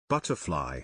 Butterfly.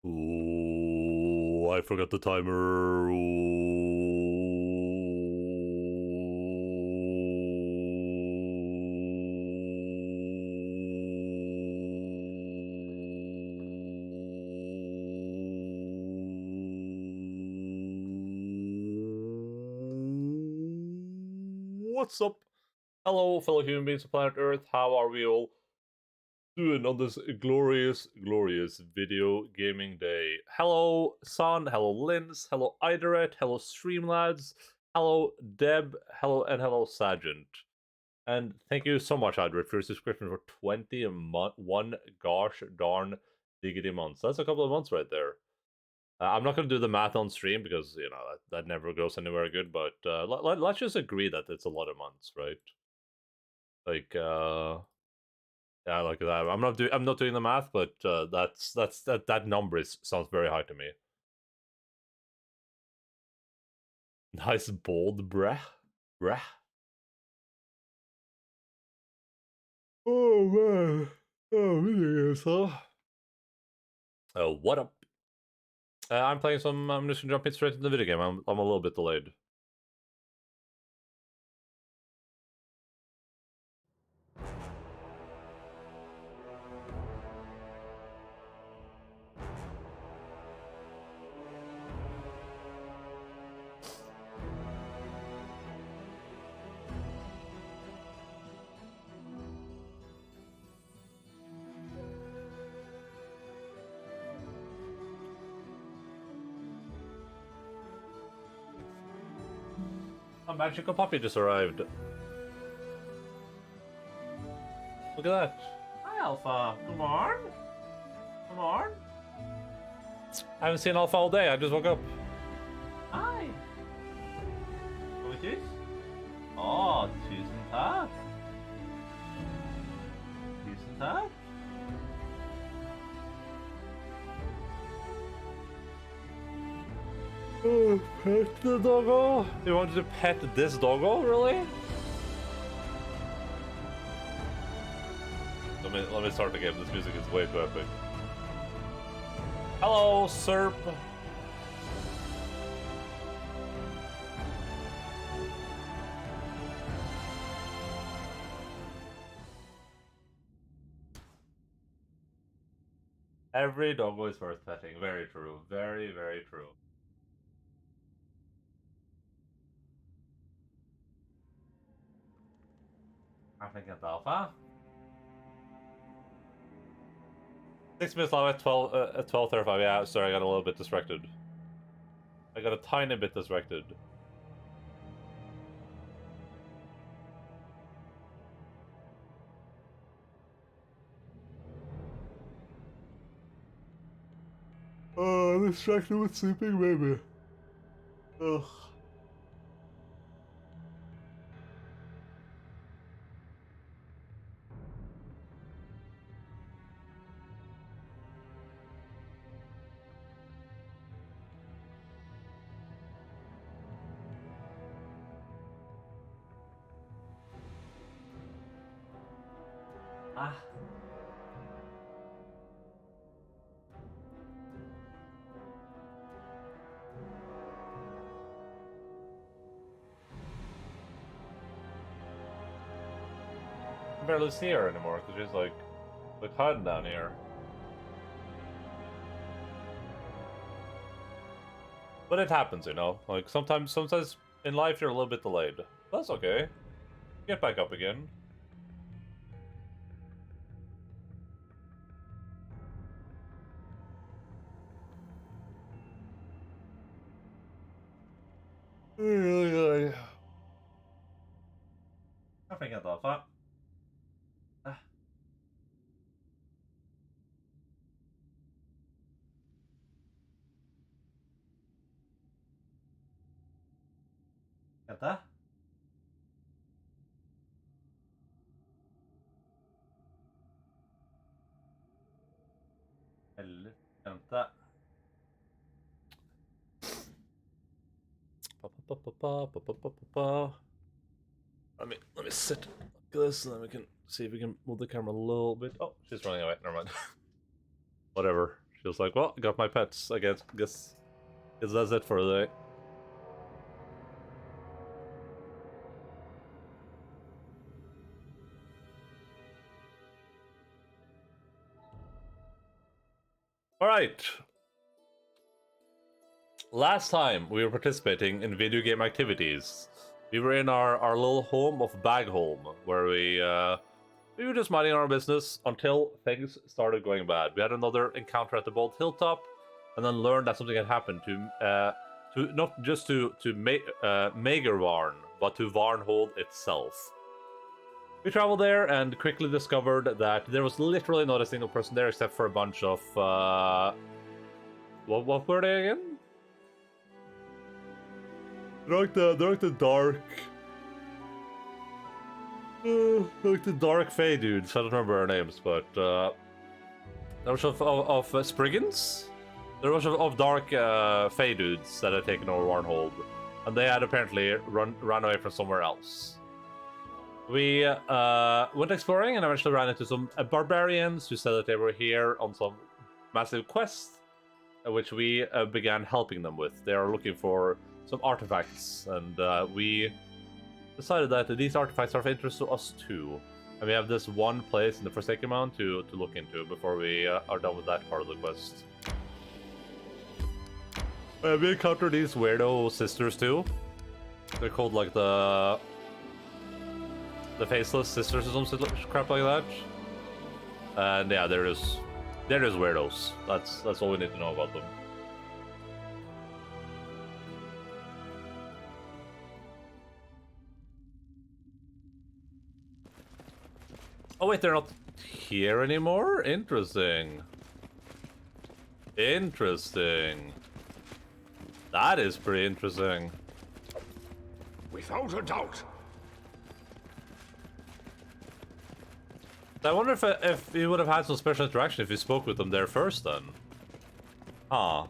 Ooh, I forgot the timer. What's up? Hello, fellow human beings of planet Earth. How are we all doing on this glorious, glorious video gaming day? Hello, Son. Hello, Linz. Hello, Ideret. Hello, Streamlads. Hello, Deb. Hello, and hello, Sergeant. And thank you so much, Ideret, for your subscription for 20 a month. One gosh darn diggity months. That's a couple of months right there. I'm not going to do the math on stream because, you know, that never goes anywhere good, but let's just agree that it's a lot of months, right? Like, yeah, like that. I'm not doing the math, but that number sounds very high to me. Nice bold, bruh. Oh man. Oh, really is, huh? What up? I'm playing some. I'm just gonna jump in straight into the video game. I'm a little bit delayed. A magical puppy just arrived. Look at that. Hi, Alpha. Come on. Come on. I haven't seen Alpha all day. I just woke up. Hi. Skal vi kysse? Å, tusen takk. Tusen takk. Oh, pet the doggo. You wanted to pet this doggo, really? Let me start again. This music is way too epic. Hello, Serp. Every doggo is worth petting. Very true. Very, very true. I think it's Alpha. 6 minutes long at 12:35. Yeah, sorry, I got a little bit distracted. I got a tiny bit distracted. distracted with sleeping, maybe. Ugh. Ah. I can barely see her anymore because she's like hiding down here. But it happens, you know. Like sometimes in life you're a little bit delayed. That's okay. Get back up again. Jag fick inte alfa. Vänta. Eller vänta. Let me sit like this, and then we can see if we can move the camera a little bit. Oh, she's running away. Never mind. Whatever. She was like, "Well, I got my pets. I guess that's it for the day." All right. Last time we were participating in video game activities. We were in our little home of Bagholm, where we were just minding our business until things started going bad. We had another encounter at the Bold Hilltop, and then learned that something had happened to not just to Magervarn, but to Varnhold itself. We traveled there and quickly discovered that there was literally not a single person there except for a bunch of what were they again? They're like the dark. Like the dark Fey dudes. I don't remember their names, but there was of Spriggans. There was of dark Fey dudes that had taken over Warnhold, and they had apparently run away from somewhere else. We went exploring and eventually ran into some barbarians who said that they were here on some massive quest, which we began helping them with. They are looking for some artifacts, and we decided that these artifacts are of interest to us too. And we have this one place in the Forsaken Mound to look into before we are done with that part of the quest. We encountered these weirdo sisters too. They're called like the Faceless Sisters or some crap like that. And yeah, they're just weirdos. That's all we need to know about them. Oh wait, they're not here anymore? Interesting. Interesting. That is pretty interesting. Without a doubt. I wonder if you would have had some special interaction if you spoke with them there first then. Huh.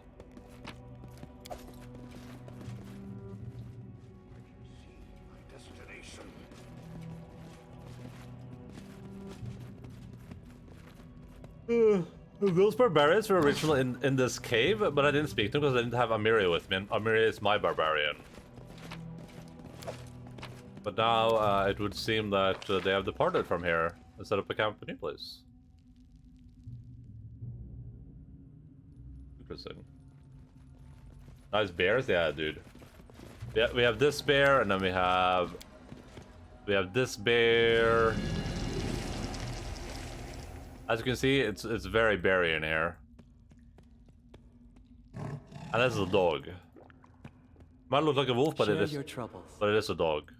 Those barbarians were originally in this cave, but I didn't speak to them because I didn't have Amiria with me, and Amiria is my barbarian. But now it would seem that they have departed from here and set up a camp in a new place. Interesting. Nice bears? Yeah, dude. Yeah, we have this bear, and then we have this bear. As you can see, it's very berry in here. And this is a dog. Might look like a wolf, but it is a dog.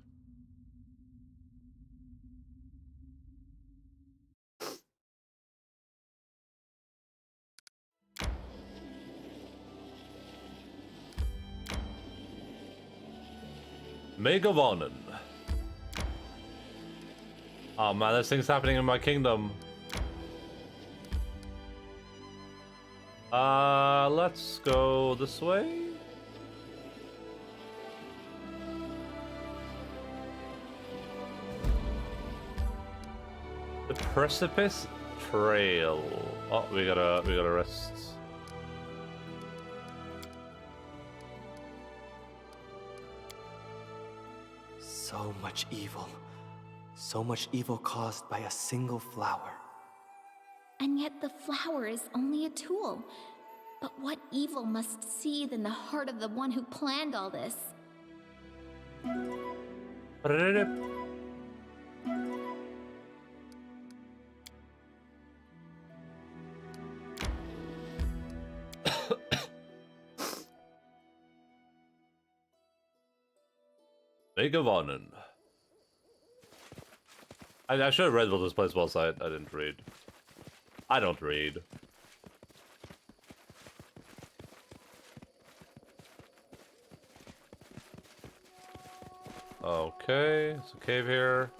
Megavonen. Oh man, this thing's happening in my kingdom. Let's go this way. The Precipice Trail. Oh, we gotta rest. So much evil. So much evil caused by a single flower. And yet the flower is only a tool. But what evil must seethe in the heart of the one who planned all this? Megavonen. I should have read what this place was. I didn't read. I don't read. Okay, it's a cave here.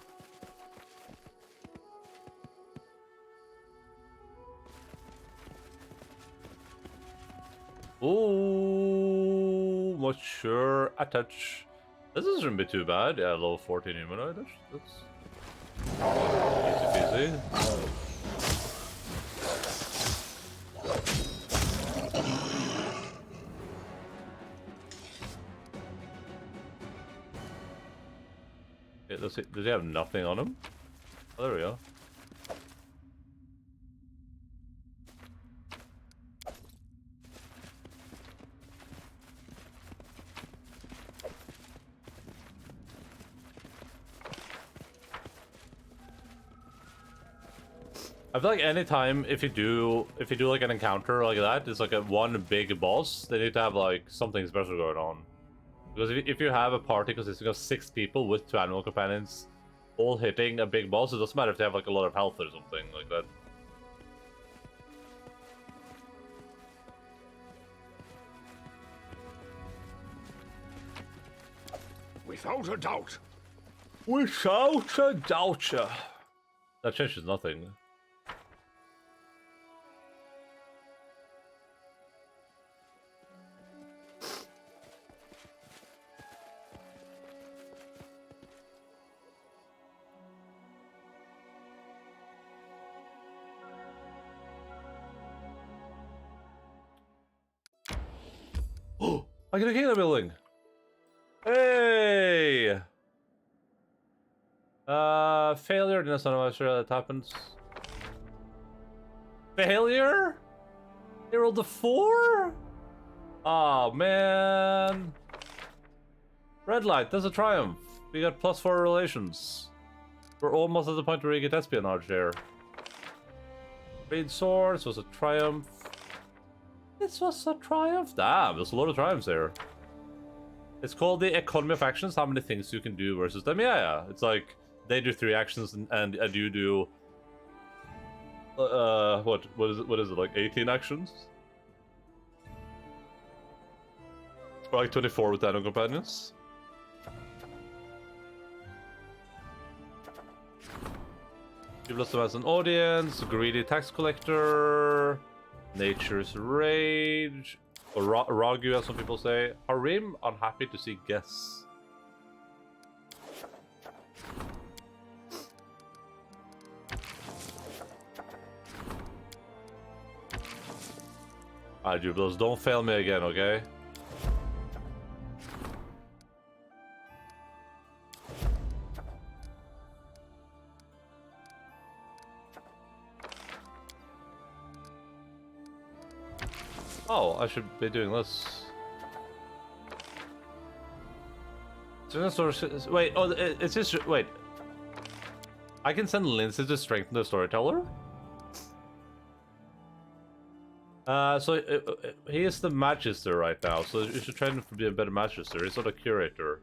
Ooh, mature attach. This shouldn't be too bad. Yeah, level 14 humanoid. That's easy peasy. Yeah, does he have nothing on him? Oh, there we go. I feel like anytime if you do like an encounter like that, it's like a one big boss, they need to have like something special going on. Because if you have a party consisting of 6 people with 2 animal companions, all hitting a big boss, it doesn't matter if they have like a lot of health or something like that. Without a doubt. Without a doubt. That changes nothing. I get a kingdom building. Hey. Failure. That's not I'm sure that happens. Failure? They rolled a 4? Oh man. Red light. That's a triumph. We got +4 relations. We're almost at the point where we get espionage here. Green swords was a triumph. This was a triumph. Damn, there's a lot of triumphs here. It's called the economy of actions, how many things you can do versus them. Yeah. It's like they do 3 actions and you do what is it like 18 actions? Or like 24 with animal companions. You've lost them as an audience, greedy tax collector. Nature's Rage, or Ragu as some people say. Harim, unhappy to see guests. Alright, Jubilos, don't fail me again, okay? Oh, I should be doing this. Wait, oh, it's just... Wait. I can send Lindsay to strengthen the storyteller? He is the Magister right now, so you should train him to be a better Magister. He's not a Curator.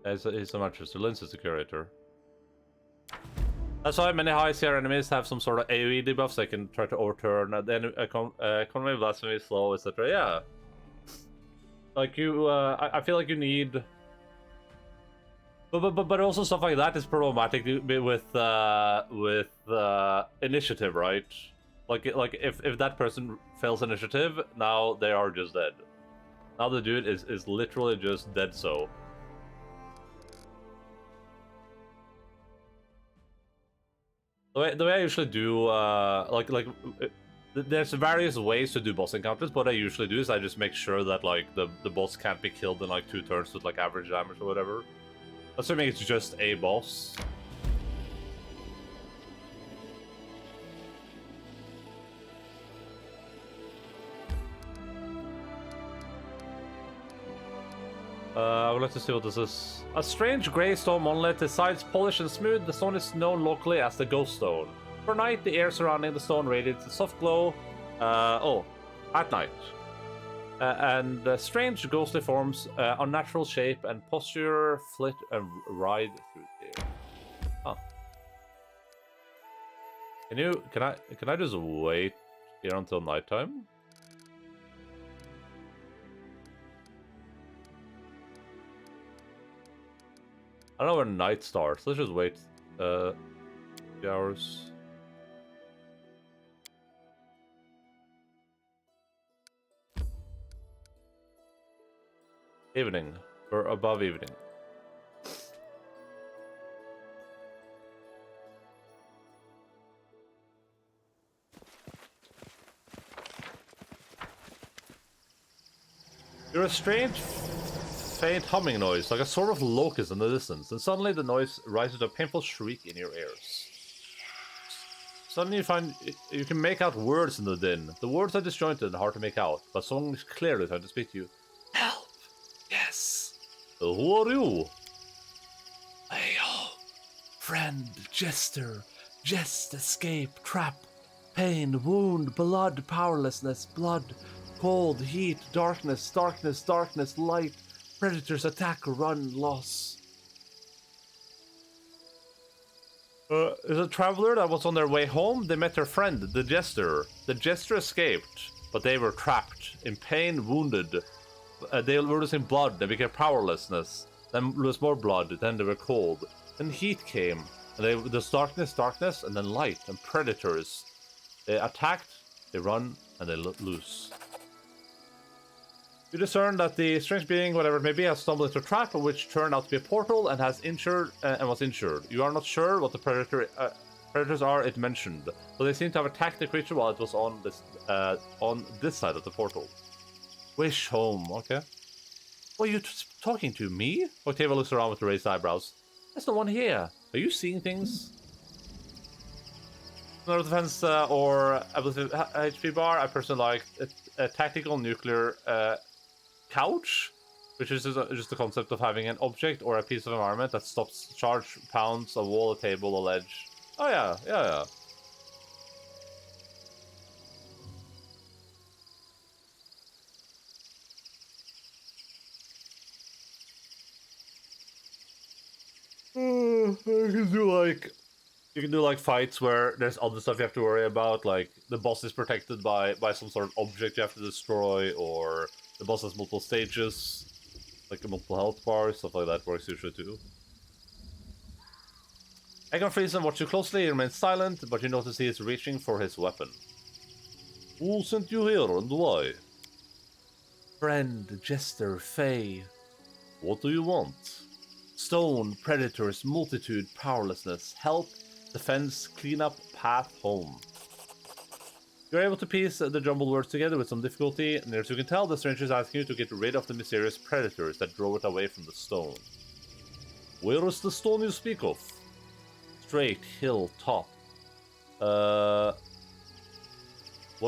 He's a Magister. Lindsay's the Curator. That's why many high CR enemies have some sort of AoE debuffs they can try to overturn. Then economy, blasphemy, slow, etc. Yeah. Like you, I feel like you need. But also stuff like that is problematic with initiative, right? Like if that person fails initiative, now they are just dead. Now the dude is literally just dead. So the way I usually do there's various ways to do boss encounters. What I usually do is I just make sure that like the boss can't be killed in like 2 turns with like average damage or whatever. Assuming it's just a boss. I would like to see what this is. A strange grey stone monolith. The sides polished and smooth. The stone is known locally as the Ghost Stone. For night, the air surrounding the stone radiates a soft glow. At night. And strange ghostly forms, unnatural shape and posture flit and ride through the air. Huh. Can I just wait here until nighttime? I don't know where night starts. Let's just wait 2 hours. Evening, or above evening. You're a strange, faint humming noise, like a sort of locust in the distance, and suddenly the noise rises to a painful shriek in your ears. Suddenly you find you can make out words in the din. The words are disjointed and hard to make out, but someone is clearly trying to speak to you. Help! Yes! Who are you? Friend, jester, jest, escape, trap, pain, wound, blood, powerlessness, blood, cold, heat, darkness, darkness, darkness, light, predators, attack, run, loss. Is a traveler that was on their way home. They met their friend, the jester. The jester escaped, but they were trapped, in pain, wounded. They were losing blood, they became powerlessness. Then lose more blood, then they were cold. Then heat came, and there's darkness, and then light, and predators. They attacked, they run, and they lose. You discern that the strange being, whatever it may be, has stumbled into a trap, which turned out to be a portal, and was injured. You are not sure what the predators are it mentioned, but they seem to have attacked the creature while it was on this side of the portal. Wish home, okay. What are you talking to, me? Octavia looks around with raised eyebrows. There's no one here. Are you seeing things? No defense or ability HP bar. I personally like a tactical nuclear couch, which is just the concept of having an object or a piece of environment that stops charge, pounds, a wall, a table, a ledge. Oh yeah. You can do like fights where there's other stuff you have to worry about, like the boss is protected by some sort of object you have to destroy, or the boss has multiple stages, like multiple health bars, stuff like that works usually too. Egon freezes and watches you closely. He remains silent, but you notice he is reaching for his weapon. Who sent you here and why? Friend, jester, fey. What do you want? Stone, predators, multitude, powerlessness, help, defense, cleanup, path home. You're able to piece the jumbled words together with some difficulty, and as you can tell, the stranger is asking you to get rid of the mysterious predators that drove it away from the stone. Where is the stone you speak of? Straight, hill, top. Why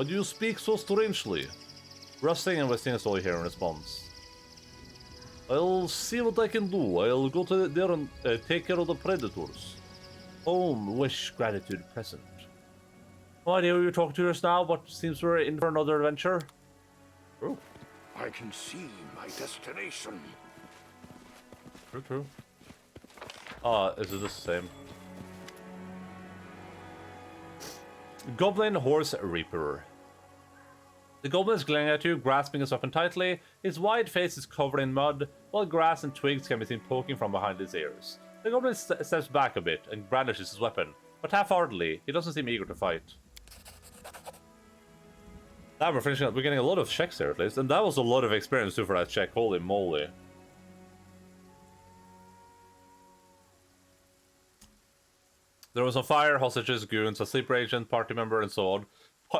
do you speak so strangely? Rustling and Westing is all you hear in response. I'll see what I can do. I'll go to there and take care of the predators. Home, wish, gratitude, present. No idea who you're talking to just now, but seems we're in for another adventure. Oh, I can see my destination. True. Is it the same? Goblin Horse Reaper. The goblin is glaring at you, grasping his weapon tightly. His wide face is covered in mud, while grass and twigs can be seen poking from behind his ears. The goblin steps back a bit and brandishes his weapon, but half-heartedly. He doesn't seem eager to fight. Now we're finishing up. We're getting a lot of checks here at least, and that was a lot of experience too for that check. Holy moly. There was a fire, hostages, goons, a sleeper agent, party member, and so on.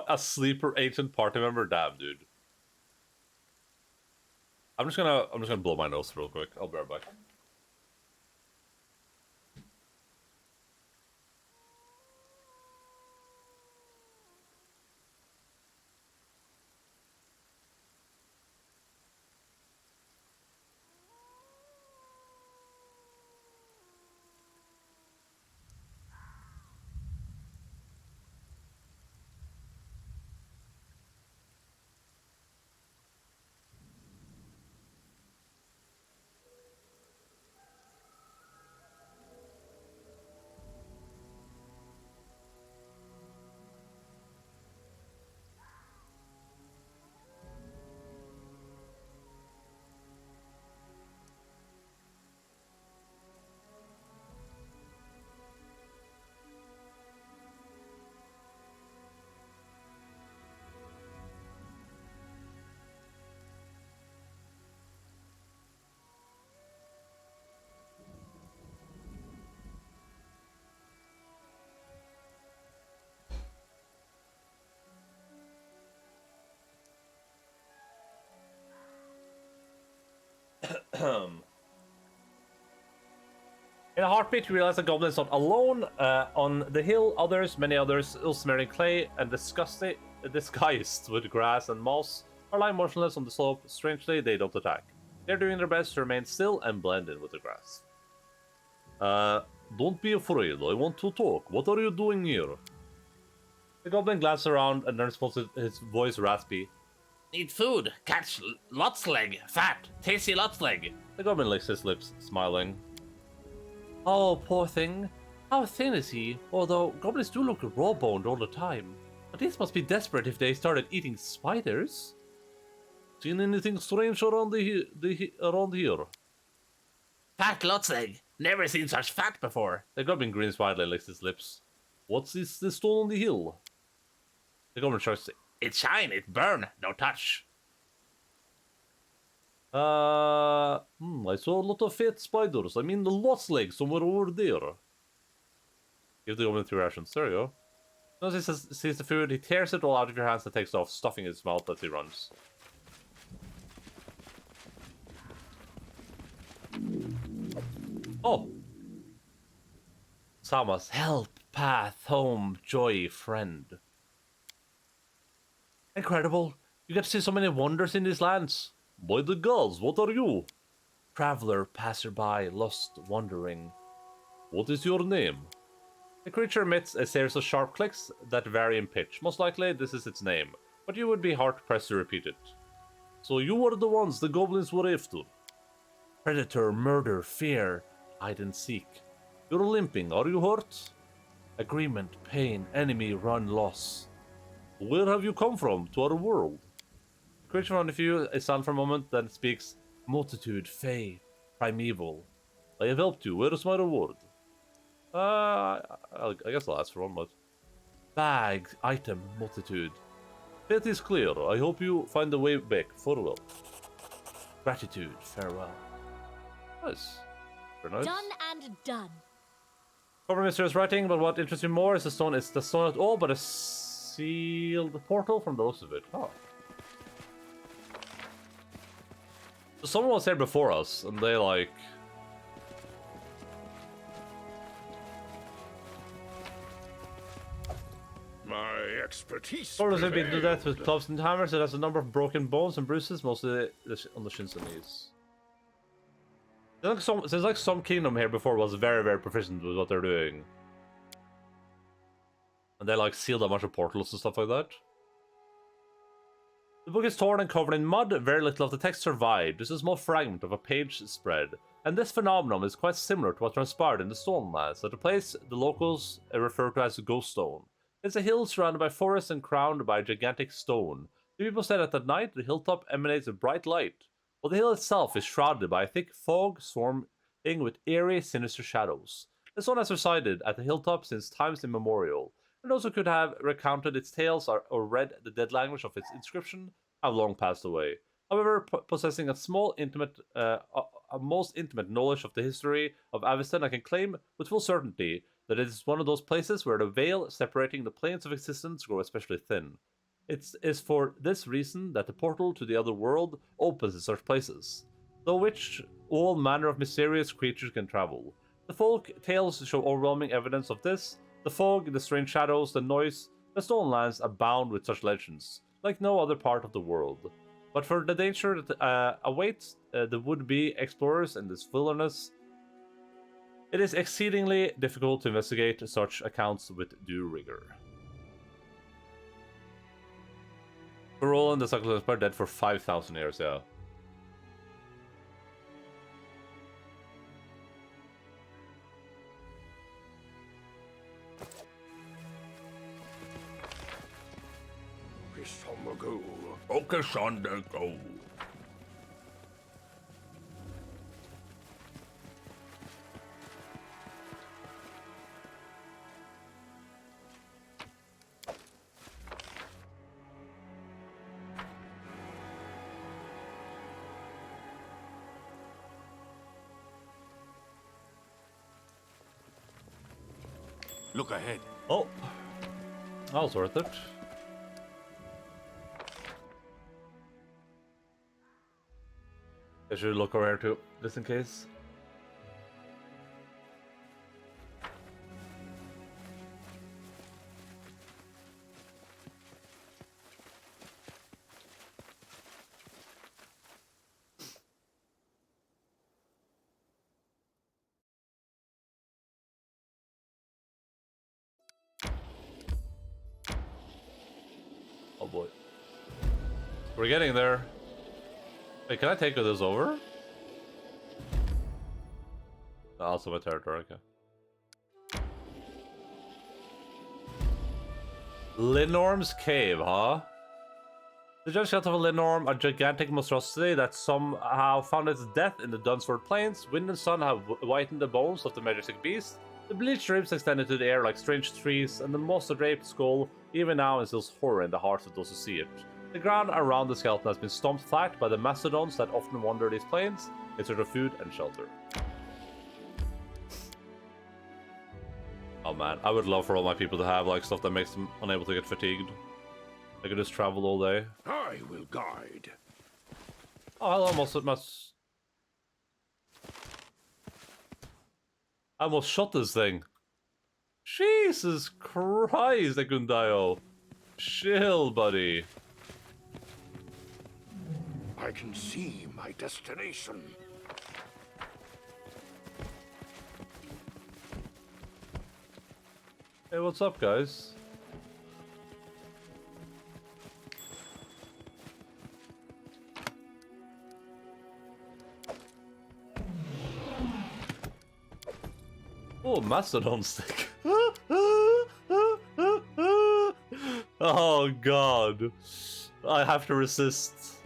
A sleeper agent, party member? Damn, dude. I'm just gonna blow my nose real quick. I'll be right back. In a heartbeat, you realize the goblin is not alone. On the hill, many others, ill smearing clay and disguised with grass and moss, are lying motionless on the slope. Strangely, they don't attack. They're doing their best to remain still and blend in with the grass. Don't be afraid. I want to talk. What are you doing here? The goblin glances around and then responds with his voice raspy. Need food. Catch Lot's leg. Fat. Tasty Lot's leg. The goblin licks his lips, smiling. Oh, poor thing. How thin is he? Although goblins do look raw-boned all the time. But these must be desperate if they started eating spiders. Seen anything strange around around here? Fat Lot's leg. Never seen such fat before. The goblin grins widely and licks his lips. What's this stone on the hill? The goblin shrugs. It shine, it burn, no touch. I saw a lot of fat spiders. I mean, the Lot's leg somewhere over there. Give the goblin 3 rations. There you go. Once he sees the food, he tears it all out of your hands and takes off, stuffing his mouth as he runs. Oh! Samas, help, path, home, joy, friend. Incredible. You get to see so many wonders in these lands. By the gods, what are you? Traveler, passerby, lost, wandering. What is your name? The creature emits a series of sharp clicks that vary in pitch. Most likely, this is its name, but you would be hard-pressed to repeat it. So you were the ones the goblins were after. Predator, murder, fear, hide and seek. You're limping, are you hurt? Agreement, pain, enemy, run, loss. Where have you come from to our world? The creature on the view is silent for a moment, then speaks. Multitude, fey, primeval. I have helped you, where is my reward? I guess I'll ask for one, but... Bag, item, multitude. It is clear, I hope you find the way back, farewell. Gratitude, farewell. Nice. Very nice. Done and done. Cover mysterious writing, but what interests me more is the stone at all, but a sealed portal from the looks of it. Oh. So someone was here before us, and they like... My expertise. Portals have been to prevails. death with clubs and hammers. It has a number of broken bones and bruises, mostly on the shins and knees. Seems like some kingdom here before was very, very proficient with what they're doing. And they like sealed a bunch of portals and stuff like that. The book is torn and covered in mud. Very little of the text survived. This is a small fragment of a page spread. And this phenomenon is quite similar to what transpired in the Stonelands, at a place the locals refer to as Ghost Stone. It's a hill surrounded by forests and crowned by a gigantic stone. The people said that at night the hilltop emanates a bright light, while the hill itself is shrouded by a thick fog swarming with eerie, sinister shadows. The sun has resided at the hilltop since times immemorial, and those who could have recounted its tales or read the dead language of its inscription have long passed away. However, possessing a most intimate knowledge of the history of Avestan, I can claim with full certainty that it is one of those places where the veil separating the planes of existence grow especially thin. It is for this reason that the portal to the other world opens in such places, through which all manner of mysterious creatures can travel. The folk tales show overwhelming evidence of this. The fog, the strange shadows, the noise, the stone lands abound with such legends, like no other part of the world. But for the danger that awaits the would-be explorers in this wilderness, it is exceedingly difficult to investigate such accounts with due rigor. For Roland, the Cyclops are dead for 5,000 years, yeah. Piss on the go. Focus on the go. Look ahead. Oh, that was worth it. I should look over here too, just in case. Oh boy. We're getting there. Wait, can I take this over? Also my territory, okay. Linorm's Cave, huh? The judge got of a Linorm, a gigantic monstrosity that somehow found its death in the Dunsford Plains. Wind and sun have whitened the bones of the majestic beast. The bleached ribs extended to the air like strange trees, and the moss-draped skull even now instills horror in the hearts of those who see it. The ground around the skeleton has been stomped flat by the mastodons that often wander these plains in search of food and shelter. Oh man, I would love for all my people to have like stuff that makes them unable to get fatigued. They could just travel all day. I will guide. Oh, I almost shot this thing. Jesus Christ, Ekundayo. Chill, buddy. I can see my destination. Hey, what's up, guys? Oh, Mastodon stick. Oh, God. I have to resist.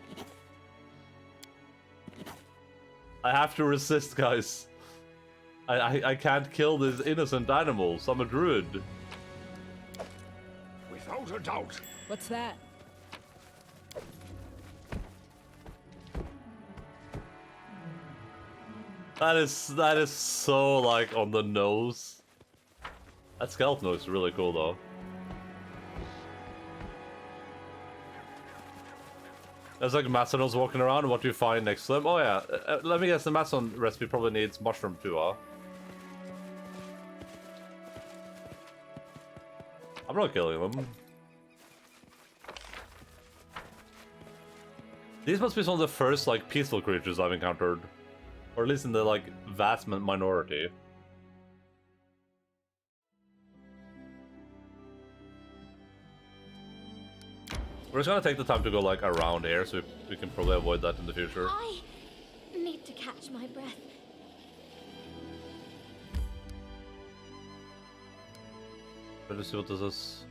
I have to resist, guys. I can't kill these innocent animals. I'm a druid. Without a doubt. What's that? That is so like on the nose. That skeleton looks really cool though. There's like mastodons walking around. What do you find next to them? Oh yeah, let me guess. The mastodon recipe probably needs mushroom too, huh? I'm not killing them. These must be some of the first like peaceful creatures I've encountered. Or at least in the, like, vast minority. We're just gonna take the time to go, like, around here, so we can probably avoid that in the future. I need to catch my breath. Let's see what this is.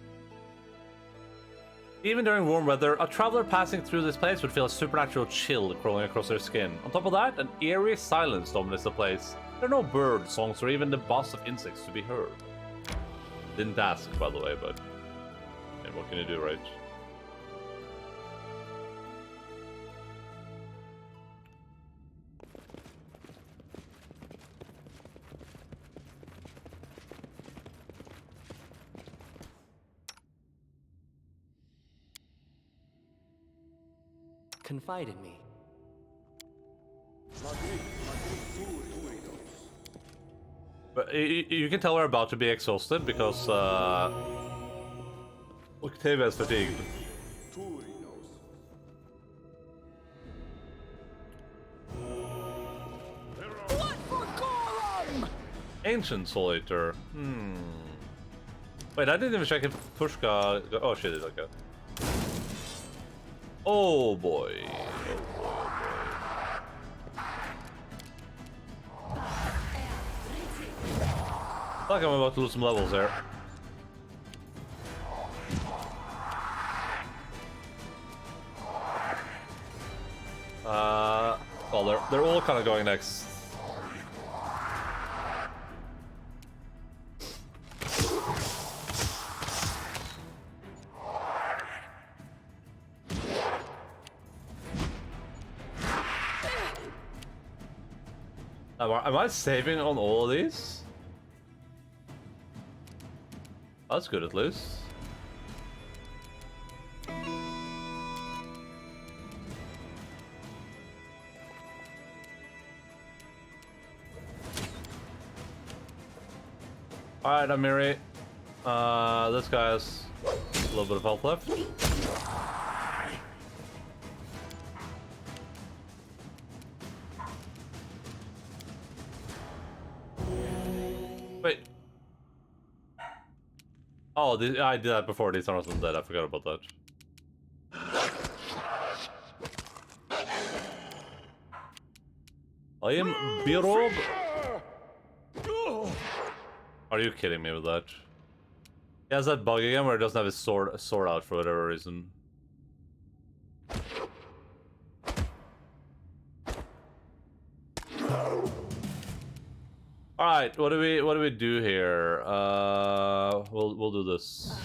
Even during warm weather, a traveler passing through this place would feel a supernatural chill crawling across their skin. On top of that, an eerie silence dominates the place. There are no birds, songs, or even the buzz of insects to be heard. Didn't ask, by the way, but what can you do, right? Confide in me. But you can tell we're about to be exhausted because Octavia is fatigued. Ancient Solitaire. Wait, I didn't even check if Pushka. Oh, she did. Okay. Oh boy. I feel like I'm about to lose some levels there. Well, they're all kind of going next. Am I saving on all of these? That's good, at least. Alright, Amiri. This guy has a little bit of health left. Wait. Oh, I did that before. These are not dead. I forgot about that. I am Birob. Are you kidding me with that? He has that bug again where he doesn't have his sword out for whatever reason. All right, what do we do here? We'll do this.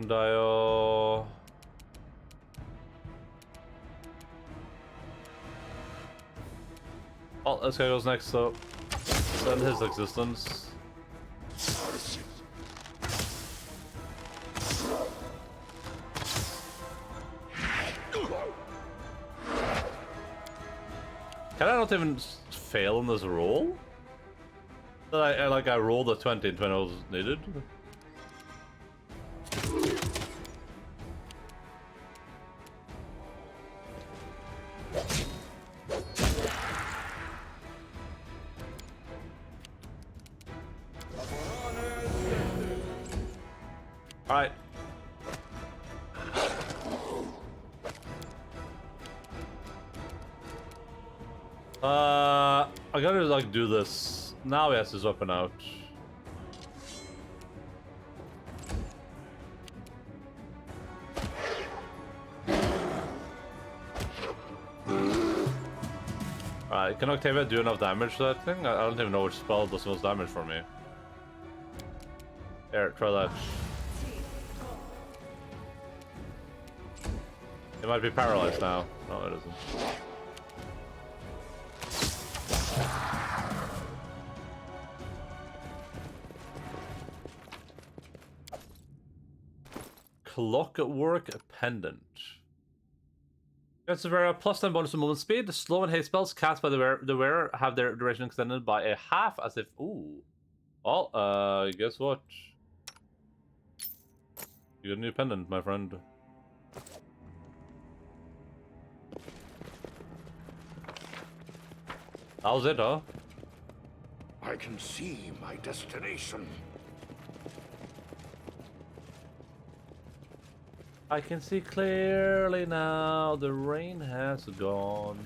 Dio. Oh, this guy goes next, so send his existence. Can I not even fail in this roll? That I rolled a 20 when I was needed. Alright. I gotta like do this. Now he has his weapon out. Alright, can Octavia do enough damage to that thing? I don't even know which spell does most damage for me. Here, try that. It might be paralyzed now. No, it isn't. Clockwork Pendant. It's a very +10 bonus to movement speed. Slow and haste spells cast by the wearer have their duration extended by a half, as if. Ooh. Well, guess what? You got a new pendant, my friend. That was it, huh? I can see my destination. I can see clearly now. The rain has gone.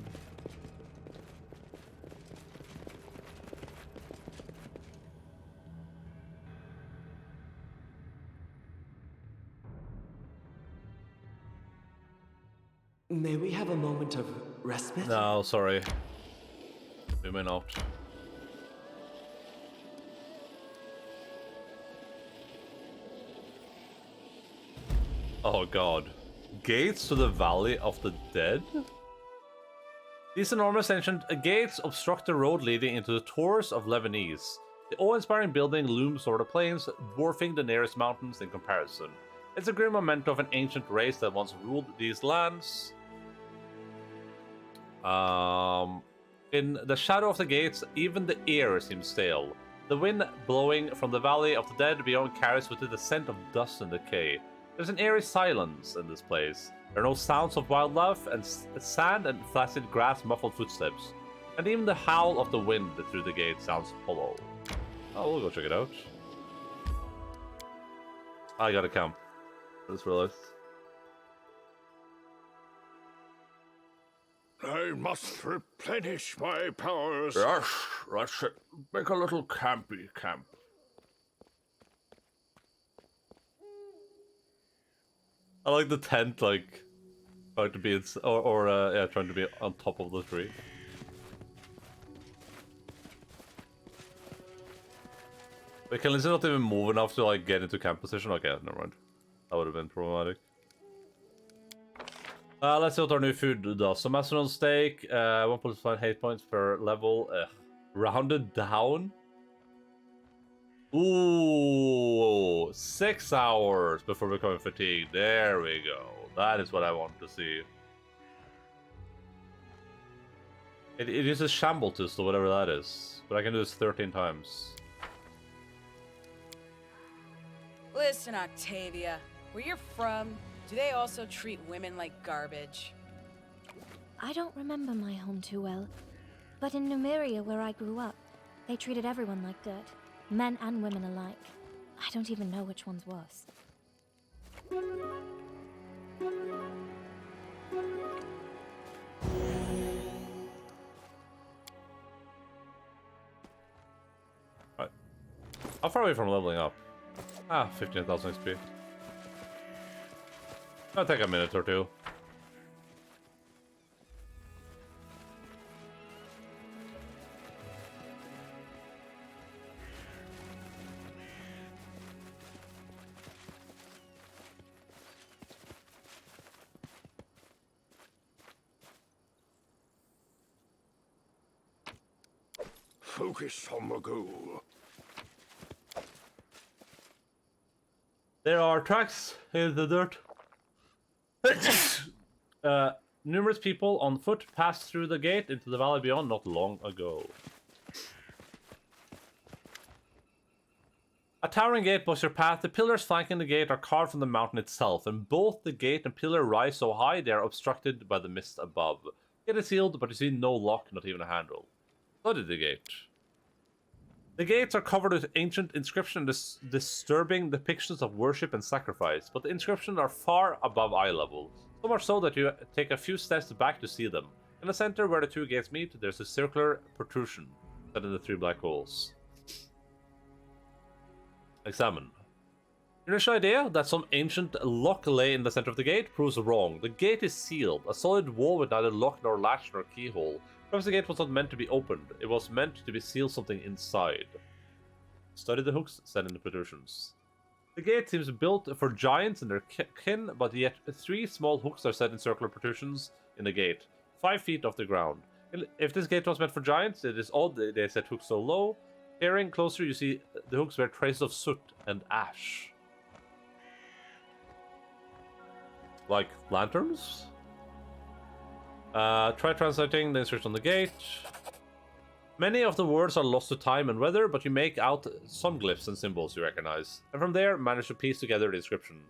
May we have a moment of respite? No, sorry. We may not. Oh god. Gates to the Valley of the Dead? These enormous ancient gates obstruct the road leading into the Towers of Lebanese. The awe-inspiring building looms over the plains, dwarfing the nearest mountains in comparison. It's a grim memento of an ancient race that once ruled these lands. In the shadow of the gates, even the air seems stale. The wind blowing from the Valley of the Dead beyond carries with it the scent of dust and decay. There's an eerie silence in this place. There are no sounds of wildlife, and sand and flaccid grass muffled footsteps. And even the howl of the wind through the gate sounds hollow. Oh, we'll go check it out. I got a camp. I just realized. I must replenish my powers. Yes, that's it. Make a little campy camp. I like the tent, like, trying to be trying to be on top of the tree. Wait, can Lindsay not even move enough to like get into camp position? Okay, never mind. That would have been problematic. Let's see what our new food does. So Macedon steak, 1.5 hate points per level. Rounded down. Ooh, 6 hours before becoming fatigued. There we go. That is what I want to see. It uses Shamboltus or whatever that is, but I can do this 13 times. Listen, Octavia, where you're from, do they also treat women like garbage? I don't remember my home too well, but in Numeria, where I grew up, they treated everyone like dirt. Men and women alike. I don't even know which one's worse. Right. How far away from leveling up? 15,000 XP. That'll take a minute or two. Focus on the goal. There are tracks in the dirt. Numerous people on foot passed through the gate into the valley beyond not long ago. A towering gate blocks your path. The pillars flanking the gate are carved from the mountain itself, and both the gate and pillar rise so high they are obstructed by the mist above. It is sealed, but you see no lock, not even a handle. So did the gate. The gates are covered with ancient inscriptions disturbing depictions of worship and sacrifice, but the inscriptions are far above eye level, so much so that you take a few steps back to see them. In the center where the two gates meet, there's a circular protrusion set in the 3 black holes. Examine. Your initial idea that some ancient lock lay in the center of the gate proves wrong. The gate is sealed, a solid wall with neither lock nor latch nor keyhole. Perhaps the gate was not meant to be opened. It was meant to be sealed something inside. Study the hooks set in the protrusions. The gate seems built for giants and their kin, but yet 3 small hooks are set in circular protrusions in the gate, 5 feet off the ground. If this gate was meant for giants, it is odd they set hooks so low. Peering closer, you see the hooks bear traces of soot and ash. Like lanterns? Try translating the inscription on the gate. Many of the words are lost to time and weather, but you make out some glyphs and symbols you recognize, and from there manage to piece together the inscription.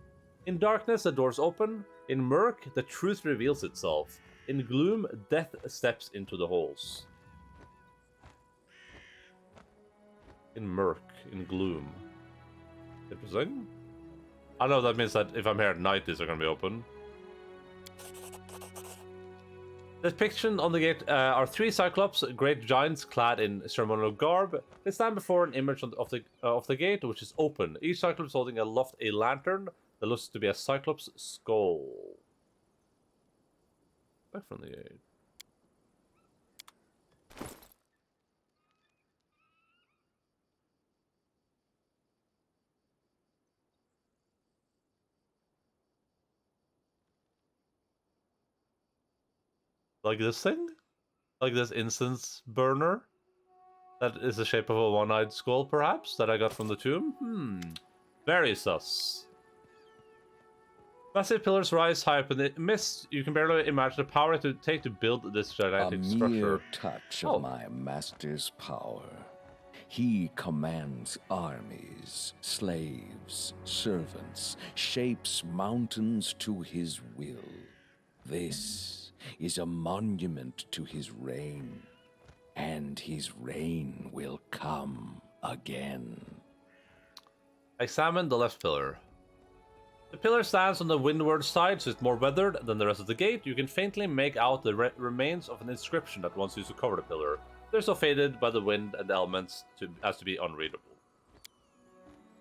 In darkness, the doors open. In murk, the truth reveals itself. In gloom, death steps into the holes. In murk, in gloom. Interesting. I know that means that if I'm here at night, these are going to be open. The depiction on the gate are 3 cyclops, great giants clad in ceremonial garb. They stand before an image of the gate, which is open. Each cyclops holding aloft a lantern that looks to be a cyclops skull. Back from the gate. Like this thing? Like this incense burner? That is the shape of a one-eyed skull, perhaps, that I got from the tomb? Very sus. Massive pillars rise high up in the mist. You can barely imagine the power it would take to build this gigantic A structure. mere touch of my master's power. He commands armies, slaves, servants, shapes mountains to his will. This is a monument to his reign, and his reign will come again. Examine the left pillar. The pillar stands on the windward side, so it's more weathered than the rest of the gate. You can faintly make out the remains of an inscription that once used to cover the pillar. They're so faded by the wind and the elements as to be unreadable.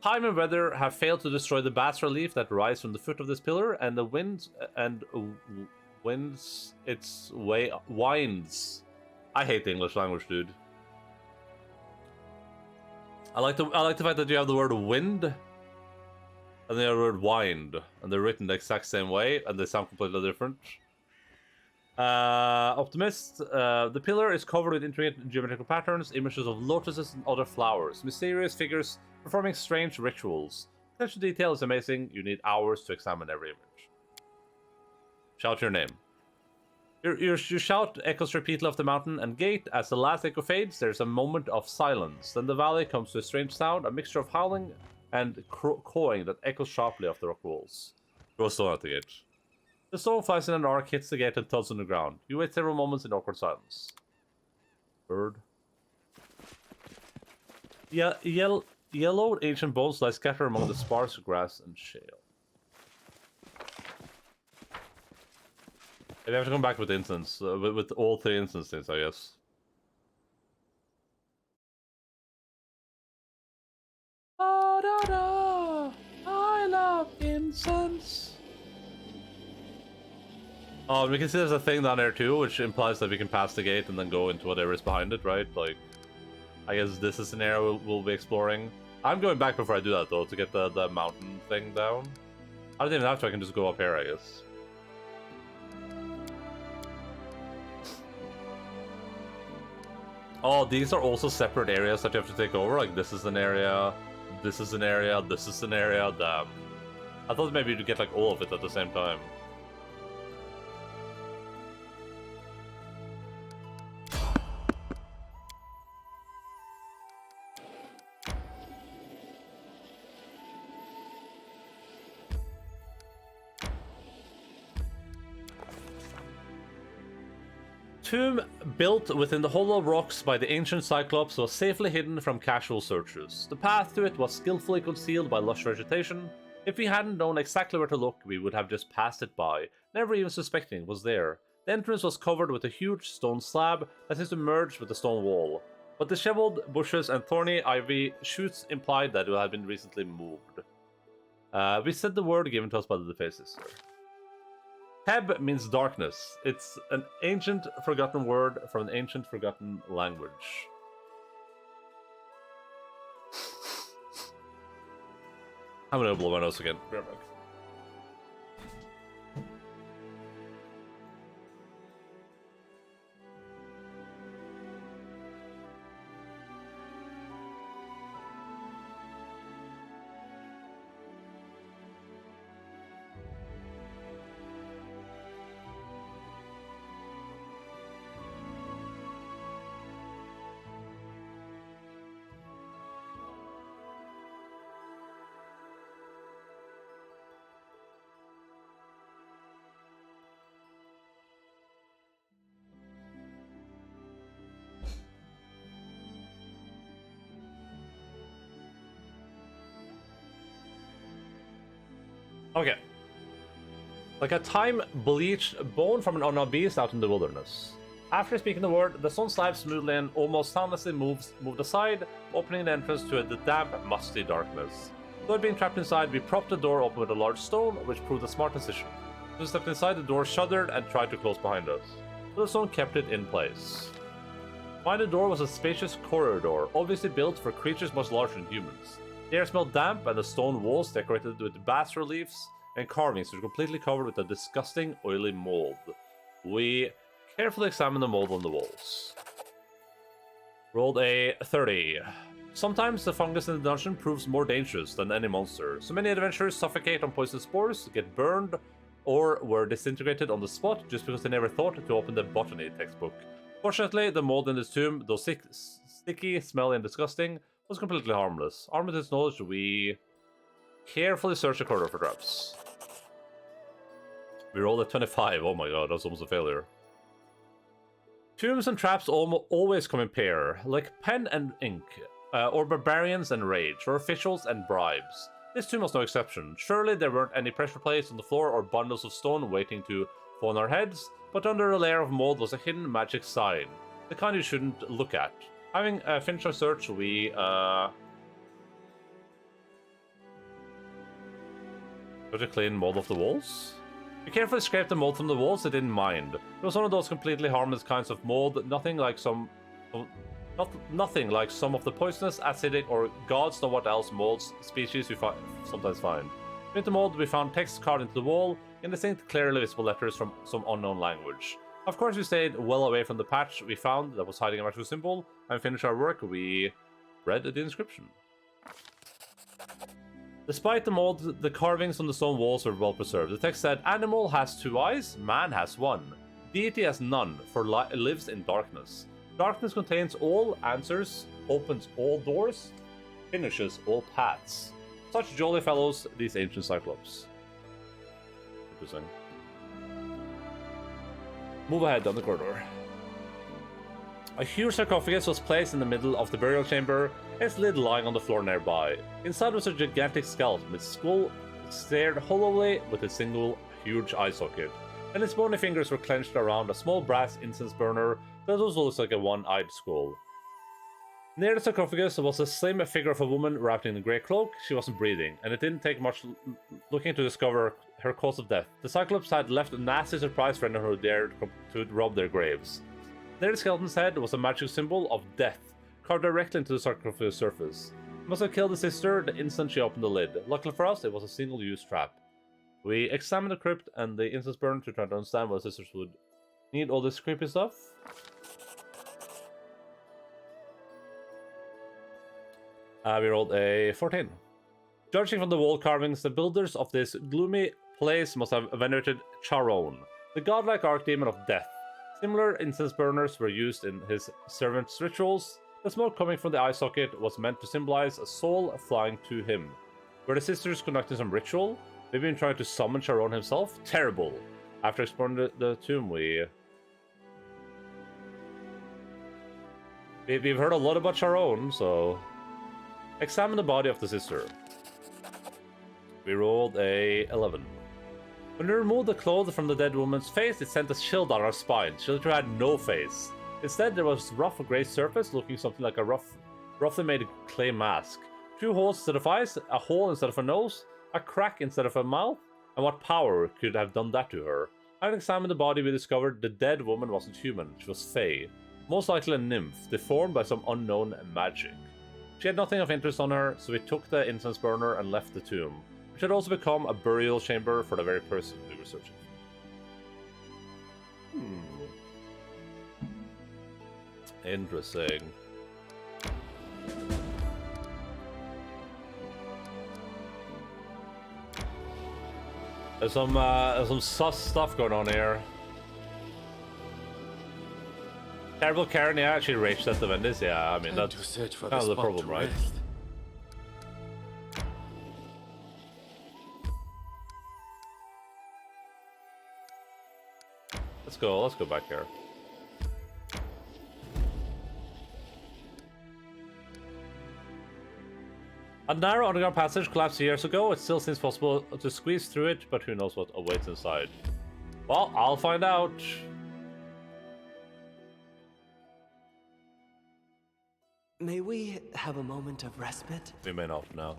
Time and weather have failed to destroy the bas relief that rise from the foot of this pillar, and the wind winds its way winds. I hate the English language, dude. I like the fact that you have the word wind and the other word wind, and they're written the exact same way, and they sound completely different. Optimist. The pillar is covered with intricate geometrical patterns, images of lotuses and other flowers, mysterious figures performing strange rituals. Attention to detail is amazing. You need hours to examine every image. Shout your name. Your shout echoes repeatedly off the mountain and gate. As the last echo fades, there's a moment of silence. Then the valley comes to a strange sound, a mixture of howling and cawing that echoes sharply off the rock walls. Throw a stone at the gate. The stone flies in an arc, hits the gate, and thuds on the ground. You wait several moments in awkward silence. Bird. Yellowed ancient bones lie scattered among the sparse grass and shale. Maybe I have to come back with instance, with all three instances, I guess. I love incense. Oh, we can see there's a thing down there too, which implies that we can pass the gate and then go into whatever is behind it, right? Like, I guess this is an area we'll be exploring. I'm going back before I do that though, to get the mountain thing down. I don't even have to, I can just go up here, I guess. Oh, these are also separate areas that you have to take over. Like, this is an area, this is an area, this is an area. Damn. I thought maybe you'd get, like, all of it at the same time. Tomb built within the hollow rocks by the ancient Cyclops was safely hidden from casual searchers. The path to it was skillfully concealed by lush vegetation. If we hadn't known exactly where to look, we would have just passed it by, never even suspecting it was there. The entrance was covered with a huge stone slab that seems to merge with the stone wall, but the disheveled bushes and thorny ivy shoots implied that it had been recently moved. We said the word given to us by the Deface Sister. Heb means darkness. It's an ancient forgotten word from an ancient forgotten language. I'm gonna blow my nose again. Be right back. Okay. Like a time-bleached bone from an unknown beast out in the wilderness. After speaking the word, the stone slab smoothly and almost soundlessly moved aside, opening the entrance to the damp, musty darkness. Though being trapped inside, we propped the door open with a large stone, which proved a smart decision. We stepped inside, the door shuddered and tried to close behind us. But the stone kept it in place. Behind the door was a spacious corridor, obviously built for creatures much larger than humans. The air smelled damp, and the stone walls decorated with bas reliefs and carvings were completely covered with a disgusting, oily mold. We carefully examined the mold on the walls. Rolled a 30. Sometimes the fungus in the dungeon proves more dangerous than any monster, so many adventurers suffocate on poisonous spores, get burned, or were disintegrated on the spot just because they never thought to open the botany textbook. Fortunately, the mold in this tomb, though sticky, smelly, and disgusting, was completely harmless. Armed with this knowledge, we carefully searched the corridor for traps. We rolled a 25. Oh my god, that's almost a failure. Tombs and traps always come in pair, like pen and ink, or barbarians and rage, or officials and bribes. This tomb was no exception. Surely there weren't any pressure plates on the floor or bundles of stone waiting to fall on our heads, but under a layer of mold was a hidden magic sign, the kind you shouldn't look at. Having finished our search, we got to clean mold off the walls. We carefully scraped the mold from the walls, it didn't mind. It was one of those completely harmless kinds of mold, nothing like some of the poisonous, acidic, or gods know what else molds species we sometimes find. Beneath the mold, we found text carved into the wall, indistinct, clearly visible letters from some unknown language. Of course, we stayed well away from the patch we found that was hiding a magical symbol, and finished our work, we read the inscription. Despite the mold, the carvings on the stone walls were well preserved. The text said, "Animal has 2 eyes, man has 1. Deity has none, for lives in darkness. Darkness contains all answers, opens all doors, finishes all paths. Such jolly fellows, these ancient Cyclops." Interesting. Move ahead down the corridor. A huge sarcophagus was placed in the middle of the burial chamber, its lid lying on the floor nearby. Inside was a gigantic skeleton. Its skull stared hollowly with a single huge eye socket, and its bony fingers were clenched around a small brass incense burner that also looks like a one-eyed skull. Near the sarcophagus was a slim figure of a woman wrapped in a grey cloak. She wasn't breathing, and it didn't take much looking to discover her cause of death. The Cyclops had left a nasty surprise for anyone who dared to rob their graves. Near the skeleton's head was a magic symbol of death, carved directly into the sarcophagus surface. It must have killed the sister the instant she opened the lid. Luckily for us, it was a single-use trap. We examined the crypt and the incense burner to try to understand why the sisters would need all this creepy stuff. We rolled a 14. Judging from the wall carvings, the builders of this gloomy place must have venerated Charon, the godlike archdemon of death. Similar incense burners were used in his servants' rituals. The smoke coming from the eye socket was meant to symbolize a soul flying to him. Were the sisters conducting some ritual? Maybe even trying to summon Charon himself? Terrible. After exploring the tomb, we've heard a lot about Charon, so... Examine the body of the sister. We rolled a 11. When we removed the clothes from the dead woman's face, it sent a chill down our spine. She literally had no face. Instead, there was rough grey surface looking something like a roughly made clay mask. 2 holes instead of eyes, a hole instead of a nose, a crack instead of a mouth, and what power could have done that to her? Having examined the body, we discovered the dead woman wasn't human, she was fey. Most likely a nymph, deformed by some unknown magic. She had nothing of interest on her, so we took the incense burner and left the tomb, which had also become a burial chamber for the very person we were searching for. Interesting. There's some sus stuff going on here. Terrible Karen, yeah, actually raged at the vendors. Yeah, I mean, that's kind of the problem, right? Let's go back here. A narrow underground passage collapsed years ago. It still seems possible to squeeze through it, but who knows what awaits inside. Well, I'll find out. May we have a moment of respite? We may not now.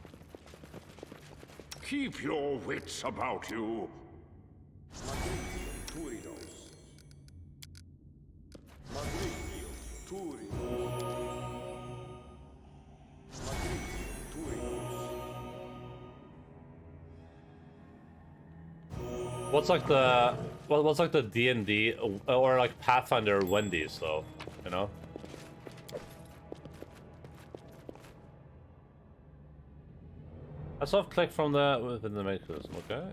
Keep your wits about you. What's like the what's like the D&D or like Pathfinder Wendy's though, you know? I saw click from the within the mechanism, okay?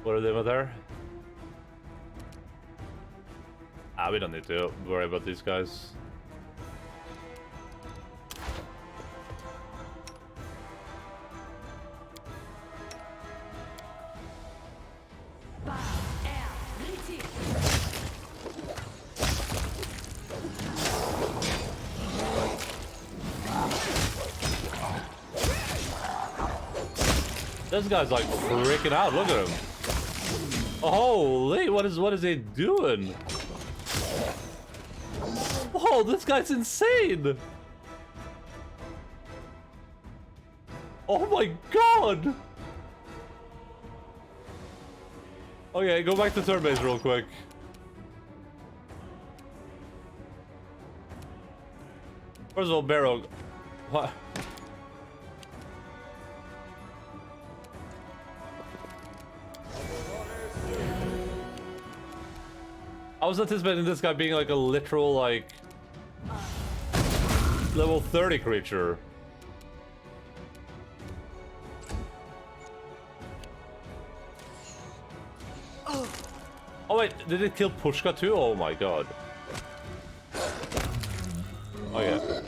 What are they with there? Ah, we don't need to worry about these guys. This guy's like freaking out. Look at him. Holy, what is he doing? Oh, this guy's insane. Oh my god. Okay, go back to turn base real quick. First of all, Barrow. What? I was anticipating this guy being like a literal, like, level 30 creature. Oh wait, did it kill Pushka too? Oh my god. Oh yeah.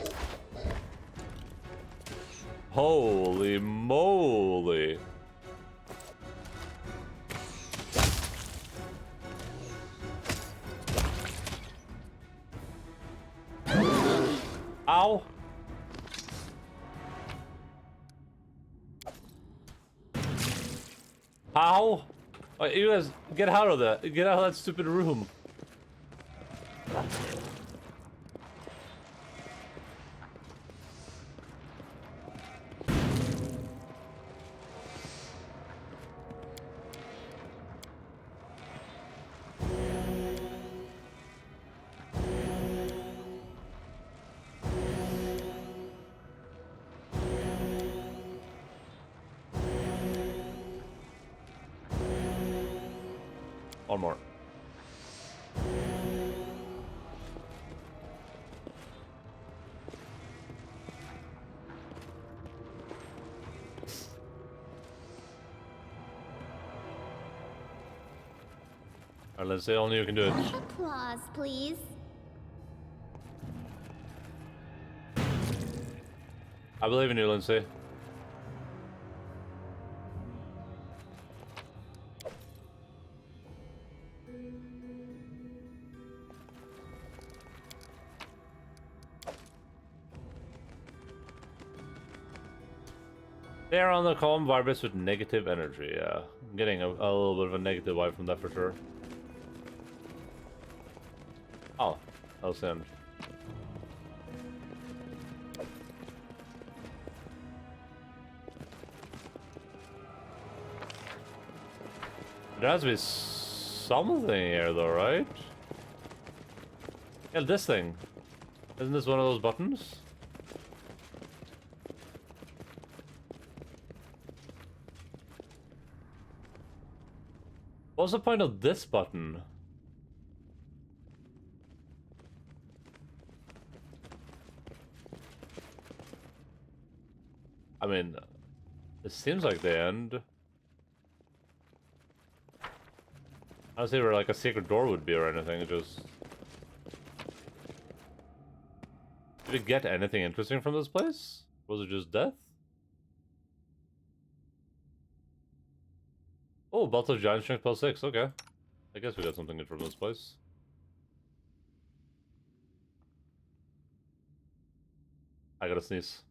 Holy moly. Ow. Ow. Wait, you guys, get out of that. Get out of that stupid room. One more. Alright, let's say only you can do it. Applause, please. I believe in you, Lindsay. They're on the column vibrates with negative energy, yeah. I'm getting a little bit of a negative vibe from that for sure. Oh, that was end. There has to be something here though, right? Yeah, this thing. Isn't this one of those buttons? What's the point of this button? I mean, it seems like the end. I don't see where like a secret door would be or anything, it just... Did we get anything interesting from this place? Was it just death? Oh, Belt of Giant Strength +6, okay. I guess we got something good from this place. I gotta sneeze.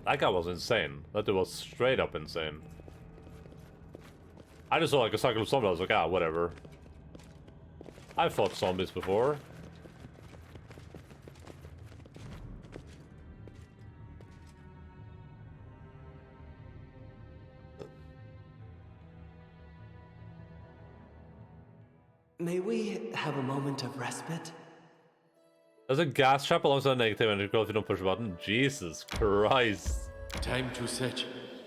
That That guy was insane. That dude was straight up insane. I just saw like a cycle of zombies. I was like, ah, whatever. I've fought zombies before. May we have a moment of respite? There's a gas trap alongside negative energy growth if you don't push a button. Jesus Christ. Time to search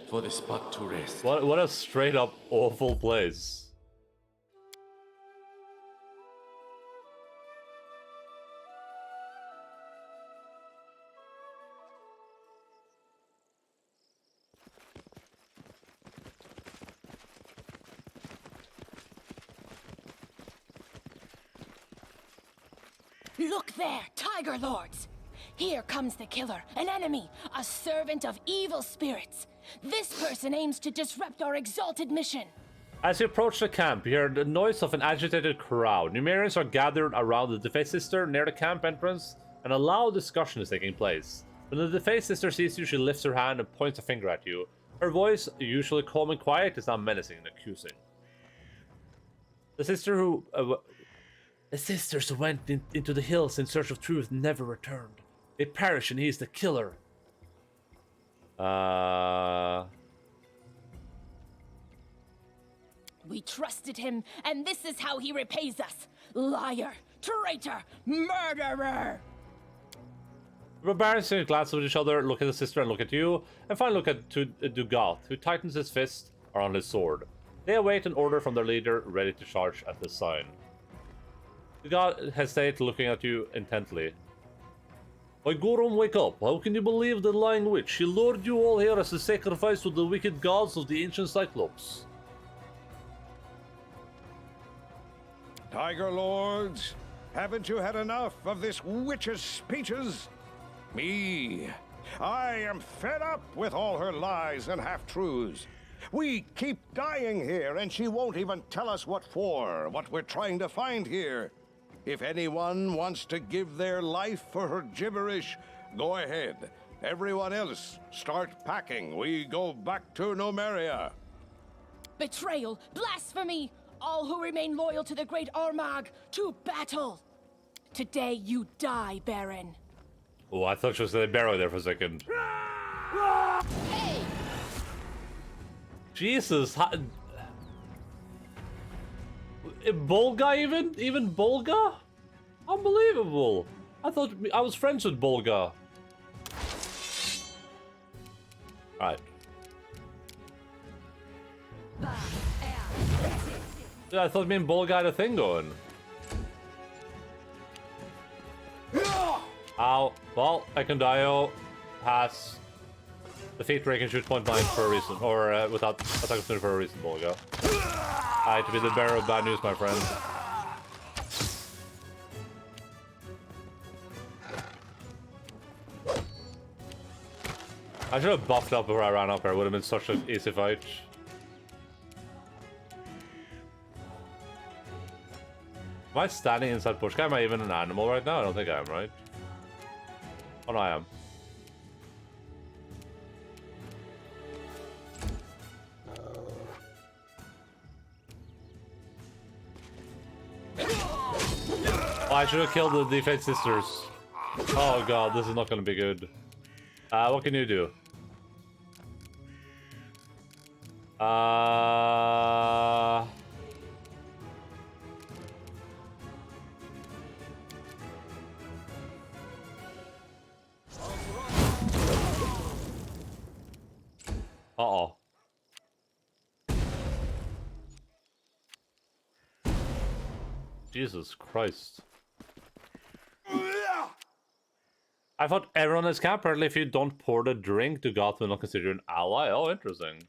for the spot to rest. What a straight up awful place. Look there, Tiger Lords! Here comes the killer, an enemy, a servant of evil spirits. This person aims to disrupt our exalted mission. As you approach the camp, you hear the noise of an agitated crowd. Numerians are gathered around the Defaced Sister near the camp entrance, and a loud discussion is taking place. When the Defaced Sister sees you, she lifts her hand and points a finger at you. Her voice, usually calm and quiet, is now menacing and accusing. The sisters who went into the hills in search of truth never returned. They perished and he is the killer. We trusted him, and this is how he repays us. Liar, traitor, murderer! The barbarians glance at each other, look at the sister and look at you, and finally look at Dugath, who tightens his fist around his sword. They await an order from their leader, ready to charge at this sign. Dugath hesitates, looking at you intently. Why, Gorum, wake up! How can you believe the lying witch? She lured you all here as a sacrifice to the wicked gods of the ancient Cyclops. Tiger Lords, haven't you had enough of this witch's speeches? Me, I am fed up with all her lies and half-truths. We keep dying here, and she won't even tell us what for, what we're trying to find here. If anyone wants to give their life for her gibberish, go ahead. Everyone else, start packing. We go back to Numeria. Betrayal, blasphemy! All who remain loyal to the great Armagh, to battle! Today you die, Baron. Oh, I thought she was saying Barrow there for a second. Hey! Jesus, Bolga even? Even Bolga? Unbelievable. I thought I was friends with Bolga. Alright. Yeah, I thought me and Bolga had a thing going. Ow. Well, Ekondayo has defeat break and shoot point blank for a reason, or without attack opportunity for a reason, Bolga. I hate to be the bearer of bad news, my friend. I should have buffed up before I ran up here. It would have been such an easy fight. Am I standing inside bush? Am I even an animal right now? I don't think I am, right? Oh no, I am. Oh, I should have killed the Defaced Sisters. Oh god, this is not gonna be good. What can you do? Uh-oh. Jesus Christ. I thought everyone is camp. Apparently, if you don't pour the drink, Dugath will not consider you an ally. Oh, interesting.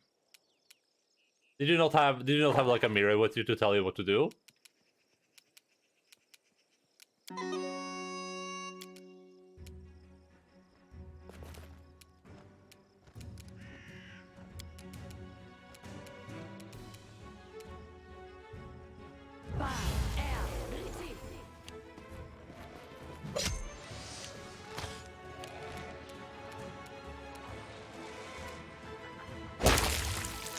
Did you not have like a mirror with you to tell you what to do?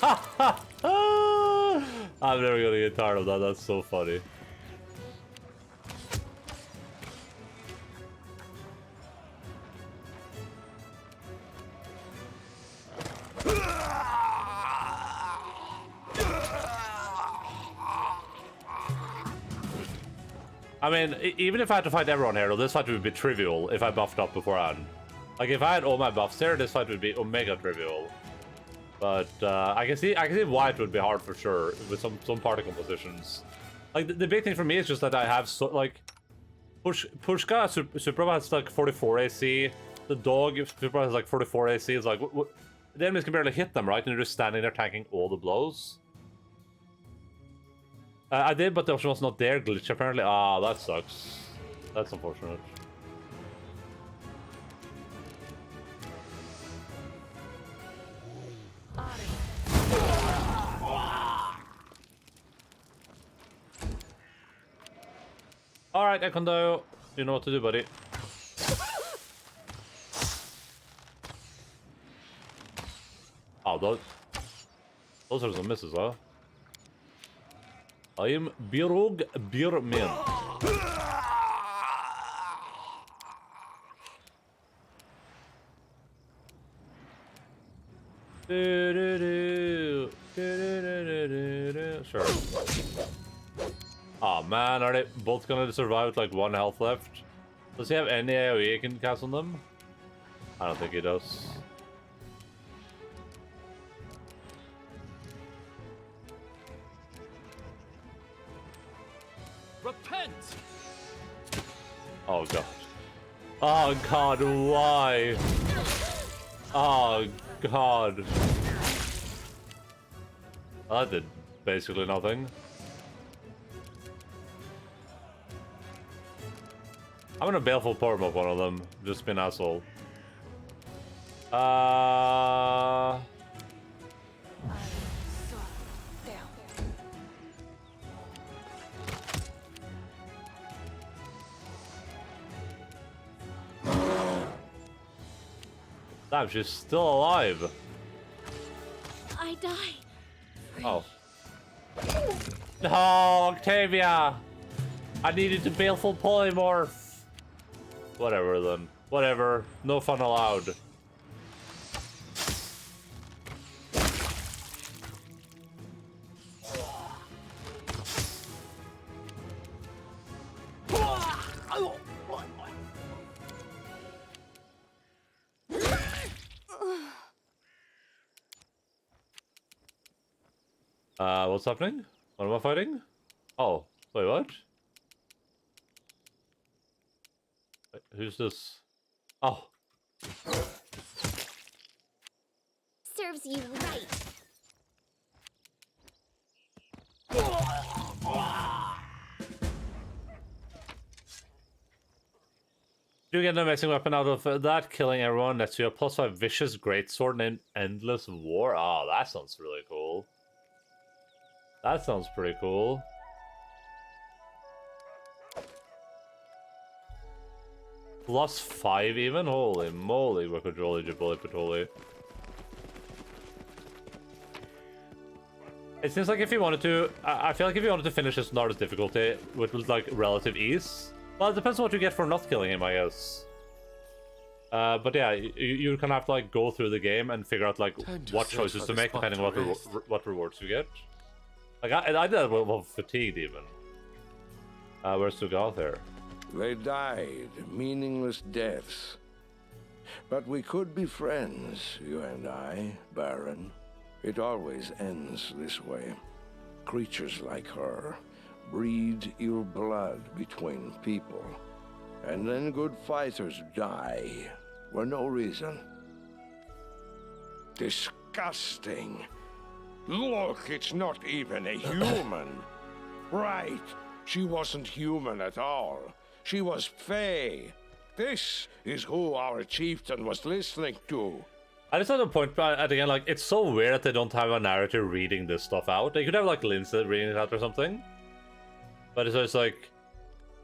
I'm never gonna get tired of that. That's so funny. I mean, even if I had to fight everyone here, though, this fight would be trivial if I buffed up beforehand. Like, if I had all my buffs there, this fight would be omega trivial. But I can see why it would be hard for sure with some party compositions. Like, the big thing for me is just that I have so, like, Pushka Suprava has like 44 AC. The dog Suprava has like 44 AC. It's like the enemies can barely hit them, right? And they're just standing there tanking all the blows. I did, but the option was not there. Glitch apparently. Ah, that sucks. That's unfortunate. Alright, Ekondo. You know what to do, buddy. Oh, those are some misses, huh? I am Birog Birman. Sure. Oh man, are they both gonna survive with like 1 health left? Does he have any AoE he can cast on them? I don't think he does. Repent! Oh god. Oh god, why? Oh god. That did basically nothing. I'm gonna baleful power up one of them. Just be an asshole. Damn, she's still alive. I die. Oh. No, Octavia! I needed to baleful polymorph. Whatever then. Whatever. No fun allowed. What's happening? What am I fighting? Oh, wait, what? Wait, who's this? Oh. Serves you right. You get an amazing weapon out of that, killing everyone next to you. +5 vicious greatsword named Endless War. Oh, that sounds really cool. That sounds pretty cool. +5 even? Holy moly, Wakajoli Jaboli Patoli. It seems like if you wanted to, I feel like if you wanted to finish this hardest difficulty with like relative ease, well, it depends on what you get for not killing him, I guess. But yeah, you kind of have to like go through the game and figure out like what choices to make depending on what rewards you get. Like I did that with Fatigued even. Where's Sugath there? They died meaningless deaths. But we could be friends, you and I, Baron. It always ends this way. Creatures like her breed ill blood between people. And then good fighters die for no reason. Disgusting. Look, it's not even a human. Right, she wasn't human at all. She was Fae. This is who our chieftain was listening to. I just have a point at the end, like, it's so weird that they don't have a narrator reading this stuff out. They could have, like, Lindsay reading it out or something. But it's just like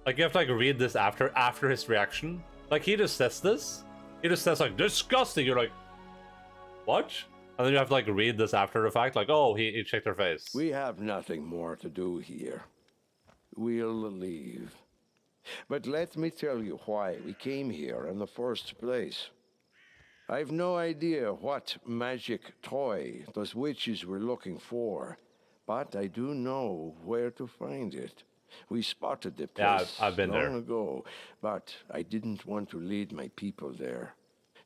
you have to, like, read this after his reaction. Like, he just says this. He just says, like, disgusting. You're like, what? And then you have to like read this after the fact, like, oh, he checked her face. We have nothing more to do here. We'll leave. But let me tell you why we came here in the first place. I've no idea what magic toy those witches were looking for, but I do know where to find it. We spotted the place I've been there long ago, but I didn't want to lead my people there.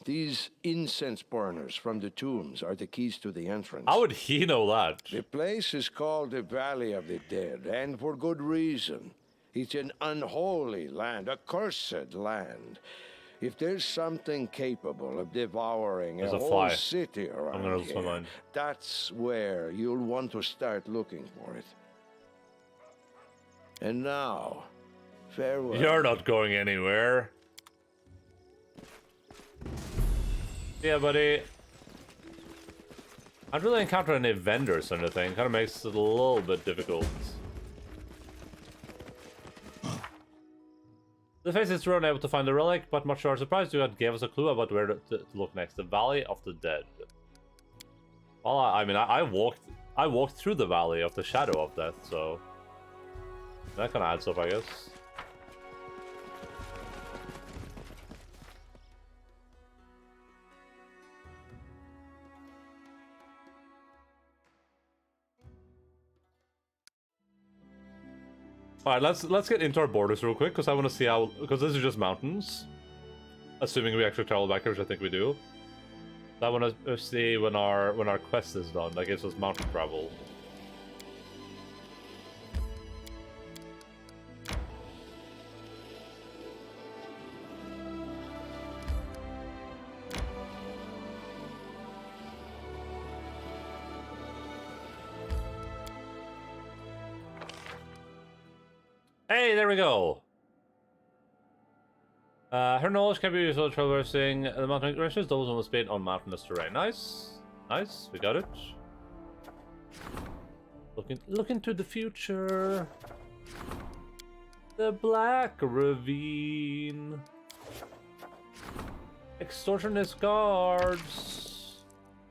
These incense burners from the tombs are the keys to the entrance. How would he know that? The place is called the Valley of the Dead, and for good reason. It's an unholy land, a cursed land. If there's something capable of devouring There's a a whole fly. city around gonna lose my here, mind. that's where you'll want to start looking for it. And now, farewell. You're not going anywhere. Yeah, buddy. I don't really encounter any vendors or anything. Kind of makes it a little bit difficult. The face is thrown able to find the relic, but much to our surprise, Dugat gave us a clue about where to look next. The Valley of the Dead. Well, I mean, I walked through the Valley of the Shadow of Death, so that kind of adds up, I guess. All right, let's get into our borders real quick because I want to see how, because this is just mountains, assuming we actually travel back here, which I think we do. I want to see when our quest is done. That gives us mountain travel. Hey, there we go. Her knowledge can be used while traversing the mountain ranges. Those on the speed on mountainous terrain. Nice, nice. We got it. Looking to the future. The Black Ravine. Extortionist guards.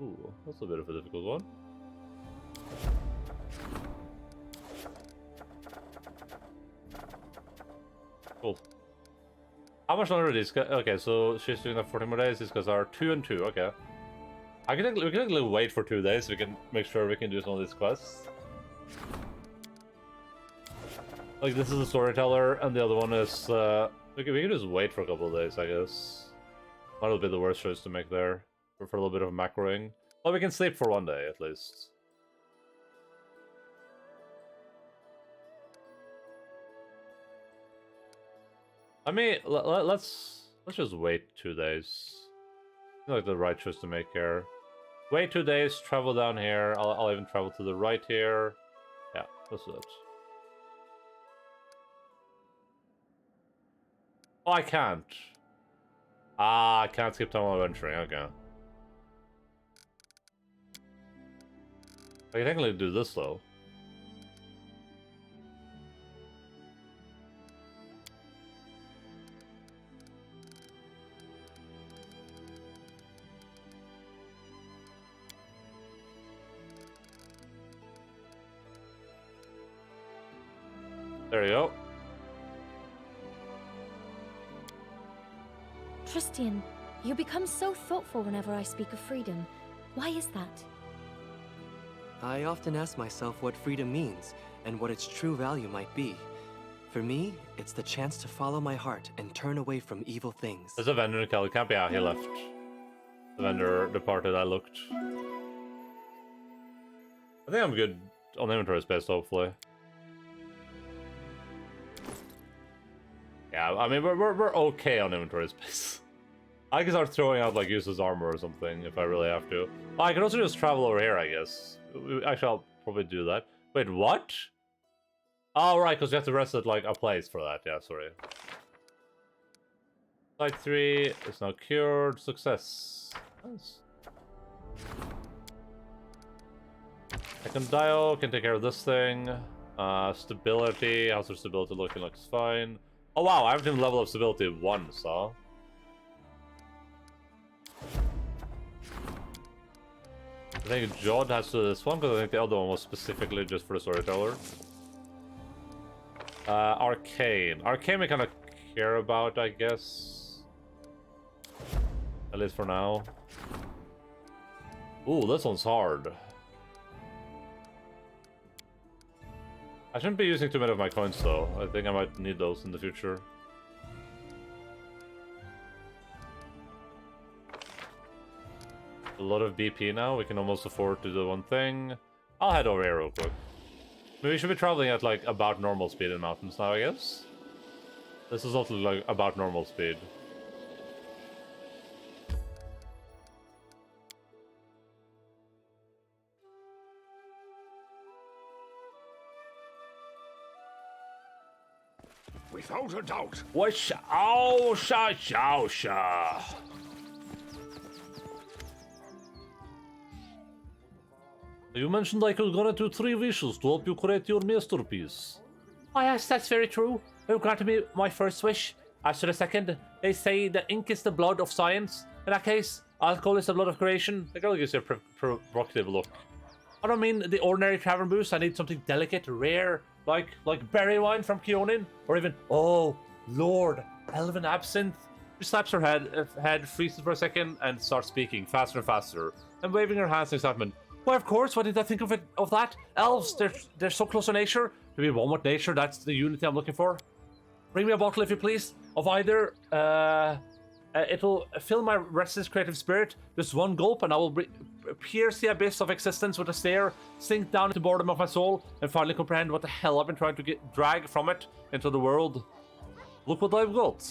Ooh, that's a bit of a difficult one. Cool. How much longer are these guys? Okay, so she's doing that 40 more days. These guys are 2 and 2. Okay. We can actually wait for 2 days. So we can make sure we can do some of these quests. Like, this is a storyteller, and the other one is, we can just wait for a couple of days, I guess. Might be the worst choice to make there. For a little bit of macroing. Well, we can sleep for 1 day, at least. I mean, let's just wait 2 days. I feel like the right choice to make here. Wait 2 days, travel down here. I'll even travel to the right here. Yeah, let's do it. Oh, I can't. Ah, I can't skip time while adventuring. Okay. I can technically do this though. There you go. Tristian, you become so thoughtful whenever I speak of freedom. Why is that? I often ask myself what freedom means and what its true value might be. For me, it's the chance to follow my heart and turn away from evil things. There's a vendor in Cali Camp. Yeah, he left. The vendor departed. I looked. I think I'm good on inventory space, hopefully. Yeah, I mean, we're okay on inventory space. I can start throwing out, like, useless armor or something if I really have to. Oh, I can also just travel over here, I guess. Actually, I'll probably do that. Wait, what? Oh, right, because you have to rest at, like, a place for that. Yeah, sorry. Site 3 is now cured. Success. Nice. Second Dio can take care of this thing. Stability. How's their stability looking? Looks fine. Oh, wow, I haven't even level up stability once, huh? think Jod has to this one, because I think the other one was specifically just for the storyteller. Arcane. Arcane we kind of care about, I guess. At least for now. Ooh, this one's hard. I shouldn't be using too many of my coins, though. I think I might need those in the future. A lot of BP now. We can almost afford to do one thing. I'll head over here real quick. Maybe we should be traveling at, like, about normal speed in mountains now, I guess? This is also, like, about normal speed. Without a doubt. Wish, oh, sha. You mentioned I could grant you 3 wishes to help you create your masterpiece. Oh yes, that's very true. You granted me my first wish. As to the second, they say the ink is the blood of science. In that case, alcohol is the blood of creation. The girl gives you a provocative look. I don't mean the ordinary tavern booze. I need something delicate, rare, like berry wine from Keonin, or even, oh, Lord, elven absinthe. She slaps her head, freezes for a second, and starts speaking faster and faster, and waving her hands in excitement. Why, of course, why did I think of that? Elves, they're so close to nature. To be one with nature, that's the unity I'm looking for. Bring me a bottle, if you please, of either, it'll fill my restless creative spirit. Just one gulp, and I will pierce the abyss of existence with a stare, sink down into the boredom of my soul, and finally comprehend what the hell I've been trying to drag from it into the world. Look what I've got.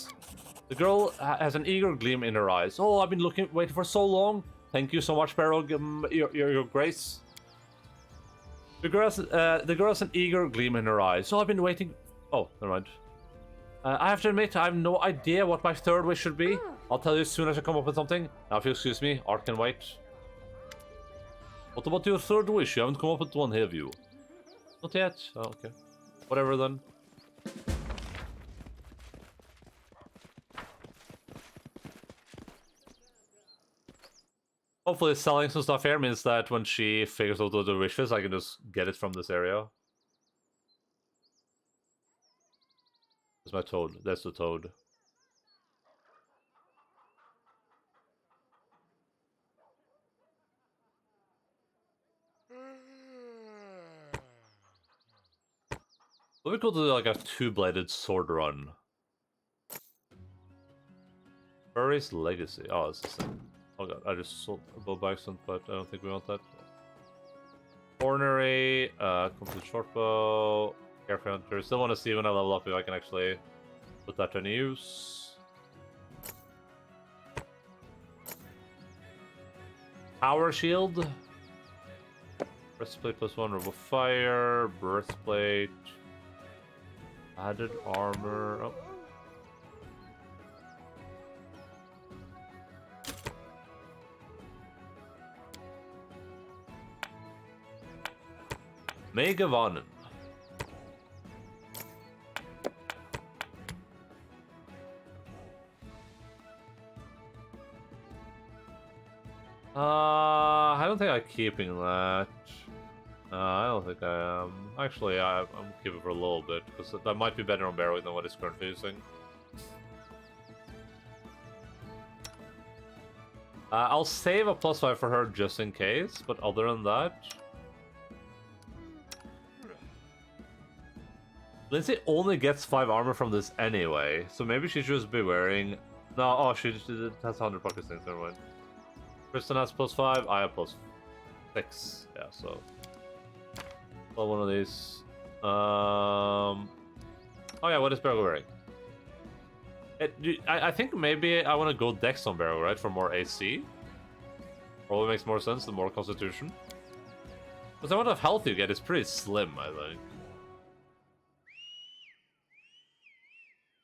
The girl has an eager gleam in her eyes. Oh, I've been waiting for so long. Thank you so much, Barrow, your grace. The girl has an eager gleam in her eyes. So I've been waiting. Oh, never mind. I have to admit, I have no idea what my third wish should be. I'll tell you as soon as I come up with something. Now, if you excuse me, Art can wait. What about your third wish? You haven't come up with one, have you? Not yet. Oh, okay. Whatever then. Hopefully selling some stuff here means that when she figures out what the wishes, I can just get it from this area. That's my toad. That's the toad. Let me go to like a 2-bladed sword run. Furry's Legacy. Oh, it's the same. Oh god, I just sold a bow by accident, but I don't think we want that. Ornery, complete short bow, careful hunter. Still want to see when I level up if I can actually put that to any use. Power shield. Breastplate +1, Robo Fire, breastplate. Added armor. Oh. Megavanen. I don't think I'm keeping that. I don't think I am. Actually, I'm keeping it for a little bit, because that might be better on Barrow than what it's currently using. I'll save a +5 for her just in case, but other than that... Lindsay only gets 5 armor from this anyway, so maybe she should just be wearing... No, oh, she has 100 pocket things, never mind. Kristen has +5, I have +6. Yeah, so... Well, one of these. Oh yeah, what is Barrow wearing? I think maybe I want to go Dex on Barrow, right? For more AC. Probably makes more sense than more Constitution. But the amount of health you get is pretty slim, I think.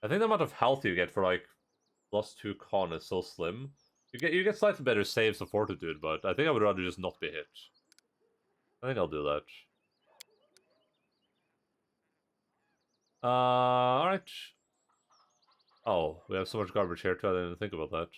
I think the amount of health you get for like +2 con is so slim. You get slightly better saves of Fortitude, but I think I would rather just not be hit. I think I'll do that. Alright. Oh, we have so much garbage here too, I didn't even think about that.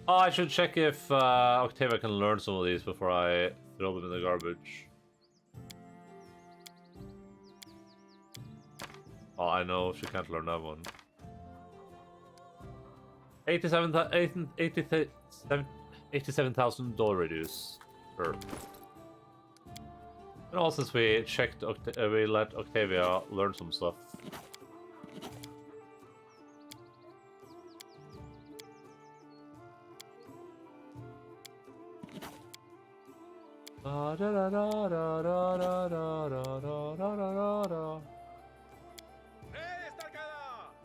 Oh, I should check if Octavia can learn some of these before I throw them in the garbage. Oh, I know she can't learn that one. 87,000 dollar reduce. Sure. And also, since we checked, we let Octavia learn some stuff.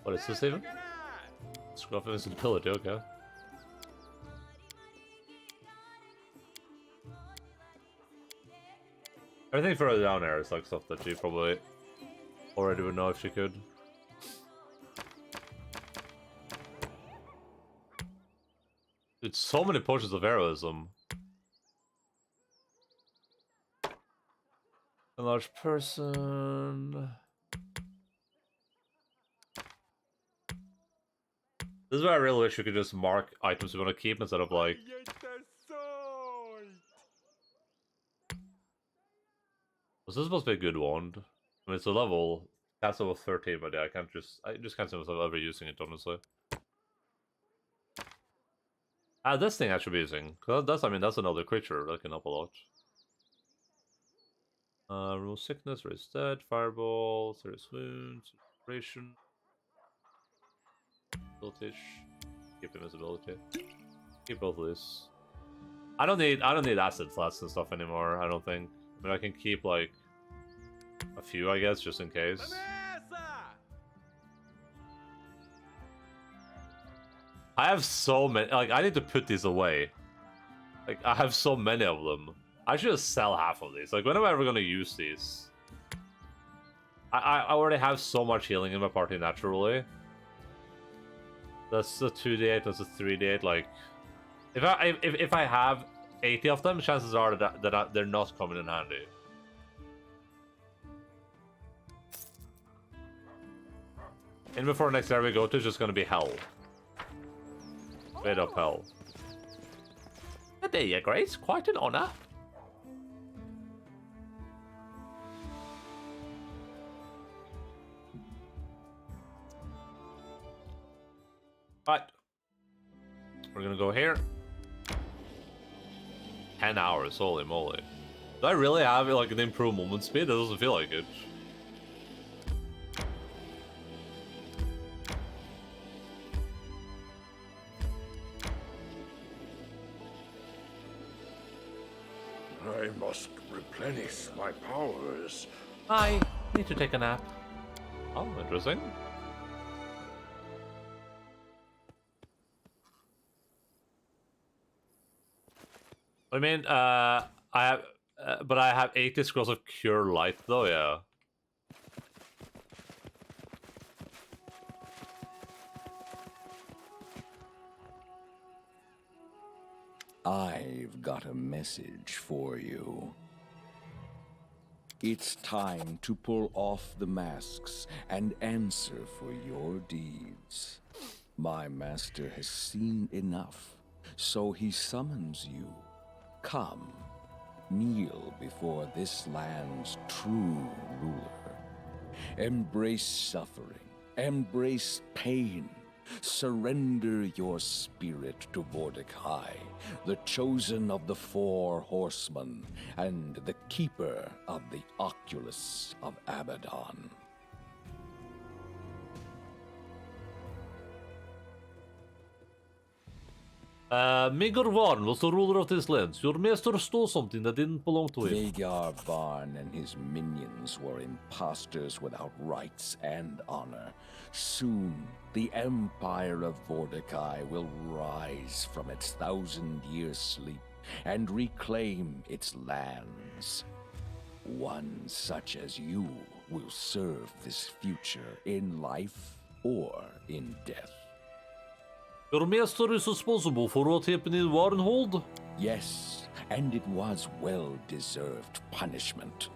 What is this even? Scruff invisibility, okay. Everything further down there is like stuff that she probably already would know if she could. It's so many potions of heroism. A large person. This is where I really wish you could just mark items you want to keep instead of like. Was this supposed to be a good wand? I mean, it's a level. That's level 13, but yeah, I just can't see myself ever using it, honestly. Ah, this thing I should be using. Cause that's, I mean, that's another creature that can help a lot. Remove sickness, raise dead, fireball, serious wounds, inspiration, voltage, keep invisibility. Keep both of these. I don't need acid flats and stuff anymore. I don't think. I mean, I can keep like a few, I guess, just in case. I have so many. Like, I need to put these away. Like, I have so many of them. I should just sell half of these. Like, when am I ever gonna use these? I already have so much healing in my party naturally. That's a 2d8. That's a 3d8. Like, if I have 80 of them, chances are that they're not coming in handy. And before next area we go to is just gonna be hell. Straight up hell. Good day, Your Grace. Quite an honor. Right. We're gonna go here. 10 hours, holy moly. Do I really have like an improved movement speed? It doesn't feel like it. I must replenish my powers. I need to take a nap. Oh, interesting. I mean, I have, but I have 80 scrolls of Cure Light, though, yeah. I've got a message for you. It's time to pull off the masks and answer for your deeds. My master has seen enough, so he summons you. Come, kneel before this land's true ruler. Embrace suffering, embrace pain. Surrender your spirit to Mordecai, the chosen of the 4 horsemen, and the keeper of the Oculus of Abaddon. Maegor Varn was the ruler of this land. Your master stole something that didn't belong to him. Maegor Varn and his minions were impostors without rights and honor. Soon, the Empire of Mordecai will rise from its 1,000-year sleep and reclaim its lands. One such as you will serve this future in life or in death. Your master is responsible for what happened in Warnhold? Yes, and it was well-deserved punishment.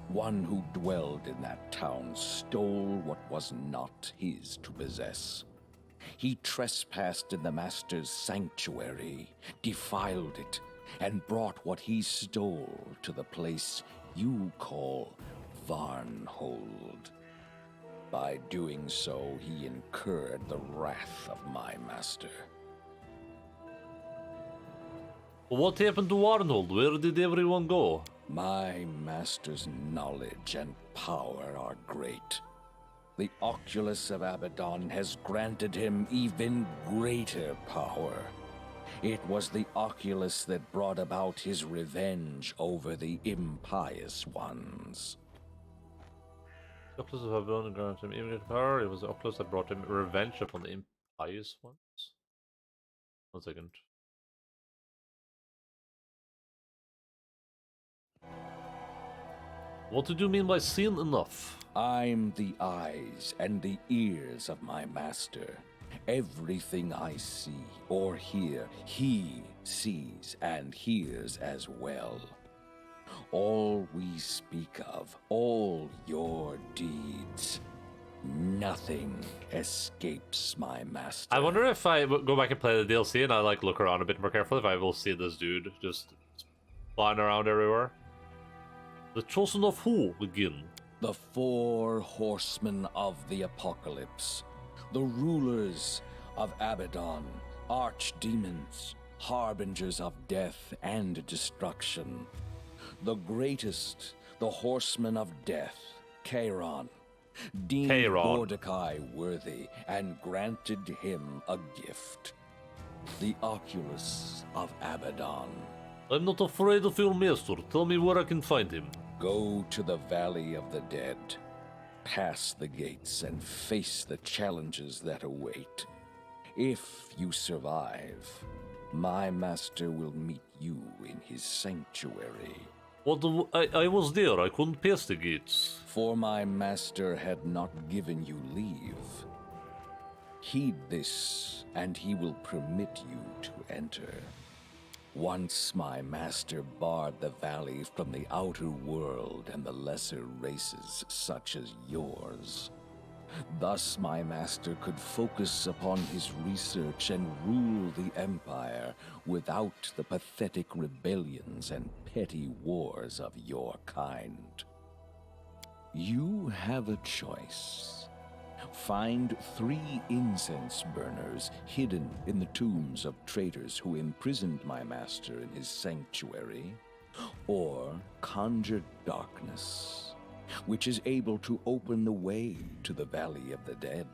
One who dwelled in that town stole what was not his to possess. He trespassed in the Master's sanctuary, defiled it, and brought what he stole to the place you call Varnhold. By doing so, he incurred the wrath of my master. What happened to Arnold? Where did everyone go? My master's knowledge and power are great. The Oculus of Abaddon has granted him even greater power. It was the Oculus that brought about his revenge over the impious ones. The Oculus of Abaddon granted him even greater power. It was the Oculus that brought him revenge upon the impious ones. 1 second. What did you mean by seen enough? I'm the eyes and the ears of my master. Everything I see or hear, he sees and hears as well. All we speak of, all your deeds, nothing escapes my master. I wonder if I go back and play the DLC and I like look around a bit more carefully, if I will see this dude just flying around everywhere. The chosen of who begin? The 4 horsemen of the apocalypse. The rulers of Abaddon, archdemons, harbingers of death and destruction. The greatest, the horseman of death, Charon, deemed Mordecai worthy and granted him a gift. The Oculus of Abaddon. I'm not afraid of your master. Tell me where I can find him. Go to the Valley of the Dead. Pass the gates and face the challenges that await. If you survive, my master will meet you in his sanctuary. What? I was there. I couldn't pass the gates. For my master had not given you leave. Heed this, and he will permit you to enter. Once my master barred the valley from the outer world and the lesser races such as yours. Thus my master could focus upon his research and rule the empire without the pathetic rebellions and petty wars of your kind. You have a choice. Find 3 incense burners hidden in the tombs of traitors who imprisoned my master in his sanctuary, or conjure darkness, which is able to open the way to the Valley of the Dead.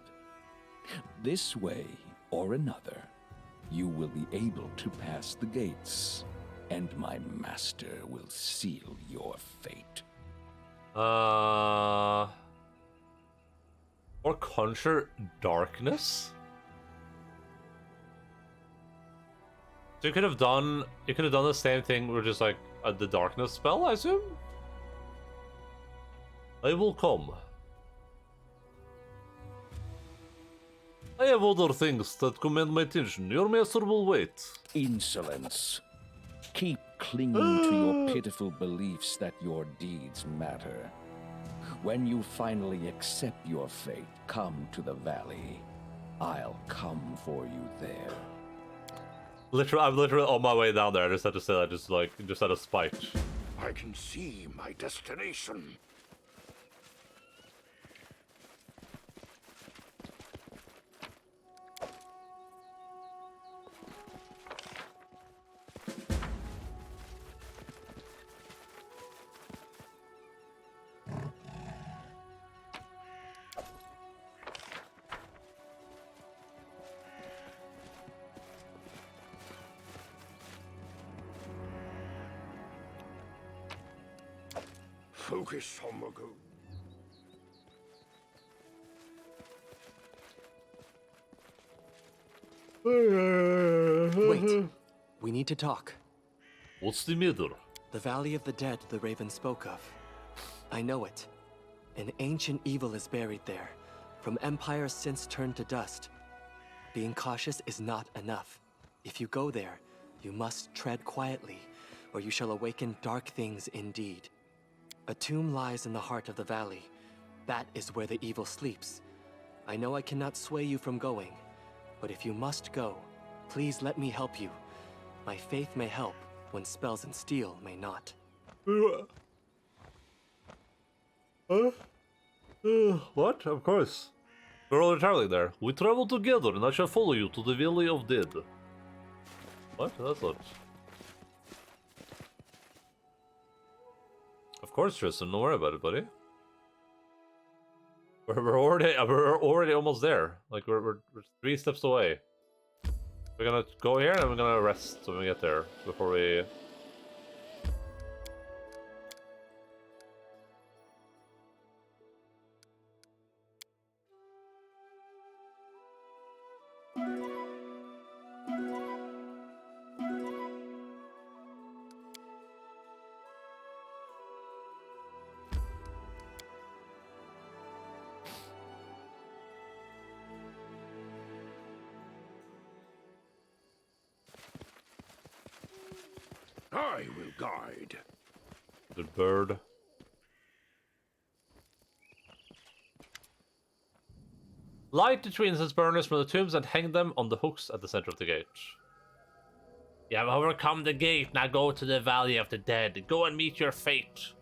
This way or another, you will be able to pass the gates, and my master will seal your fate. Or conjure darkness? So you could have done the same thing with just like the darkness spell, I assume? I will come. I have other things that command my attention. Your master will wait. Insolence. Keep clinging to your pitiful beliefs that your deeds matter. When you finally accept your fate, come to the valley. I'll come for you there. I'm literally on my way down there. I just had to say that just out of spite. I can see my destination. Focus on the goal. Wait, we need to talk. What's the matter? The Valley of the Dead the Raven spoke of. I know it. An ancient evil is buried there, from empires since turned to dust. Being cautious is not enough. If you go there, you must tread quietly, or you shall awaken dark things indeed. A tomb lies in the heart of the valley. That is where the evil sleeps. I know I cannot sway you from going, But if you must go, please let me help you. My faith may help when spells and steel may not. What? Of course. We're all traveling there. We travel together, and I shall follow you to the Valley of Dead. What? That's not... Of course, Tristan. Don't worry about it, buddy. We're already almost there. Like we're 3 steps away. We're gonna go here and we're gonna rest when we get there before we. I will guide. The bird. Light the tree incense burners from the tombs and hang them on the hooks at the center of the gate. You have overcome the gate, now go to the Valley of the Dead. Go and meet your fate.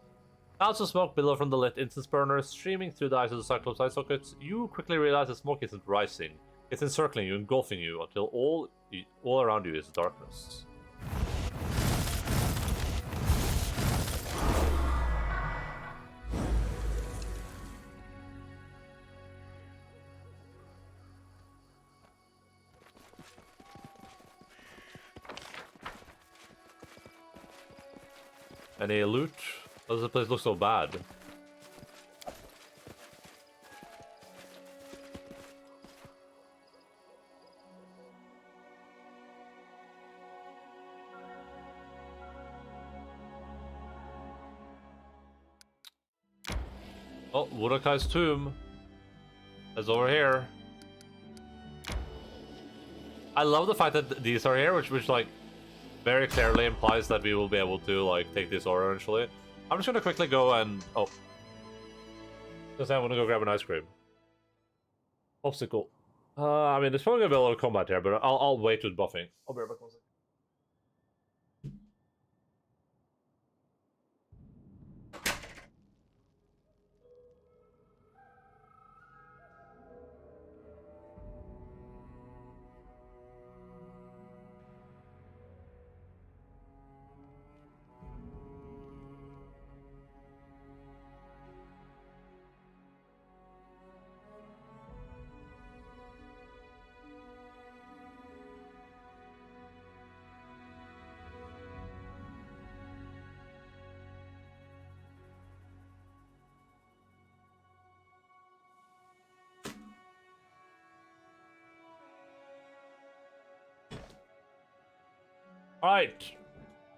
Clouds of smoke billow from the lit incense burners, streaming through the eyes of the Cyclops eye sockets. You quickly realize the smoke isn't rising. It's encircling you, engulfing you, until all around you is darkness. Any loot? Why does the place look so bad? Oh, Mordecai's tomb is over here. I love the fact that these are here, which like very clearly implies that we will be able to like take this order eventually. I'm just gonna quickly go and because I'm gonna go grab an ice cream. Obstacle. I mean, there's probably gonna be a lot of combat here, but I'll wait with buffing. I'll be right back. 1 second. Alright,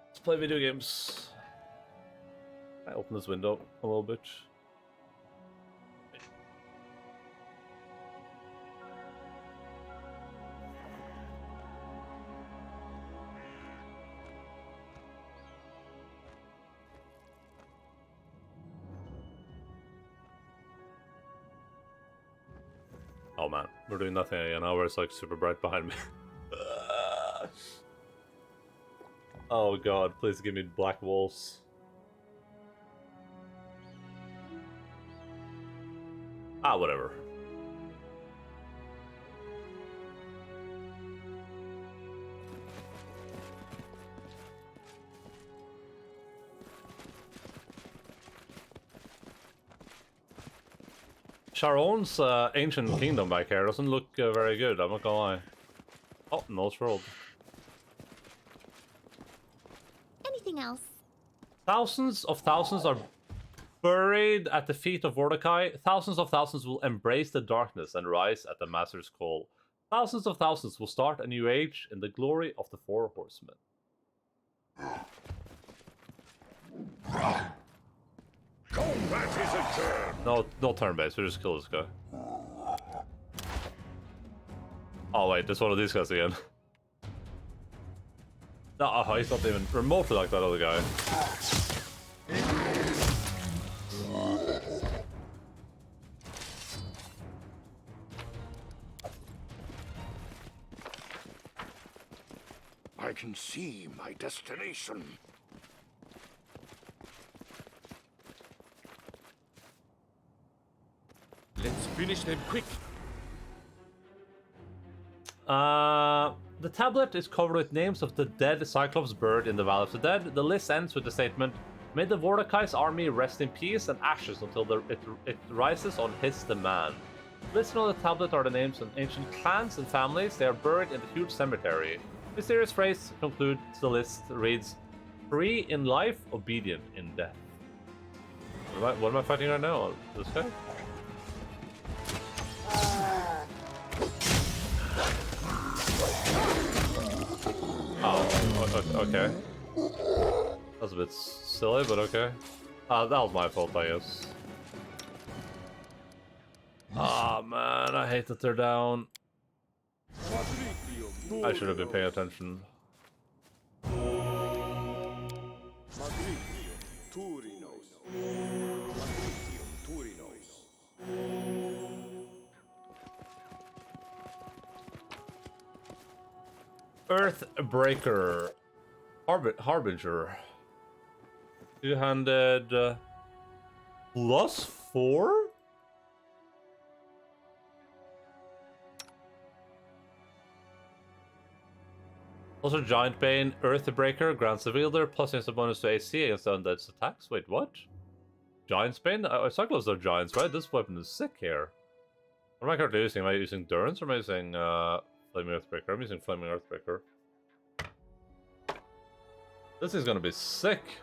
let's play video games. I open this window a little bit. Oh man, we're doing nothing again now where it's like super bright behind me. Oh god, please give me black walls. Ah, whatever. Sharon's ancient kingdom back here doesn't look very good, I'm not gonna lie. Oh, no scroll. Anything else? Thousands of thousands are buried at the feet of Mordecai. Thousands of thousands will embrace the darkness and rise at the Master's call. Thousands of thousands will start a new age in the glory of the 4 horsemen. Combat is adjourned. No turn-based, we just kill this guy. Oh wait, there's one of these guys again. No, he's not even remotely like that other guy. I can see my destination. Let's finish them quick. The tablet is covered with names of the dead Cyclops buried in the Valley of the Dead. The list ends with the statement, "May the Mordecai's army rest in peace and ashes until it rises on his demand." Listed on the tablet are the names of ancient clans and families. They are buried in the huge cemetery. Mysterious phrase concludes the list reads, "Free in life, obedient in death." What am I fighting right now? This guy? Oh, okay. That was a bit silly, but okay. That was my fault, I guess. Oh man, I hate that they're down. I should have been paying attention. Earthbreaker. Harbinger. Two-handed... +4? Also Giant Bane, Earthbreaker, grants the wielder plus instant bonus to AC against undead's attacks. Wait, what? Giant's Bane? Cyclops are giants, right? This weapon is sick here. What am I currently using? Am I using Durance or am I using Flaming Earthbreaker? I'm using Flaming Earthbreaker. This is gonna be sick.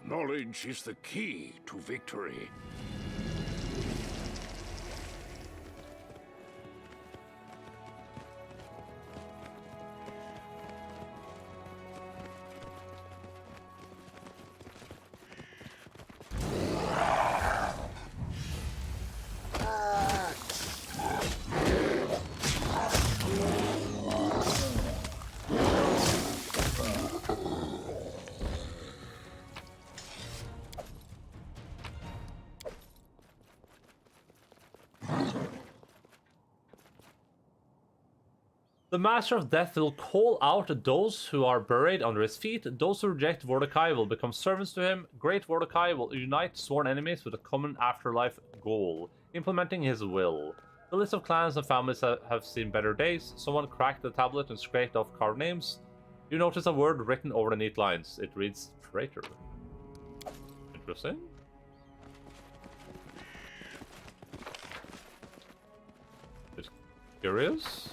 Knowledge is the key to victory. The Master of Death will call out those who are buried under his feet. Those who reject Mordecai will become servants to him. Great Mordecai will unite sworn enemies with a common afterlife goal, implementing his will. The list of clans and families have seen better days. Someone cracked the tablet and scraped off carved names. You notice a word written over the neat lines. It reads traitor. Interesting. Just curious.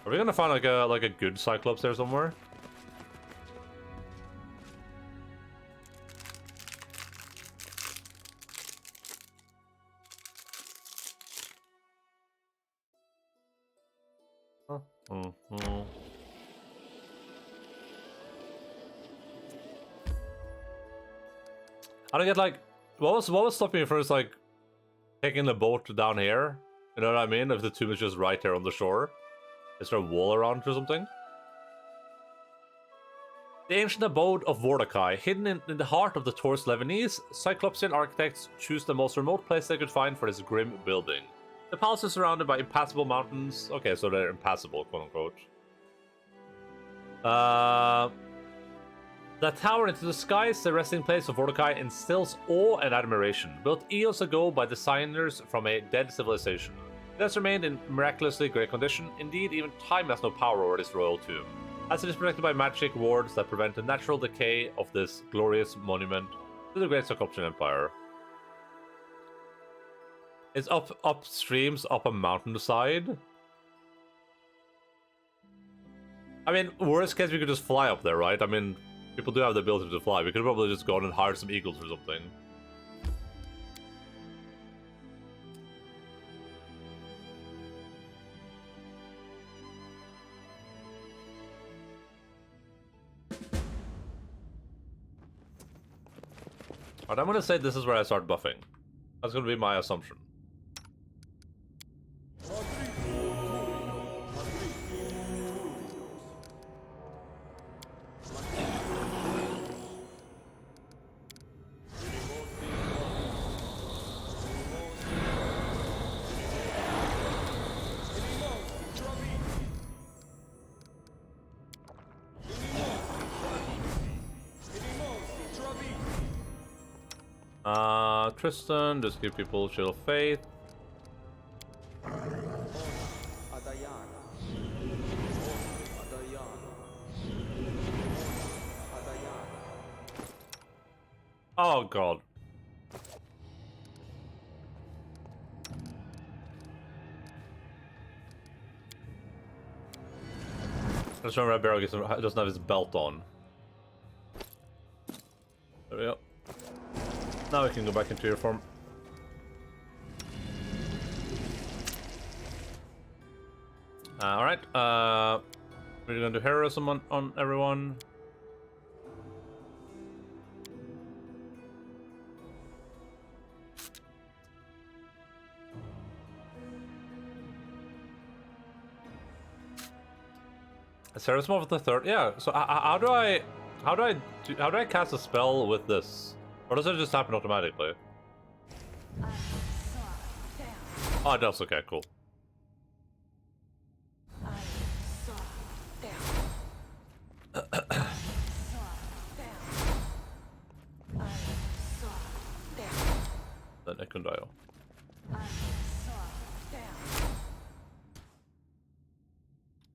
Are we gonna find like a good Cyclops there somewhere? Huh. I don't get like what was stopping me first, like taking the boat down here? You know what I mean? If the tomb is just right there on the shore. Is there a wall around it or something? The ancient abode of Mordecai, hidden in the heart of the Taurus Lebanese, Cyclopsian architects choose the most remote place they could find for this grim building. The palace is surrounded by impassable mountains. Okay, so they're impassable, quote unquote. The tower into the skies, the resting place of Mordecai, instills awe and admiration, built eons ago by designers from a dead civilization. It has remained in miraculously great condition. Indeed, even time has no power over this royal tomb, as it is protected by magic wards that prevent the natural decay of this glorious monument to the great Cyclopsian Empire. It's upstreams, up a mountainside. I mean, worst case, we could just fly up there, right? I mean, people do have the ability to fly. We could probably just go and hire some eagles or something. Alright, I'm gonna say this is where I start buffing. That's gonna be my assumption. Tristan, just give people Shield of Faith. Oh god. Let's remember that Barrow doesn't have his belt on. There we go. Now we can go back into your form. Alright, we're gonna do heroism on everyone. Heroism of the third, yeah. So how do I cast a spell with this, or does it just happen automatically? Oh, it does. Okay, cool. Then Ekundayo.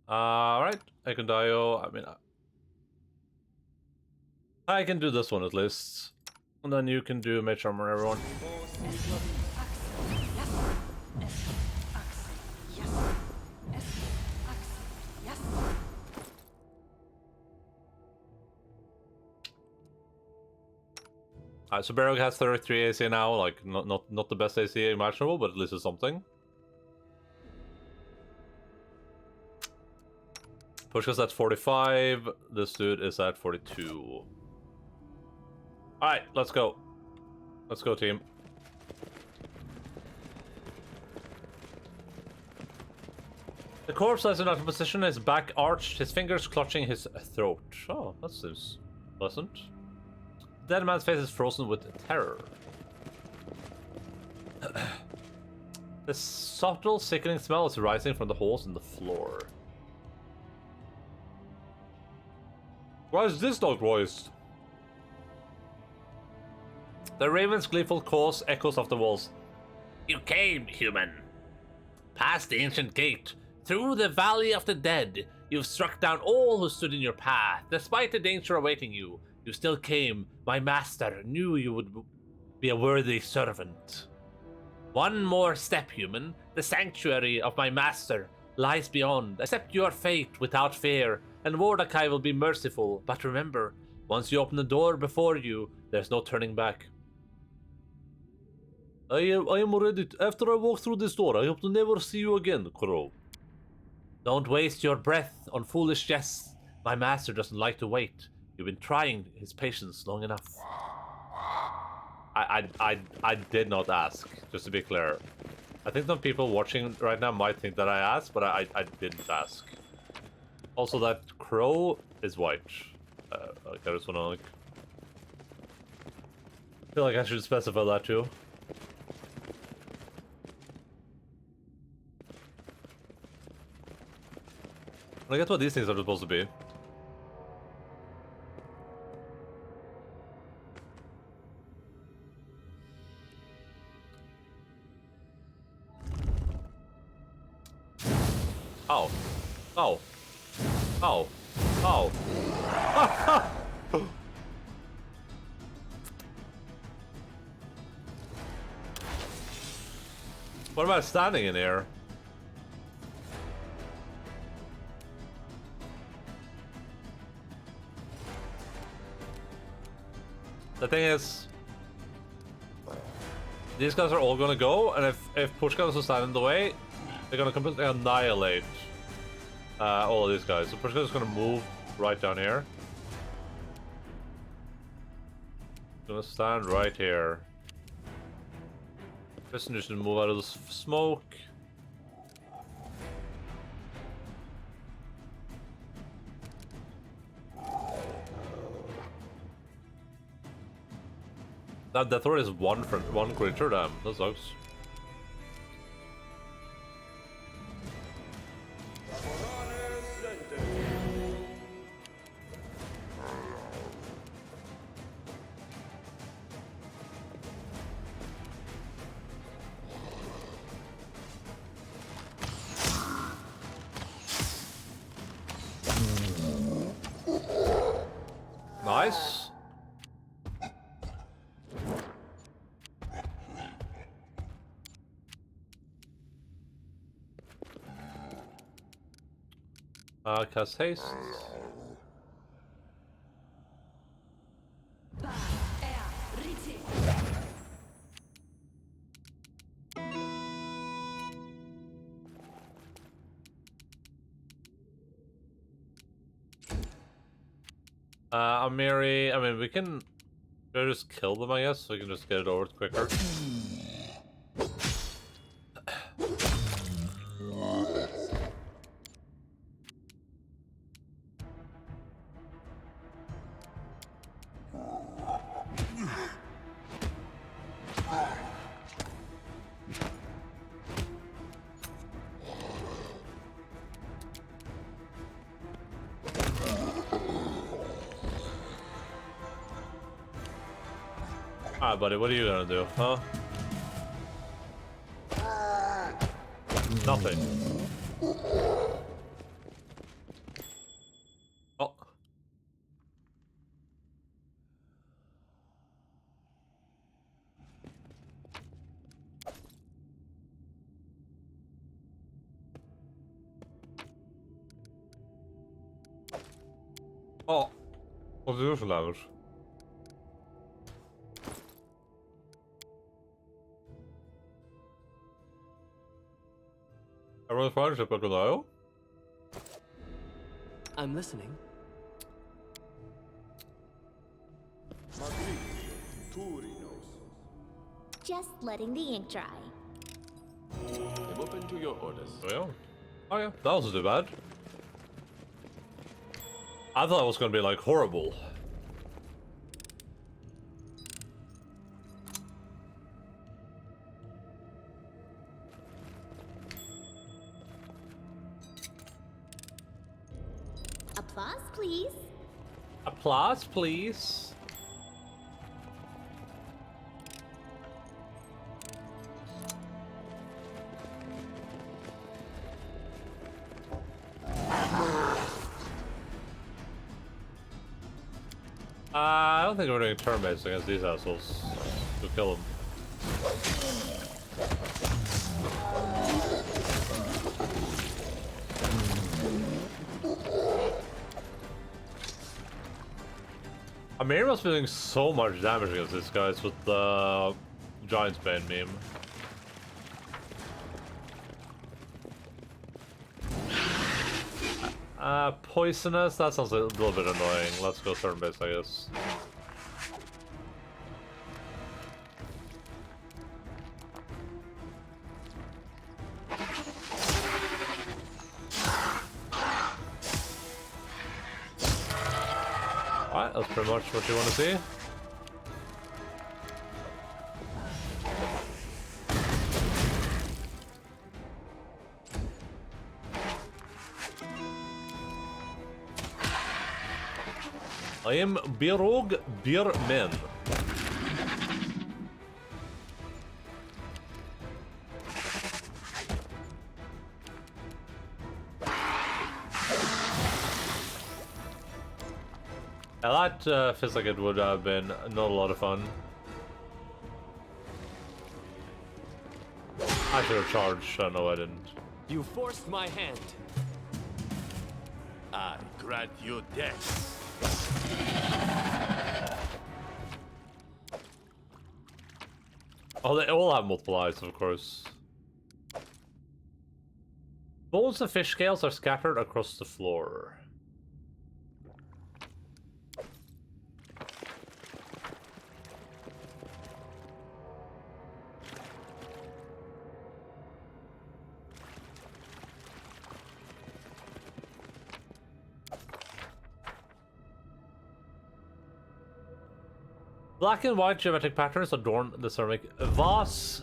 Alright, Ekundayo. I mean, I can do this one at least. And then you can do Mage Armor, everyone. Alright, so Barrow has 33 AC now, like not the best AC imaginable, but at least it's something. Pushka's at 45, this dude is at 42. Alright, let's go. Let's go, team. The corpse lies in a position, his back arched, his fingers clutching his throat. Oh, that seems pleasant. The dead man's face is frozen with terror. The subtle, sickening smell is rising from the holes in the floor. Why is this dog voiced? The raven's gleeful calls echoes off the walls. You came, human. Past the ancient gate, through the valley of the dead, you've struck down all who stood in your path. Despite the danger awaiting you, you still came. My master knew you would be a worthy servant. One more step, human. The sanctuary of my master lies beyond. Accept your fate without fear, and Mordecai will be merciful. But remember, once you open the door before you, there's no turning back. I am ready. After I walk through this door, I hope to never see you again, Crow. Don't waste your breath on foolish jests. My master doesn't like to wait. You've been trying his patience long enough. I did not ask, just to be clear. I think some people watching right now might think that I asked, but I didn't ask. Also, that crow is white. I just wanna like... feel like I should specify that too. I guess what these things are supposed to be. Oh. Oh. Oh. Oh. What am I standing in here? The thing is, these guys are all gonna go, and if push guys will stand in the way, they're gonna completely annihilate all of these guys. So push guys is gonna move right down here. Gonna stand right here. Tristan just should move out of the smoke. That death throw is one creature, damn. That sucks. Nice. Cast haste. Amiri, I mean, we can just kill them, I guess, so we can just get it over quicker. Alright, buddy, what are you gonna do, huh? Nothing. Oh. Oh. Wat is er voor luiers? Everyone's partnership, crocodile. I'm listening. Just letting the ink dry. I'm open to your orders. Oh yeah. Oh yeah, that wasn't too bad. I thought it was gonna be like horrible. Applause, please. Applause, please. I don't think we're doing turn-based against these assholes. To kill them. Amir must be doing so much damage against these guys with the Giant's Bane meme. Poisonous? That sounds a little bit annoying. Let's go turn-based, I guess. Alright, that's pretty much what you want to see. I am Birog Birmen. That feels like it would have been not a lot of fun. I should have charged. Oh, no, I didn't. You forced my hand. I grant you death. Oh, they all have multiple eyes, of course. Bones and fish scales are scattered across the floor. Black and white geometric patterns adorn the ceramic vase.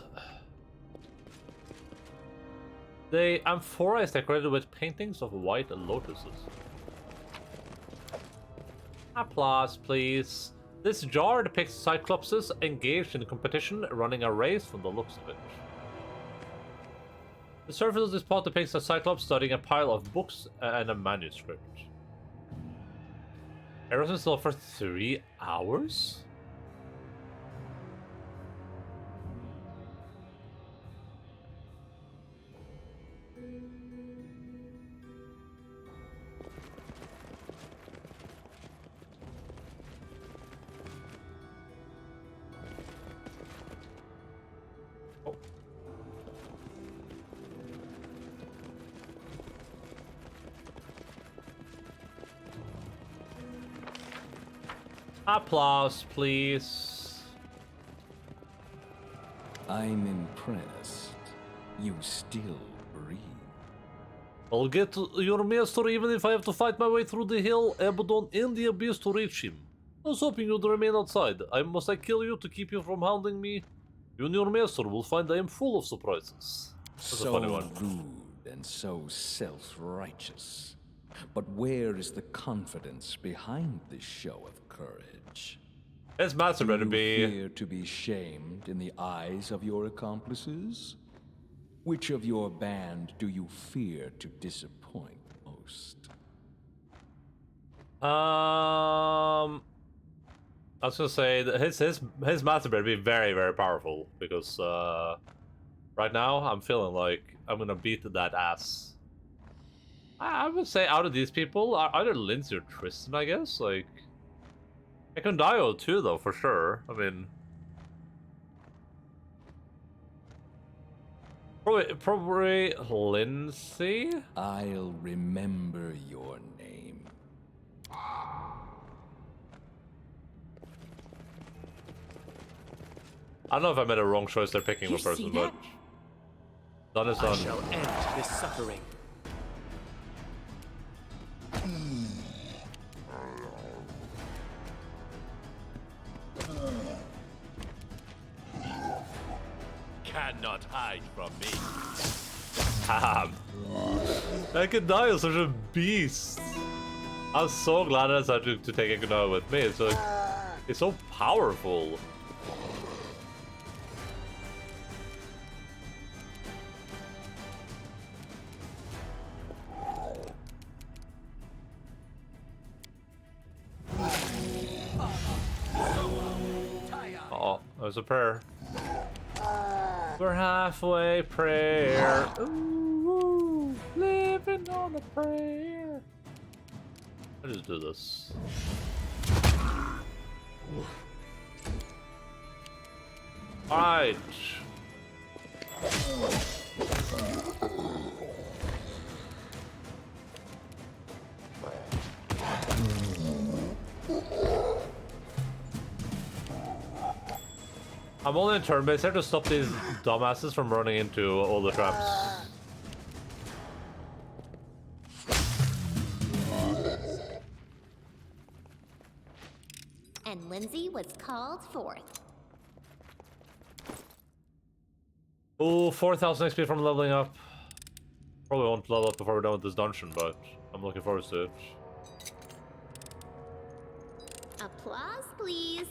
The amphora is decorated with paintings of white lotuses. Applause, please. This jar depicts cyclopses engaged in a competition, running a race from the looks of it. The surface of this pot depicts a cyclops studying a pile of books and a manuscript. Arrows installed for 3 hours? Applause, please. I'm impressed. You still breathe. I'll get to your master even if I have to fight my way through the hill, Abaddon, and the abyss to reach him. I was hoping you'd remain outside. Must I kill you to keep you from hounding me? You and your master will find I am full of surprises. That's a funny one. Rude and so self-righteous. But where is the confidence behind this show of courage? It's master better be. You fear to be shamed in the eyes of your accomplices? Which of your band do you fear to disappoint most? I was gonna say that his master better be very, very powerful because right now I'm feeling like I'm gonna beat that ass. I would say out of these people, either Lindsay or Tristan, I guess. Like, I can Dio too, though, for sure. I mean, probably Lindsay. I'll remember your name. I don't know if I made a wrong choice there picking one person, but done is done. I shall end this suffering. Cannot hide from me. Ekundayo is such a beast. I'm so glad I decided to take Ekundayo with me. It's like, it's so powerful. Oh, there's a prayer. We're halfway prayer. Ooh, living on a prayer. I'll just do this. Alright. I'm only in turn-based here to stop these dumbasses from running into all the traps. And Lindsay was called forth. Oh, 4,000 XP from leveling up. Probably won't level up before we're done with this dungeon, but I'm looking forward to it. Applause, please.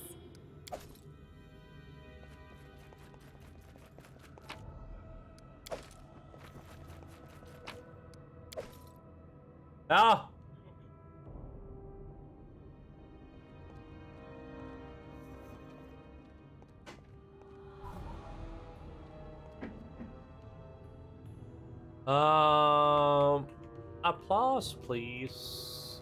Ah! Applause, please.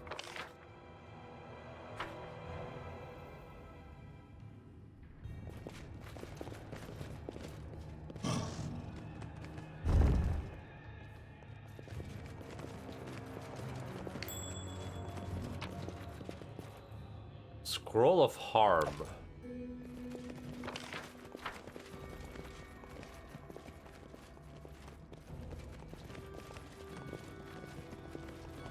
Scroll of Harm.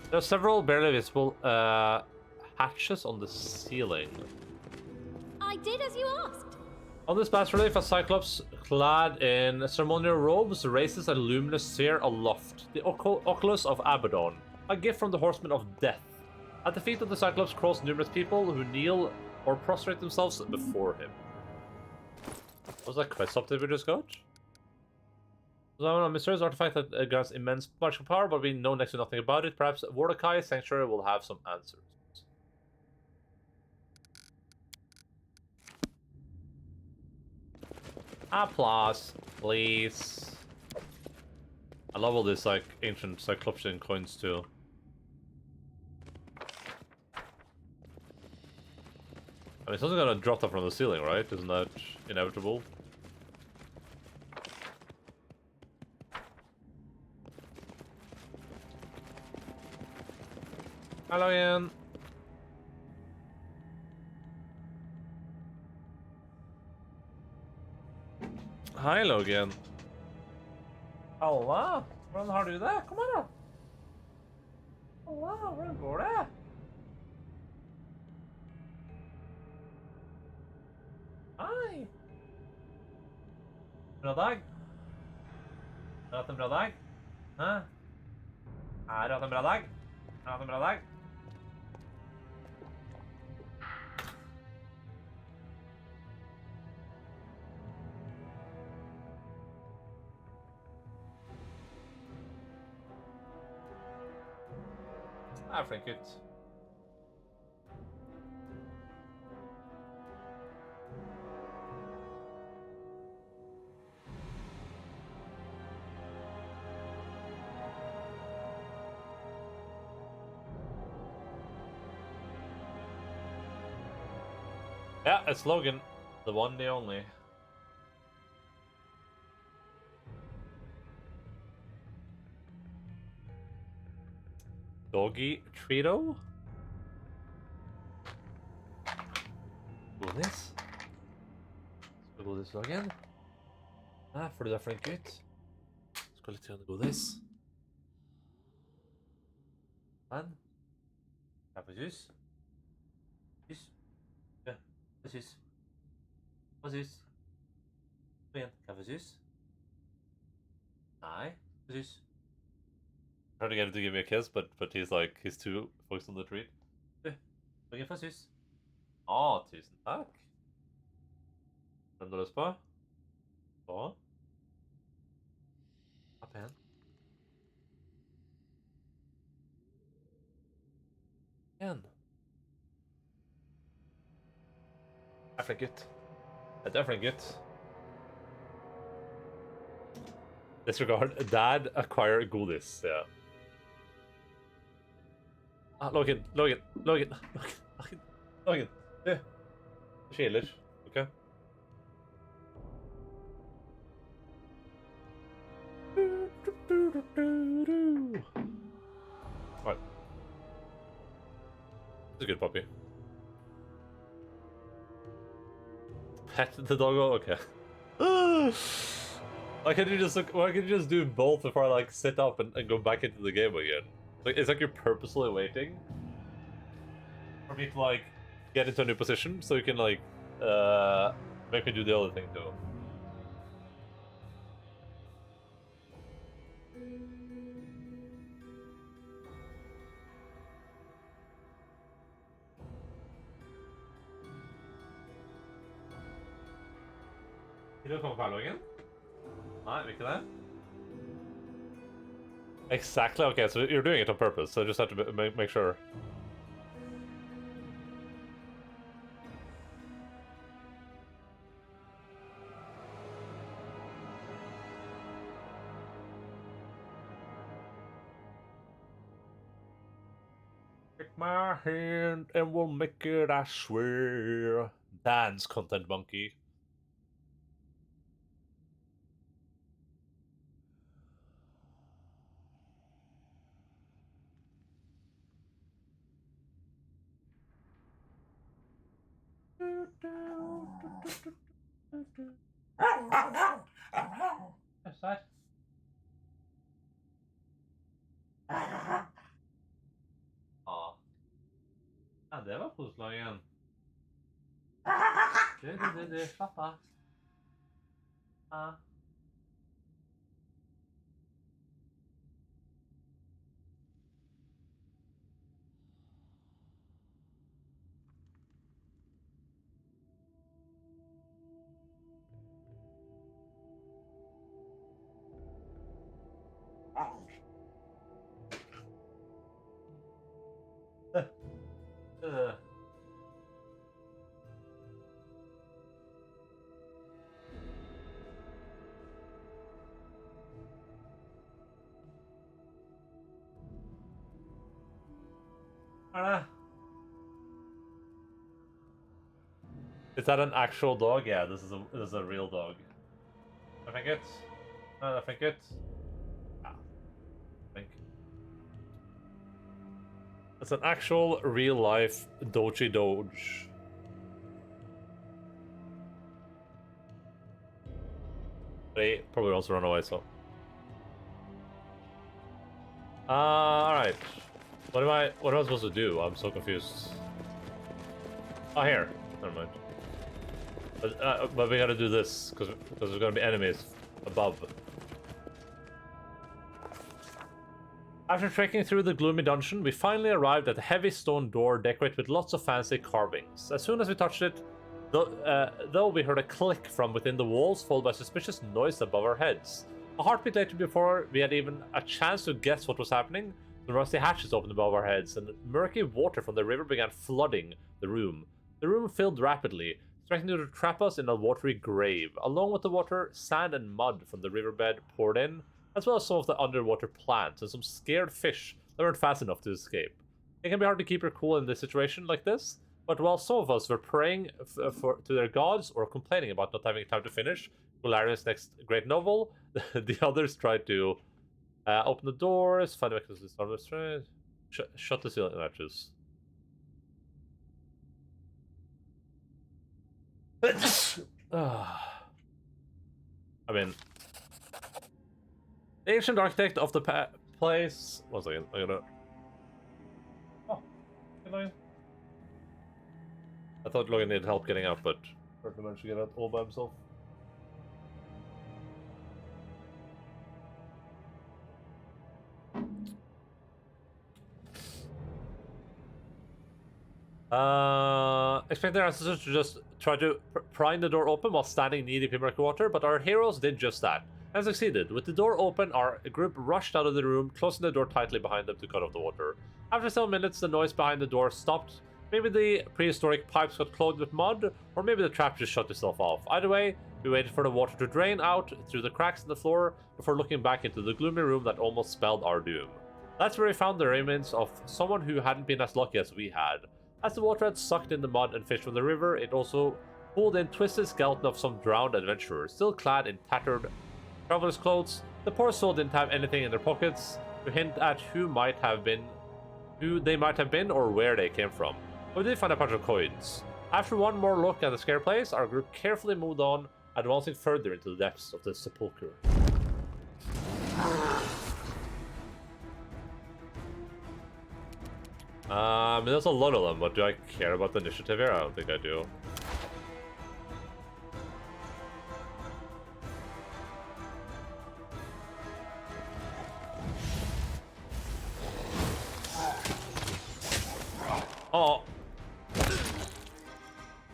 There are several barely visible hatches on the ceiling. I did as you asked. On this bas relief, a cyclops clad in ceremonial robes raises a luminous sphere aloft, the Oculus of Abaddon, a gift from the Horseman of Death. At the feet of the cyclops crawls numerous people who kneel or prostrate themselves before him. What was that quest update we just got? A mysterious artifact that grants immense magical power, but we know next to nothing about it. Perhaps Mordecai's Sanctuary will have some answers. Applause, please. I love all these like ancient Cyclopsian coins too. I mean, something's gonna drop that from the ceiling, right? Isn't that inevitable? Hello again. Hi, Logan. Halla! Hvordan har du det? Kom her, da. Halla, hvordan går det? Hei! Bra dag. Har du hatt en bra dag? Hæ? Har du hatt en bra dag? Har du hatt en bra dag? Jeg er flink gutt. Yeah, it's Logan. The one, the only. Doggy Trito? Godis? Skal vi godis Logan? Ja, fordi du er flink gutt. Skal litt grann godis. Men? Kaffesus? Sus? Ja, kaffesus. Kaffesus. Kom igjen, kaffesus. Nei, kaffesus. Trying to get him to give me a kiss, but he's too focused on the treat. Logan kaffesus. Å, tusen takk. Den du har lyst på? Så. Ja, pen. Pen. Jeg er flink gutt. Jeg er flink gutt. Disregard. Dad acquire godis. Ja. Ah, Logan. Du. Det skiller. Ok? Right. It's a good puppy. Pet the doggo? Okay. Why can't you just do both before I like sit up and go back into the game again? Like, it's like you're purposely waiting for me to like get into a new position so you can like make me do the other thing too. Vil du komme på Logan? Nei, vil ikke det? Exactly. Okay, so you're doing it on purpose. So I just have to make sure. Take my hand and we'll make it, I swear. Dance, content monkey. What's that? Ja. Ja, det var koselig igjen. Du, slapp av. Ja. Is that an actual dog? Yeah, this is a real dog. I think it's. I think it's. Ah, I think. It's an actual real life Doji Doge. But he probably also run away, so. Alright. What am I supposed to do? I'm so confused. Oh, here. Never mind. But we gotta do this, because there's gonna be enemies above. After trekking through the gloomy dungeon, we finally arrived at a heavy stone door decorated with lots of fancy carvings. As soon as we touched it, though we heard a click from within the walls, followed by suspicious noise above our heads. A heartbeat later, before we had even a chance to guess what was happening, the rusty hatches opened above our heads, and murky water from the river began flooding the room. The room filled rapidly, threatening to trap us in a watery grave. Along with the water, sand and mud from the riverbed poured in, as well as some of the underwater plants and some scared fish that weren't fast enough to escape. It can be hard to keep your cool in this situation like this, but while some of us were praying to their gods or complaining about not having time to finish Galarian's next great novel, the others tried to open the doors, find a mechanism to start the strength, shut the ceiling latches. I mean, the ancient architect of the place. 1 second, I gotta. Oh, good night. I thought Logan needed help getting out, but Bertrand managed to get out all by himself. Expect their ancestors to just try to prying the door open while standing knee-deep in murky water, but our heroes did just that, and succeeded. With the door open, our group rushed out of the room, closing the door tightly behind them to cut off the water. After several minutes, the noise behind the door stopped. Maybe the prehistoric pipes got clogged with mud, or maybe the trap just shut itself off. Either way, we waited for the water to drain out through the cracks in the floor before looking back into the gloomy room that almost spelled our doom. That's where we found the remains of someone who hadn't been as lucky as we had. As the water had sucked in the mud and fish from the river, it also pulled in twisted skeleton of some drowned adventurer, still clad in tattered traveler's clothes. The poor soul didn't have anything in their pockets to hint at who they might have been or where they came from. But we did find a bunch of coins. After one more look at the scare place, our group carefully moved on, advancing further into the depths of the sepulchre. There's a lot of them, but do I care about the initiative here? I don't think I do. Oh!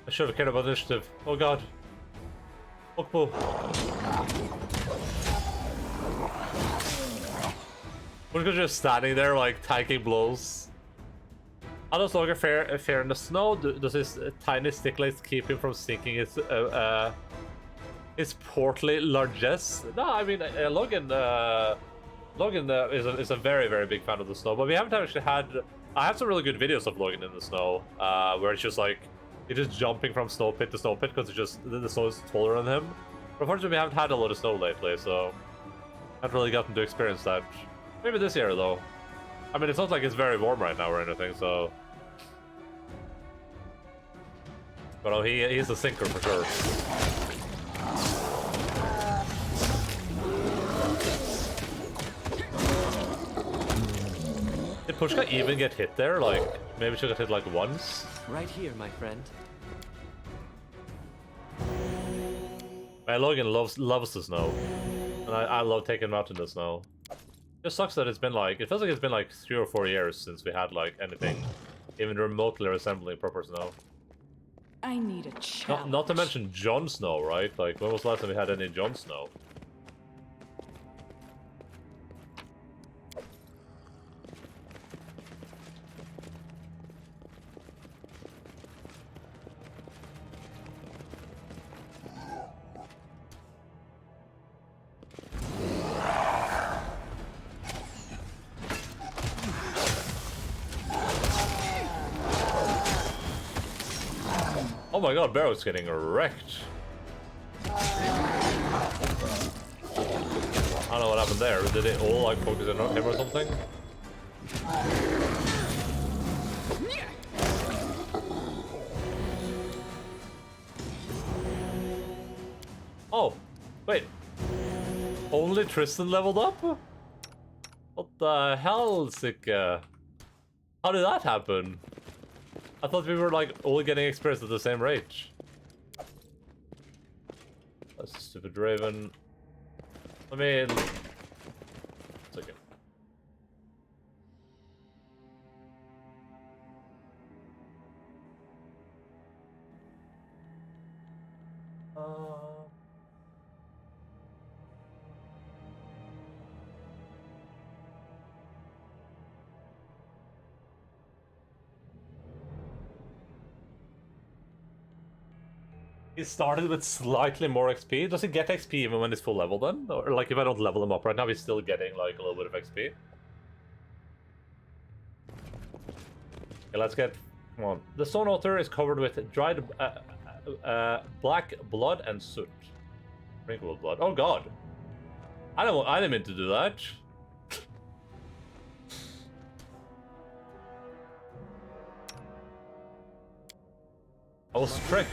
I should have cared about the initiative. Oh god. Okpo. We're just standing there, like, taking blows. How does Logan fare in the snow? Does his tiny stick legs keep him from sinking his portly largesse? No, I mean, Logan is a very, very big fan of the snow, but we haven't actually had... I have some really good videos of Logan in the snow, where it's just like, he's just jumping from snow pit to snow pit because it's just, the snow is taller than him. But unfortunately, we haven't had a lot of snow lately, so I haven't really gotten to experience that. Maybe this year, though. I mean, it's not like it's very warm right now or anything, so... But oh, he's a sinker for sure. Did Pushka even get hit there? Like, maybe she got hit like once? Right here, my friend. Man, Logan loves the snow. And I love taking him out in the snow. It just sucks that it's been like, it feels like it's been like 3 or 4 years since we had like anything even remotely resembling proper snow. I need a challenge. Not to mention Jon Snow, right? Like, when was the last time we had any Jon Snow? Oh my god, Barrow's getting wrecked. I don't know what happened there. Did it all like focus on him or something? Oh, wait. Only Tristan leveled up? What the hell, Sika? How did that happen? I thought we were like all getting experience at the same rate. That's a stupid Raven. I mean... It's okay. He started with slightly more XP. Does he get XP even when he's full level then? Or like if I don't level him up right now, he's still getting like a little bit of XP? Okay, let's get... Come on. The Stone Altar is covered with dried black blood and soot. Drinkable blood. Oh god. I didn't mean to do that. I was tricked.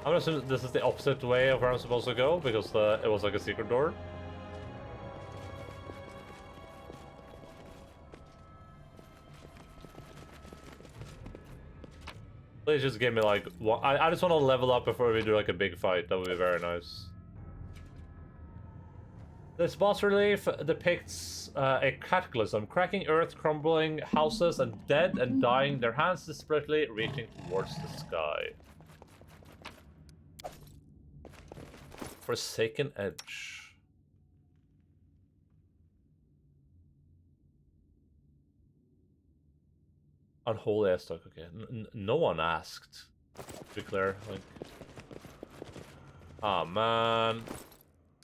I'm gonna assume this is the opposite way of where I'm supposed to go, because it was like a secret door. Please just give me like one. I just want to level up before we do like a big fight. That would be very nice. This boss relief depicts a cataclysm, cracking earth, crumbling houses, and dead and dying, their hands desperately reaching towards the sky. Forsaken Edge. Unholy Stock, okay. No one asked. To be clear, like... Oh man.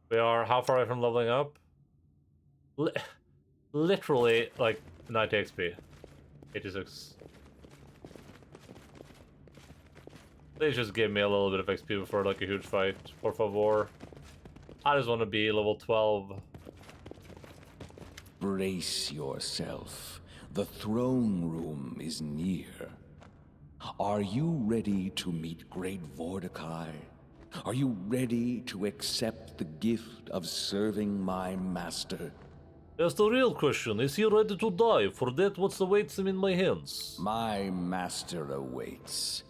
We are how far away from leveling up? Literally, like, 90 XP. 86. Please just give me a little bit of XP before, like, a huge fight. Por favor. I just want to be level 12. Brace yourself. The throne room is near. Are you ready to meet Great Vorticai? Are you ready to accept the gift of serving my master? That's the real question. Is he ready to die for that what awaits him in my hands? My master awaits.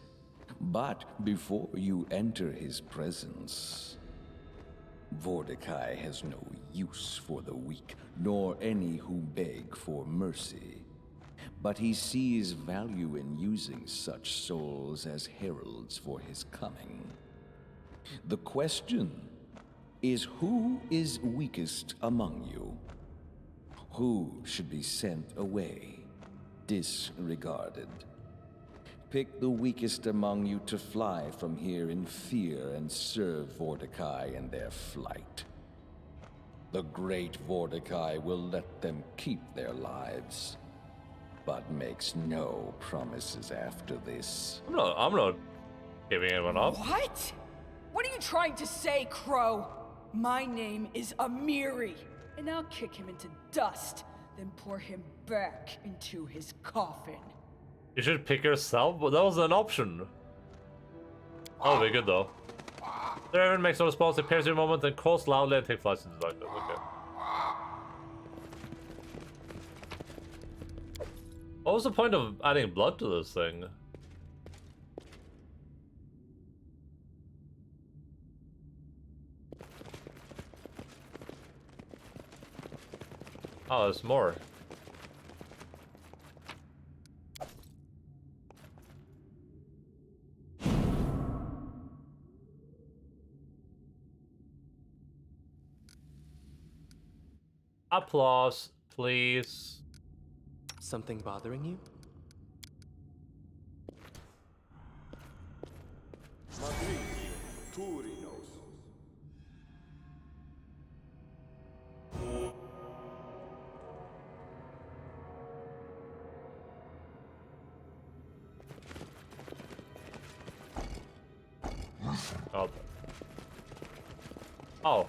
But before you enter his presence, Vorticai has no use for the weak, nor any who beg for mercy. But he sees value in using such souls as heralds for his coming. The question is, who is weakest among you? Who should be sent away, disregarded? Pick the weakest among you to fly from here in fear and serve Vorticai in their flight. The great Vorticai will let them keep their lives, but makes no promises after this. I'm not giving anyone up. What? What are you trying to say, Crow? My name is Amiri, and I'll kick him into dust, then pour him back into his coffin. You should pick yourself, but that was an option. That'll be good though. The Raven makes no response, appears in a moment, then calls loudly and takes flights into the darkness. Okay. What was the point of adding blood to this thing? Oh, there's more. Applause, please. Something bothering you? Oh.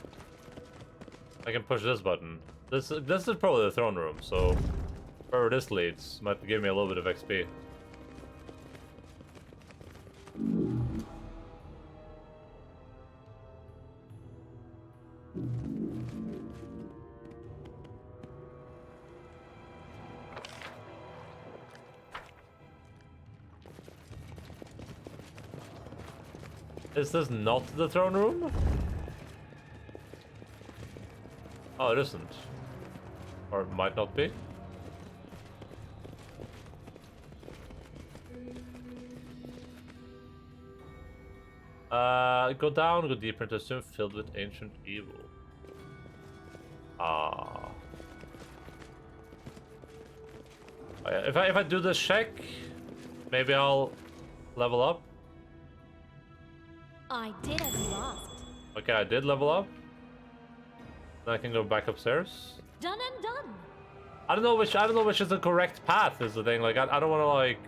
I can push this button. This is probably the throne room, so wherever this leads might give me a little bit of XP. Is this not the throne room? Oh, it isn't. Or it might not be. Go down, go deeper into a tomb filled with ancient evil. Ah. Oh, yeah. If I do this check, maybe I'll level up. I did as you asked. Okay, I did level up. Then I can go back upstairs. Done and done. I don't know which is the correct path. Is the thing. Like I don't want to like.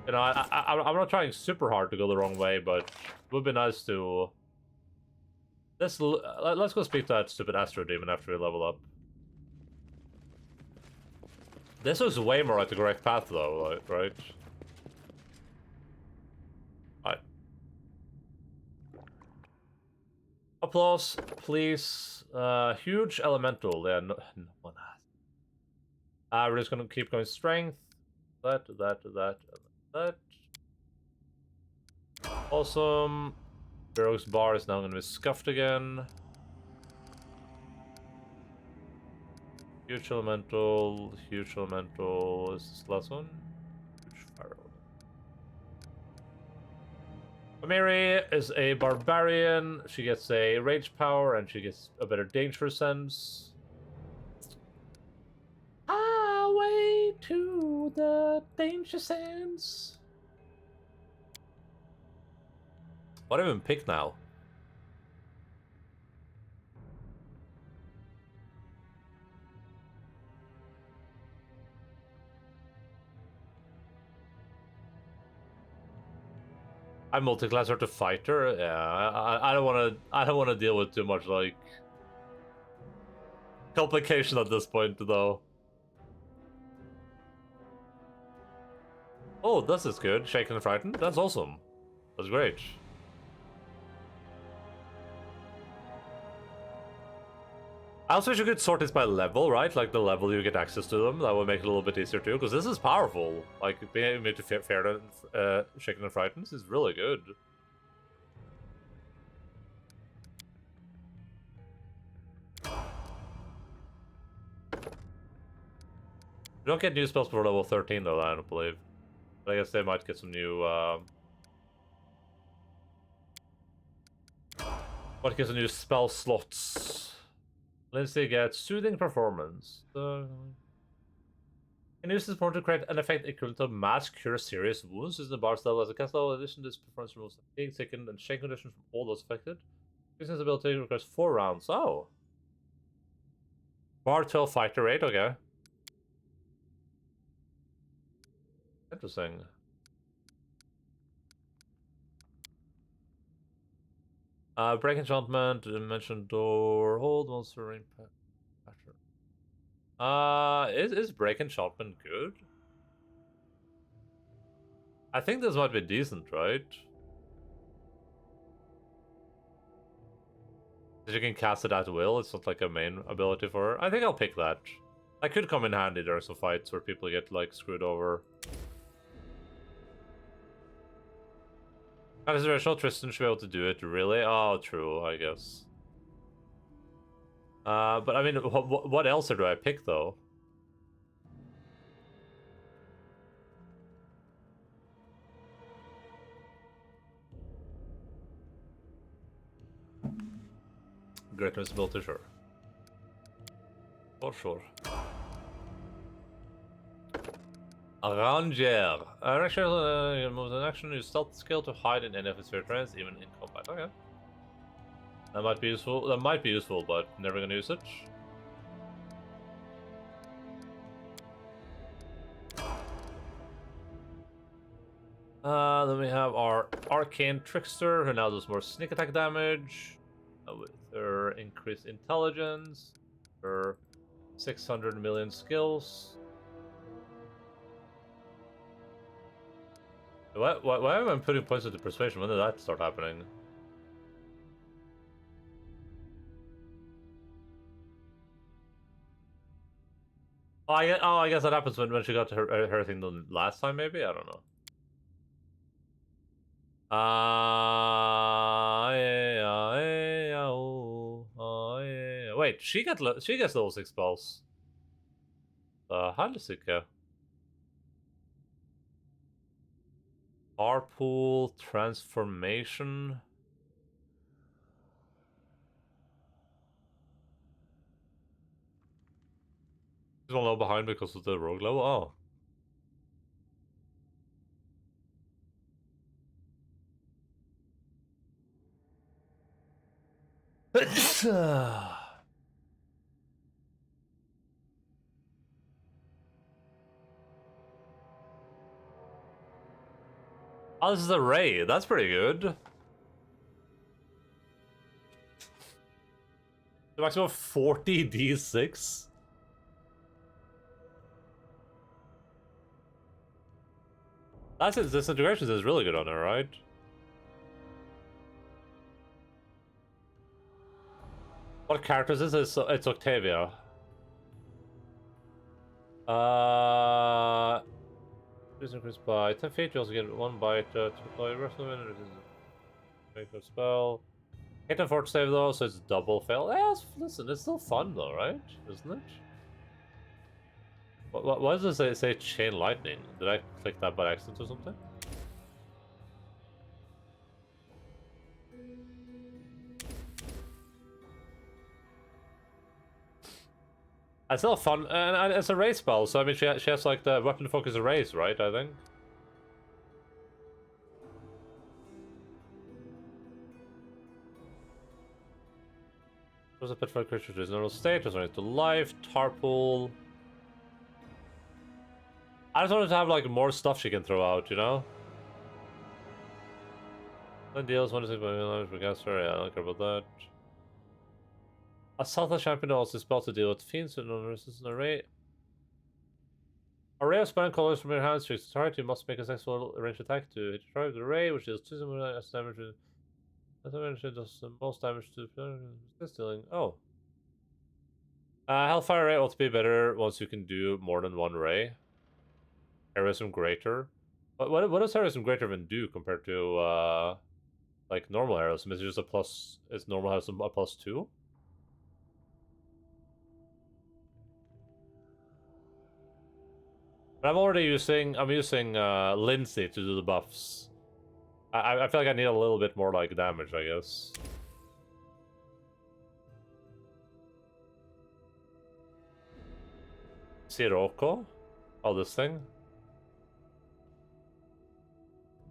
You know, I'm not trying super hard to go the wrong way, but it would be nice to. Let's go speak to that stupid Astro Demon after we level up. This was way more like the correct path, though, like, right? Alright. Applause, please. Huge elemental. Yeah, no one has. We're just gonna keep going strength. That. Awesome. Barrows bar is now gonna be scuffed again. Huge elemental. Is this the last one? Huge fire. Amiri is a barbarian. She gets a rage power and she gets a better danger sense. Way to the danger sense. What do I even pick now? I'm multi-class sort of fighter. Yeah, I don't want to deal with too much like complication at this point, though. Oh, this is good. Shaken and frightened. That's awesome. That's great. I also wish you could sort this by level, right? Like the level you get access to them. That would make it a little bit easier too, because this is powerful. Like being able to fair and shaken and frightened is really good. We don't get new spells before level 13 though, I don't believe. But I guess they might get some new what gets some new spell slots. Lindsay gets Soothing Performance. Can use this point to create an effect equivalent to Mass Cure Serious Wounds. Using the bard's level as a cast level. In addition, this performance removes fatigue, sickened, and shake conditions from all those affected. Using this ability requires 4 rounds. Oh. Bard 12 Fighter rate, okay. Interesting. Break enchantment, dimension door, hold monster ring pattern. Is break enchantment good? I think this might be decent, right? Because you can cast it at will, it's not like a main ability for her. I think I'll pick that. That could come in handy during some fights where people get like screwed over. As a rational, Tristan should be able to do it, really? Oh, true, I guess. But I mean, what else do I pick, though? Great visibility, sure. For sure. Ranger. Ranger moves an action, use stealth skill to hide in any of its terrains, even in combat. Okay. That might be useful. That might be useful, but never gonna use it. Then we have our Arcane Trickster, who now does more sneak attack damage. with her increased intelligence, her 600 million skills. Why am I putting points into persuasion? When did that start happening? Oh, I guess that happens when she got her thing done last time, maybe? I don't know. Wait, she gets level 6 spells. How does it go? Carpool, transformation. She's one level behind because of the rogue level. Oh. Oh, this is a ray. That's pretty good. The maximum 40 D6. That's it. Disintegration is really good on her, right? What characters is this? It's Octavia. Increased by 10 feet. You also get 1 bite to deploy rest of it. Make a spell. Hit and fort save though, so it's double fail. Yeah, listen, it's still fun though, right? Isn't it? Why does it say chain lightning? Did I click that by accident or something? It's still fun, and it's a race spell, so I mean she has like the weapon focus race, right? I think. There's a pit for creature to normal state, returning to life, Tarpool. I just wanted to have like more stuff she can throw out, you know? Then deals 1 to 6 damage per caster, yeah, I don't care about that. A Southern champion also spell to deal with fiends with non-resistant array. Array of spell colors from your hand strikes the target. You must make a successful ranged attack to hit your target with array, which deals 2 damage. That damage does the most damage to this dealing. Oh. Hellfire Ray ought to be better once you can do more than 1 ray. Heroism Greater. What does Heroism Greater even do compared to like normal heroism? Is it just a plus? Is normal heroism a +2? But I'm using Lindsay to do the buffs. I feel like I need a little bit more like damage, I guess. Sirocco? Oh, this thing?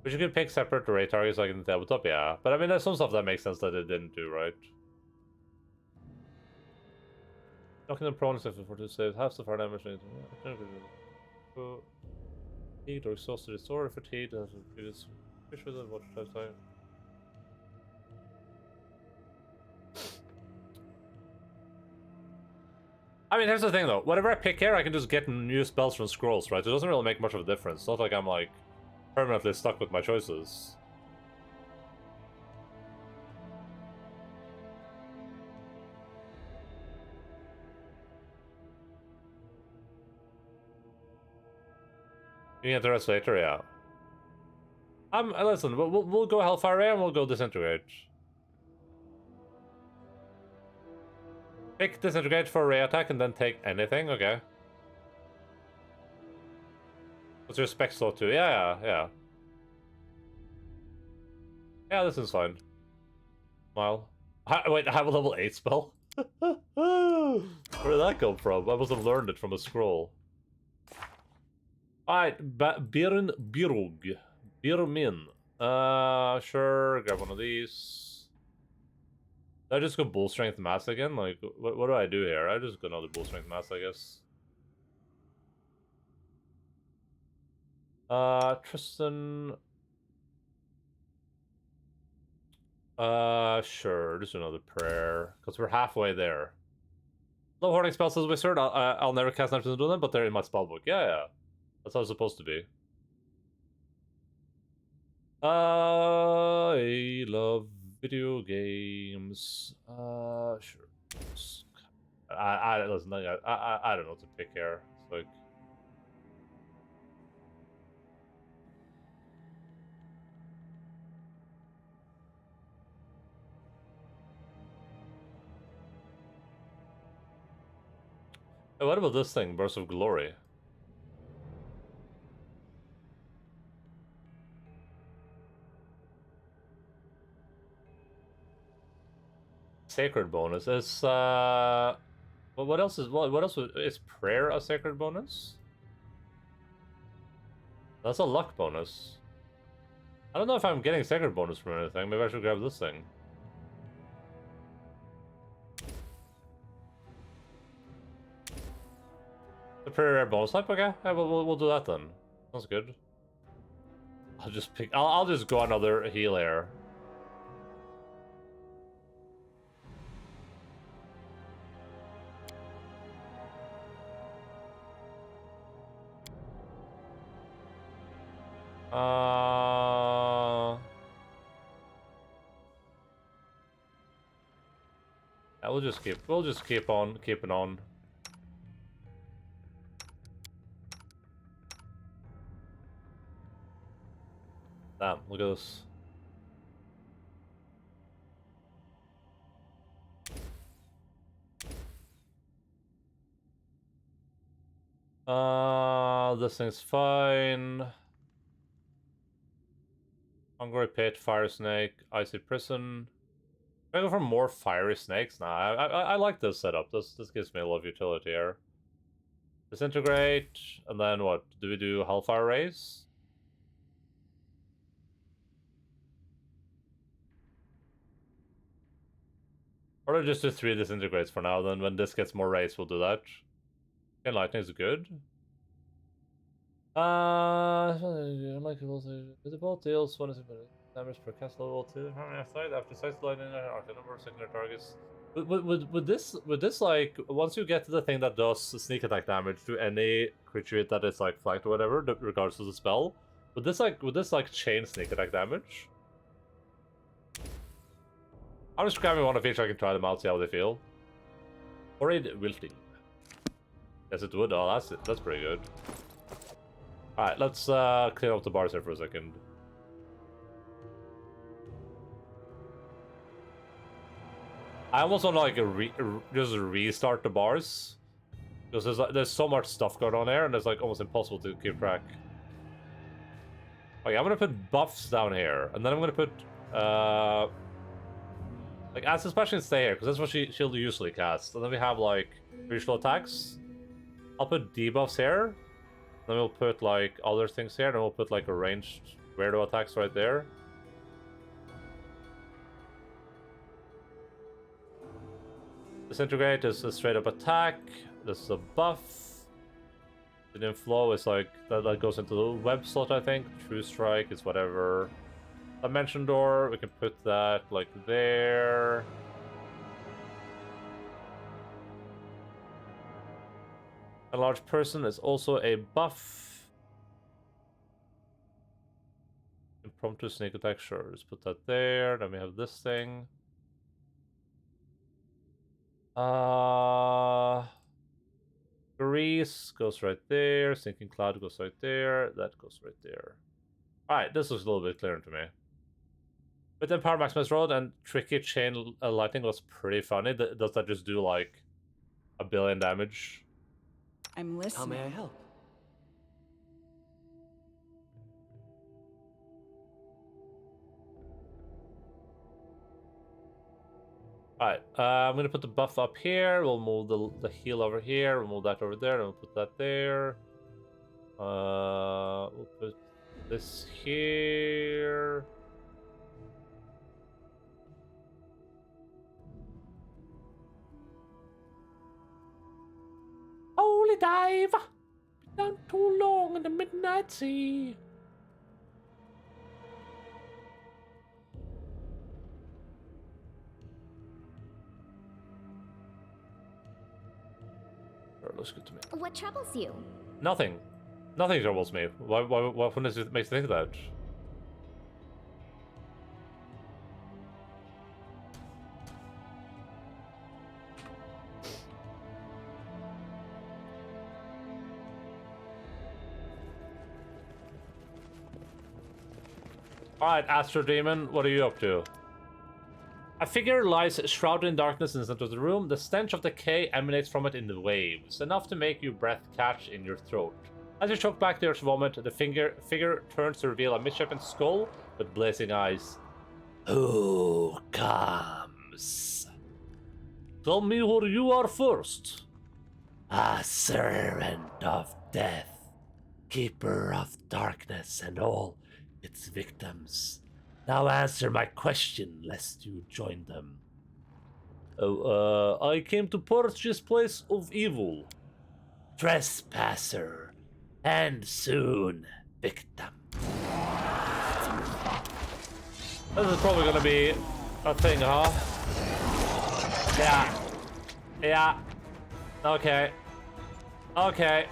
But you could pick separate array targets like in the tabletop, yeah. But I mean, there's some stuff that makes sense that it didn't do, right? Knocking them prone for 2 saves, half the fire damage. Fatigued or exhausted, restore fatigued as a previous fish with a watch time. I mean, here's the thing though. Whenever I pick here, I can just get new spells from scrolls, right? It doesn't really make much of a difference. It's not like I'm like permanently stuck with my choices. You can get the rest later, yeah. Listen, we'll go Hellfire Ray and we'll go Disintegrate. Pick Disintegrate for a ray attack and then take anything, okay. What's your spec slot too? Yeah. Yeah, this is fine. Smile. Wait, I have a level 8 spell? Where did that come from? I must have learned it from a scroll. Alright, Birn Birug. Birmin. Sure, grab one of these. Did I just go Bull Strength Mass again? Like, what do I do here? I just go another Bull Strength Mass, I guess. Tristan. Sure. Just another prayer. Because we're halfway there. No hoarding spells as wizard. I'll never cast Neptune's do them, but they're in my spellbook. Yeah. That's how it's supposed to be. I love video games. Sure. Listen, I don't know what to pick here. It's like... Hey, what about this thing, Burst of Glory? Sacred bonus is what else is prayer a sacred bonus? That's a luck bonus. I don't know if I'm getting sacred bonus from anything. Maybe I should grab this thing. The prayer bonus type, okay. Yeah, we'll do that then. Sounds good. I'll just pick. I'll just go another heal here. Yeah, we'll just keep on keeping on. Damn, look at this. This thing's fine. Hungry Pit, Fire Snake, Icy Prison. Can I go for more Fiery Snakes? Nah, I like this setup. This gives me a lot of utility here. Disintegrate, and then what? Do we do Hellfire Rays? Or do we just do 3 Disintegrates for now, then when this gets more rays, we'll do that. Okay, Lightning is good. Like visible deals 1 damage per cast level 2. After sight lightning arc number of secondary targets. Would this like once you get to the thing that does sneak attack damage to any creature that is like flanked or whatever, regardless of the spell, would this like chain sneak attack damage? I'm just grabbing one of each. I can try them out, see how they feel. Horrid wilting. Yes, it would. Oh, that's pretty good. Alright, let's clean up the bars here for a second. I almost want to like just restart the bars. Because there's so much stuff going on here and it's like almost impossible to keep track. Okay, I'm gonna put buffs down here. And then I'm gonna put like Acid Splash can stay here, because that's what she'll usually cast. And then we have like crucial attacks. I'll put debuffs here. Then we'll put like other things here, and we'll put like a ranged weirdo attacks right there. Disintegrate is a straight up attack. This is a buff. The inflow is like that goes into the web slot, I think. True Strike is whatever. Dimension Door, we can put that like there. A large person is also a buff. Impromptu sneak attack, sure. Let's put that there. Then we have this thing. Grease goes right there. Sinking Cloud goes right there. That goes right there. Alright, this was a little bit clearer to me. With Empower Maximus Road and Tricky Chain Lightning was pretty funny. Does that just do like 1 billion damage? I'm listening. How may I help? Alright, I'm gonna put the buff up here. We'll move the heal over here. We'll move that over there. And we'll put that there. We'll put this here. Holy dive! Been down too long in the midnight sea. looks good to me. What troubles you? Nothing. Nothing troubles me. What makes you think that? Alright, Astro Demon, what are you up to? A figure lies shrouded in darkness in the center of the room. The stench of decay emanates from it in the waves, enough to make your breath catch in your throat. As you choke back there's vomit, the figure turns to reveal a misshapen skull with blazing eyes. Who comes? Tell me who you are first. A servant of death, keeper of darkness and all its victims. Now answer my question, lest you join them. I came to purge this place of evil. Trespasser, and soon victim. This is probably gonna be a thing, huh? Yeah. Yeah. Okay. Okay.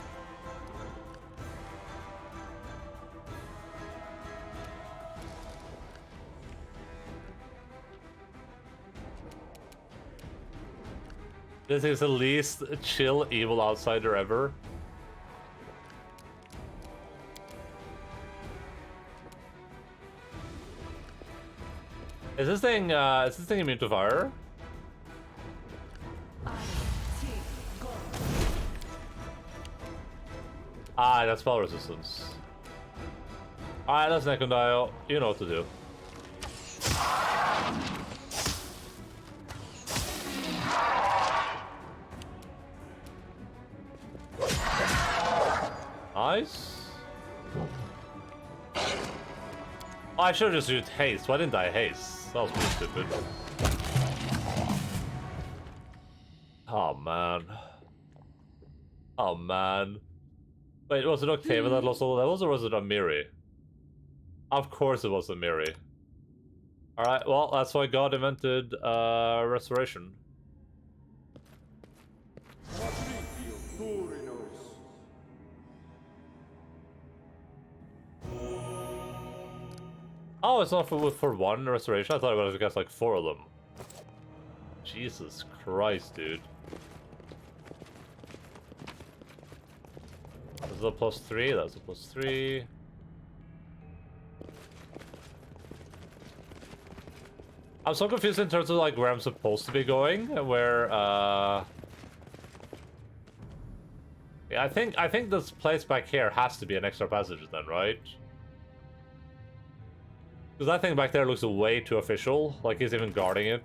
This is the least chill evil outsider ever. Is this thing immune to fire? Ah, that's spell resistance. Alright, that's Necondile. You know what to do. Nice. Oh, I should have just used haste. Why didn't I haste? That was pretty stupid. Oh man. Oh man. Wait, was it Octavian that lost all the levels, or was it Amiri? Of course it was Amiri. Alright, well, that's why God invented restoration. Oh, it's not for one restoration? I thought it was against like 4 of them. Jesus Christ, dude. This is a +3, that's a +3. I'm so confused in terms of like where I'm supposed to be going, where yeah, I think this place back here has to be an extra passage then, right? Because that thing back there looks way too official, like he's even guarding it.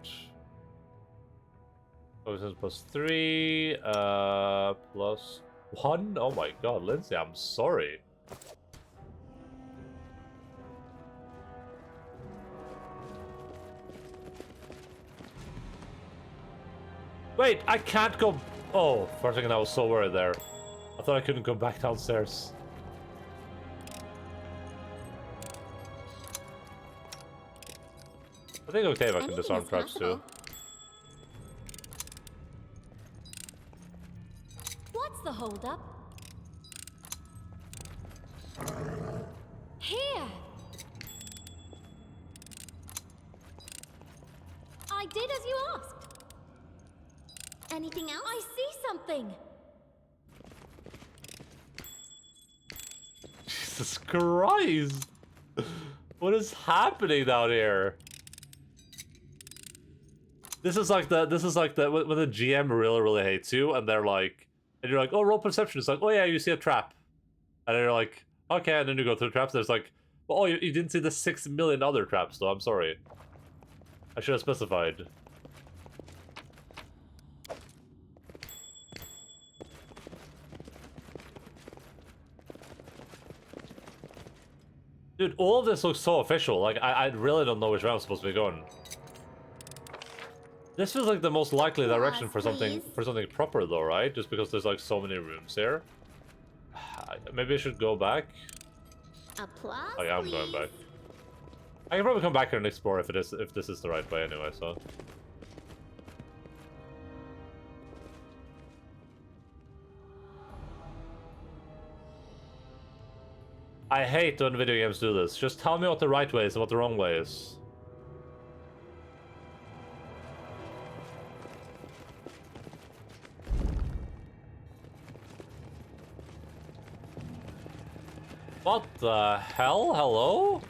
Oh, this is +3, +1. Oh my god, Lindsay, I'm sorry. Wait, I can't go. Oh, for a second I was so worried there. I thought I couldn't go back downstairs. I think Octavia can disarm traps too. What's the holdup? Here! I did as you asked. Anything else? I see something. Jesus Christ! What is happening down here? This is like the when the GM really hates you and they're like, and you're like, oh, roll perception. It's like, oh yeah, you see a trap, and then you're like, okay, and then you go through the traps. There's like, well, oh, you didn't see the 6 million other traps though. I'm sorry. I should have specified. Dude, all of this looks so official. Like, I really don't know which way I'm supposed to be going. This feels like the most likely direction for something proper, though, right? Just because there's like so many rooms here. Maybe I should go back. Applause. Oh yeah, I'm going back. I can probably come back here and explore if this is the right way anyway. So. I hate when video games do this. Just tell me what the right way is and what the wrong way is. What the hell? Hello?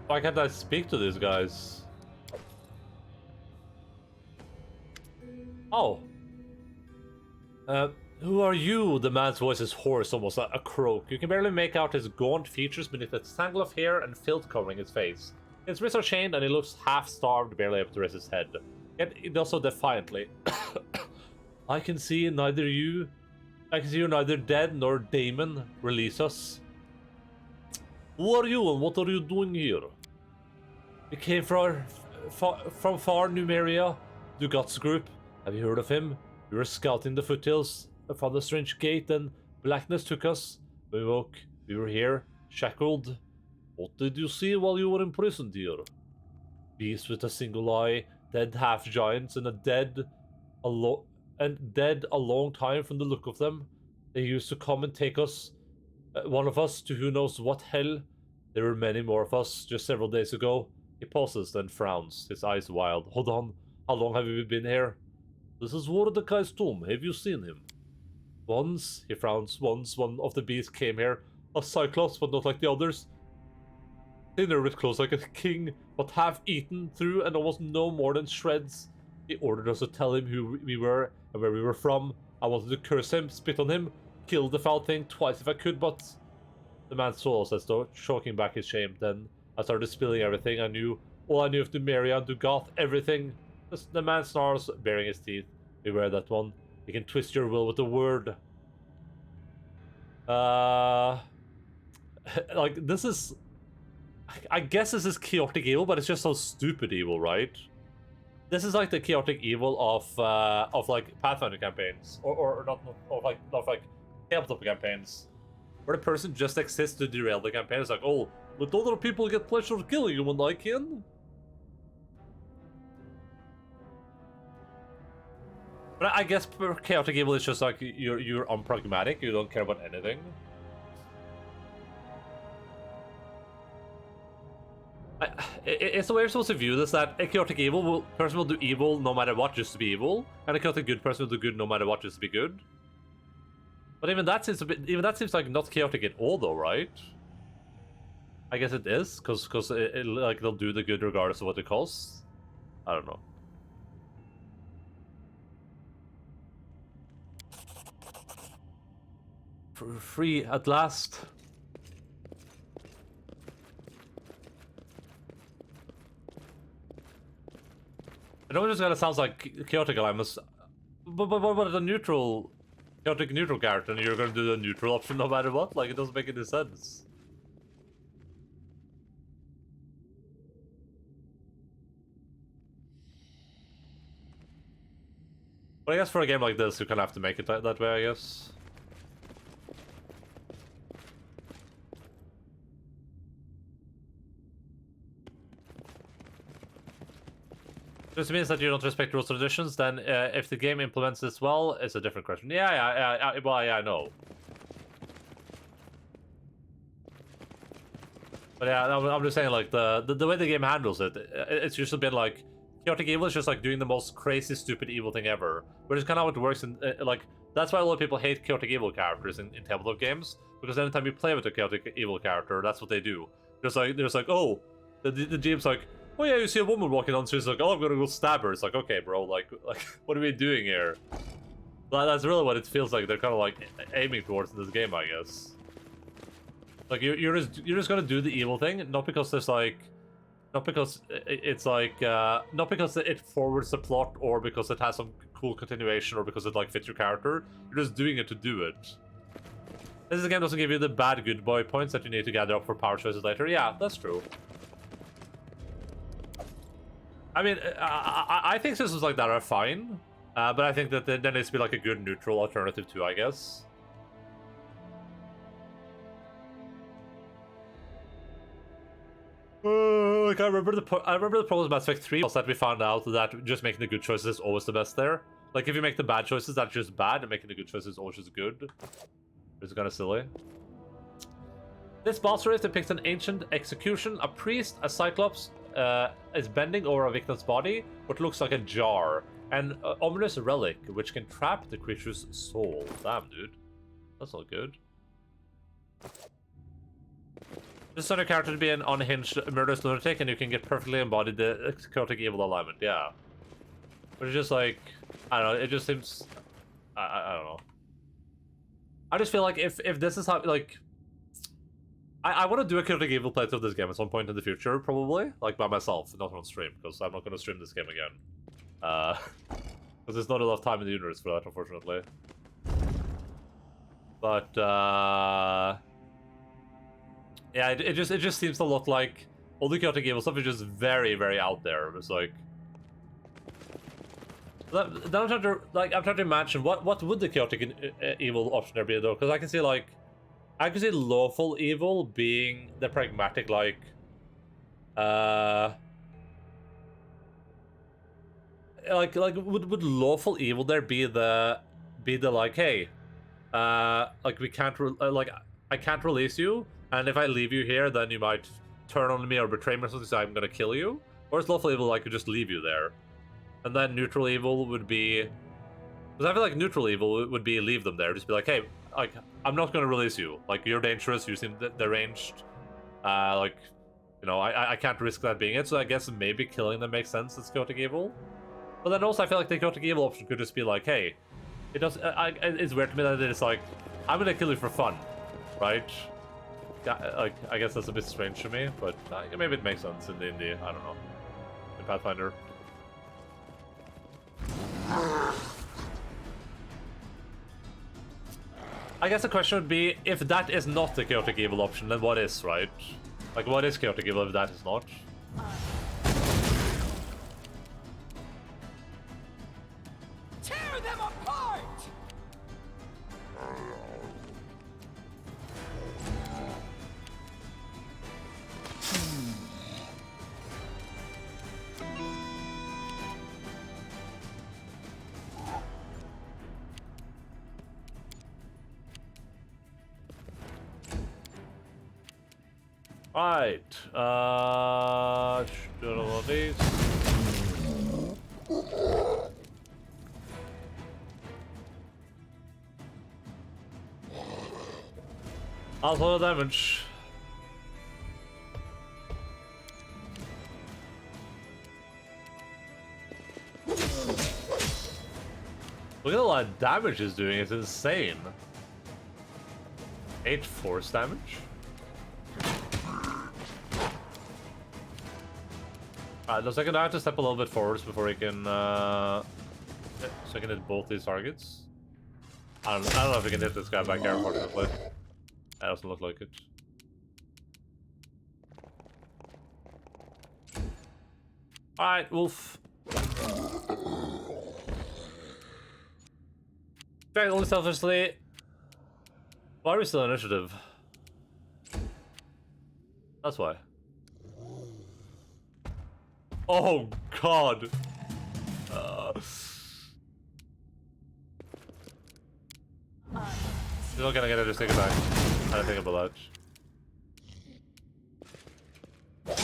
Why can't I speak to these guys? Oh. Who are you? The man's voice is hoarse, almost a croak. You can barely make out his gaunt features beneath a tangle of hair and filth covering his face. His wrists are chained and he looks half-starved, barely able to raise his head. Yet he does so defiantly. I can see you're neither dead nor Damon. Release us. Who are you and what are you doing here? We came from far Numeria, Dugat's group. Have you heard of him? We were scouting the foothills, found a strange gate, and blackness took us. We woke. We were here, shackled. What did you see while you were imprisoned here? Beasts with a single eye, dead half-giants, and dead a long time from the look of them. They used to come and take us, one of us, to who knows what hell. There were many more of us just several days ago. He pauses, then frowns, his eyes wild. Hold on, how long have you been here? This is Mordecai's tomb. Have you seen him? Once, he frowns, once one of the beasts came here. A cyclops, but not like the others. Thinner with clothes like a king, but half eaten through and almost no more than shreds. He ordered us to tell him who we were and where we were from. I wanted to curse him, spit on him, kill the foul thing twice if I could, but... The man saw us as though choking back his shame. Then I started spilling everything I knew. All I knew of Numeria and Dugath, everything. The man snarls, baring his teeth. Beware that one. He can twist your will with a word. Like, this is... I guess this is chaotic evil, but it's just so stupid evil, right? This is like the chaotic evil of like Pathfinder campaigns, or not like tabletop campaigns, where the person just exists to derail the campaign. It's like, oh, let other people get pleasure of killing you when I can. But I guess chaotic evil is just like you're unpragmatic. You don't care about anything. It's the way you're supposed to view this, that a chaotic evil person will do evil no matter what, just to be evil, and a chaotic good person will do good no matter what, just to be good. But even that seems like not chaotic at all, though, right? I guess it is, because like they'll do the good regardless of what it costs. I don't know. Free at last. I know it just kind of sounds like chaotic alignments, but a neutral, chaotic neutral character, and you're going to do the neutral option no matter what? Like, it doesn't make any sense. But I guess for a game like this, you kind of have to make it that way, I guess. This means that you don't respect rules or traditions, then if the game implements this well, it's a different question. Yeah, I know. But yeah, I'm just saying, like, the way the game handles it, it's usually been like, chaotic evil is just like doing the most crazy, stupid evil thing ever. Which is kind of how it works in, like, that's why a lot of people hate chaotic evil characters in tabletop games, because anytime you play with a chaotic evil character, that's what they do. There's like, oh, the GM's like, oh yeah, you see a woman walking on the street, it's like, oh, I'm gonna go stab her. It's like, okay, bro, like what are we doing here? But that's really what it feels like they're kind of like aiming towards in this game, I guess. Like you're just gonna do the evil thing, not because there's like, not because it's like, not because it forwards the plot or because it has some cool continuation or because it like fits your character. You're just doing it to do it. This game doesn't give you the bad good boy points that you need to gather up for power choices later. Yeah, that's true. I mean, I think systems like that are fine, but I think that there needs to be like a good neutral alternative too, I guess. Like I remember the problem with Mass Effect 3 was that we found out that just making the good choices is always the best there. Like if you make the bad choices, that's just bad, and making the good choices is always just good. It's kind of silly. This boss race depicts an ancient execution. A priest, a cyclops, is bending over a victim's body, what looks like a jar. An ominous relic, which can trap the creature's soul. Damn, dude. That's not good. This is a character to be an unhinged murderous lunatic, and you can get perfectly embodied the chaotic evil alignment. Yeah. But it's just like... I don't know, it just seems... I don't know. I just feel like if this is how, like... I want to do a chaotic evil playthrough of this game at some point in the future, probably. Like, by myself, not on stream, because I'm not going to stream this game again. Because there's not enough time in the universe for that, unfortunately. But, yeah, it just seems to look like all the chaotic evil stuff is just very, very out there. It's like... Then I'm trying to imagine what would the chaotic evil option there be, though? Because I can see, like... I can see lawful evil being the pragmatic, like, would lawful evil there be the like, hey, like we can't I can't release you, and if I leave you here, then you might turn on me or betray me or something, so I'm gonna kill you. Or is lawful evil like just leave you there, and then neutral evil would be, because I feel like neutral evil would be leave them there, just be like, hey, like, I'm not gonna release you. Like, you're dangerous, you seem deranged. Like, you know, I can't risk that being it, so I guess maybe killing them makes sense as chaotic evil. But then also I feel like the chaotic evil option could just be like, hey, it's weird to me that it's like, I'm gonna kill you for fun, right? Like, I guess that's a bit strange to me, but maybe it makes sense in the indie, I don't know. In Pathfinder. I guess the question would be, if that is not the chaotic evil option, then what is, right? Like, what is chaotic evil if that is not? Tear them apart! Right, do all of these. Also damage. Look at a lot of damage it's doing, it's insane. 8 force damage? Looks like I have to step a little bit forwards before he can, so I can hit both these targets. I don't know if we can hit this guy back here, unfortunately. That doesn't look like it. Alright, Wolf. Very only selfishly. Why are we still in initiative? That's why. Oh god. You're not gonna get it, just take it back. I didn't think about that.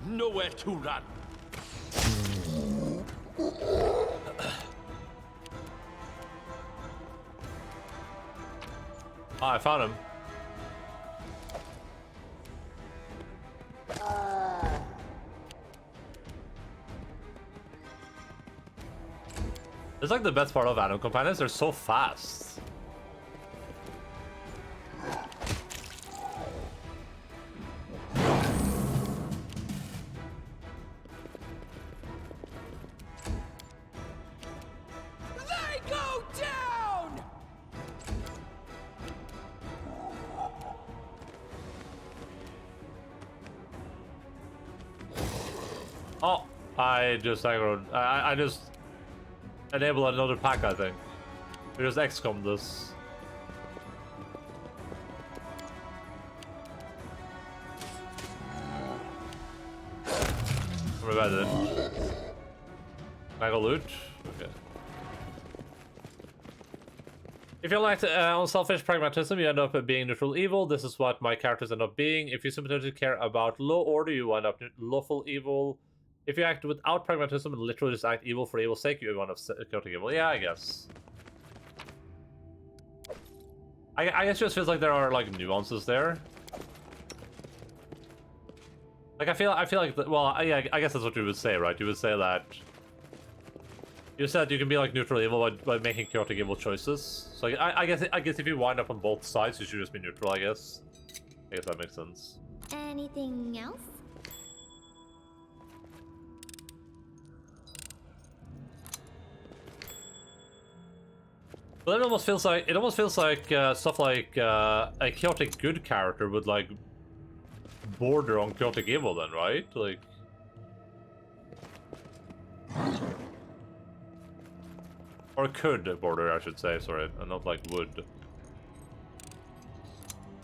Nowhere to run. Oh, I found him. It's like the best part of Animal Companions, they're so fast. They go down! Oh, I just aggroed. I just enable another pack, I think. We just XCOM this. What about it? Can I go loot? If you like unselfish pragmatism, you end up being neutral evil. This is what my characters end up being. If you sympathetically care about law order, you wind up lawful evil. If you act without pragmatism and literally just act evil for evil's sake, you wind up chaotic evil. Yeah, I guess. I guess it just feels like there are like nuances there. Like I feel like well, yeah, I guess that's what you would say, right? You would say that you said you can be like neutral evil by making chaotic evil choices. So I guess if you wind up on both sides, you should just be neutral. I guess that makes sense. Anything else? But it almost feels like stuff like a chaotic good character would like border on chaotic evil, then, right? Like, or could border, I should say. Sorry, and not like would.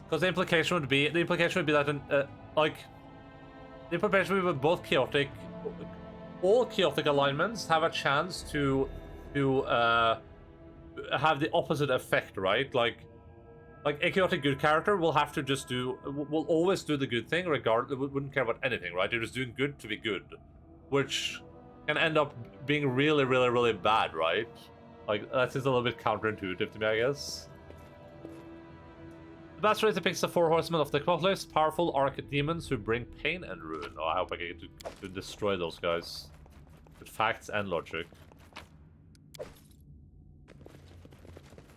Because the implication would be that like the implication would be both chaotic, all chaotic alignments have a chance to have the opposite effect, right? Like a chaotic good character will have to just will always do the good thing, regardless, wouldn't care about anything, right? They're just doing good to be good, which can end up being really, really, really bad, right? Like, that seems a little bit counterintuitive to me, I guess. The Bastard depicts the four horsemen of the apocalypse, powerful archdemons who bring pain and ruin. Oh, I hope I get to destroy those guys with facts and logic.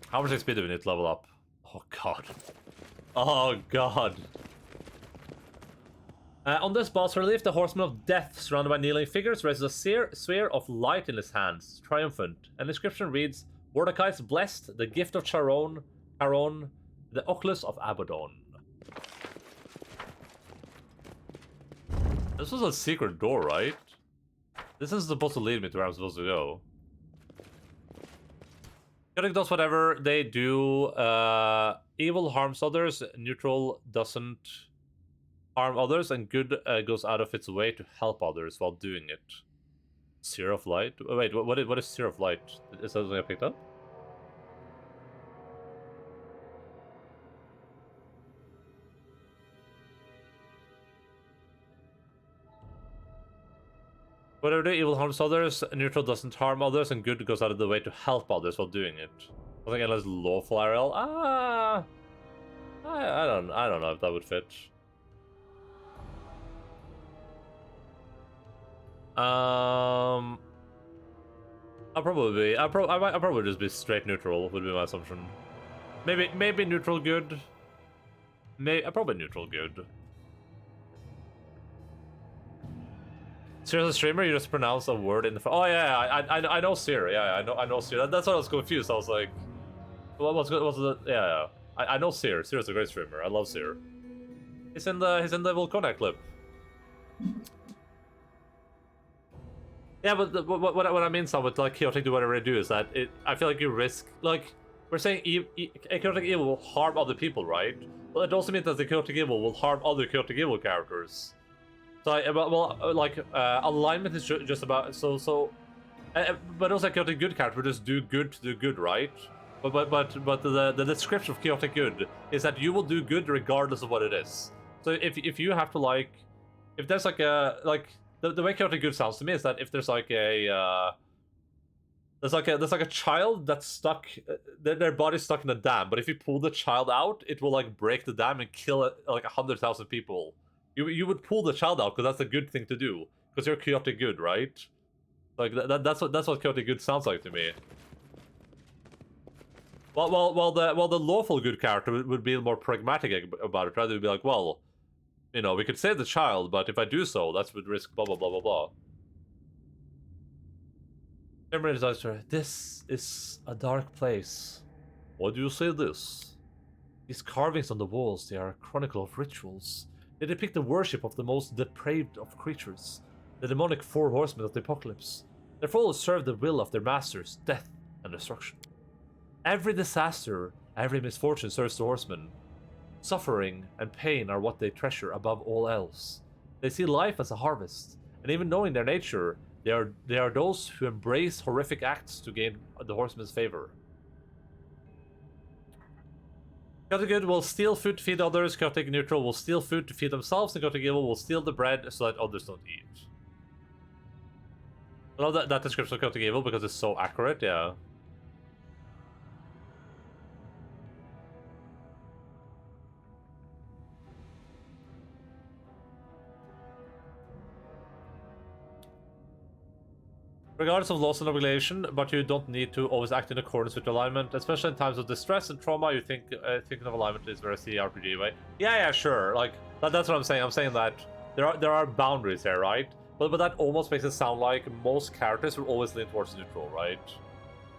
How much XP do we need to level up? Oh god. Oh god. On this boss relief, the Horseman of Death, surrounded by kneeling figures, raises a sphere of light in his hands, triumphant. An inscription reads, Mordecai's blessed, the gift of Charon, the Oculus of Abaddon. This was a secret door, right? This is supposed to lead me to where I'm supposed to go. Chaotic does whatever they do. Evil harms others, neutral doesn't harm others, and good goes out of its way to help others while doing it. Sphere of Light? Oh, wait, what is Sphere of Light? Is that something I picked up? Whatever the evil harms others, neutral doesn't harm others, and good goes out of the way to help others while doing it. I think unless lawful IRL. I don't know if that would fit. I'll probably just be straight neutral. Would be my assumption. Maybe neutral good. Probably neutral good. Seer's a streamer, you just pronounce a word in the. Oh yeah, I know Seer. Yeah, I know Seer. That's why I was confused. I was like, what's the? Yeah. I know Seer. Seer's a great streamer. I love Seer. He's in the Volcona clip. Yeah, but what I mean, Sam, with like chaotic do whatever they do is that I feel like you risk, like we're saying, a chaotic evil will harm other people, right? Well, it also means that the chaotic evil will harm other chaotic evil characters. So, alignment is just about but also a chaotic good character will just do good to do good, right? But the description of chaotic good is that you will do good regardless of what it is. So if you have to if there's like the way chaotic good sounds to me is that if there's like a there's like a child that's stuck, their body's stuck in a dam, but if you pull the child out, it will like break the dam and kill like 100,000 people. You would pull the child out because that's a good thing to do because you're chaotic good, right? Like that's what chaotic good sounds like to me. Well, the lawful good character would be more pragmatic about it. Rather, be like, well, you know, we could save the child, but if I do so, that's with risk. Blah blah blah blah blah. This is a dark place. Why do you say this? These carvings on the walls, they are a chronicle of rituals. They depict the worship of the most depraved of creatures, the demonic four horsemen of the apocalypse. Their followers serve the will of their masters, death and destruction. Every disaster, every misfortune serves the horsemen. Suffering and pain are what they treasure above all else. They see life as a harvest, and even knowing their nature, they are those who embrace horrific acts to gain the horsemen's favor. Chaotic good will steal food to feed others, chaotic neutral will steal food to feed themselves, and chaotic evil will steal the bread so that others don't eat. I love that description of chaotic evil because it's so accurate, yeah. Regardless of laws and regulation, but you don't need to always act in accordance with alignment, especially in times of distress and trauma. You think thinking of alignment is very RPG way. Yeah, sure. Like that's what I'm saying. I'm saying that there are boundaries there, right? But that almost makes it sound like most characters will always lean towards neutral, right?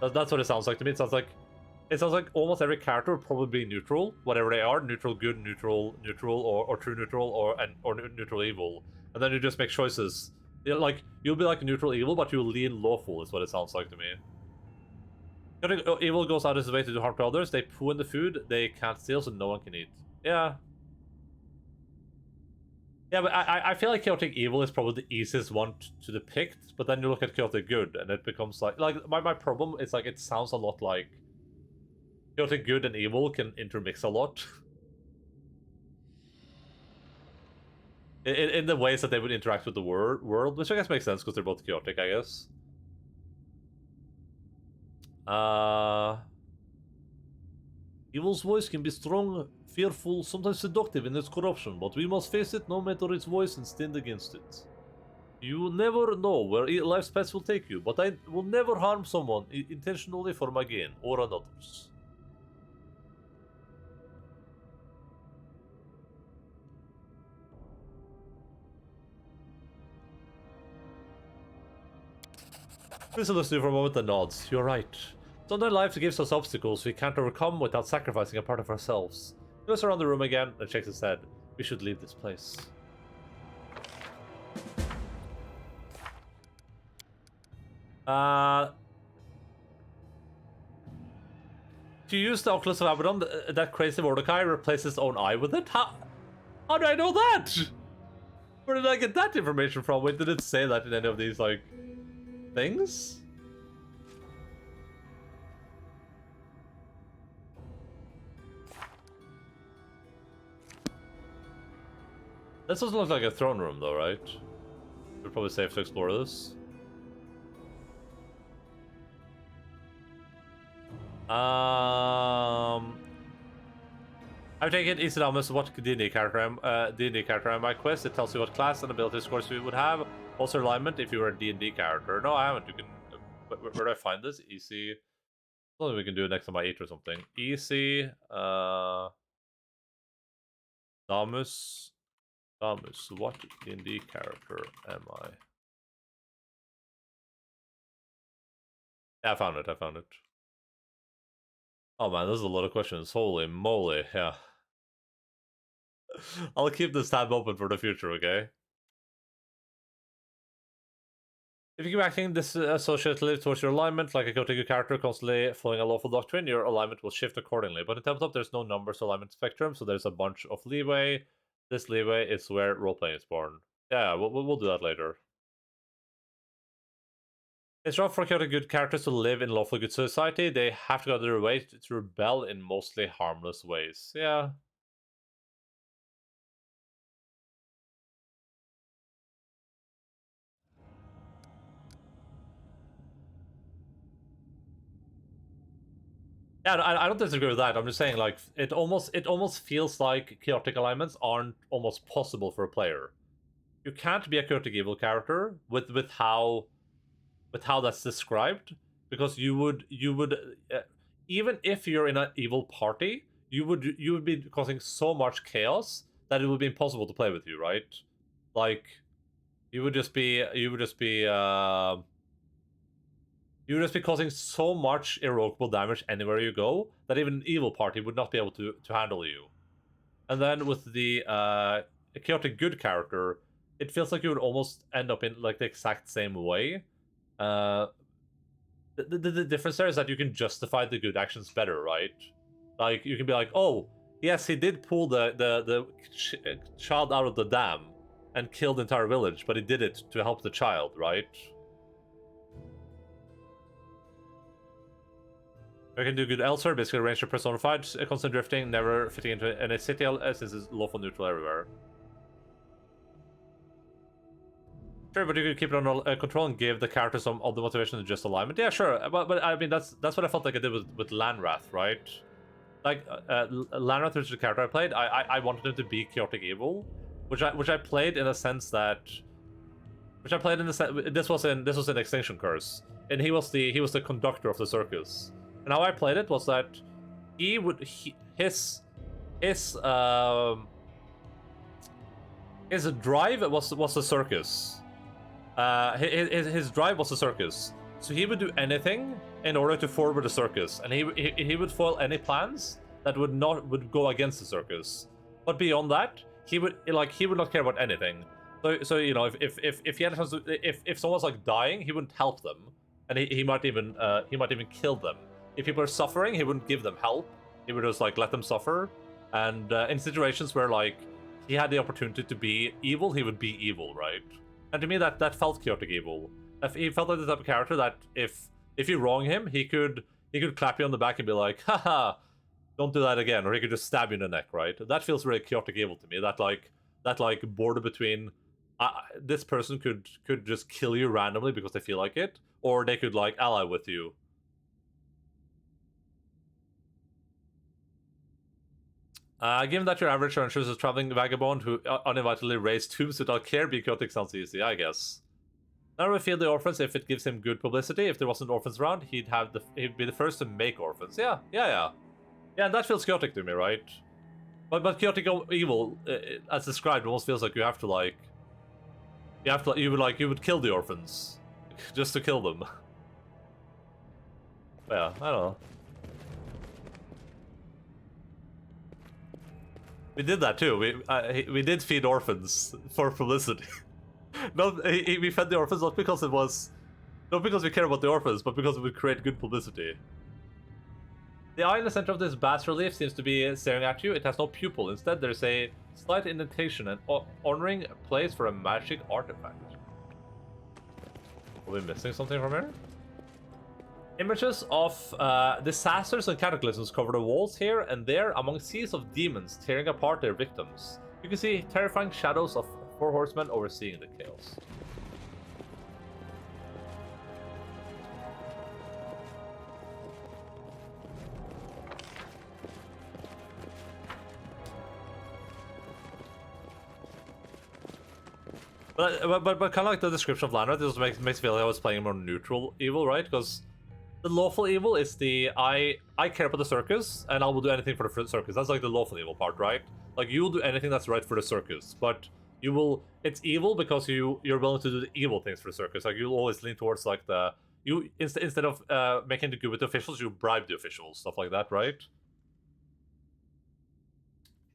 That's what it sounds like to me. It sounds like almost every character will probably be neutral, whatever they are, neutral good, neutral, or true neutral, or neutral evil, and then you just make choices. Like, you'll be like neutral evil, but you'll lean lawful, is what it sounds like to me. Evil goes out of his way to do harm to others. They poo in the food they can't steal, so no one can eat. Yeah. Yeah, but I feel like chaotic evil is probably the easiest one to depict, but then you look at chaotic good, and it becomes like my problem is like it sounds a lot like chaotic good and evil can intermix a lot. In the ways that they would interact with the world, which I guess makes sense because they're both chaotic, I guess. Evil's voice can be strong, fearful, sometimes seductive in its corruption, but we must face it no matter its voice and stand against it. You never know where life's path will take you, but I will never harm someone intentionally for my gain or another's. Listen looks to you for a moment and nods. You're right. Sometimes life gives us obstacles we can't overcome without sacrificing a part of ourselves. He looks around the room again and shakes his head. We should leave this place. To use the Oculus of Abaddon, that crazy Mordecai replaced his own eye with it? How do I know that? Where did I get that information from? Wait, did it say that in any of these, like, things? This doesn't look like a throne room though, right? We're probably safe to explore this. I take it Isadamus, what D&D character am I? Quest, it tells you what class and ability scores you would have. Also alignment if you were a D&D character. No, I haven't. You can... Where do I find this? EC... Well, we can do it next time I eat or something. EC... Damus, what D&D character am I? Yeah, I found it. Oh man, there's a lot of questions. Holy moly, yeah. I'll keep this tab open for the future, okay? If you keep acting this associatively towards your alignment, like a chaotic character constantly following a lawful doctrine, your alignment will shift accordingly. But in tabletop, there's no numbers alignment spectrum, so there's a bunch of leeway. This leeway is where roleplaying is born. Yeah, we'll do that later. It's rough for chaotic good characters to live in lawfully good society. They have to go their way to rebel in mostly harmless ways. Yeah. Yeah, I don't disagree with that. I'm just saying, like, it almost feels like chaotic alignments aren't almost possible for a player. You can't be a chaotic evil character with how that's described, because you would even if you're in an evil party, you would be causing so much chaos that it would be impossible to play with you, right? Like, you would just be causing so much irrevocable damage anywhere you go that even an evil party would not be able to handle you. And then with the chaotic good character, it feels like you would almost end up in like the exact same way. The difference there is that you can justify the good actions better, right? Like, you can be like, oh, yes, he did pull the child out of the dam and kill the entire village, but he did it to help the child, right? I can do good elsewhere, basically ranger personified, constant drifting, never fitting into any city since it's lawful neutral everywhere. Sure, but you could keep it under control and give the character some of the motivation to just alignment. Yeah, sure, but I mean that's what I felt like I did with Lanrath, right? Like Lanrath, which is the character I played, I wanted him to be chaotic evil, which I played in a sense that, this was in Extinction Curse, and he was the conductor of the circus. And how I played it was that his drive was the circus. His drive was the circus. So he would do anything in order to forward the circus, and he would foil any plans that would go against the circus. But beyond that, he would not care about anything. So you know, if he had a chance to, if someone's like dying, he wouldn't help them, and he might even kill them. If people are suffering, he wouldn't give them help. He would just like let them suffer. And in situations where like he had the opportunity to be evil, he would be evil, right? And to me, that felt chaotic evil. He felt like the type of character that if you wrong him, he could clap you on the back and be like, haha, don't do that again, or he could just stab you in the neck, right? That feels very chaotic evil to me. That border between this person could just kill you randomly because they feel like it, or they could like ally with you. Given that your average rancher is a traveling vagabond who uninvitedly raised tombs without care, be chaotic sounds easy, I guess. Now we feed the orphans if it gives him good publicity. If there wasn't orphans around, he'd be the first to make orphans. Yeah, and that feels chaotic to me, right? But chaotic evil, as described, almost feels like you would kill the orphans just to kill them. Yeah, I don't know. We did that too. We did feed orphans for publicity. We fed the orphans not because we care about the orphans, but because it would create good publicity. The eye in the center of this bas relief seems to be staring at you. It has no pupil. Instead, there's a slight indentation and honoring place for a magic artifact. Are we missing something from here? Images of disasters and cataclysms cover the walls here and there among seas of demons tearing apart their victims. You can see terrifying shadows of 4 horsemen overseeing the chaos. But kind of like the description of Lanrath, this makes me feel like I was playing more neutral evil, right? Because the lawful evil is I care about the circus, and I will do anything for the circus. That's like the lawful evil part, right? Like, you will do anything that's right for the circus, but it's evil because you're willing to do the evil things for the circus. Like, you'll always lean towards like instead of making the good with the officials, you bribe the officials, stuff like that, right?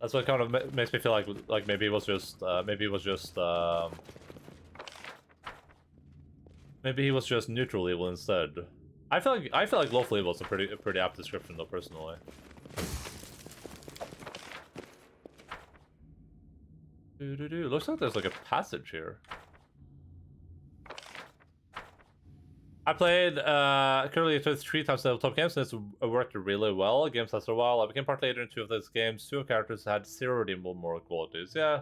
That's what kind of makes me feel like maybe it was just maybe he was just neutral evil instead. I feel like lawful evil is a pretty apt description though, personally. Looks like there's like a passage here. I played currently 3 times the top games, and it's worked really well. Games lasted a while. I became part leader in 2 of those games. 2 characters had 0 redeemable moral qualities. Yeah.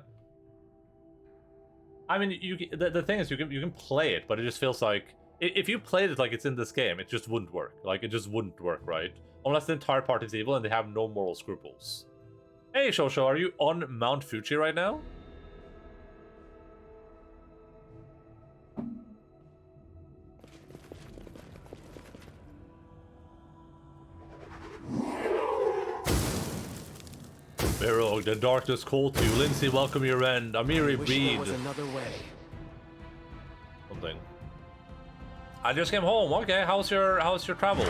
I mean, the thing is, you can play it, but it just feels like if you played it like it's in this game, it just wouldn't work. Like, it just wouldn't work, right? Unless the entire party is evil and they have no moral scruples. Hey, Shosho, are you on Mount Fuji right now? Barrog, the darkness called to you. Lindsay, welcome your end. Amiri, breed. There was another way. Something. I just came home. Okay, how's your travel?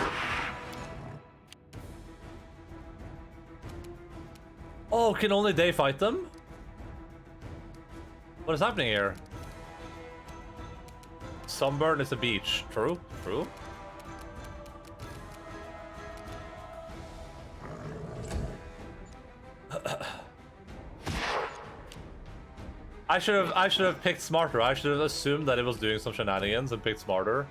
Oh, can only they fight them? What is happening here? Sunburn is a beach. True, true. I should have picked smarter. I should have assumed that it was doing some shenanigans and picked smarter.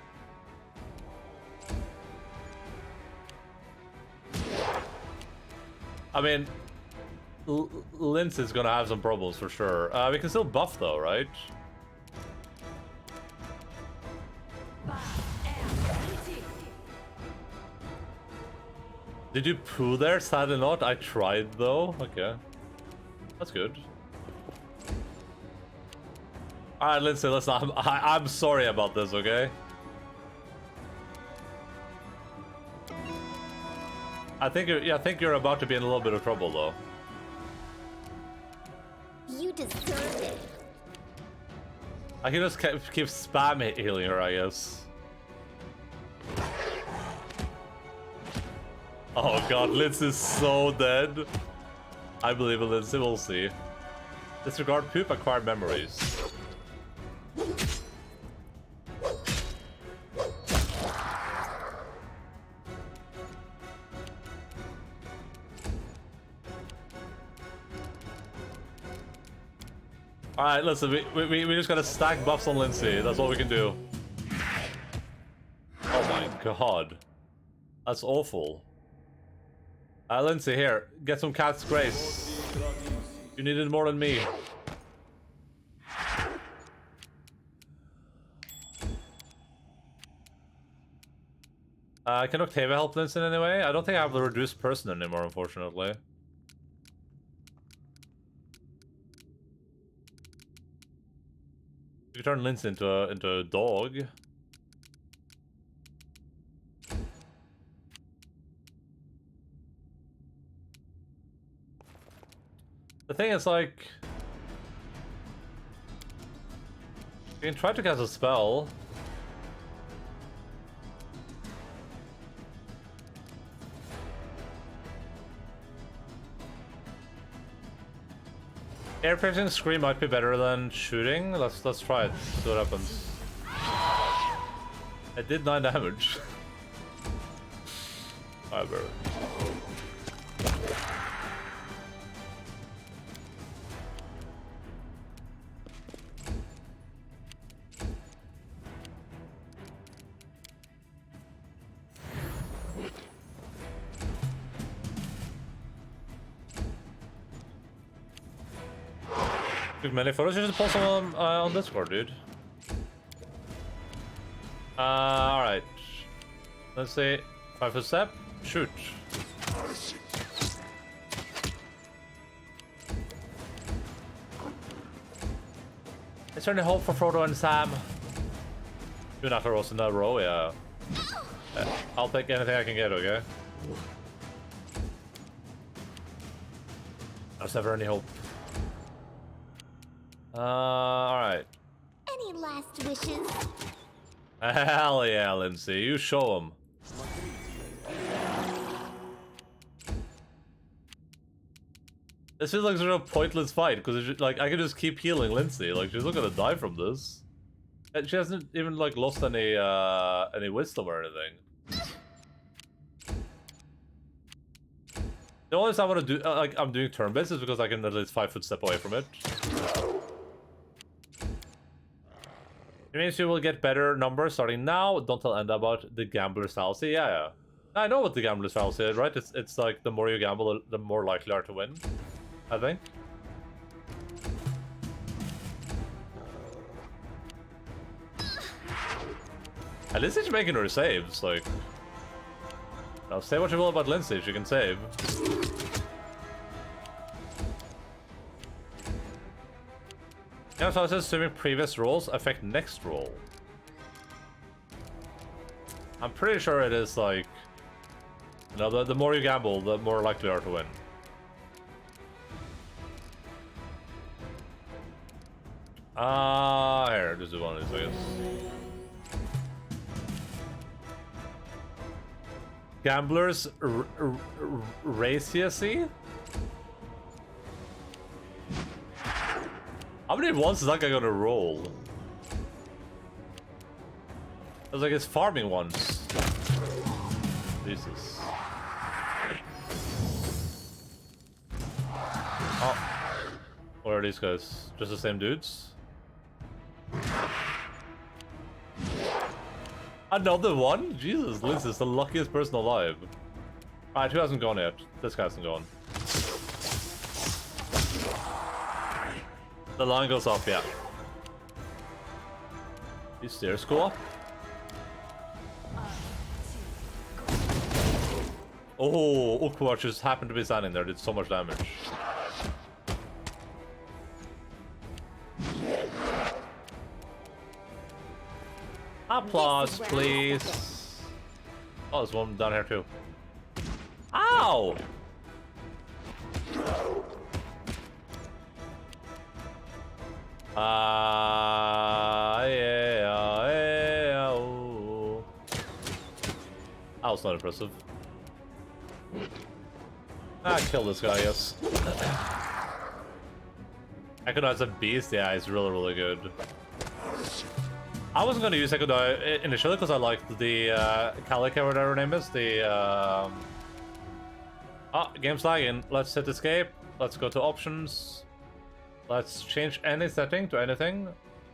I mean, Lince is gonna have some problems for sure. We can still buff though, right? Did you poo there? Sadly not. I tried though. Okay. That's good. Alright, Lindsay, listen, I'm sorry about this, okay? I think you're about to be in a little bit of trouble though. You deserve it. I can just keep spam healing her, I guess. Oh god, Lindsay is so dead. I believe in Lindsay, we'll see. Disregard poop, acquire memories. Alright, listen, we just gotta stack buffs on Lindsay. That's all we can do. Oh my god. That's awful. Lindsay, here. Get some cat's grace. You need it more than me. Can Octavia help Lindsay in any way? I don't think I have the reduced person anymore, unfortunately. You can turn Lindsay into a dog. The thing is, like, you can try to cast a spell. Air piercing scream might be better than shooting. Let's try it. See what happens. It did 9 damage. However. Many photos, you should post them on Discord, dude. Alright. Let's see. 5 foot step. Shoot. Is there any hope for Frodo and Sam? 2 Nakaros in a row, yeah. I'll take anything I can get, okay? There's never any hope. Alright. Any last wishes? Hell yeah, Lindsay. You show them. This feels like sort of a pointless fight, because like I can just keep healing Lindsay. Like, she's not gonna die from this. And she hasn't even like lost any wisdom or anything. The only time I want to do like I'm doing turn-based is because I can at least 5 foot step away from it. It means you will get better numbers starting now. Don't tell Enda about the gambler's fallacy. Yeah. I know what the gambler's fallacy is, right? It's like the more you gamble, the more likely you are to win, I think. At least she's making her saves, like... Now, say what you will about Lindsay, she can save. Yeah, so I was assuming previous rolls affect next roll. I'm pretty sure it is like... You know, the more you gamble, the more likely you are to win. Here, this is one of these, I guess. Gambler's raciacy? How many ones is that guy gonna roll? It was like it's farming ones. Jesus. Oh. What are these guys? Just the same dudes? Another one? Jesus, Liz is the luckiest person alive. Alright, who hasn't gone yet? This guy hasn't gone. The line goes up, yeah. These stairs go up. Oh, Ukwa just happened to be standing there, did so much damage. Applause, please. Oh, there's one down here too. Ow! Yeah, oh. That was not impressive. Kill this guy, yes. Echo a beast, yeah, he's really good. I wasn't going to use Echo initially because I liked the Calica, or whatever her name is. The oh, game's lagging. Let's hit escape. Let's go to options. Let's change any setting to anything.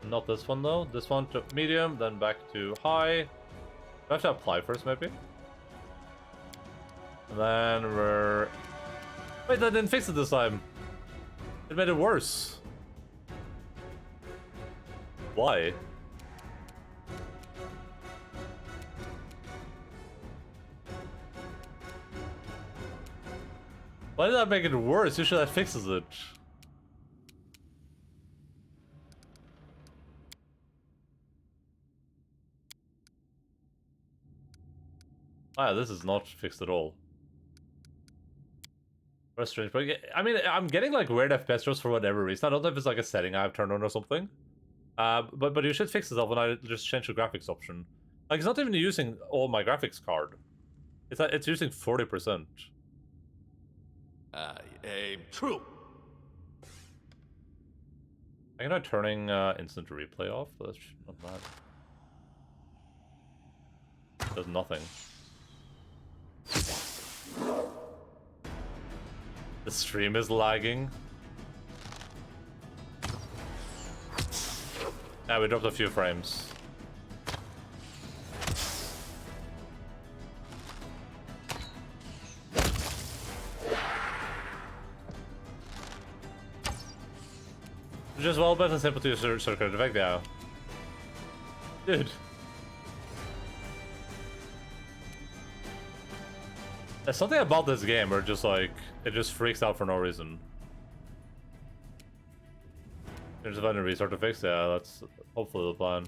Not this one though. This one to medium, then back to high. Do I have to apply first, maybe? And then we're... Wait, that didn't fix it this time. It made it worse. Why? Why did that make it worse? Usually that fixes it. Ah, this is not fixed at all. That's strange, but I mean, I'm getting like weird FPS drops for whatever reason. I don't know if it's like a setting I've turned on or something. But you should fix itself when I just change the graphics option. Like, it's not even using all my graphics card. It's using 40%. True. I'm not turning instant replay off. That's not bad. Does nothing. The stream is lagging. Yeah, we dropped a few frames. Just well better than simple to use circuit effect, yeah. Dude. There's something about this game where just like, it just freaks out for no reason. There's a vendor restart to fix, yeah, that's hopefully the plan.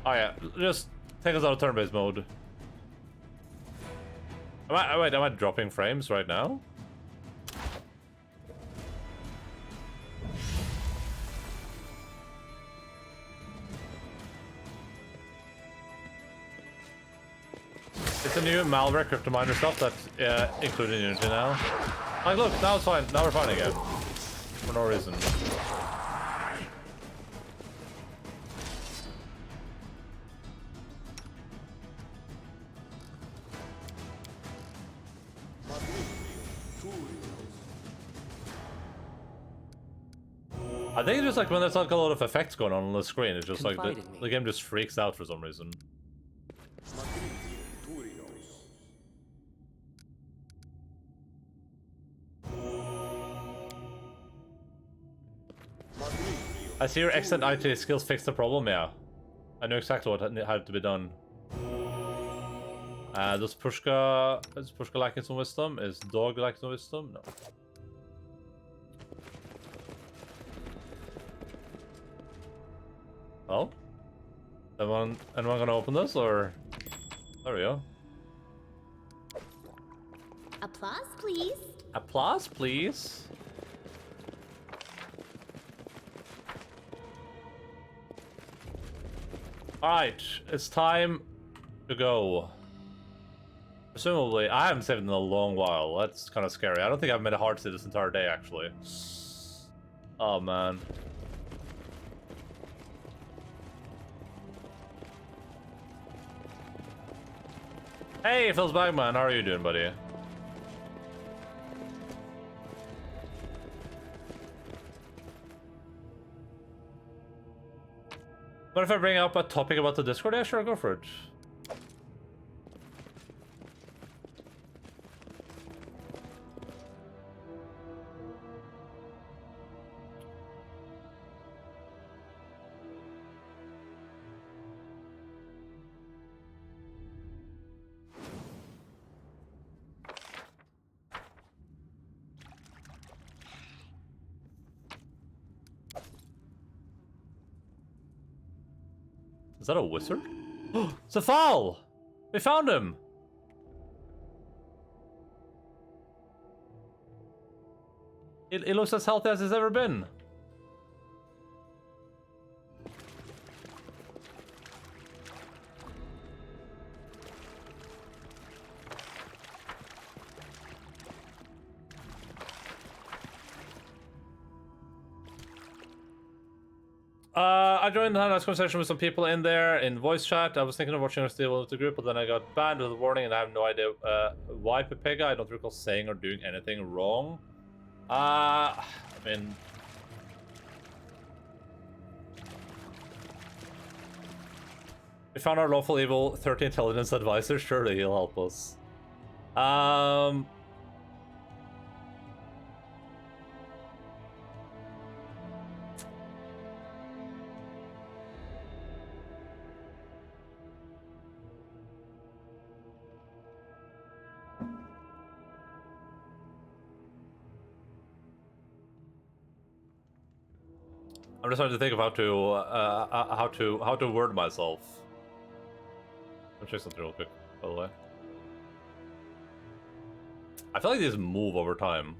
Oh yeah, just take us out of turn-based mode. Am I dropping frames right now? It's a new malware crypto miner stuff that's included in Unity now. Like, look, now it's fine. Now we're fine again. For no reason. I think it's just like when there's like a lot of effects going on the screen, it's just like the game just freaks out for some reason. I see your excellent IT skills fix the problem, yeah. I know exactly what had to be done. Is Pushka lacking some wisdom? Is Dog lacking some wisdom? No. Well? Anyone gonna open this, or? There we go. Applause, please. Applause, please. Alright, it's time to go. Presumably, I haven't saved in a long while. That's kind of scary. I don't think I've made a hard save this entire day, actually. Oh, man. Hey, Phil's back, man. How are you doing, buddy? What if I bring up a topic about the Discord? Yeah, sure, go for it. Is that a wizard? Zafal! We found him! It looks as healthy as it's ever been. I joined a nice conversation with some people in there in voice chat. I was thinking of watching a deal with the group, but then I got banned with a warning, and I have no idea why. Pepega, I don't recall saying or doing anything wrong. I mean, we found our lawful evil 30 intelligence advisor. Surely he'll help us. I'm just trying to think of how to word myself. I'll check something real quick, by the way. I feel like these move over time.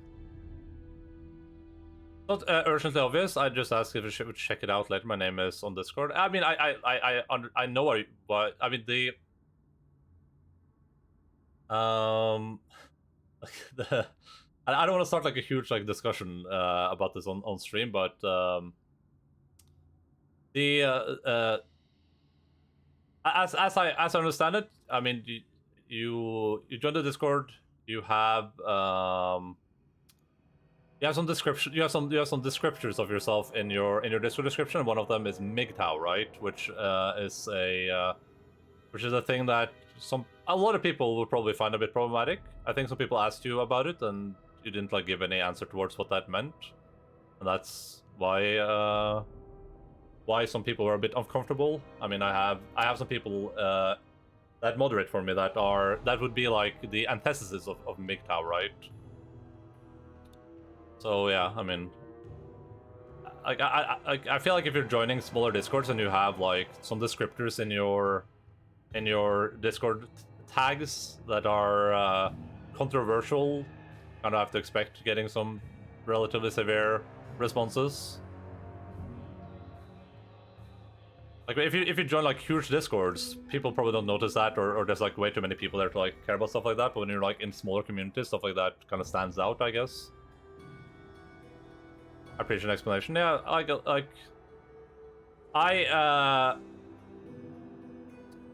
Not urgently obvious. I just asked if you should check it out later. My name is on Discord. I mean, I know what I mean. The I don't want to start like a huge like discussion about this on stream, but as I understand it, I mean, you joined the Discord. You have some description. You have some descriptors of yourself in your Discord description. One of them is MGTOW, right? Which is a thing that a lot of people will probably find a bit problematic. I think some people asked you about it, and you didn't like give any answer towards what that meant, and that's why some people were a bit uncomfortable. I mean, I have some people that moderate for me that would be like the antithesis of MGTOW, right? So yeah, I mean, like I feel like if you're joining smaller Discords and you have like some descriptors in your Discord tags that are controversial, kind of have to expect getting some relatively severe responses. Like if you join like huge Discords, people probably don't notice that, or there's like way too many people there to like care about stuff like that. But when you're like in smaller communities, stuff like that kind of stands out, I guess. I appreciate an explanation. Yeah,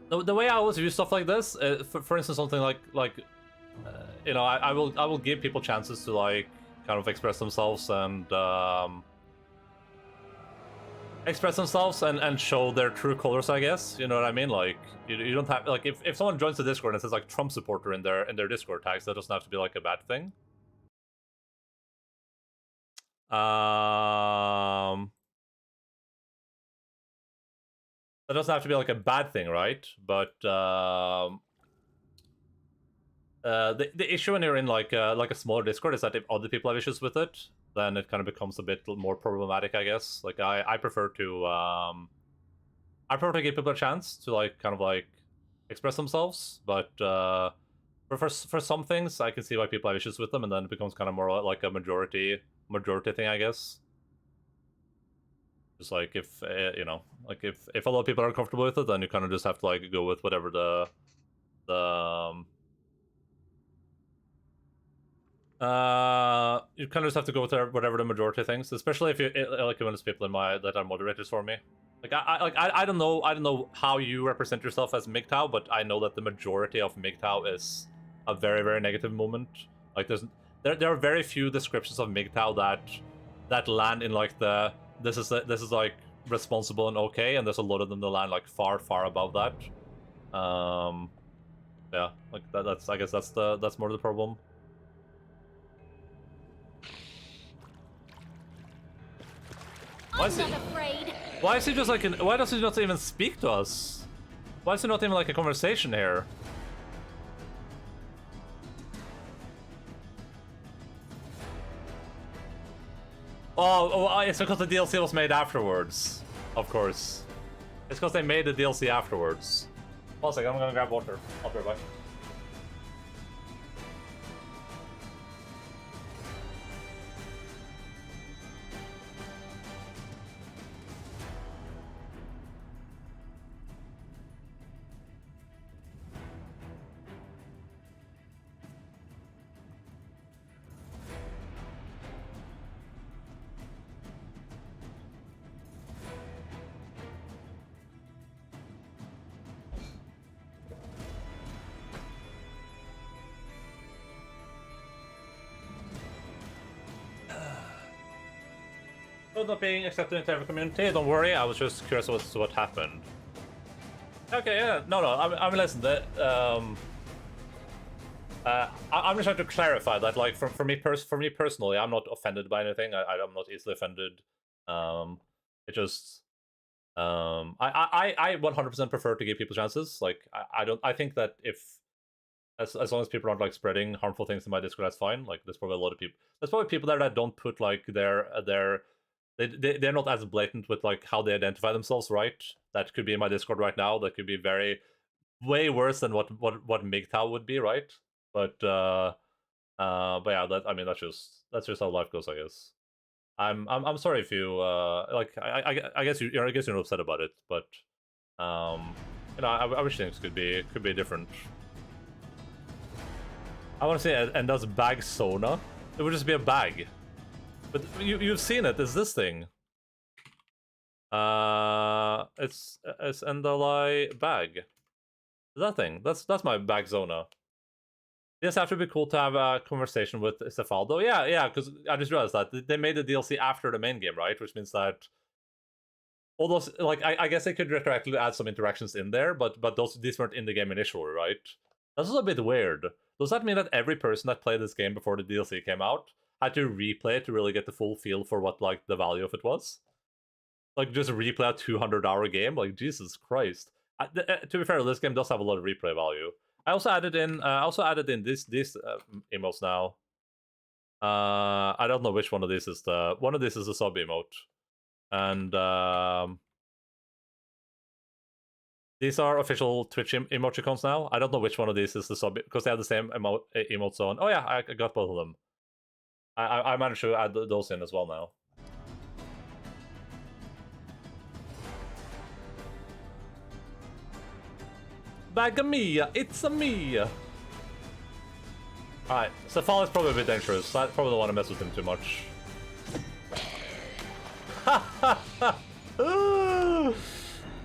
the way I always view stuff like this, for instance, something like you know, I will give people chances to like kind of express themselves and show their true colors, I guess. You know what I mean? Like you don't have like if someone joins the Discord and says like Trump supporter in their Discord tags, that doesn't have to be like a bad thing. That doesn't have to be like a bad thing, right? But the issue when you're in like a smaller Discord is that if other people have issues with it, then it kind of becomes a bit more problematic, I guess. Like I prefer to give people a chance to like kind of like express themselves, but for some things I can see why people have issues with them, and then it becomes kind of more like a majority thing, I guess. Just like if you know, like if a lot of people are uncomfortable with it, then you kind of just have to like go with whatever you kind of just have to go with whatever the majority thinks, especially if you like when it's people in that are moderators for me. Like I don't know how you represent yourself as MGTOW, but I know that the majority of MGTOW is a very, very negative movement. Like there are very few descriptions of MGTOW that land in like this is like responsible and okay, and there's a lot of them that land like far above that. Yeah, like that's I guess that's more the problem. Why is he just like why does he not even speak to us? Why is it not even like a conversation here? Oh, it's because the DLC was made afterwards, of course. It's because they made the DLC afterwards. One second, I'm gonna grab water. I'll be right back. Not being accepted into every community. Don't worry, I was just curious as to what happened. Okay, yeah, no, I mean, listen, I'm just trying to clarify that, like, for me personally, I'm not offended by anything. I'm not easily offended. It just, I 100% prefer to give people chances. Like, I think that if, as long as people aren't like spreading harmful things in my Discord, that's fine. Like, there's probably a lot of people. There's probably people there that don't put like they're not as blatant with like how they identify themselves, right? That could be in my Discord right now. That could be way worse than what MGTOW would be, right? But yeah, that's just how life goes, I guess. I'm sorry if you like I guess you're not upset about it, but I wish things could be different. I want to say Enda's bag Sona. It would just be a bag. But you've seen it. It's this thing. It's Endaline bag. That thing. That's my bag Zona. This have to be cool to have a conversation with Cefaldo. Yeah, because I just realized that they made the DLC after the main game, right? Which means that all those, like, I guess they could retroactively add some interactions in there, but these weren't in the game initially, right? That's also a bit weird. Does that mean that every person that played this game before the DLC came out had to replay it to really get the full feel for what, like, the value of it was? Like, just replay a 200-hour game? Like, Jesus Christ. To be fair, this game does have a lot of replay value. I also added in these emotes now. I don't know which one of these is the sub emote, and these are official Twitch emoticons now. I don't know which one of these is the sub because they have the same emotes on. Oh yeah, I got both of them. I managed to add those in as well now. Bagamia, it's a me. Alright, Cephal is probably a bit dangerous. I probably don't want to mess with him too much.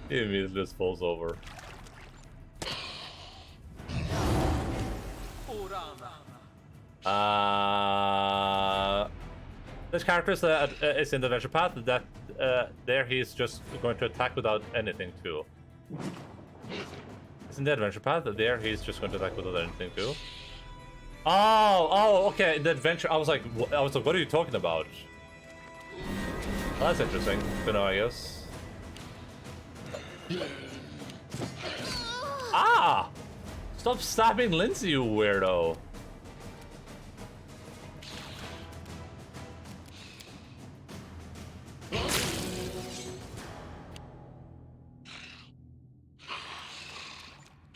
He immediately just falls over. This character is in the adventure path. That there he's just going to attack without anything too. In the adventure path, there he's just going to attack without anything too. Oh, okay. The adventure. I was like, what are you talking about? Well, that's interesting to know, I guess. Ah! Stop stabbing Lindsay, you weirdo.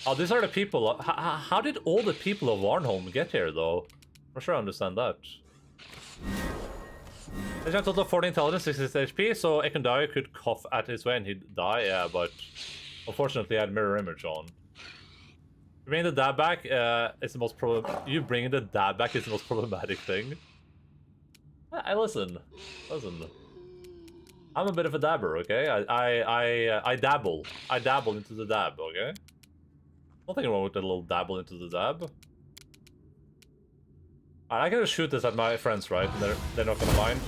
Oh, these are the people. How did all the people of Warnholm get here, though? I'm not sure I understand that. There's a total of 40 intelligence, 66 HP, so Ekundai could cough at his way and he'd die, yeah, but unfortunately I had mirror image on. Bringing the dab back is the most You bringing the dab back is the most problematic thing. Listen. I'm a bit of a dabber, okay? I dabble. I dabble into the dab, okay? Nothing wrong with a little dabble into the dab. I can just shoot this at my friends, right? And they're not gonna mind.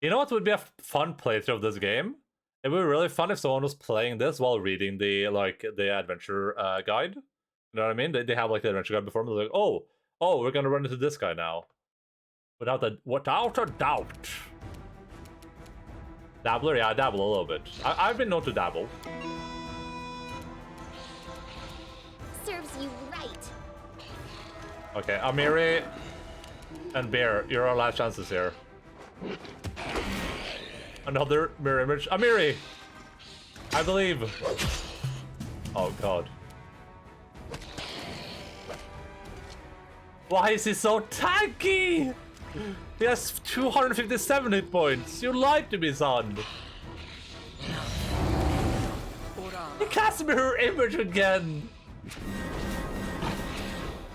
You know what would be a fun playthrough of this game? It would be really fun if someone was playing this while reading the adventure guide. You know what I mean? They have like the adventure guide before them. They're like, oh, we're gonna run into this guy now. Without a doubt. Dabbler? Yeah, I dabble a little bit. I've been known to dabble. Serves you right. Okay, Amiri and Bear, you're our last chances here. Another mirror image. Amiri! I believe. Oh god. Why is he so tanky? He has 257 hit points. You lied to me, son. He casts mirror image again.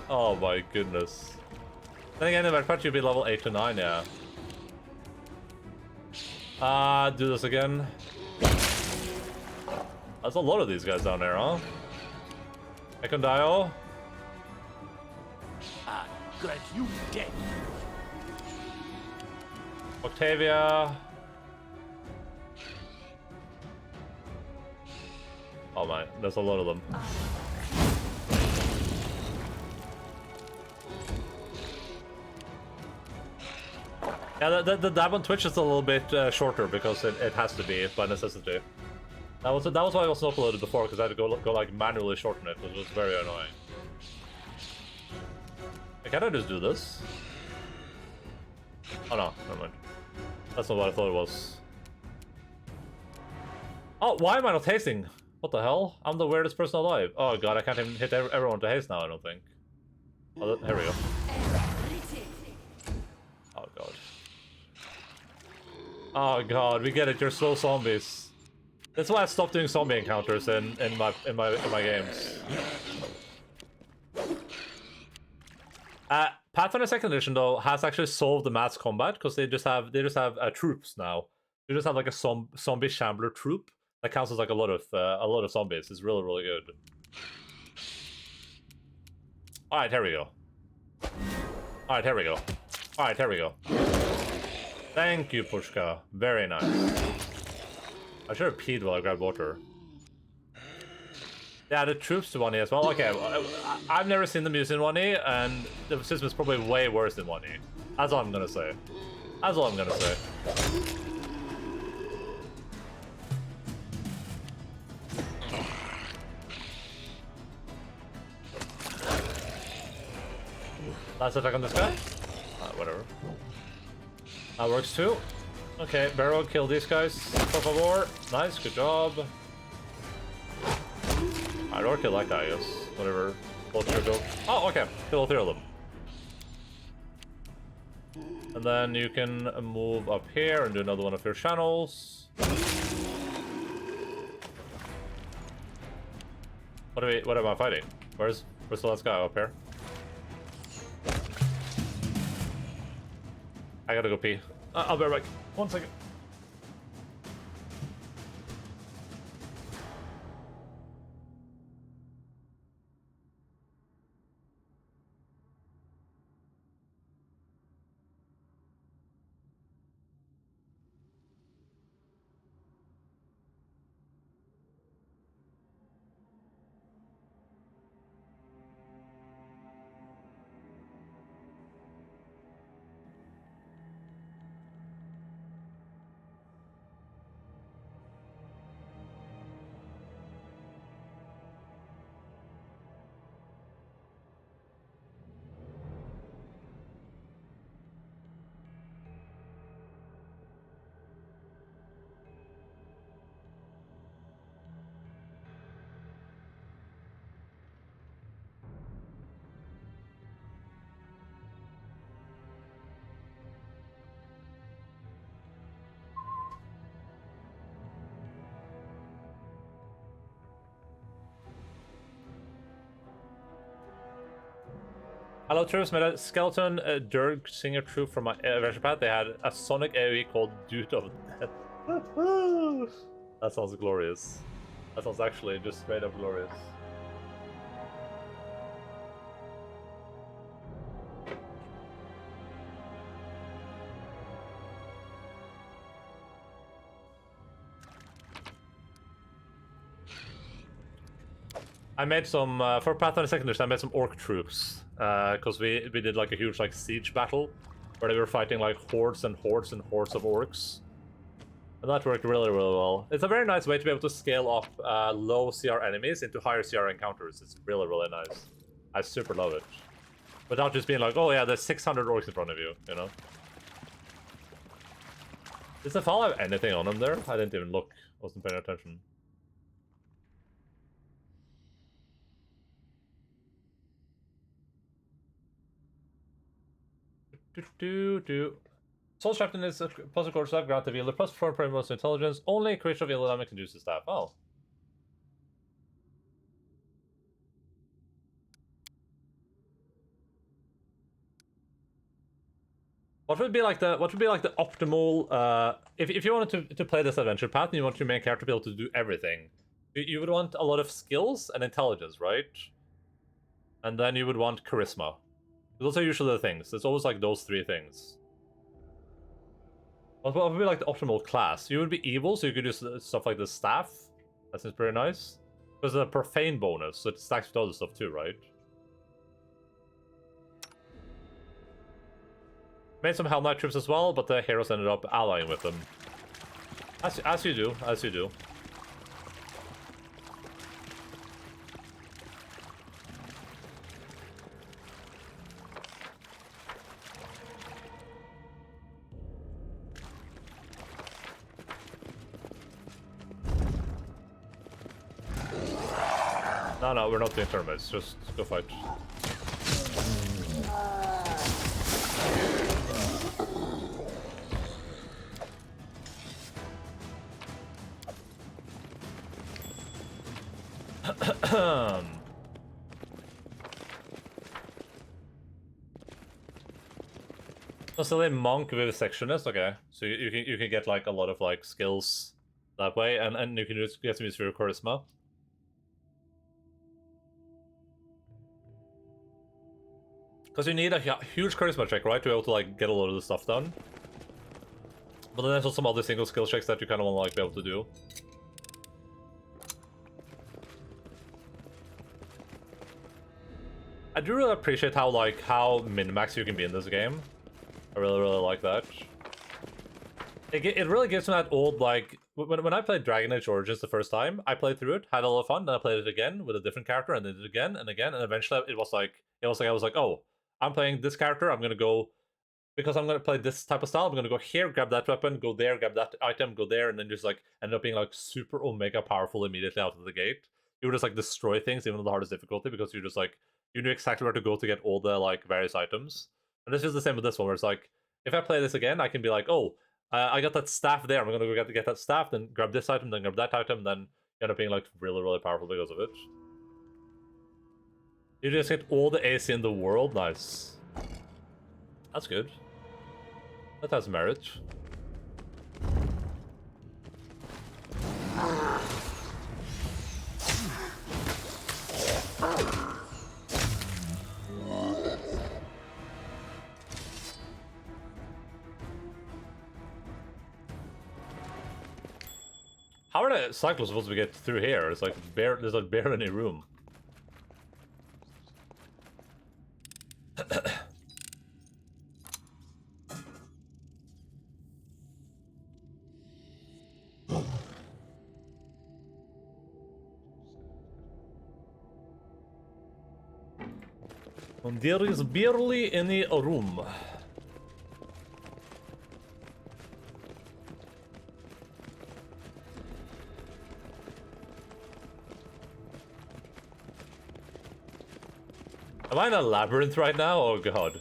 Oh my goodness. Then again, if I thought you'd be level 8 to 9, yeah. Do this again. That's a lot of these guys down there, huh? Ekondio. I got you dead. Octavia. Oh my, there's a lot of them. Yeah, the dab on Twitch is a little bit shorter because it has to be by necessity. That was why I was not uploaded before, because I had to go like manually shorten it, which was very annoying. Can I just do this? Oh no, never mind. That's not what I thought it was. Oh, why am I not hasting? What the hell? I'm the weirdest person alive. Oh god, I can't even hit everyone to haste now, I don't think. Oh, here we go. Oh god. Oh god, we get it, you're slow zombies. That's why I stopped doing zombie encounters in my games. Pathfinder 2nd Edition though has actually solved the mass combat because they just have troops now. They just have like a zombie shambler troop that counts as like a lot of zombies. It's really, really good. All right, here we go. All right, here we go. All right, here we go. Thank you, Pushka. Very nice. I should have peed while I grabbed water. Yeah, the troops to 1E as well. Okay, well, I've never seen them use in 1E, and the system is probably way worse than 1E. That's all I'm gonna say. That's all I'm gonna say. Last attack on this guy? Whatever. That works too. Okay, Barrow, kill these guys. Por favor. Nice, good job. Alright, or kill that guy, I guess. Whatever. Both your build. Oh, okay. Kill all 3 of them. And then you can move up here and do another one of your channels. What am I fighting? Where's the last guy? Up here? I gotta go pee. I'll be right back. 1 second. Hello troops, met a skeleton Dirg singer troop from my adventure path. They had a sonic AoE called Dude of Death. That sounds glorious. That sounds actually just straight up glorious. I made some, for Pathfinder 2nd Edition, I made some orc troops. Because we did like a huge like siege battle where they were fighting like hordes and hordes and hordes of orcs. And that worked really, really well. It's a very nice way to be able to scale up low CR enemies into higher CR encounters. It's really, really nice. I super love it. Without just being like, oh yeah, there's 600 orcs in front of you, you know? Does the Fall have anything on him there? I didn't even look. Wasn't paying attention. Soul trapped in this puzzle core staff, grant the wielder plus 4 primal intelligence. Only a creature of Endaline can use the staff. Oh. What would be like the optimal if you wanted to play this adventure path and you want your main character to be able to do everything, you would want a lot of skills and intelligence, right? And then you would want charisma. Those are usually the things. It's always like those 3 things. What would be like the optimal class? You would be evil, so you could use stuff like the staff. That seems pretty nice. Because the profane bonus, so it stacks with other stuff too, right? Made some Hell Knight troops as well, but the heroes ended up allying with them. As you do, as you do. No, we're not doing tournaments. Just go fight. Oh, so they monk with sectionist, okay. So you can get like a lot of like skills that way, and you can just get to use your charisma. Because you need a huge charisma check, right, to be able to like get a lot of the stuff done. But then there's also some other single skill checks that you kind of want to like be able to do. I do really appreciate how min-max you can be in this game. I really like that. It really gives me that old, like, when I played Dragon Age Origins the first time, I played through it, had a lot of fun, then I played it again with a different character, and then did it again and again, and eventually I was like, oh, I'm playing this character, I'm gonna go, because I'm gonna play this type of style, I'm gonna go here, grab that weapon, go there, grab that item, go there, and then just like end up being like super omega powerful immediately out of the gate. You would just like destroy things even on the hardest difficulty, because you're just like, you knew exactly where to go to get all the like various items. And this is the same with this one, where it's like, if I play this again, I can be like, oh, I got that staff there, I'm gonna go get that staff, then grab this item, then grab that item, then you end up being like really powerful because of it. You just get all the AC in the world, nice. That's good. That has merit. How are the cycles supposed to get through here? It's like there's like barely any room. And there is barely any room. Am I in a labyrinth right now? Oh god.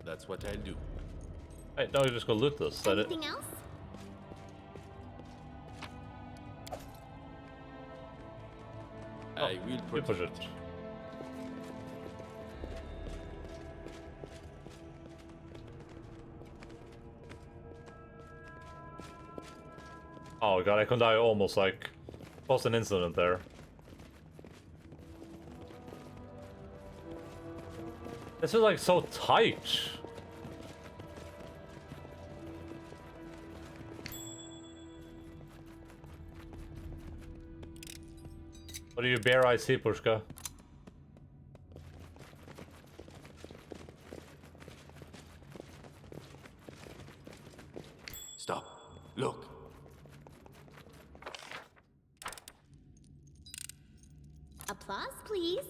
That's what I'll do. Hey, now you just go loot this. Anything else? I will You push it. Oh god, I can die almost like post an incident there. This is like so tight. What do you bear I see, Pushka? Stop. Look. Applause, please.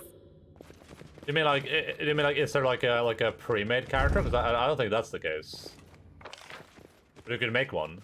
You mean like? Is there like a pre-made character? Because I don't think that's the case. But you could make one.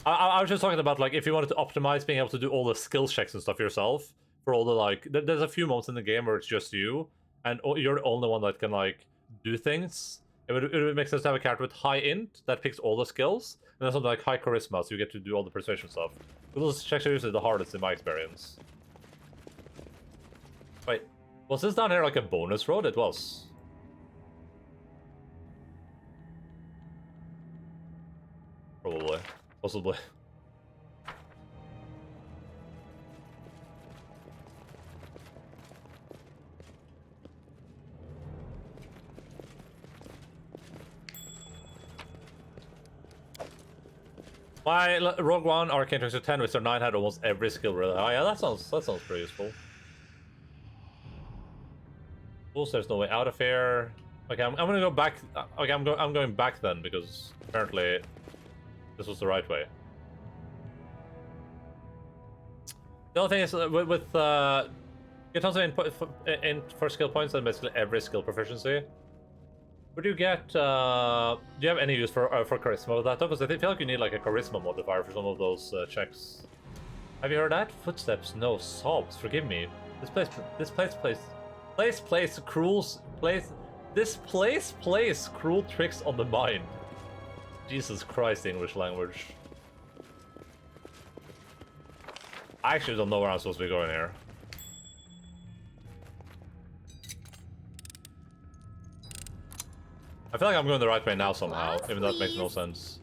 I was just talking about like if you wanted to optimize being able to do all the skill checks and stuff yourself for all the like. There's a few moments in the game where it's just you, and you're the only one that can like do things. It would make sense to have a character with high int that picks all the skills, and then something like high charisma, so you get to do all the persuasion stuff. But those checks are usually the hardest in my experience. Wait, was this down here like a bonus road? It was. Probably. Possibly. My Rogue One Arcane 10 with their 9 had almost every skill really high. Yeah, that sounds pretty useful. Also, there's no way out of here. Okay, I'm gonna go back. Okay, I'm going back then because apparently this was the right way. The only thing is with get tons of input for skill points and basically every skill proficiency. Would you get? Do you have any use for charisma with that though? Because I feel like you need like a charisma modifier for some of those checks. Have you heard that? Footsteps, no sobs. Forgive me. This place plays cruel tricks on the mind. Jesus Christ, English language. I actually don't know where I'm supposed to be going here. I feel like I'm going the right way now somehow, even though that makes no sense.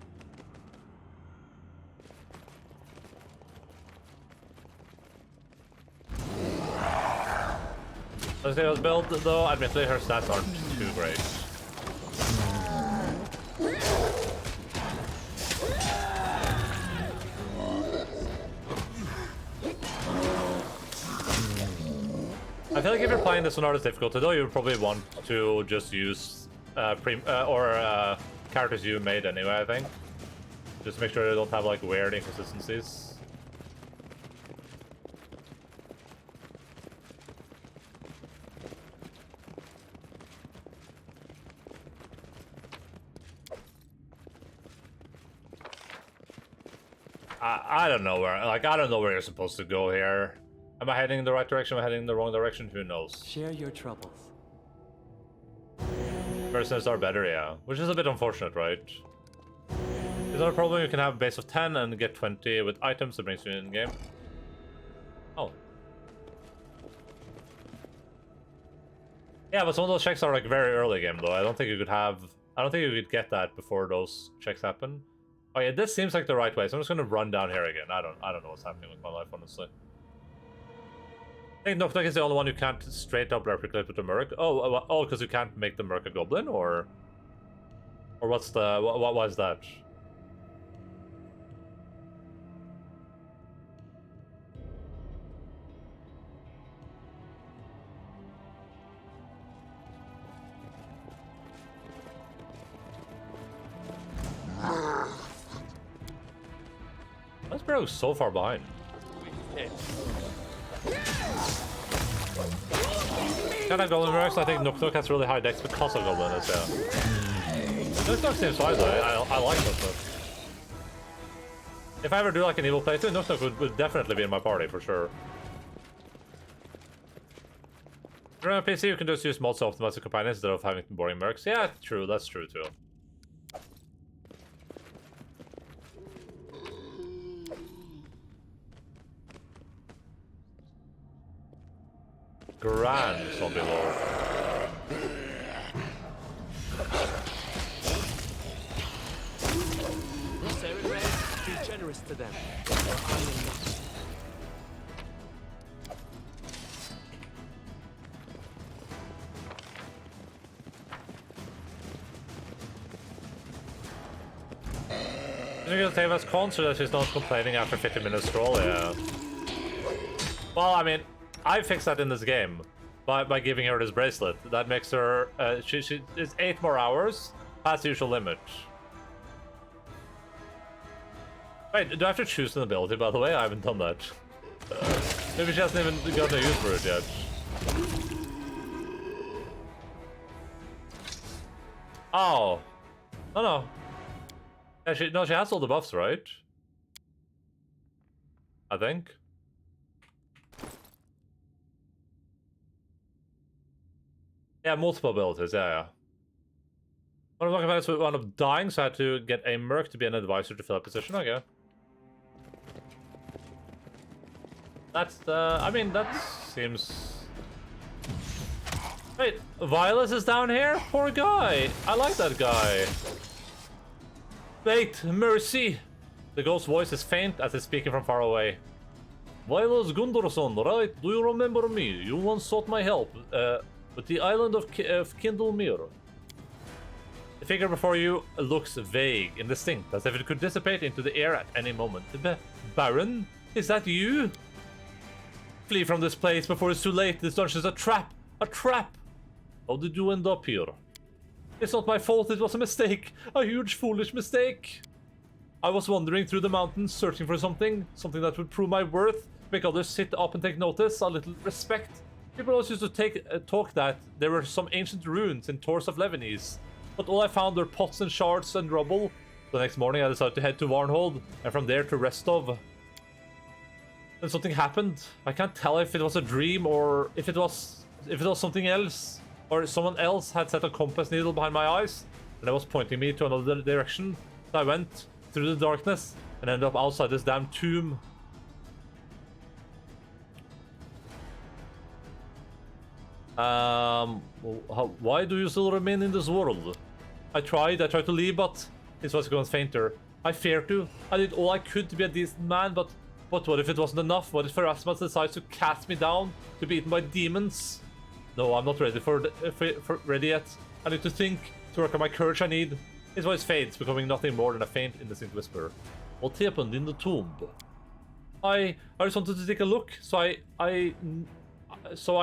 As it was built, though, admittedly her stats aren't too great. I feel like if you're playing this on hardest difficulty, though, you would probably want to just use characters you made anyway, I think. Just to make sure they don't have like weird inconsistencies. I don't know where, like, I don't know where you're supposed to go here. Am I heading in the right direction? Am I heading in the wrong direction? Who knows? Share your troubles. Mercenaries are better, yeah. Which is a bit unfortunate, right? Is that a problem? You can have a base of 10 and get 20 with items that brings you in game. Oh. Yeah, but some of those checks are like very early game though. I don't think you could get that before those checks happen. Oh yeah, this seems like the right way, so I'm just gonna run down here again. I don't know what's happening with my life, honestly. I think Nocturne is the only one who can't straight up replicate with the Merc. Oh, because you can't make the Merc a goblin, or what's the what was that? That's bro so far behind. Can I Golden Mercs? I think Nocturne has really high decks because of Gobliness, yeah. Nocturne seems fine though, I like Nocturne. If I ever do like an evil playthrough, Nocturne would definitely be in my party for sure. If you're on PC, you can just use mods to optimize the companions instead of having boring mercs. Yeah, true, that's true too. Grand zombie lord. Be generous to them. You're gonna take as concert that she's not complaining after 50 minutes stroll, yeah. Well, I mean, I fixed that in this game by giving her this bracelet. That makes her, she is 8 more hours past the usual limit. Wait, do I have to choose an ability, by the way? I haven't done that. Maybe she hasn't even gotten a use for it yet. Oh. Oh no. Yeah, she has all the buffs, right? I think. Yeah, multiple abilities, yeah. One of my companions wound up dying, so I had to get a merc to be an advisor to fill a position, okay. That's I mean, that seems... Wait, Violus is down here? Poor guy. I like that guy. Wait, mercy. The ghost's voice is faint as it's speaking from far away. Violus Gundorsson, right? Do you remember me? You once sought my help with the island of Kindlemere. The figure before you looks vague, indistinct, as if it could dissipate into the air at any moment. Baron? Is that you? Flee from this place before it's too late. This dungeon is a trap. A trap! How did you end up here? It's not my fault, it was a mistake. A huge, foolish mistake. I was wandering through the mountains, searching for something that would prove my worth, make others sit up and take notice, a little respect. People always used to talk that there were some ancient ruins in Tors of Lebanese, but all I found were pots and shards and rubble. The next morning I decided to head to Warnhold, and from there to Restov. Then something happened. I can't tell if it was a dream or if it was something else, or someone else had set a compass needle behind my eyes and it was pointing me to another direction. So I went through the darkness and ended up outside this damn tomb. Why do you still remain in this world? I tried to leave, but his voice goes fainter. I feared to. I did all I could to be a decent man, but what if it wasn't enough? What if Erasmus decides to cast me down, to be eaten by demons? No, I'm not ready ready yet. I need to think, to work on my courage I need. His voice fades, becoming nothing more than a faint, indistinct whisper. What happened in the tomb? I just wanted to take a look, so I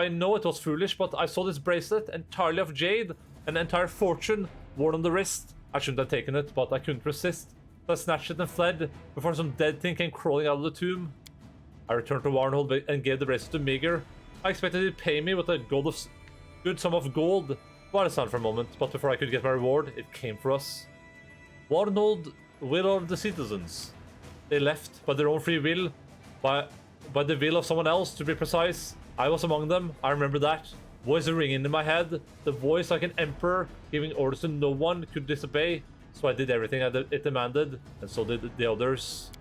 know it was foolish, but I saw this bracelet, entirely of jade, an entire fortune, worn on the wrist. I shouldn't have taken it, but I couldn't resist. So I snatched it and fled, before some dead thing came crawling out of the tomb. I returned to Warnhold and gave the bracelet to Meager. I expected he'd pay me with a good sum of gold. Well, it's not for a moment, but before I could get my reward, it came for us. Warnhold, where are the citizens? They left by their own free will, by the will of someone else, to be precise. I was among them, I remember that. Voice ringing in my head, the voice like an emperor, giving orders to no one could disobey. So I did everything it demanded, and so did the others.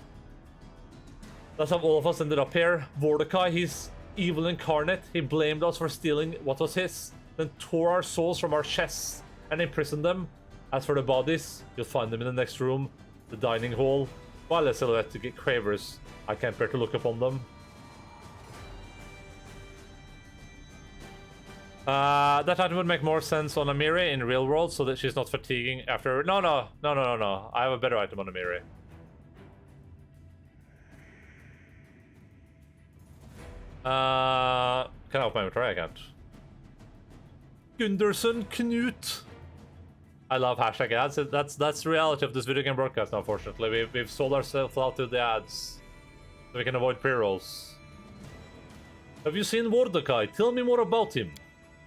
That's how all of us ended up here. Mordecai, he's evil incarnate. He blamed us for stealing what was his, then tore our souls from our chests and imprisoned them. As for the bodies, you'll find them in the next room, the dining hall. While a silhouette to get cravers, I can't bear to look upon them. That item would make more sense on Amiri in real world, so that she's not fatiguing after. No. I have a better item on Amiri. Can I open my inventory? I can't. Gunderson Knut. I love hashtag ads. That's the reality of this video game broadcast. Unfortunately, we've sold ourselves out to the ads, so we can avoid pre-rolls. Have you seen Mordecai? Tell me more about him.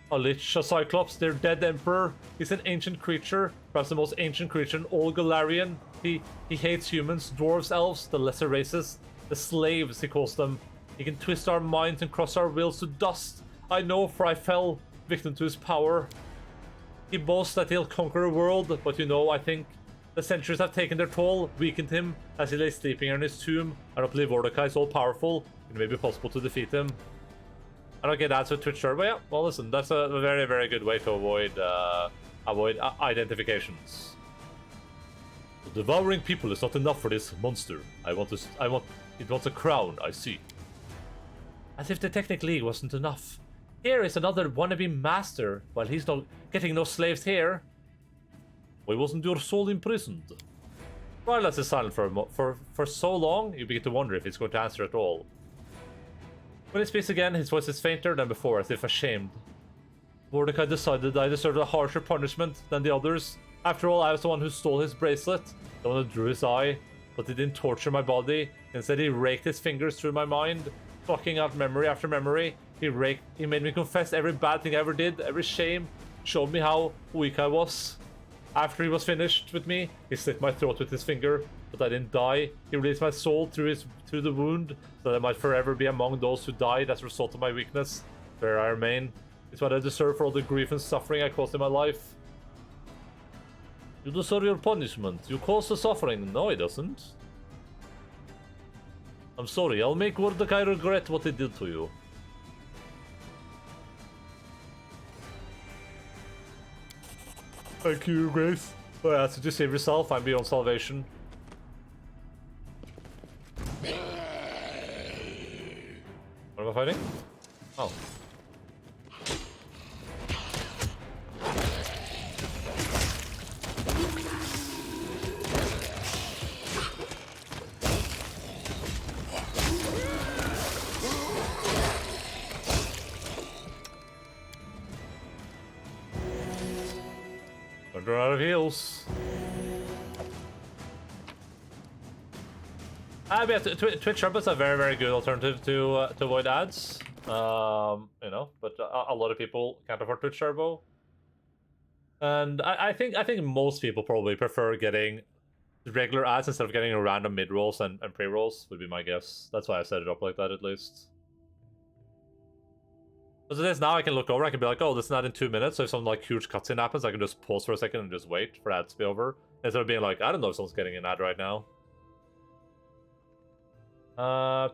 A lich, a cyclops, their dead emperor. He's an ancient creature, perhaps the most ancient creature in all Galarian. He hates humans, dwarves, elves, the lesser races, the slaves he calls them. He can twist our minds and cross our wills to dust. I know, for I fell victim to his power. He boasts that he'll conquer the world, but you know, I think the centuries have taken their toll, weakened him as he lay sleeping in his tomb. I don't believe Mordecai is all powerful. It may be possible to defeat him. I don't get ads with Twitch but yeah, well listen, that's a very, very good way to avoid identifications. The devouring people is not enough for this monster. It wants a crown, I see. As if the Technic League wasn't enough. Here is another wannabe master, while he's not getting no slaves here. Why wasn't your soul imprisoned? Rylas is silent for so long, you begin to wonder if he's going to answer at all. When he speaks again, his voice is fainter than before, as if ashamed. Mordecai decided I deserved a harsher punishment than the others. After all, I was the one who stole his bracelet, the one who drew his eye, but he didn't torture my body. Instead, he raked his fingers through my mind, plucking out memory after memory. He made me confess every bad thing I ever did, every shame, showed me how weak I was. After he was finished with me, he slit my throat with his finger, but I didn't die. He released my soul through the wound, so that I might forever be among those who died as a result of my weakness. There I remain. It's what I deserve for all the grief and suffering I caused in my life. You deserve your punishment. You caused the suffering. No, he doesn't. I'm sorry. I'll make Mordecai regret what he did to you. Thank you, Grace. Oh yeah, so just save yourself. I'm beyond salvation. What am I fighting? Oh. Run out of heals. Yeah, Twitch Turbo is a very, very good alternative to avoid ads. You know, but a lot of people can't afford Twitch Turbo, and I think most people probably prefer getting regular ads instead of getting random mid rolls and pre rolls. Would be my guess. That's why I set it up like that, at least. As it is now, I can look over, I can be like, oh, this is not in 2 minutes, so if some like huge cutscene happens, I can just pause for a second and just wait for ads to be over. Instead of being like, I don't know if someone's getting an ad right now. 2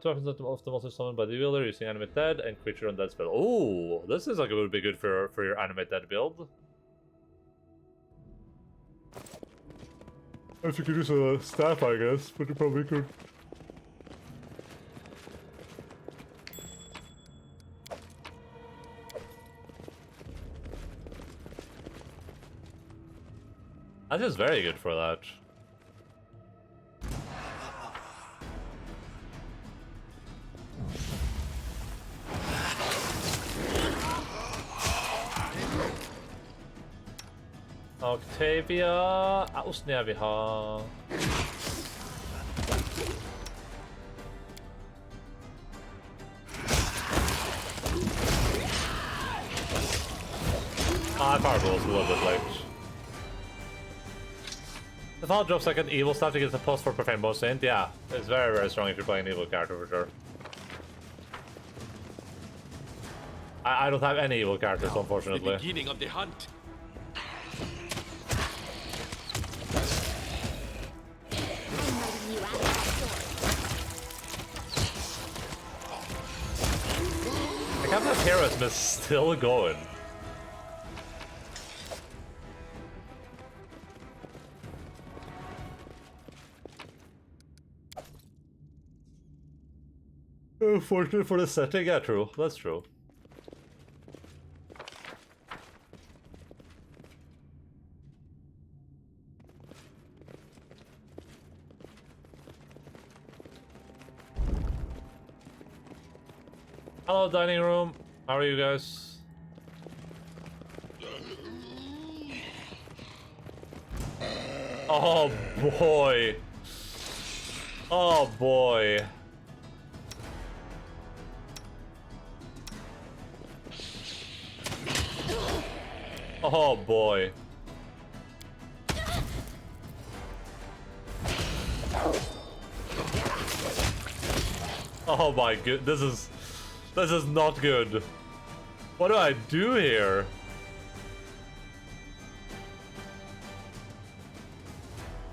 weapons of the monster summoned by the wielder using Animate Dead and Creature Undead spell. Oh, this is like it would be good for your Animate Dead build. If you could use a staff, I guess, but you probably could. That is very good for that. Octavia, ausnär vi har. Fireball's a little bit late. The fall drops like an evil staff to get the plus for profane bonus int. Yeah, it's very, very strong if you're playing an evil character for sure. I don't have any evil characters, unfortunately. The beginning of the hunt. I can't believe Heroism is still going. Fortunate for the setting, yeah, true. That's true. Hello, dining room. How are you guys? Oh boy. Oh boy. Oh boy. Oh my god, this is not good. What do I do here?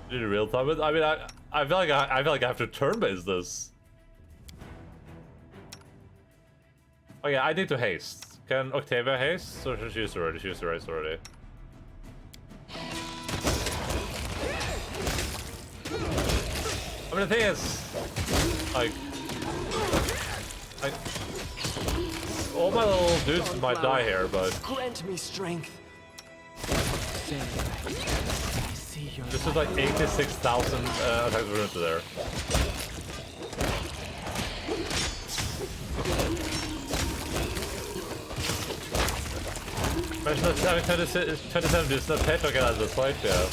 In real time, I mean, I feel like I have to turn-base this. Okay, I need to haste. Can Octavia haste? Or should she use already? She used the race already. I mean, the thing is, like, all my little dudes might die here, but grant me strength. see your This is like 86,000 attacks per minute there. Imagine that having 27 dudes, not pay token as a fight, yeah.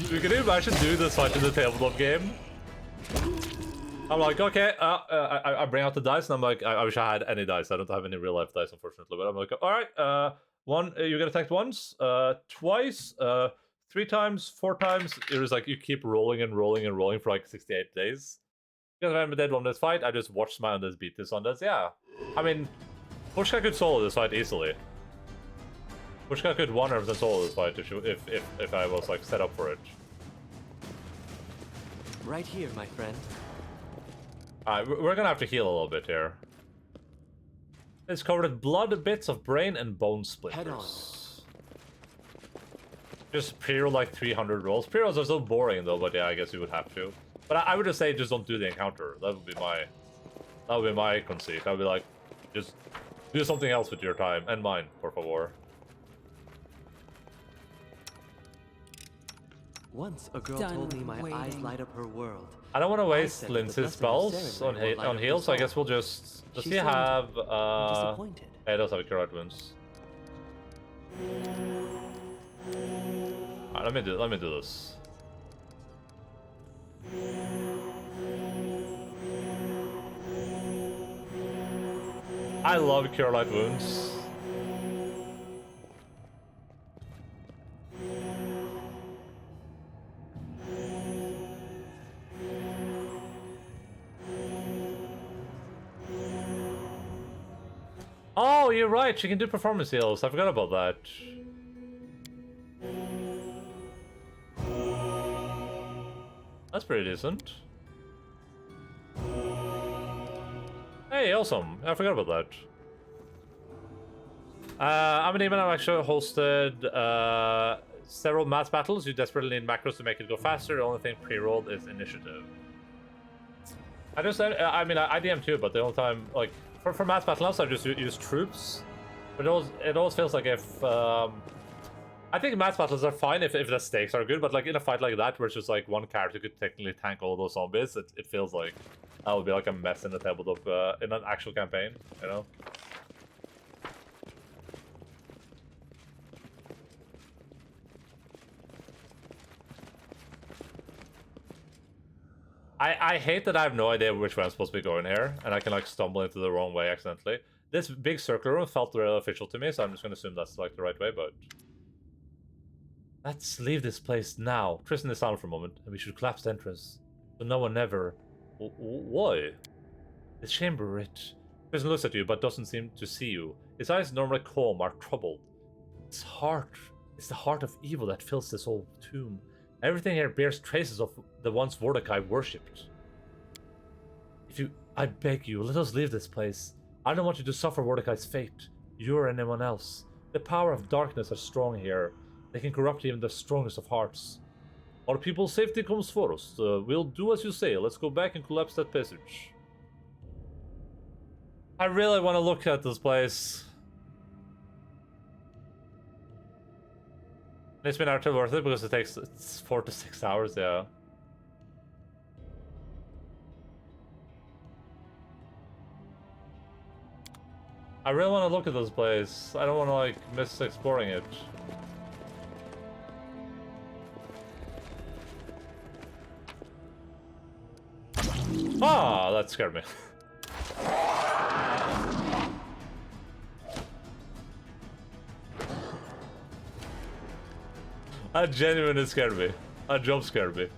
You can imagine doing this fight in the tabletop game. I'm like, okay, I bring out the dice, and I'm like, I wish I had any dice. I don't have any real life dice, unfortunately. But I'm like, all right, one, you get attacked once, twice, 3 times, 4 times. It was like you keep rolling and rolling and rolling for like 68 days. Because I'm dead on this fight, I just watched my undeads beat this undeads. Yeah, I mean, Pushka could solo this fight easily. Pushka could 100% solo this fight if I was like set up for it. Right here, my friend. Alright, we're gonna have to heal a little bit here. It's covered with blood, bits of brain, and bone splinters. Head on. Just pre-roll like 300 rolls. Pre-rolls are so boring though, but yeah, I guess you would have to. But I would just say just don't do the encounter. That would be my conceit. I would be like, just do something else with your time and mine, por favor. Once a girl told me my eyes light up her world. I don't want to waste Lindsay's spells on heal, so I guess we'll just... Does he have... Yeah, he does have Cure Light Wounds. Alright, let me do this. I love Cure Light Wounds. Oh, you're right, she can do performance heals. I forgot about that. That's pretty decent. Hey, awesome. I forgot about that. I'm an demon. I've actually hosted several mass battles. You desperately need macros to make it go faster. The only thing pre-rolled is initiative. I DM too, but the only time, like, for mass battles, I just use troops. But it always feels like if... I think mass battles are fine if the stakes are good, but like in a fight like that, where it's just like one character could technically tank all those zombies, it feels like that would be like a mess in the tabletop, in an actual campaign, you know? I hate that I have no idea which way I'm supposed to be going here, and I can like stumble into the wrong way accidentally. This big circular room felt really official to me, so I'm just gonna assume that's like the right way, but... Let's leave this place now. Tristan is silent for a moment, and we should collapse the entrance. So no one ever... Why? The chamber, Tristan looks at you, but doesn't seem to see you. His eyes, normally calm, are troubled. It's the heart of evil that fills this old tomb. Everything here bears traces of the once Vordakai worshipped. I beg you, let us leave this place. I don't want you to suffer Vordakai's fate. You or anyone else. The power of darkness is strong here. They can corrupt even the strongest of hearts. Our people's safety comes first. We'll do as you say. Let's go back and collapse that passage. I really want to look at this place. It's been actually worth it because it takes 4 to 6 hours, yeah. I really want to look at this place. I don't want to like miss exploring it. Ah, that scared me. That genuinely scared me. That jump scared me.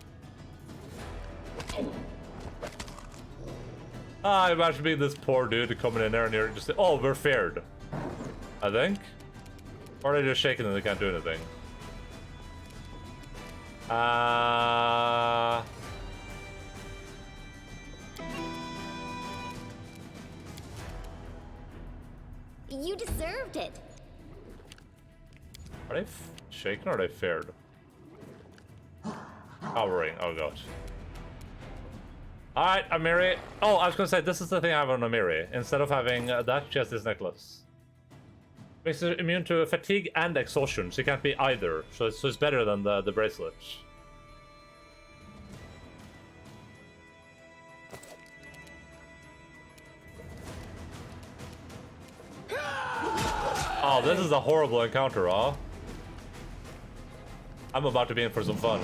Ah, imagine being this poor dude coming in there and you're just... Oh, we're feared. I think. Or are they just shaking and they can't do anything? You deserved it. Are they shaken or are they feared? Cowering. Oh god. Alright, Amiri. Oh, I was gonna say, this is the thing I have on Amiri. Instead of having that, she has this necklace. Makes it immune to fatigue and exhaustion, so it can't be either. So it's better than the bracelet. Oh, this is a horrible encounter, huh? I'm about to be in for some fun.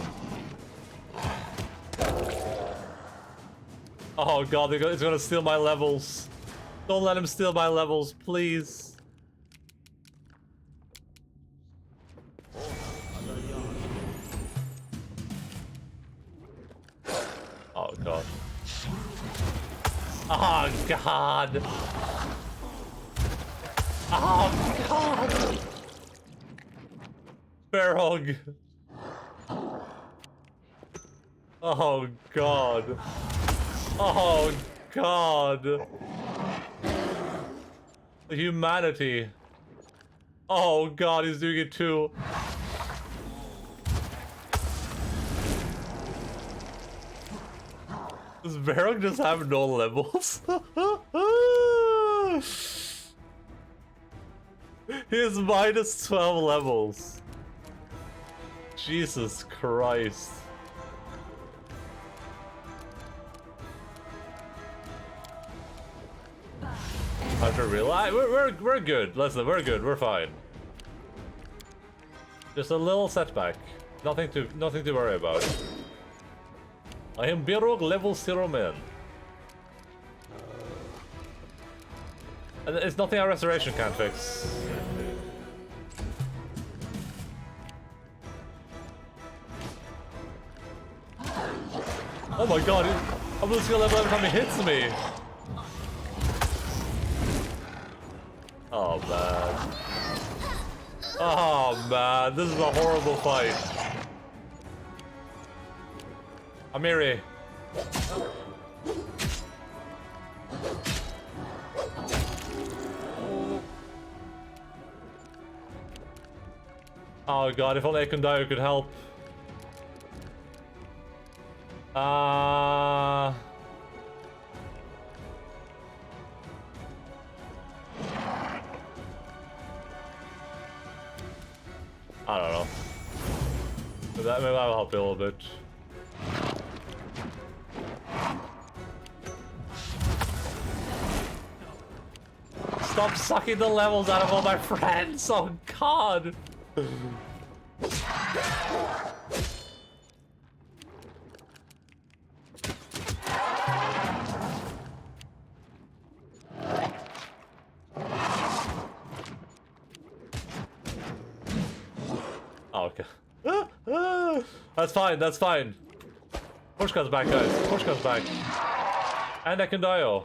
Oh god, it's gonna steal my levels. Don't let him steal my levels, please. Oh god. Oh god. Oh god. Barog. Oh god. Oh god. The humanity. Oh god, he's doing it too. Does Varrock just have no levels? He has minus 12 levels. Jesus Christ. After realize we're good. Listen, we're good. We're fine. Just a little setback. Nothing to worry about. I am Birog level 0 man. And it's nothing our restoration can't fix. Oh my god, I'm losing a level every time he hits me. Oh man. Oh man, this is a horrible fight. Amiri. Oh god, if only Ekundayo could help. I don't know. Maybe that'll help you a little bit. Stop sucking the levels out of all my friends! Oh god! Oh, okay. That's fine, that's fine. Push comes back, guys. Push comes back. And Ekundayo.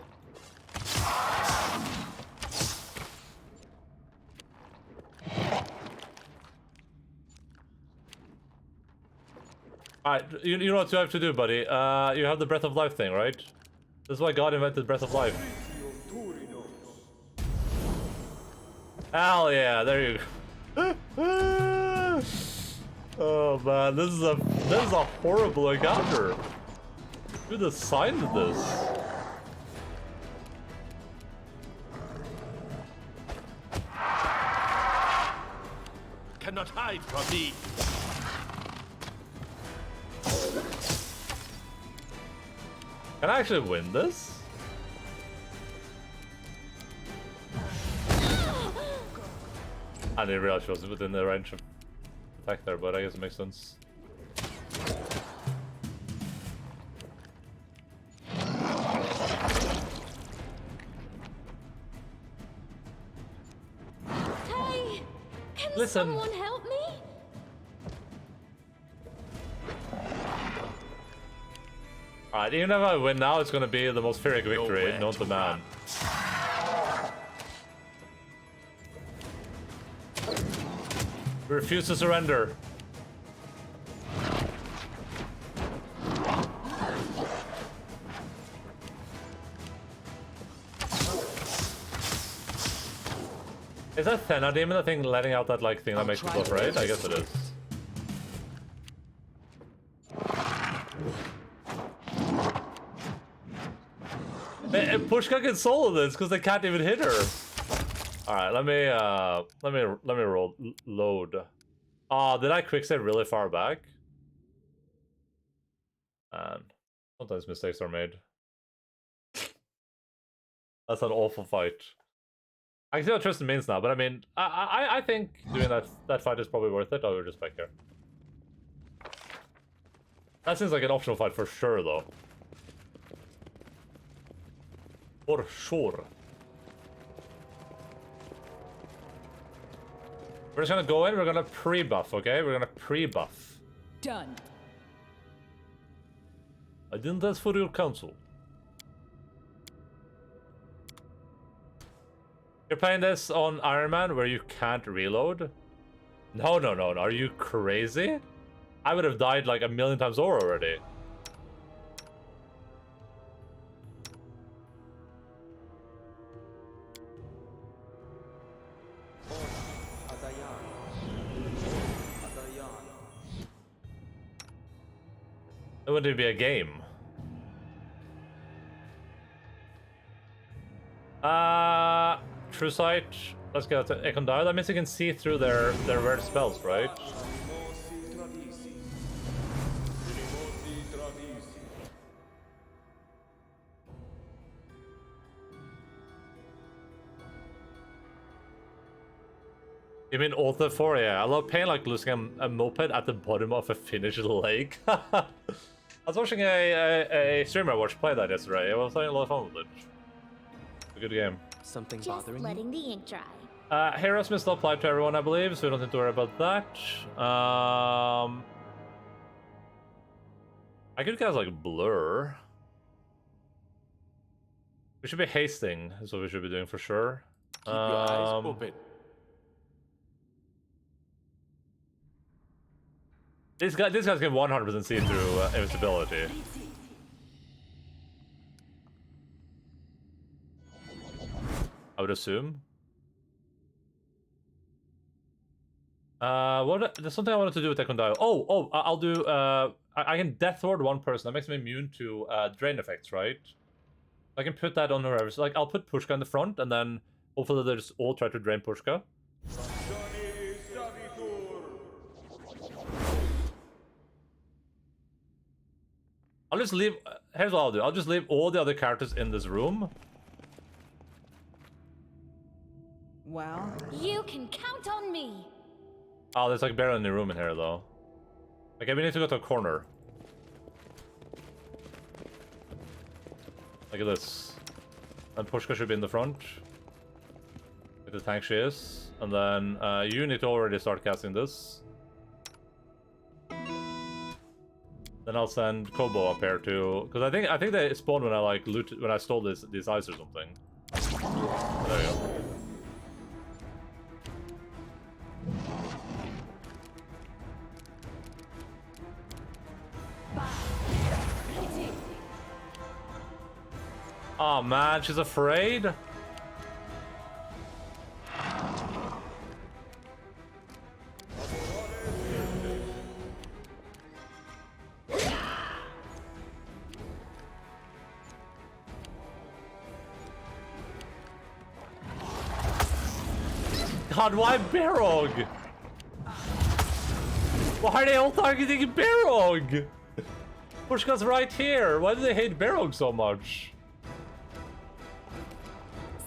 Alright, you know what you have to do, buddy. You have the Breath of Life thing, right? This is why God invented Breath of Life. Hell yeah, there you go. Oh man, this is a horrible encounter. Who designed this? Cannot hide from me. Can I actually win this? I didn't realize she was within the range of attack there, but I guess it makes sense. Hey! Can Listen. someone help me? Alright, even if I win now, it's gonna be the most Pyrrhic victory known to man. We refuse to surrender. Is that Thena Demon, the thing letting out that like thing that makes people afraid? I guess it is. Pushka can solo this because they can't even hit her. All right, let me load. Did I quick save really far back? And sometimes mistakes are made. That's an awful fight. I can see what Tristan means now, but I mean, I think doing that fight is probably worth it. Oh, we're just back here. That seems like an optional fight for sure, though. For sure. We're just gonna go in, we're gonna pre-buff, okay? We're gonna pre-buff. Done. I didn't ask for your counsel. You're playing this on Iron Man where you can't reload? No, no, no, no. Are you crazy? I would have died like a million times over already. It wouldn't even be a game. True Sight. Let's go to Ekondai. That means you can see through their weird spells, right? You mean Alta 4? Yeah, I love playing like losing a moped at the bottom of a Finnish lake. I was watching a streamer I watched play that yesterday. I was having a lot of fun with it. A good game. Something Just bothering letting you? the ink dry. Heroes may still apply to everyone, I believe, so we don't need to worry about that. I could guys like blur. We should be hasting, is what we should be doing for sure. Keep your eyes open. These guys can 100% see through invincibility. I would assume. There's something I wanted to do with Ekondai. I'll do. I can Death Ward one person. That makes me immune to drain effects, right? I can put that on whoever. So, like, I'll put Pushka in the front, and then hopefully they just all try to drain Pushka. I'll just leave. Here's what I'll do. I'll just leave all the other characters in this room. Well, You can count on me. Oh, there's like barely any room in here, though. Okay, we need to go to a corner. Look at this. And Pushka should be in the front. With the tank she is. And then you need to already start casting this. Then I'll send Kobo up here too, because I think they spawned when I like looted, when I stole these eyes or something. There you go. Oh man, she's afraid? God, why Barog? Why are they all targeting Barog? Pushka's right here. Why do they hate Barog so much?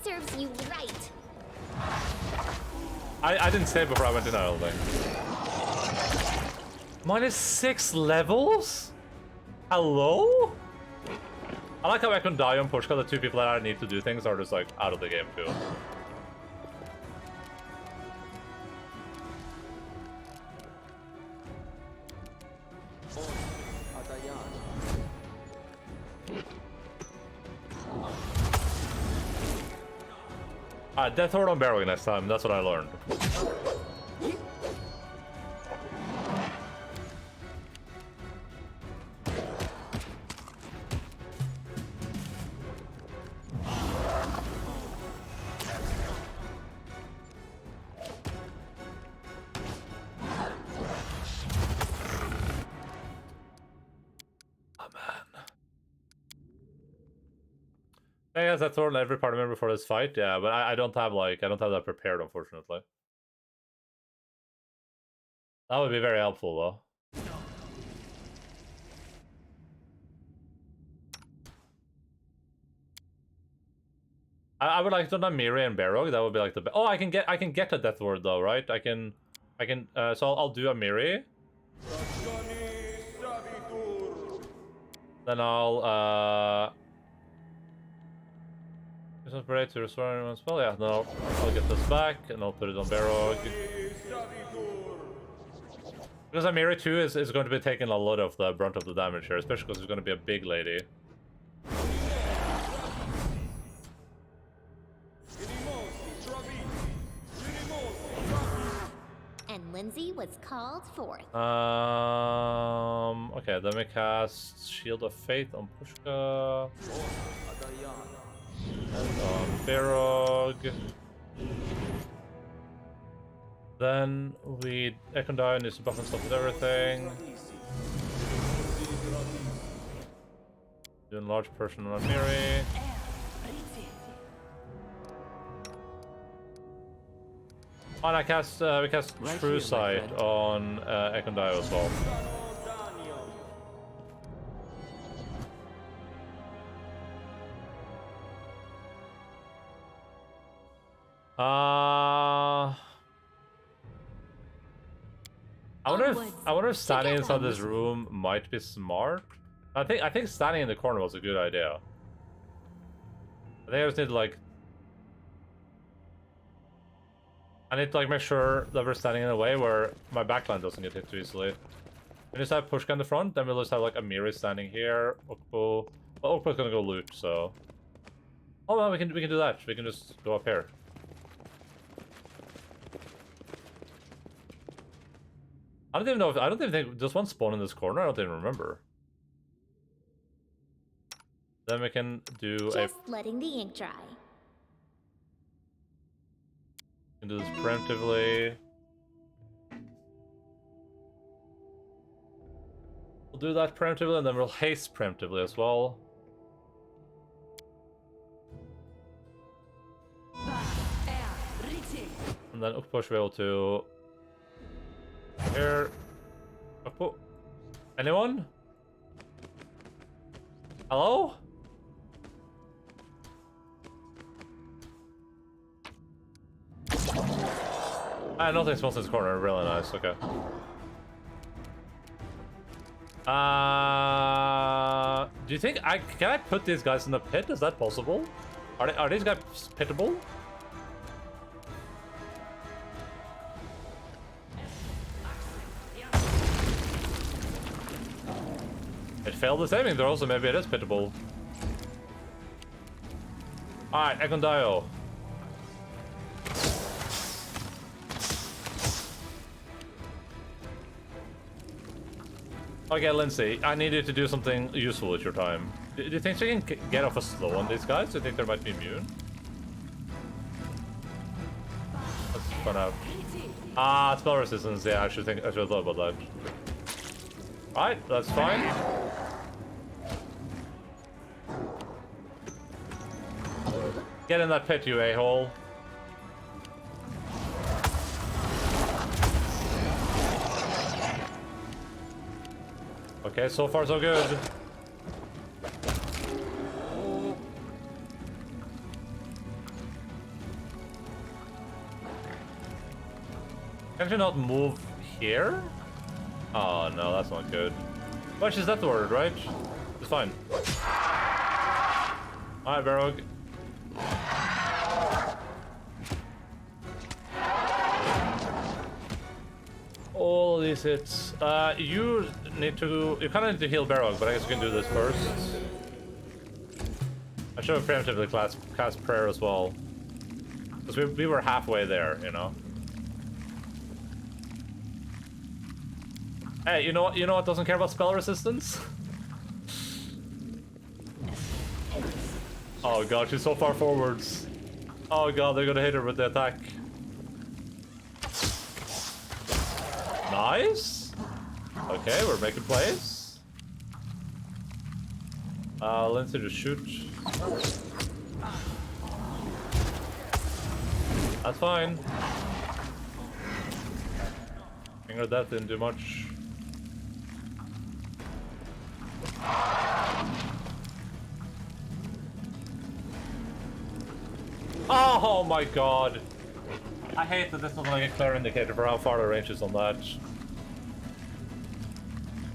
Serves you right. I didn't say before I went in, I don't think. -6 levels? Hello? I like how I can die on Pushka. The two people that I need to do things are just like out of the game too. Death Horde on Barrowing next time, that's what I learned. I guess that's all every party member before this fight. Yeah, but I don't have that prepared, unfortunately. That would be very helpful though. I would like to know Miri and Barrow. That would be like the best. Oh, I can get a death word though, right? I can. So I'll do a Miri. Then I'll Is it great to restore anyone's spell? Yeah, no, I'll get this back and I'll put it on Barrow. Because Amiri too is going to be taking a lot of the brunt of the damage here, especially because it's going to be a big lady. And Lindsay was called forth. Okay, then we cast Shield of Faith on Pushka. And on Barrog. Then we Ekondai needs to buff and stuff with everything. Do enlarge person on Miri. Oh, and we cast True Sight on Ekondai as well. I wonder if standing inside this room might be smart. I think standing in the corner was a good idea. I think I just need to like make sure that we're standing in a way where my backline doesn't get hit too easily. We just have Pushka in the front, then we'll just have like Amiri standing here. Okpo. Well, Okpo's gonna go loot, so. Oh well, we can do that. We can just go up here. I don't even think there's one spawn in this corner. I don't even remember. Then we can do Just letting the ink dry. We can do this preemptively. We'll do that preemptively, and then we'll haste preemptively as well. And then Ukpo should be able to... Here. Ukpo. Anyone? Hello? Nothing spawns in this corner. Really nice. Okay. Do you think can I put these guys in the pit? Is that possible? Are these guys pittable? It failed the saving throw, so maybe it is pittable. Alright, Ekondaio. Okay, Lindsay, I need you to do something useful with your time. Do you think she can get off a slow on these guys? Do you think they might be immune? Let's find out. Ah, spell resistance. Yeah, I should have thought about that. Alright, that's fine. Get in that pit, you a-hole. Okay, so far so good. Can you not move here? Oh no, that's not good. Well, she's that word, right? It's fine. Alright, Barrog. All these hits. You kind of need to heal Barrog, but I guess you can do this first. I should have preemptively cast prayer as well, because we were halfway there, you know. Hey, you know what doesn't care about spell resistance? Oh god, she's so far forwards. Oh god, they're gonna hit her with the attack. Nice. Okay, we're making plays. Lindsay, just shoot. That's fine. Finger that didn't do much. Oh my god! I hate that this doesn't like a clear indicator for how far the range is on that.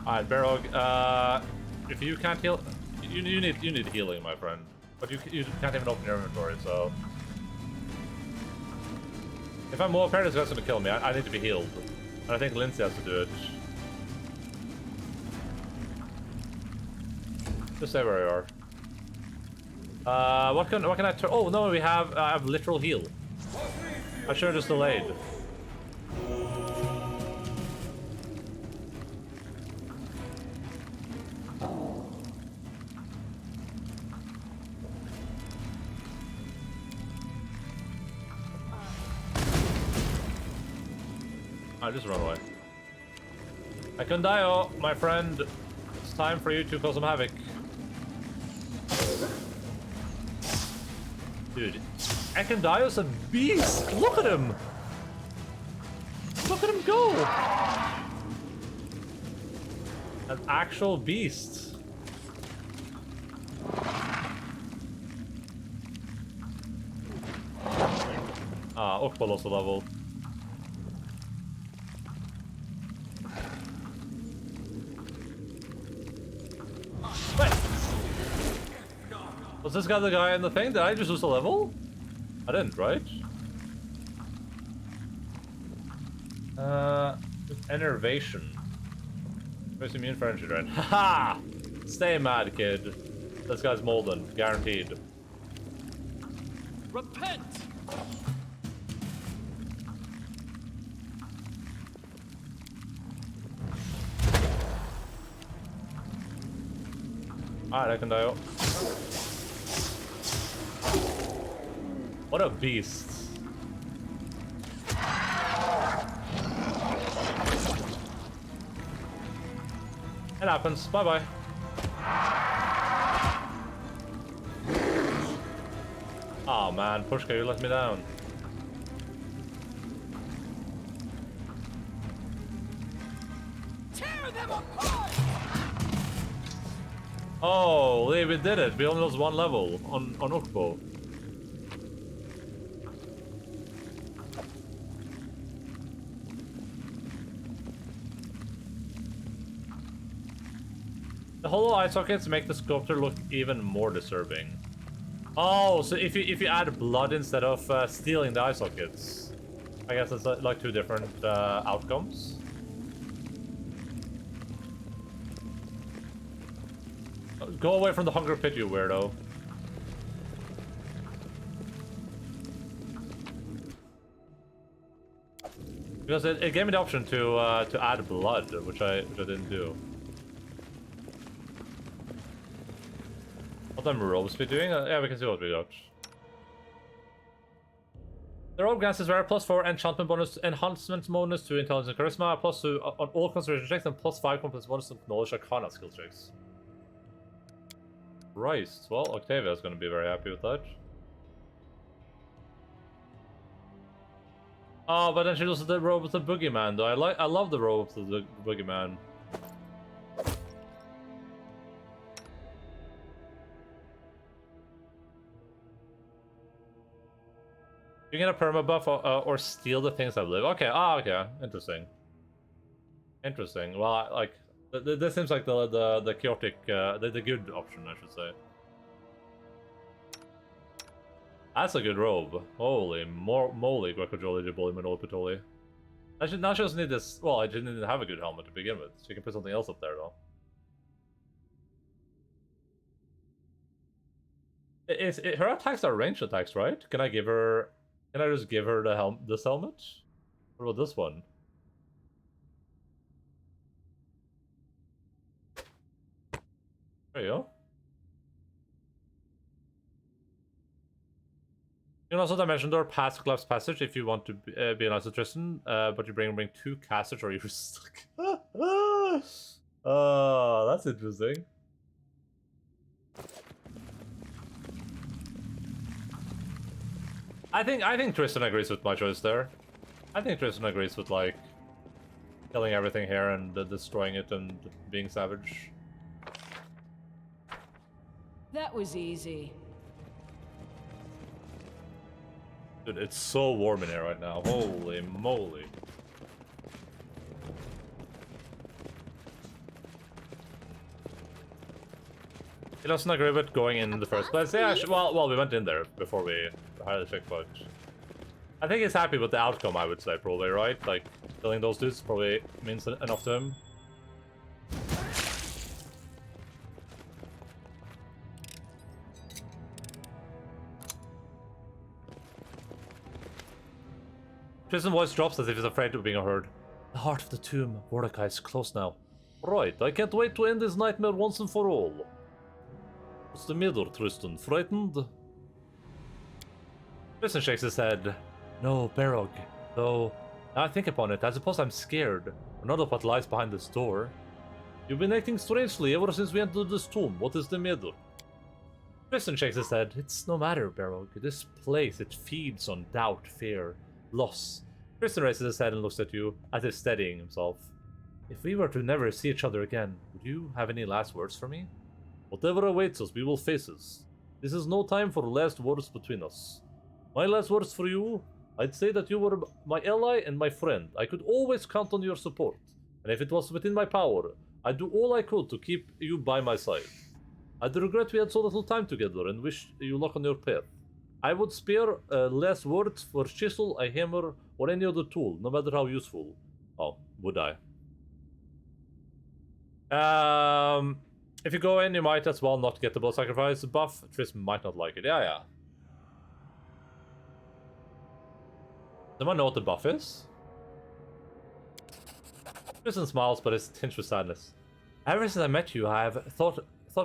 Alright, Barog, if you can't heal, you need healing, my friend. But you can't even open your inventory, so if I'm more apparent, this guy's gonna kill me. I need to be healed, and I think Lindsay has to do it. Just stay where you are. What can I turn? Oh no, I have literal heal. I should have just delayed. I just run away. Ekondayo, my friend, it's time for you to cause some havoc. Dude, Ekondayo's a beast! Look at him! Look at him go! An actual beast. Ah, Okbal also leveled. Wait! Was this guy the guy in the thing? Did I just lose a level? I didn't, right? Enervation. Where's immune for energy drain? Haha! Stay mad, kid. This guy's molten, guaranteed. Repent! Alright, I can die. What a beast. It happens. Bye-bye. Oh man, Pushka, you let me down. Tear them apart! Oh, we did it. We only lost one level on Ukbo. The hollow eye sockets make the sculpture look even more disturbing. Oh, so if you add blood instead of stealing the eye sockets, I guess it's like two different outcomes. Go away from the hunger pit, you weirdo. Because it gave me the option to add blood, which I didn't do. What them robes be doing? Yeah, we can see what we got. The robe grants is rare +4 enchantment bonus, enhancement bonus to intelligence and charisma, +2 on all concentration checks, and +5 competence bonus to knowledge arcana skill checks. Christ, well, Octavia's gonna be very happy with that. Oh, but then she loses the robe with the boogeyman, though. I love the robe with the boogeyman. You get a perma buff or steal the things that live. Okay, okay, interesting. Interesting. Well, like this seems like the chaotic, the good option, I should say. That's a good robe. Holy moly, Guacajoli, Jaboli, Manoli, Patoli. Now she doesn't need this. Well, I didn't even have a good helmet to begin with. She can put something else up there, though. Her attacks are ranged attacks, right? Can I give her? Can I just give her the this helmet? What about this one? There you go. You can also dimension door past Collapse Passage if you want to be an Tristan, but you bring 2 casters or you're stuck. Oh, that's interesting. I think Tristan agrees with my choice there. I think Tristan agrees with like killing everything here and destroying it and being savage. That was easy. Dude, it's so warm in here right now. Holy moly. He doesn't agree with going in the first place. Yeah, well, we went in there before we had a checkpoint. I think he's happy with the outcome, I would say, probably, right? Like, killing those dudes probably means enough to him. Tristan's voice drops as if he's afraid of being heard. The heart of the tomb, Mordecai, is close now. Right, I can't wait to end this nightmare once and for all. What's the matter, Tristan? Frightened? Tristan shakes his head. No, Barog. Though, now I think upon it, I suppose I'm scared. Or not of what lies behind this door. You've been acting strangely ever since we entered this tomb. What is the matter? Tristan shakes his head. It's no matter, Barog. This place, it feeds on doubt, fear, loss. Tristan raises his head and looks at you, as if steadying himself. If we were to never see each other again, would you have any last words for me? Whatever awaits us, we will face it. This is no time for last words between us. My last words for you, I'd say that you were my ally and my friend. I could always count on your support. And if it was within my power, I'd do all I could to keep you by my side. I'd regret we had so little time together and wish you luck on your path. I would spare less words for chisel, a hammer, or any other tool, no matter how useful. Oh, would I? If you go in, you might as well not get the blood sacrifice buff. Tristan might not like it. Yeah. Does anyone know what the buff is? Tristan smiles, but it's tinged with sadness. Ever since I met you, I have thought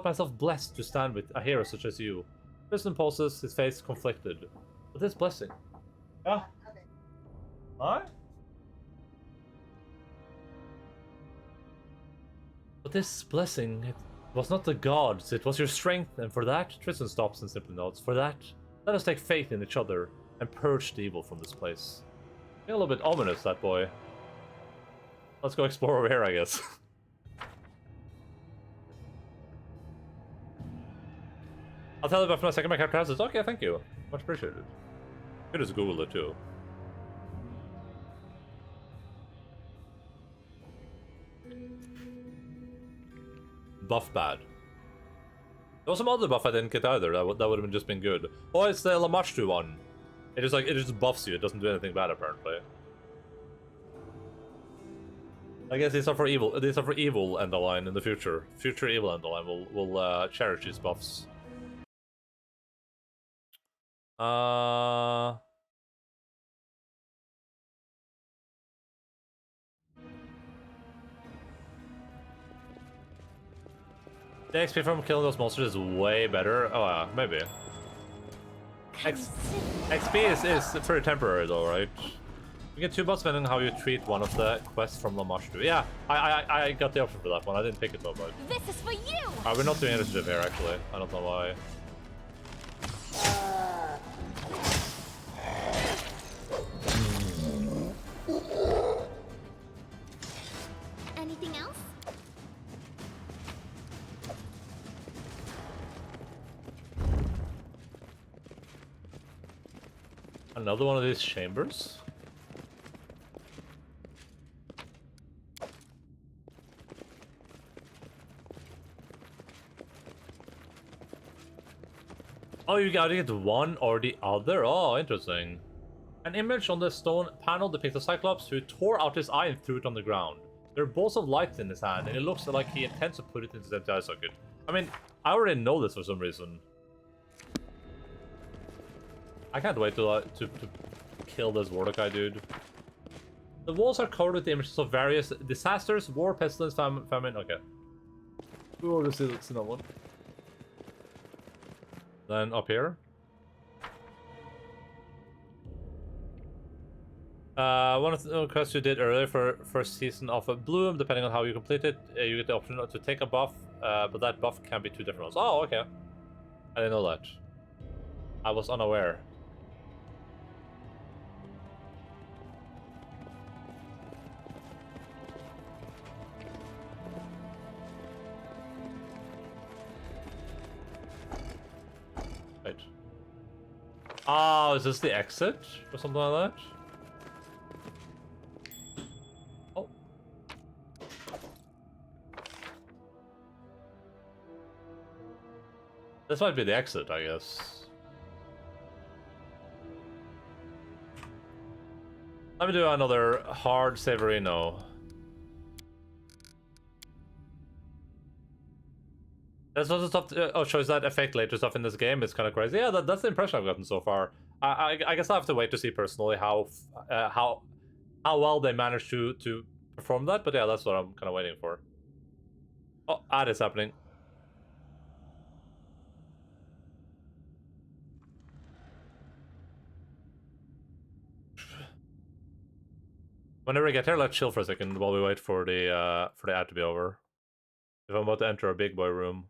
myself blessed to stand with a hero such as you. Tristan pauses, his face conflicted. But this blessing. Yeah. Hi? But this blessing, it was not the gods, it was your strength, and for that, Tristan stops and simply nods. For that, let us take faith in each other and purge the evil from this place. Being a little bit ominous, that boy. Let's go explore over here, I guess. I'll tell you about my second my character has it. Okay, thank you. Much appreciated. Could just Google it too. Buff bad. There was some other buff I didn't get either. That would have just been good. Oh, it's the Lamashtu one. It just buffs you. It doesn't do anything bad apparently. I guess these are for evil. These are for evil Endaline in the future. Future evil Endaline will cherish these buffs. The XP from killing those monsters is way better. Oh yeah, maybe. XP is pretty temporary though, right? You get 2 buffs depending on how you treat one of the quests from Lamashtu. Yeah, I got the option for that one. I didn't pick it though, but... This is for you! We're not doing initiative here, actually. I don't know why. Anything else? Another one of these chambers? Oh, you gotta get one or the other? Oh, interesting. An image on the stone panel depicts a Cyclops who tore out his eye and threw it on the ground. There are balls of light in his hand, and it looks like he intends to put it into the eye socket. I mean, I already know this for some reason. I can't wait to kill this Mordecai dude. The walls are covered with images of various disasters, war, pestilence, famine. Okay. We already see that one. Then up here. One of the quests you did earlier for first season of a Bloom, depending on how you complete it, you get the option to take a buff, but that buff can be 2 different ones. Oh, okay. I didn't know that. I was unaware. Oh, is this the exit? Or something like that? Oh. This might be the exit, I guess. Let me do another hard Saverino. There's lots of stuff. Oh, shows that effect later stuff in this game. It's kind of crazy. Yeah, that's the impression I've gotten so far. I guess I have to wait to see personally how well they manage to perform that. But yeah, that's what I'm kind of waiting for. Oh, ad is happening. Whenever we get here, let's chill for a second while we wait for the ad to be over. If I'm about to enter a big boy room.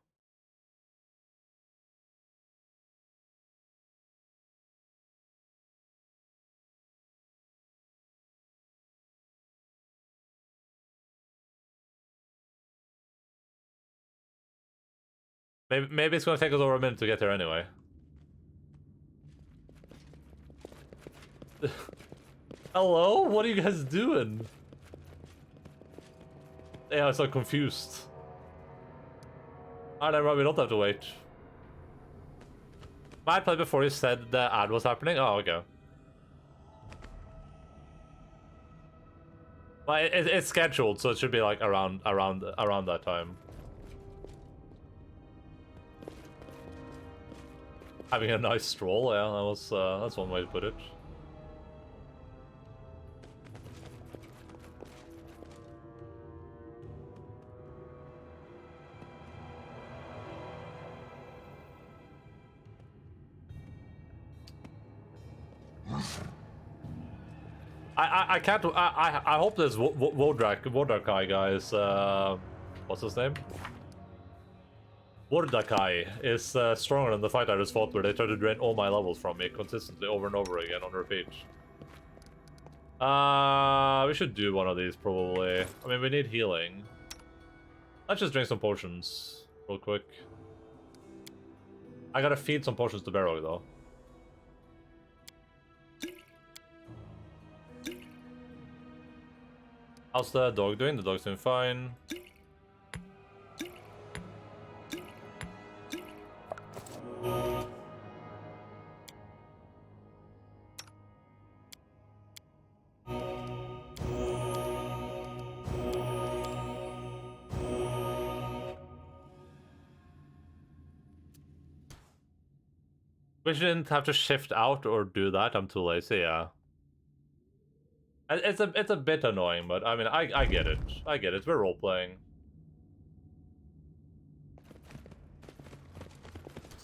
Maybe it's gonna take us over a minute to get there anyway. Hello? What are you guys doing? Yeah, I'm so confused. Alright, we don't have to wait. I played before you said the ad was happening? Oh, okay. Well, it's scheduled, so it should be like around that time. Having a nice stroll, yeah, that's one way to put it. I can't. I hope this Wodrakai guy is what's his name? Wodrakai is stronger than the fight I just fought, where they tried to drain all my levels from me consistently over and over again on repeat. We should do one of these probably. I mean, we need healing. Let's just drink some potions real quick. I gotta feed some potions to Barrow though. How's the dog doing? The dog's doing fine. We shouldn't have to shift out or do that. I'm too lazy, yeah. It's a bit annoying, but I mean, I get it. I get it. We're role playing.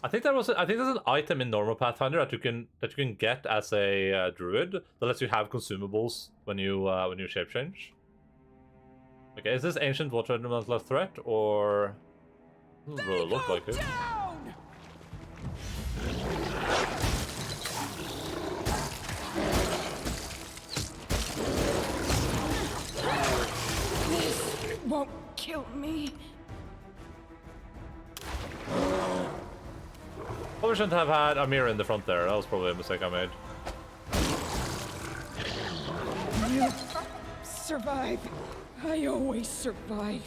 I think there's an item in normal Pathfinder that you can get as a druid that lets you have consumables when you shape change. Okay, is this ancient water elemental threat or doesn't really look like it? Won't kill me. Probably shouldn't have had a mirror in the front there. That was probably a mistake I made. You survive. I always survive.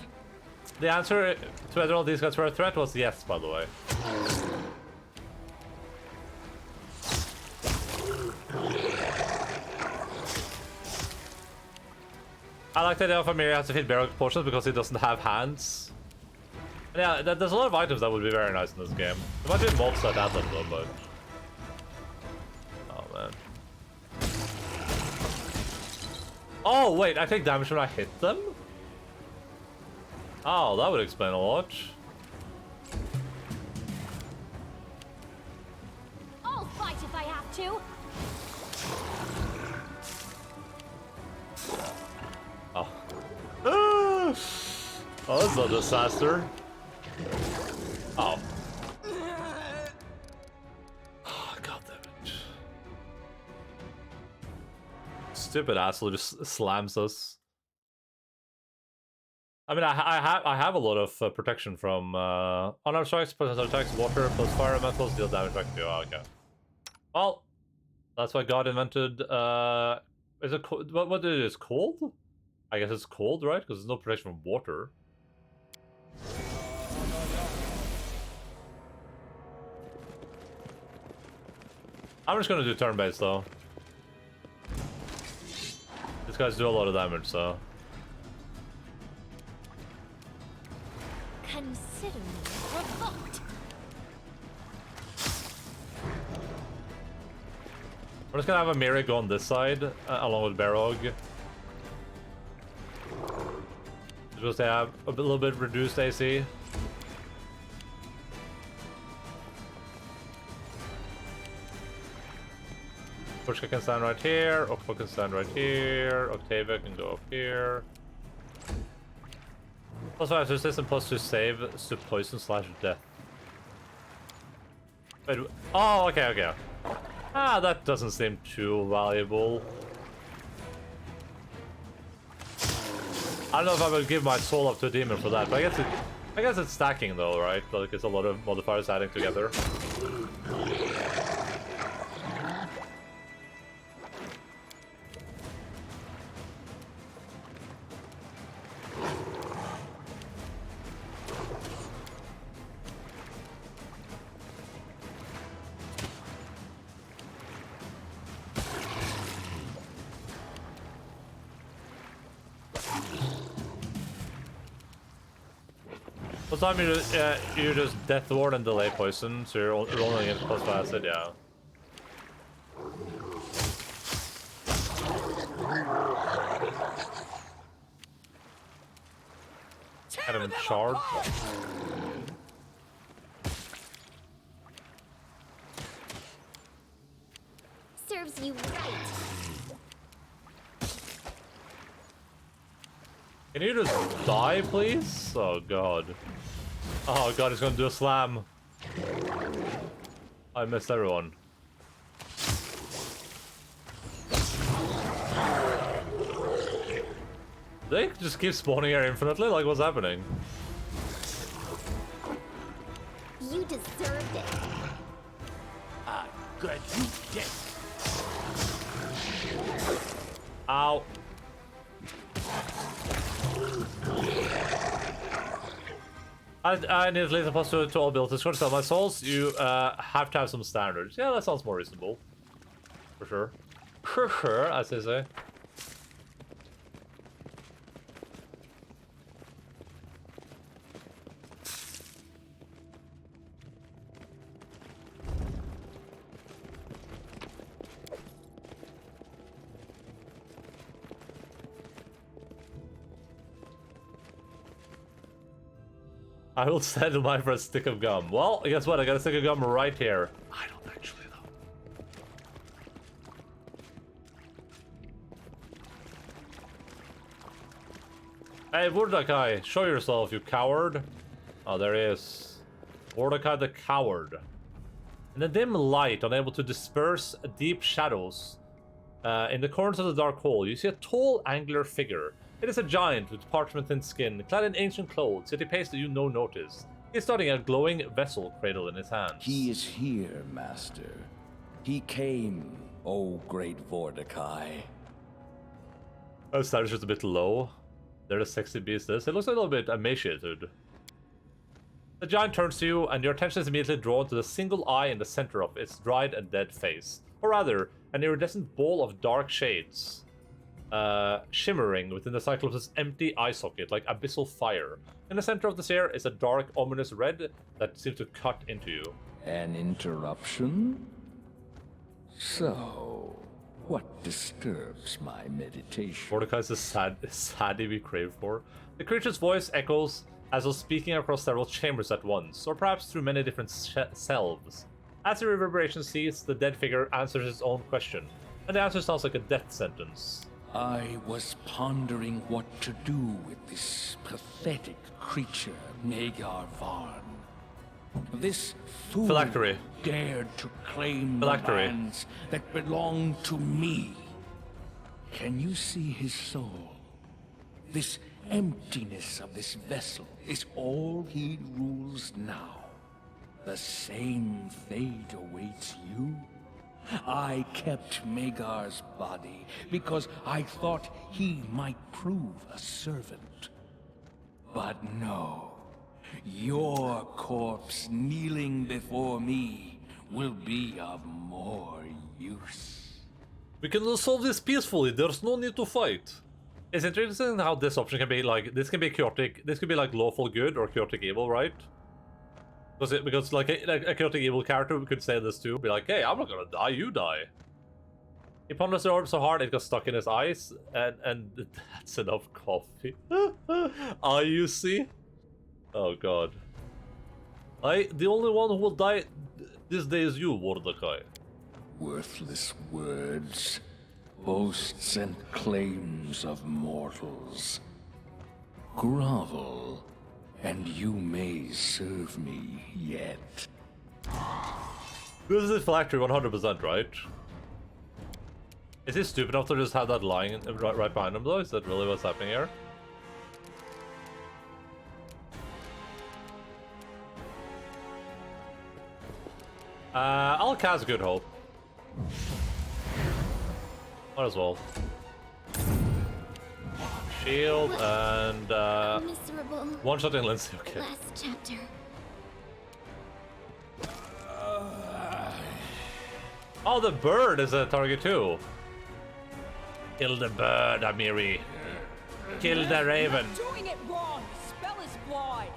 The answer to whether all these guys were a threat was yes, by the way. I like the idea of Amir has to feed Barrow portions because he doesn't have hands. And yeah, there's a lot of items that would be very nice in this game. There might be mobs that add them though, but... Oh man. Oh wait, I take damage when I hit them? Oh, that would explain a lot. I'll fight if I have to. Oh. Oh, that's a disaster. Oh. Oh, god damn it. Stupid asshole just slams us. I mean, I have a lot of protection from unarmed strikes, potential attacks, water plus fire elementals deal damage back to you. Oh, okay. Well, That's why God invented, is it, what it is, cold? I guess it's cold, right? Because there's no protection from water. I'm just gonna do turn-based, though. These guys do a lot of damage, so... Consider me provoked. We're just gonna have a Miri go on this side, along with Barog. Because they have a little bit reduced AC. Pushka can stand right here, Okpa can stand right here, Octavia can go up here. Plus 5 resistance, plus 2 save to poison / death. Wait, oh, okay. Ah, that doesn't seem too valuable. I don't know if I would give my soul up to a demon for that, but I guess it's stacking though, right? Like it's a lot of modifiers adding together. What time you just Death Ward and delay poison, so you're rolling against plus acid, yeah. Kind of in charge. Serves you right. Can you just die, please? Oh god. Oh god, he's gonna do a slam. I missed everyone. They just keep spawning here infinitely? Like, what's happening? You deserved it. Good, you did. Ow. I need at least a plus 2 to all abilities. To sell my souls, you have to have some standards. Yeah, that sounds more reasonable. For sure. For sure, as they say. I will stand mine for a stick of gum. Well, guess what? I got a stick of gum right here. I don't actually though. Hey, Vordakai, show yourself, you coward. Oh, there he is. Vordakai the coward. In the dim light, unable to disperse deep shadows, in the corners of the dark hole, you see a tall, angular figure. It is a giant with parchment-thin skin, clad in ancient clothes, yet he pays you no notice. He is starting a glowing vessel cradle in his hands. He is here, Master. He came, O great Vordakai. Oh, status just a bit low. There the sexy beast is. It looks a little bit emaciated. The giant turns to you, and your attention is immediately drawn to the single eye in the center of its dried and dead face. Or rather, an iridescent ball of dark shades. Shimmering within the Cyclops' empty eye socket like abyssal fire. In the center of the sphere is a dark, ominous red that seems to cut into you. An interruption? So, what disturbs my meditation? Mordecai is a saddy we crave for. The creature's voice echoes as though speaking across several chambers at once, or perhaps through many different selves. As the reverberation ceases, the dead figure answers his own question, and the answer sounds like a death sentence. I was pondering what to do with this pathetic creature, Nagar Varn. This fool Phylactery. dared to claim the Phylactery. lands that belong to me. Can you see his soul? This emptiness of this vessel is all he rules now. The same fate awaits you. I kept Magar's body because I thought he might prove a servant. But no, your corpse kneeling before me will be of more use. We can solve this peacefully. There's no need to fight. It's interesting how this option can be like, this can be chaotic, this could be like lawful good or chaotic evil, right? Because like a chaotic evil character could say this too, be like, hey, I'm not gonna die, you die. He ponders the orb so hard it got stuck in his eyes, and that's enough coffee. You see? Oh god. The only one who will die this day is you, Mordecai. Worthless words, boasts and claims of mortals. Grovel, and you may serve me yet. This is his phylactery 100%, right? Is he stupid enough to just have that lying right behind him though? Is that really what's happening here? I'll cast Good Hope. Might as well. Shield and Miserable. one-shotting Lindsay, okay. Last chapter. Oh, the bird is a target too. Kill the bird, Amiri. Kill the raven. You're doing it wrong. The spell is blind.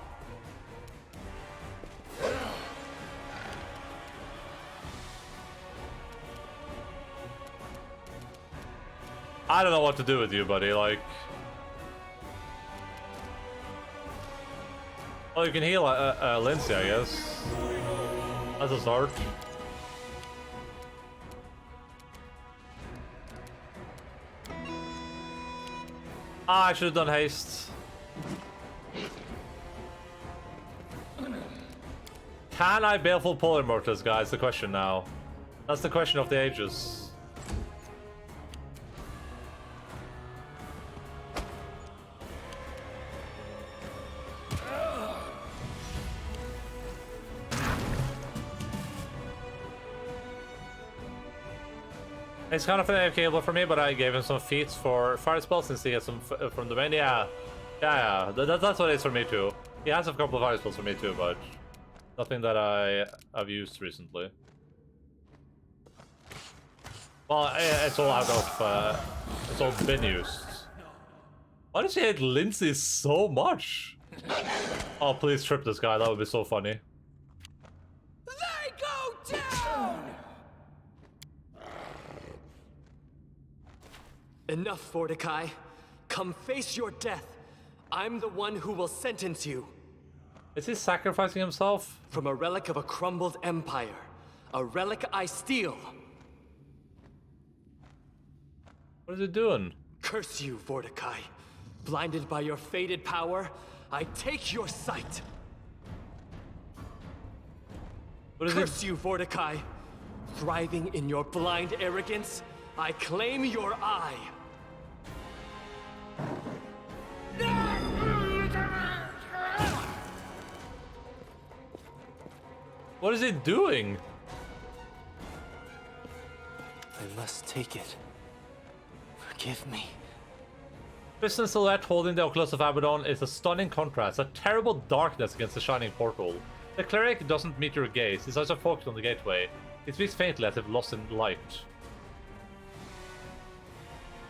I don't know what to do with you, buddy, like... Oh, you can heal Lindsay, I guess. That's a start. I should have done haste. Can I baleful polymorph this, guys? The question now. That's the question of the ages. It's kind of an AFK for me, but I gave him some feats for fire spells since he gets some from the main. Yeah. That's what it is for me too. He has a couple of fire spells for me too, but nothing that I've used recently. Well, it's all out of it's all been used. Why does she hate Lindsay so much? Oh, please trip this guy. That would be so funny. They go down. Enough, Mordecai. Come face your death. I'm the one who will sentence you. Is he sacrificing himself? From a relic of a crumbled empire. A relic I steal. What is he doing? Curse you, Mordecai. Blinded by your faded power, I take your sight. Curse you, Mordecai. Thriving in your blind arrogance, I claim your eye. What is he doing? I must take it. Forgive me. Tristan's silhouette holding the Oculus of Abaddon is a stunning contrast, a terrible darkness against the shining portal. The cleric doesn't meet your gaze, his eyes are focused on the gateway. He speaks faintly as if lost in light.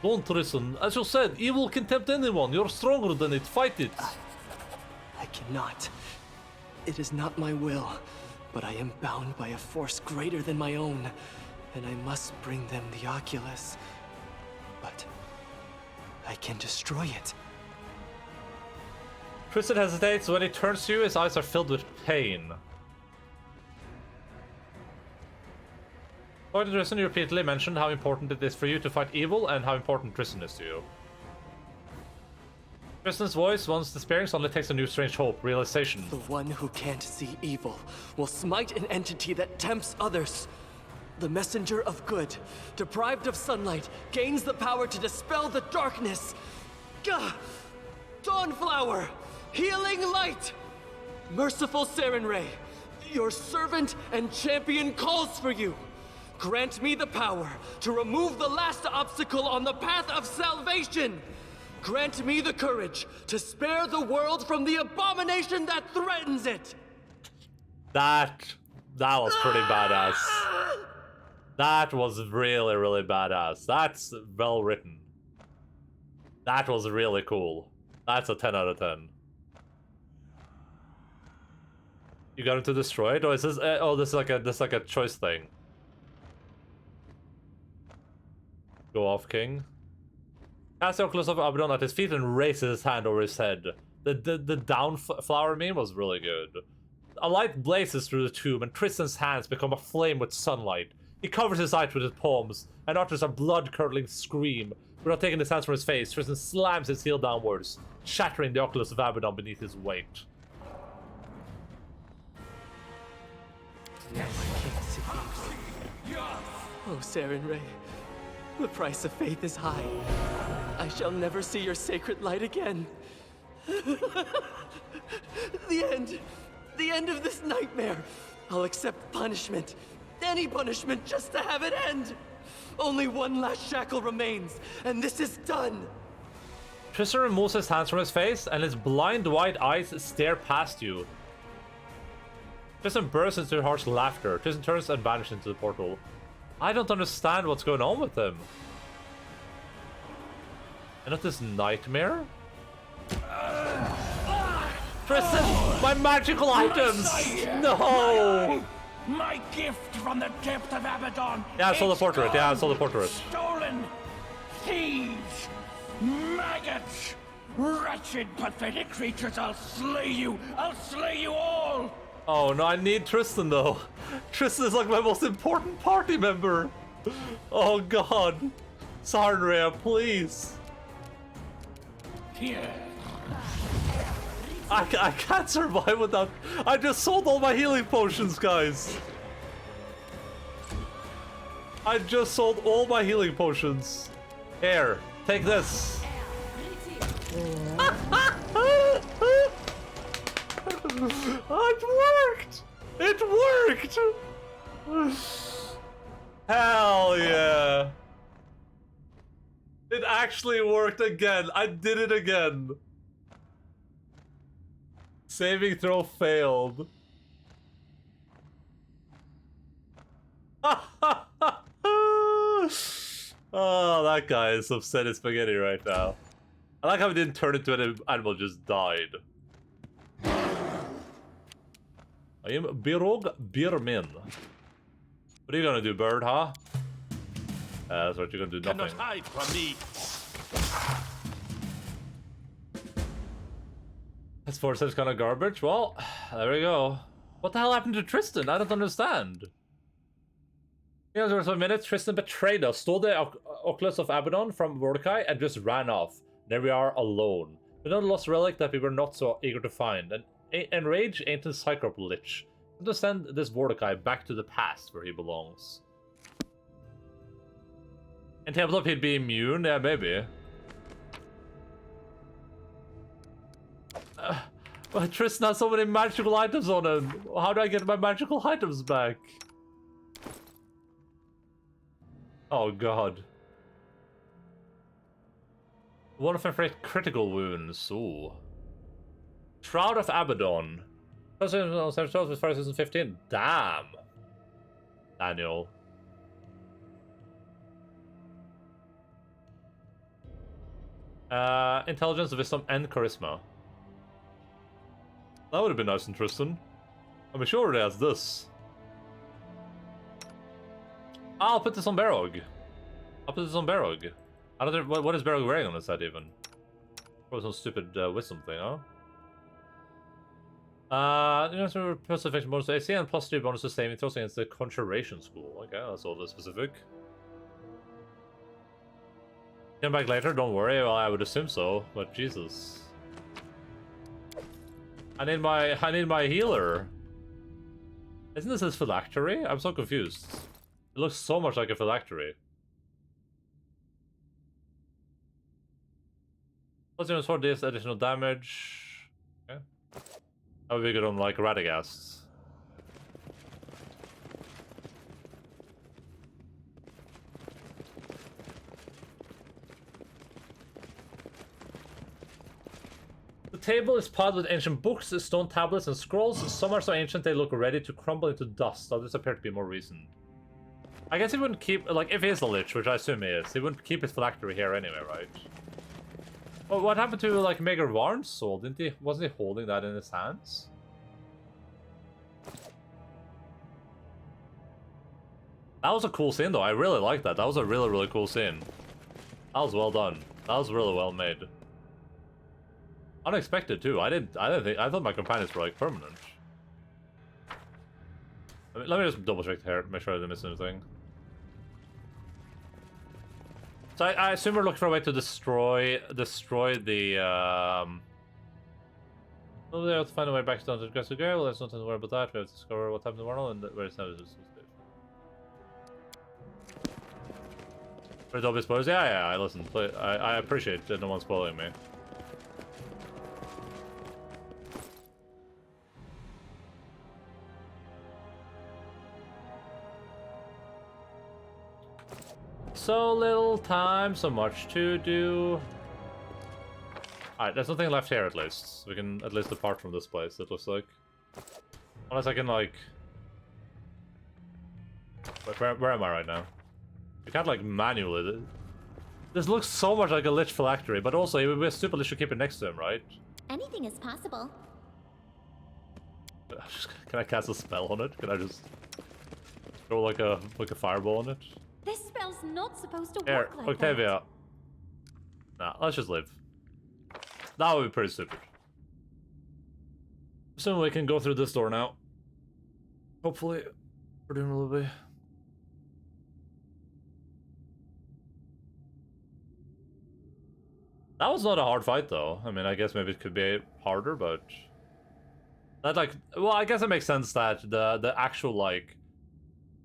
Don't, Tristan. As you said, evil can tempt anyone. You're stronger than it. Fight it. I cannot. It is not my will, but I am bound by a force greater than my own, and I must bring them the Oculus. But I can destroy it. Tristan hesitates. When he turns to you, his eyes are filled with pain. According to Tristan, you repeatedly mentioned how important it is for you to fight evil and how important Tristan is to you. Tristan's voice, once despairing, suddenly takes a new strange hope, realization. The one who can't see evil will smite an entity that tempts others. The messenger of good, deprived of sunlight, gains the power to dispel the darkness. Gah! Dawnflower, healing light! Merciful Sarenrae, your servant and champion calls for you. grant me the power to remove the last obstacle on the path of salvation. Grant me the courage to spare the world from the abomination that threatens it. That was pretty badass. That was really, really badass. That's well written. That was really cool. That's a 10 out of 10. You got him to destroy it? Or is this this is like a choice thing. Go off, King. Cast the Oculus of Abaddon at his feet and raises his hand over his head. The down flower meme was really good. A light blazes through the tomb and Tristan's hands become aflame with sunlight. He covers his eyes with his palms and utters a blood-curdling scream. Without taking his hands from his face, Tristan slams his heel downwards, shattering the Oculus of Abaddon beneath his weight. Oh, Saren Ray, the price of faith is high. I shall never see your sacred light again. The end of this nightmare. I'll accept punishment, any punishment, just to have it end. Only one last shackle remains, and this is done. Tristan removes his hands from his face, and his blind white eyes stare past you. Tristan bursts into harsh laughter. Tristan turns and vanishes into the portal. I don't understand what's going on with him. And not this nightmare? Tristan, my magical items! No! My gift from the depth of Abaddon. Yeah, I saw the portrait. Yeah, I saw the portrait. Stolen. Thieves. Maggots. Wretched, pathetic creatures. I'll slay you. I'll slay you all. Oh no, I need Tristan though. Tristan is like my most important party member. Oh god. Sarnrea, please. Here. I can't survive without... I just sold all my healing potions, guys. I just sold all my healing potions. Here, take this. It worked! It worked! Hell yeah. It actually worked again. I did it again. Saving throw failed. Oh, that guy is upset as spaghetti right now. I like how he didn't turn into an animal, just died. I am Birog Birmin. What are you gonna do, bird, huh? That's what you're gonna do, nothing. Cannot hide from me. That's 4 cents kind of garbage. Well, there we go. What the hell happened to Tristan? I don't understand. You know, there were some minutes. Tristan betrayed us, stole the Oculus of Abaddon from Mordecai, and just ran off. There we are, alone. With another lost relic that we were not so eager to find. An enraged ancient Cyclop Lich. To send this Mordecai back to the past where he belongs. And tabletop he'd be immune? Yeah, maybe. But Tristan has so many magical items on him. How do I get my magical items back? Oh god. One of inflict critical wounds. Ooh. Shroud of Abaddon. 2015. Damn. Daniel. Intelligence, wisdom, and charisma. That would have been nice and Tristan. I'm sure it has this. I'll put this on Barog. I'll put this on Barog. I don't know, what is Barog wearing on his head even? Probably some stupid wisdom thing, huh? You know, plus affection bonus to AC and plus 3 bonus to saving throws against the Conjuration School. Okay, that's all the specific. Come back later, don't worry. Well, I would assume so, but Jesus. I need my healer. Isn't this his phylactery? I'm so confused. It looks so much like a phylactery. Plus for this additional damage. Okay. That would be good on like Radagast. The table is piled with ancient books, stone tablets, and scrolls. Some are so ancient they look ready to crumble into dust. Others appear to be more recent. I guess he wouldn't keep, like, if he is a lich, which I assume he is, he wouldn't keep his phylactery here anyway, right? Well, what happened to, like, Mager Varn's soul? Wasn't he holding that in his hands? That was a cool scene, though. I really liked that. That was a really, really cool scene. That was well done. That was really well made. Unexpected too. I thought my companions were like permanent. I mean, let me just double check here, make sure I didn't miss anything. So I assume we're looking for a way to destroy the we'll be able to find a way back down to the Grassy Girl. There's nothing to worry about that. We have to discover what happened to the world and where it's now. For double spoilers? Yeah, I listened. I appreciate that no one's spoiling me. So little time, so much to do. Alright, there's nothing left here at least. We can at least depart from this place, it looks like. Unless I can, like... Where am I right now? You can't, like, manually... This looks so much like a Lich phylactery, but also it would be stupid to keep it next to him, right? Anything is possible. Can I cast a spell on it? Can I just... throw, like a fireball on it? This spell's not supposed to Here, work like Octavia. Nah, let's just leave. That would be pretty stupid. So we can go through this door now. Hopefully, presumably. That was not a hard fight, though. I mean, I guess maybe it could be harder, but that, like, well, I guess it makes sense that the actual, like,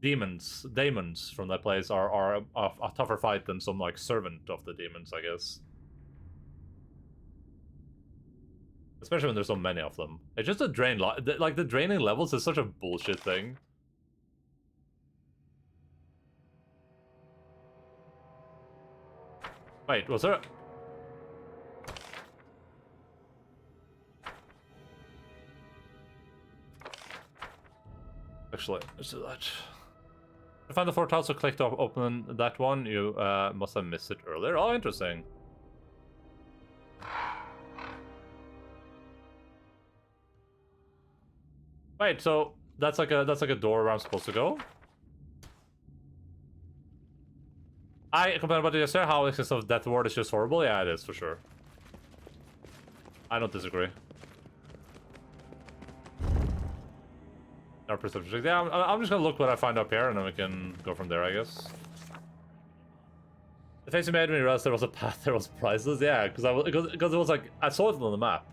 demons from that place are a tougher fight than some, like, servant of the demons, I guess. Especially when there's so many of them. It's just a drain, like, the draining levels is such a bullshit thing. Wait, was there... Actually, let's do that. To find the fourth house, so click to open that one. You must have missed it earlier. Oh, interesting. Wait, so that's like a door where I'm supposed to go? I complained about it yesterday. How existence of Death Ward is just horrible. Yeah, it is for sure. I don't disagree. Our perception check. Yeah, I'm just gonna look what I find up here, and then we can go from there, I guess. The face you made when you realized there was a path, there was prizes. Yeah, because it was like I saw it on the map.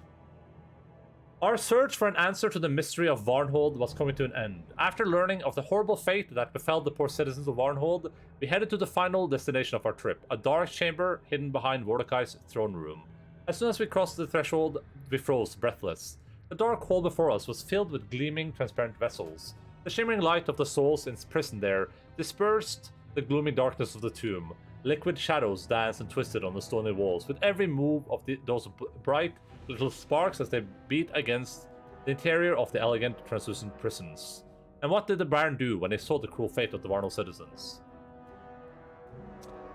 Our search for an answer to the mystery of Varnhold was coming to an end. After learning of the horrible fate that befell the poor citizens of Varnhold, we headed to the final destination of our trip, a dark chamber hidden behind Mordecai's throne room. As soon as we crossed the threshold, we froze, breathless. The dark hall before us was filled with gleaming, transparent vessels. The shimmering light of the souls imprisoned there dispersed the gloomy darkness of the tomb. Liquid shadows danced and twisted on the stony walls, with every move of those bright little sparks as they beat against the interior of the elegant, translucent prisons. And what did the Baron do when they saw the cruel fate of the Varnhold citizens?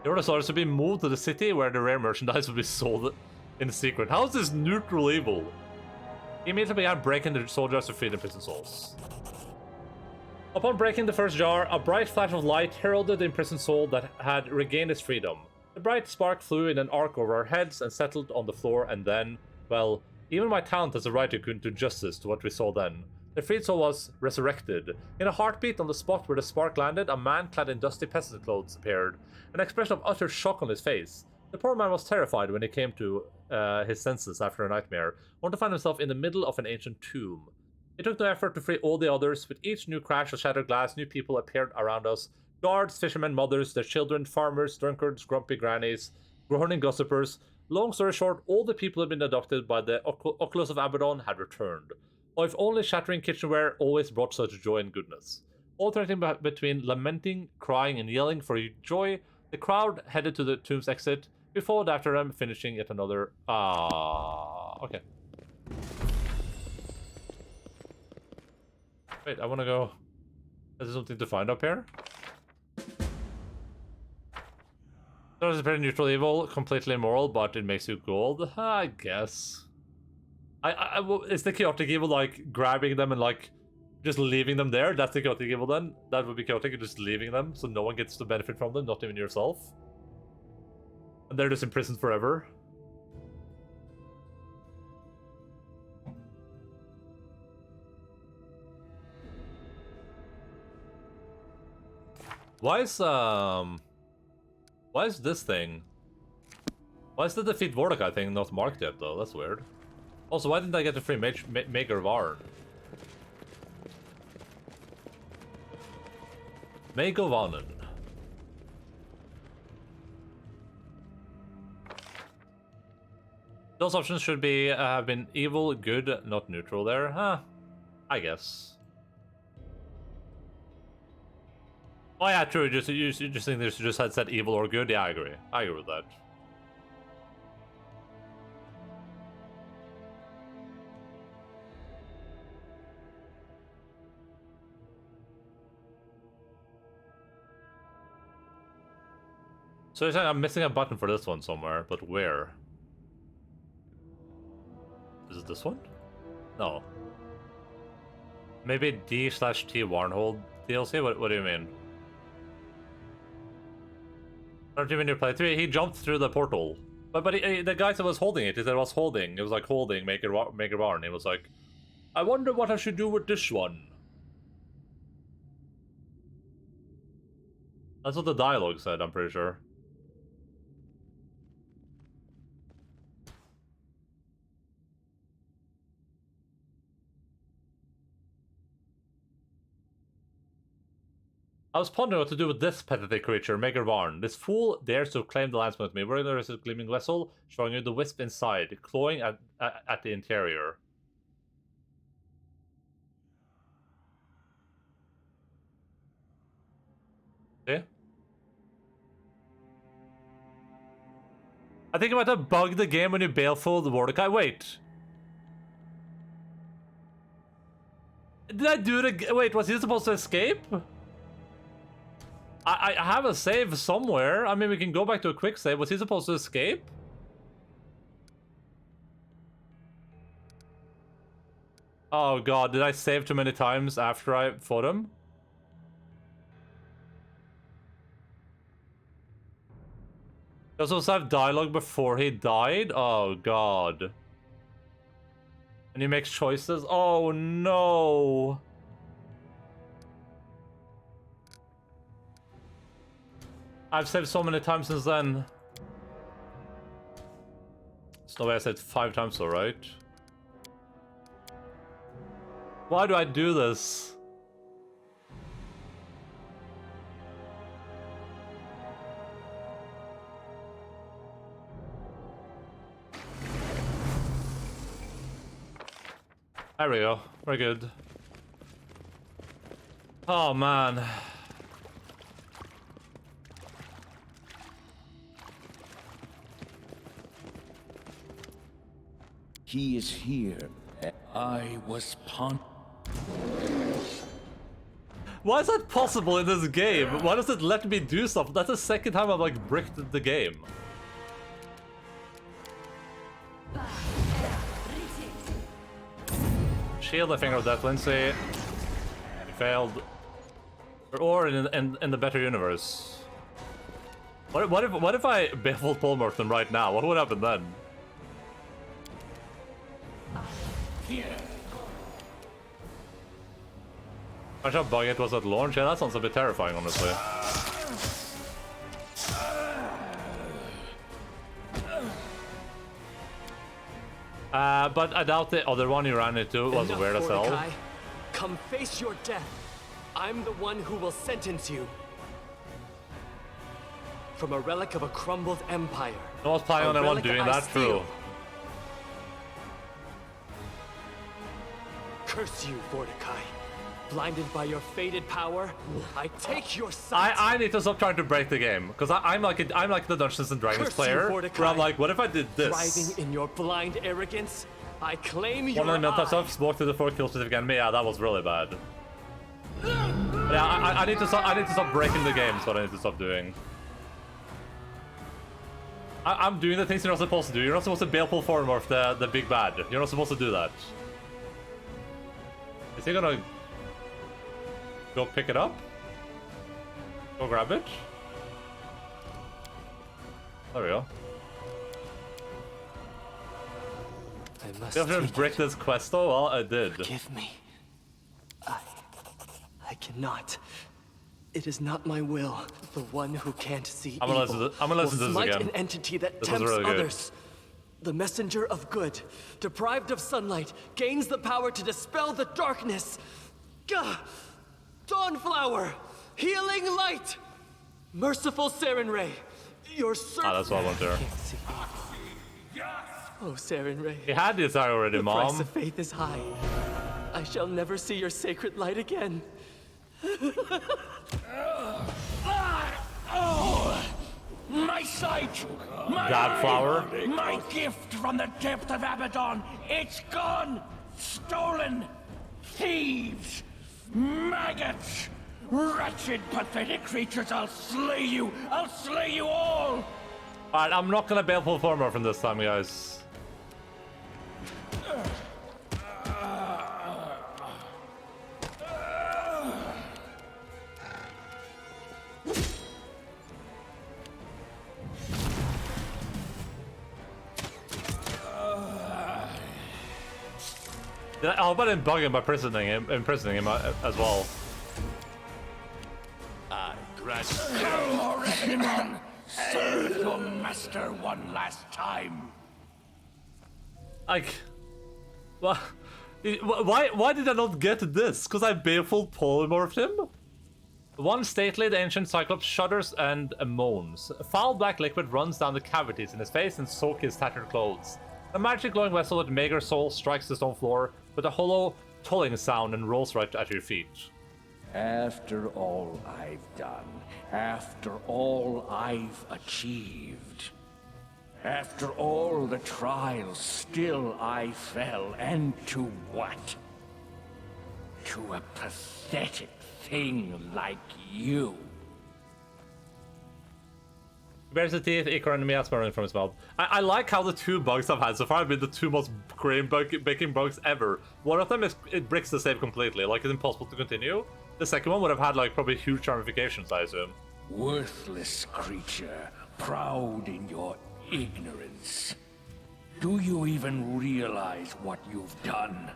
He ordered soldiers to be moved to the city where the rare merchandise would be sold in secret. How is this neutral evil? He immediately began breaking the soldiers to free the prison souls. Upon breaking the first jar, a bright flash of light heralded the imprisoned soul that had regained its freedom. The bright spark flew in an arc over our heads and settled on the floor, and then, well, even my talent as a writer couldn't do justice to what we saw then. The freed soul was resurrected. In a heartbeat on the spot where the spark landed, a man clad in dusty peasant clothes appeared, an expression of utter shock on his face. The poor man was terrified when he came to his senses after a nightmare, only to find himself in the middle of an ancient tomb. It took no effort to free all the others. With each new crash of shattered glass, new people appeared around us. Guards, fishermen, mothers, their children, farmers, drunkards, grumpy grannies, groaning gossipers. Long story short, all the people who had been abducted by the Oculus of Abaddon had returned. Oh, if only shattering kitchenware always brought such joy and goodness. Alternating between lamenting, crying, and yelling for joy, the crowd headed to the tomb's exit. We followed after them, finishing yet another... okay. Wait, I want to go... Is there something to find up here? So it's a pretty neutral evil, completely immoral, but it makes you gold? I guess. Is the chaotic evil like grabbing them and like just leaving them there? That's the chaotic evil then? That would be chaotic, just leaving them so no one gets to benefit from them, not even yourself? And they're just imprisoned forever? Why is this thing? Why is the defeat Mordecai thing not marked yet though? That's weird. Also, why didn't I get a free Maker of Arn? Make of Arnen. Those options should be have been evil, good, not neutral there. Huh. I guess. Oh yeah, true. You just think they just had said evil or good? Yeah, I agree. I agree with that. So you're saying I'm missing a button for this one somewhere, but where? Is it this one? No. Maybe D/T Warnhold DLC? What do you mean? Don't you mean you played 3? He jumped through the portal. But the guy that was holding it, he said it was holding. It was like holding Maker Warn. He was like, I wonder what I should do with this one. That's what the dialogue said, I'm pretty sure. I was pondering what to do with this pathetic creature, Maker Warn. This fool dares to claim the landsman with me. Where there is a gleaming vessel, showing you the wisp inside, clawing at the interior. Okay. I think I might have bugged the game when you baleful the Mordecai. Wait. Did I do it again? Wait, was he supposed to escape? I have a save somewhere. I mean, we can go back to a quick save. Was he supposed to escape? Oh god, did I save too many times after I fought him? He was supposed to have dialogue before he died? Oh god. And he makes choices? Oh no. I've saved so many times since then. There's no way I saved 5 times though, right? Why do I do this? There we go. We're good. Oh man. He is here. I was Why is that possible in this game? Why does it let me do stuff? That's the second time I've like bricked the game. Shield the Finger of Death, Lindsay. You failed. Or in the better universe. What if I baffled Paul Merton right now? What would happen then? I how buggy it was at launch. Yeah, that sounds a bit terrifying, honestly. But I doubt the other one you ran into was Enough, weird as hell. Mordecai. Come face your death. I'm the one who will sentence you. From a relic of a crumbled empire. I was planning on anyone doing that, true. Curse you, Mordecai. Blinded by your faded power, I take your sight. I need to stop trying to break the game because I'm like the Dungeons and Dragons player. Where I'm like, what if I did this? Thriving in your blind arrogance, I claim your One of the eye. stuff spoke to the 4 kills with enemy. Yeah, that was really bad. Yeah, I need to stop breaking the game. Is what I need to stop doing. I'm doing the things you're not supposed to do. You're not supposed to baleful form of the big bad. You're not supposed to do that. Is he gonna go pick it up? Go grab it? There we go. I must You have to take break it. this quest though? Well, I did. Forgive me. I cannot. It is not my will. The one who can't see I'm gonna evil listen to will this smite again. an entity that This was tempts really good. others. The messenger of good, deprived of sunlight, gains the power to dispel the darkness. Gah! Dawnflower, healing light, merciful Saren Ray, your servant. Ah, that's what I want there. Can't see evil. Oh, Saren Ray. He had this eye already, The Mom. price of faith is high. I shall never see your sacred light again. My sight! My God flower. eye, my gift from the depth of Abaddon! It's gone! Stolen! Thieves! Maggots! Wretched, pathetic creatures, I'll slay you! I'll slay you all! Alright, I'm not gonna baleful form from this time, guys. How about imprisoning him as well? Come already, man! Serve your master one last time! Like, why did I not get this? Because I baleful polymorphed him? One stately, the ancient Cyclops shudders and moans. A foul black liquid runs down the cavities in his face and soaks his tattered clothes. A magic glowing vessel with mager soul strikes the stone floor with a hollow, tolling sound and rolls right at your feet. After all I've done, after all I've achieved, after all the trials, still I fell, and to what? To a pathetic thing like you. Bears the teeth, Icar and Mia sputtering from his mouth. I like how the two bugs I've had so far have been the two most baking bugs ever. One of them is it breaks the save completely, like it's impossible to continue. The second one would have had like probably huge ramifications, I assume. Worthless creature, proud in your ignorance. Do you even realize what you've done?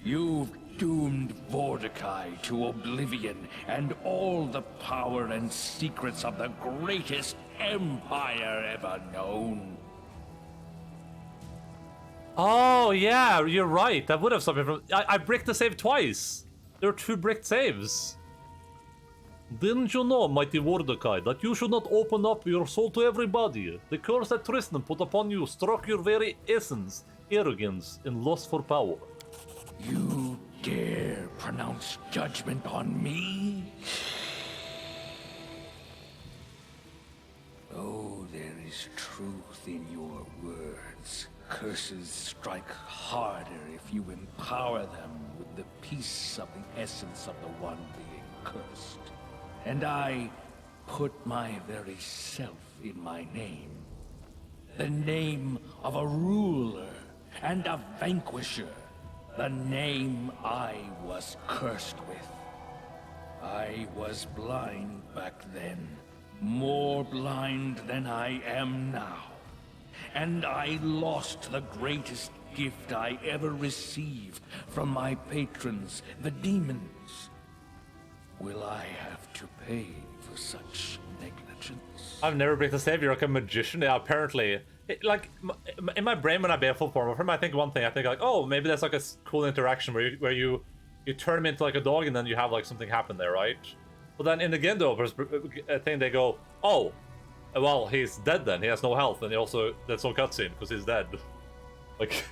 You've doomed Vordakai to oblivion and all the power and secrets of the greatest empire ever known. Oh yeah, you're right. That would have stopped me from. I bricked the save twice. There were two bricked saves. Didn't you know, mighty Vordakai, that you should not open up your soul to everybody? The curse that Tristan put upon you struck your very essence, arrogance, and lust for power. You dare pronounce judgment on me? Oh, there is truth in your words. Curses strike harder if you empower them with the piece of the essence of the one being cursed. And I put my very self in my name. The name of a ruler and a vanquisher. The name I was cursed with. I was blind back then, more blind than I am now. And I lost the greatest gift I ever received from my patrons, the demons. Will I have to pay for such negligence? I've never bricked a save. You're like a magician. Yeah, apparently. In my brain when I bear full form of him, I think one thing. I think like, oh, maybe that's like a cool interaction where you turn him into like a dog and then you have like something happen there, right? But then in the Gendo I think they go, oh, well, he's dead then. He has no health, and he also that's no cutscene because he's dead. Like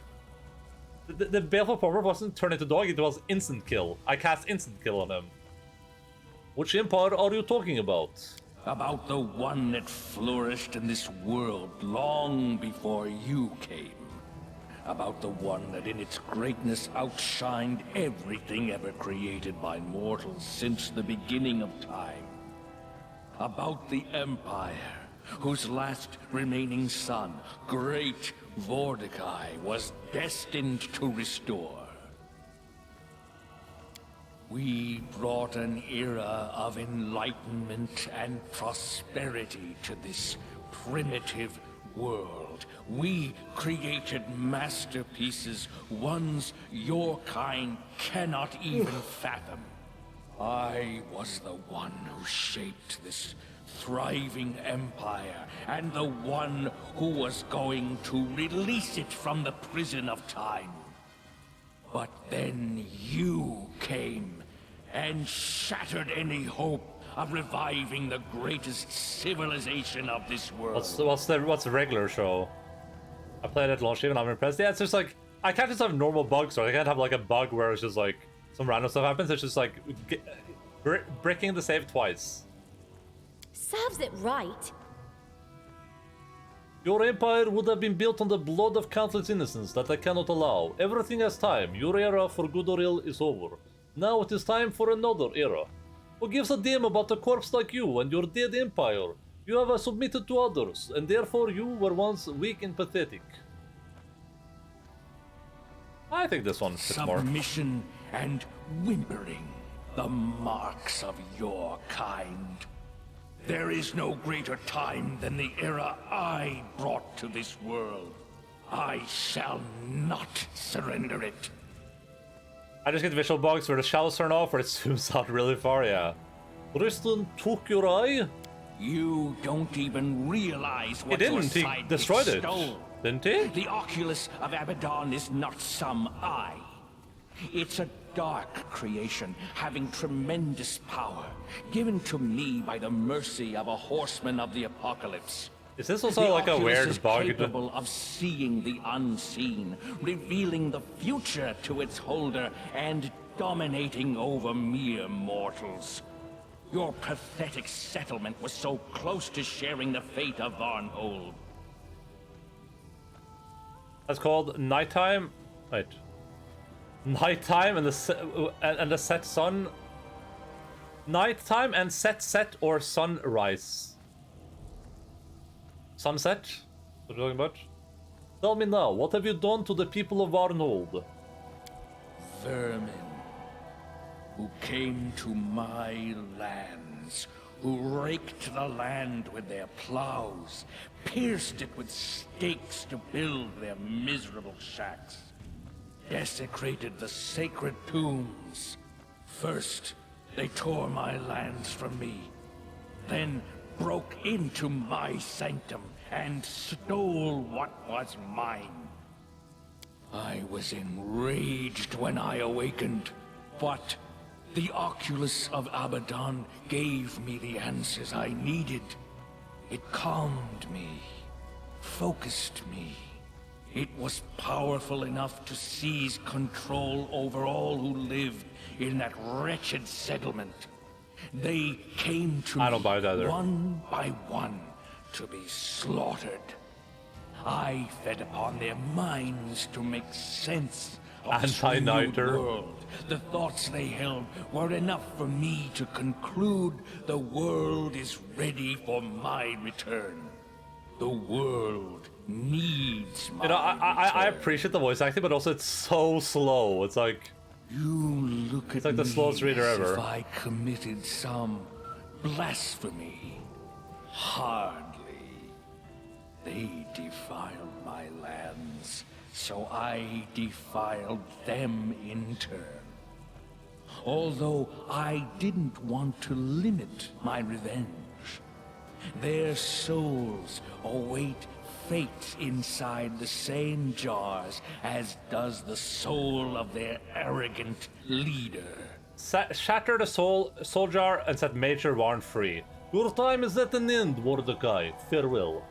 the baleful form wasn't turned into dog. It was instant kill. I cast instant kill on him. Which empire are you talking about? About the one that flourished in this world long before you came. about the one that in its greatness outshined everything ever created by mortals since the beginning of time. About the Empire, whose last remaining son, Great Mordecai, was destined to restore. We brought an era of enlightenment and prosperity to this primitive world. We created masterpieces, ones your kind cannot even fathom. I was the one who shaped this thriving empire, and the one who was going to release it from the prison of time. But then you came and shattered any hope of reviving the greatest civilization of this world. What's the regular show? I played it at launch even. I'm impressed. Yeah, it's just like I can't just have normal bugs, or I can't have like a bug where it's just like some random stuff happens. It's just like breaking the save twice. Serves it right. Your empire would have been built on the blood of countless innocents that I cannot allow. Everything has time. Your era, for good or ill, is over. Now it is time for another era. Who gives a damn about a corpse like you and your dead empire? You have submitted to others, and therefore you were once weak and pathetic. I think this one fits more. Submission and whimpering, the marks of your kind. There is no greater time than the era I brought to this world. I shall not surrender it. I just get visual bugs where the shadows turn off or it zooms out really far, yeah. Tristan took your eye? You don't even realize what He your didn't, he side destroyed it. stole. Didn't he? The Oculus of Abaddon is not some eye. It's a dark creation having tremendous power, given to me by the mercy of a horseman of the apocalypse. Is this also The like a Oculus weird is bug? capable of seeing the unseen, revealing the future to its holder, and dominating over mere mortals. Your pathetic settlement was so close to sharing the fate of Varnhold. That's called nighttime. Wait. Nighttime and the set sun. Nighttime and set or sunrise. Sunset? What are you talking about? Tell me now, what have you done to the people of Varnhold? Vermin, who came to my lands, who raked the land with their plows, pierced it with stakes to build their miserable shacks, desecrated the sacred tombs. First, they tore my lands from me, then broke into my sanctum and stole what was mine. I was enraged when I awakened, but the Oculus of Abaddon gave me the answers I needed. It calmed me, focused me. It was powerful enough to seize control over all who lived in that wretched settlement. They came to me one by one to be slaughtered. I fed upon their minds to make sense of this renewed world. The thoughts they held were enough for me to conclude the world is ready for my return. The world needs my I appreciate the voice acting, but also it's so slow. It's like it's like the slowest reader ever. If I committed some blasphemy, hardly. They defiled my lands, so I defiled them in turn. Although I didn't want to limit my revenge, their souls await fate inside the same jars as does the soul of their arrogant leader. Shatter the soul jar and set Major Warren free. Your time is at an end, Mordecai. Farewell.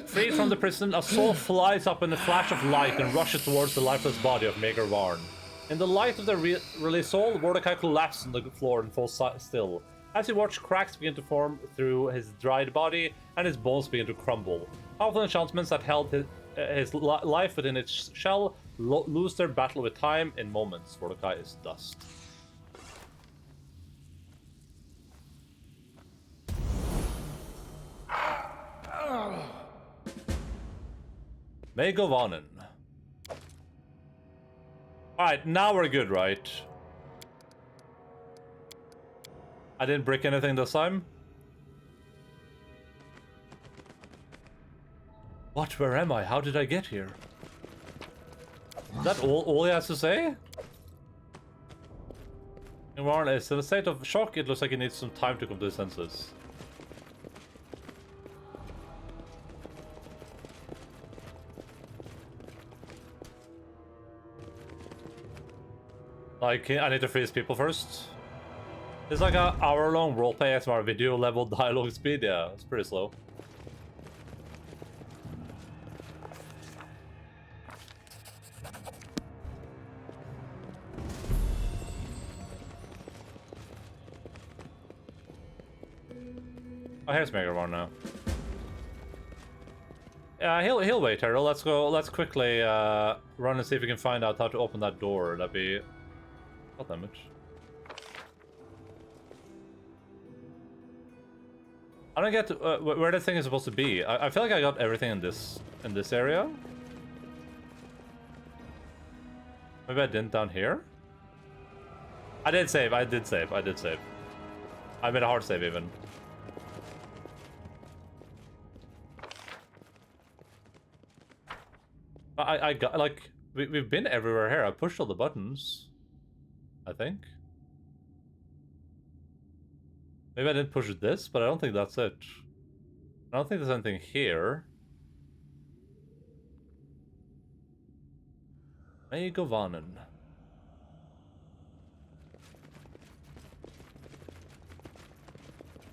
Freed from the prison, a soul flies up in a flash of light and rushes towards the lifeless body of Major Warren. In the light of the released soul, Mordecai collapses on the floor and falls still. As you watch, cracks begin to form through his dried body, and his bones begin to crumble. Powerful enchantments that held his life within its shell lose their battle with time in moments. Mordecai is dust. May Govanen. Alright, now we're good, right? I didn't break anything this time. What? Where am I? How did I get here? Is that all he has to say? Warren is in a state of shock. It looks like he needs some time to come to his senses. Like, I need to freeze people first. It's like an hour-long roleplay ASMR video level dialogue speed. Yeah, it's pretty slow. Oh, here's Megaron now. Yeah, he'll wait, Harold. Let's go. Let's quickly run and see if we can find out how to open that door. That'd be not that much. I don't get where the thing is supposed to be. I feel like I got everything in this area. Maybe I didn't down here. I did save. I did save. I made a hard save even. I got, like, we've been everywhere here. I pushed all the buttons, I think. Maybe I didn't push this, but I don't think that's it. I don't think there's anything here. May Govanen.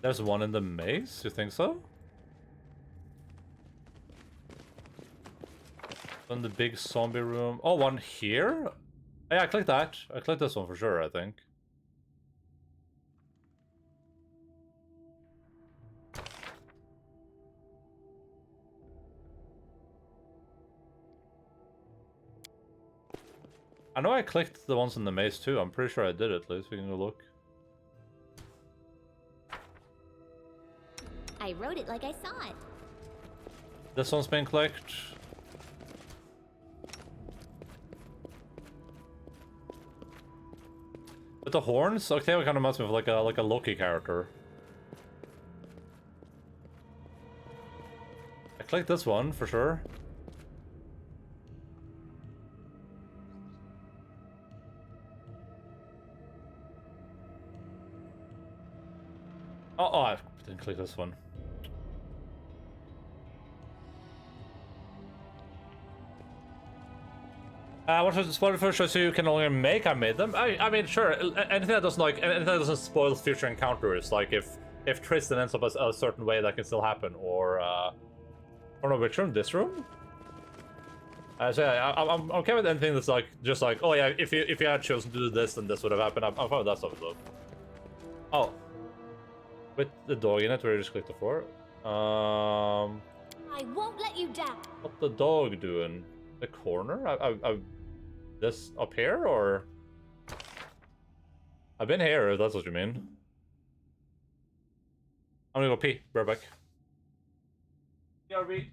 There's one in the maze? You think so? In the big zombie room. Oh, one here? Yeah, I clicked that. I clicked this one for sure, I think. I know I clicked the ones in the maze too. I'm pretty sure I did at least. We can go look. I wrote it like I saw it. This one's been clicked. But the horns? Okay, what kind of reminds me of like a Loki character. I clicked this one for sure. Oh, I didn't click this one. What was the spoiler for shows you can only make? I made them. I mean, sure. Anything that doesn't spoil future encounters. Like if Tristan ends up as a certain way, that can still happen. Or no, which room? This room? So yeah, I'm okay with anything that's like just like, oh yeah, if you had chosen to do this, then this would have happened. I'm fine with that stuff though. Oh, with the dog in it, where you just click the floor. I won't let you down. What the dog doing? The corner? This up here, or? I've been here, if that's what you mean. I'm gonna go pee. Right back. BRB.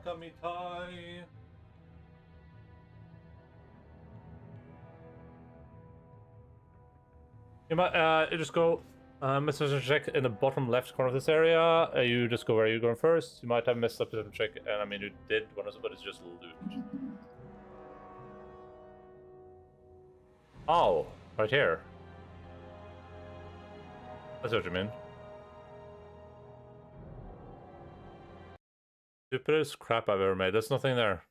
Nakamitai. You might you just go Mr. check in the bottom left corner of this area. You just go where you're going first. You might have missed up perception check, and I mean you did one of them, but it's just loot. Oh, right here. That's what you mean. Stupidest crap I've ever made. There's nothing there.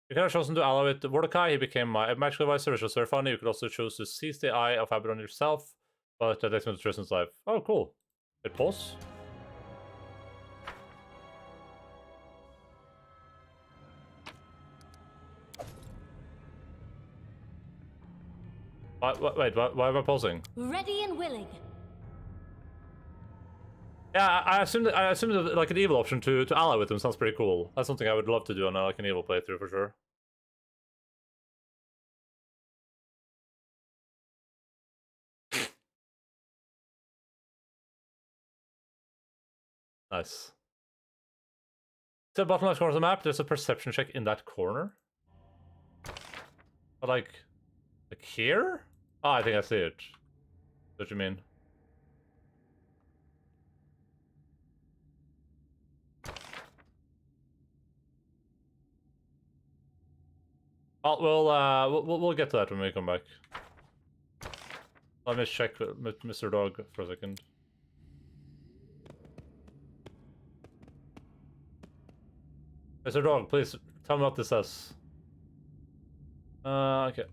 You could have chosen to ally with Mordecai. He became my magical advisor, which was very funny. You could also choose to seize the eye of Abaddon yourself, but that takes me to Tristan's life. Oh, cool. It pulls. Wait, why am I pausing? Ready and willing. Yeah, I assumed that, like an evil option to ally with him sounds pretty cool. That's something I would love to do on like an evil playthrough for sure. Nice. To the bottom left corner of the map, there's a perception check in that corner. But like here? Oh, I think I see it. What do you mean? Oh, we'll get to that when we come back. Let me check with Mr. Dog for a second. Mr. Dog, please tell me what this says. Okay.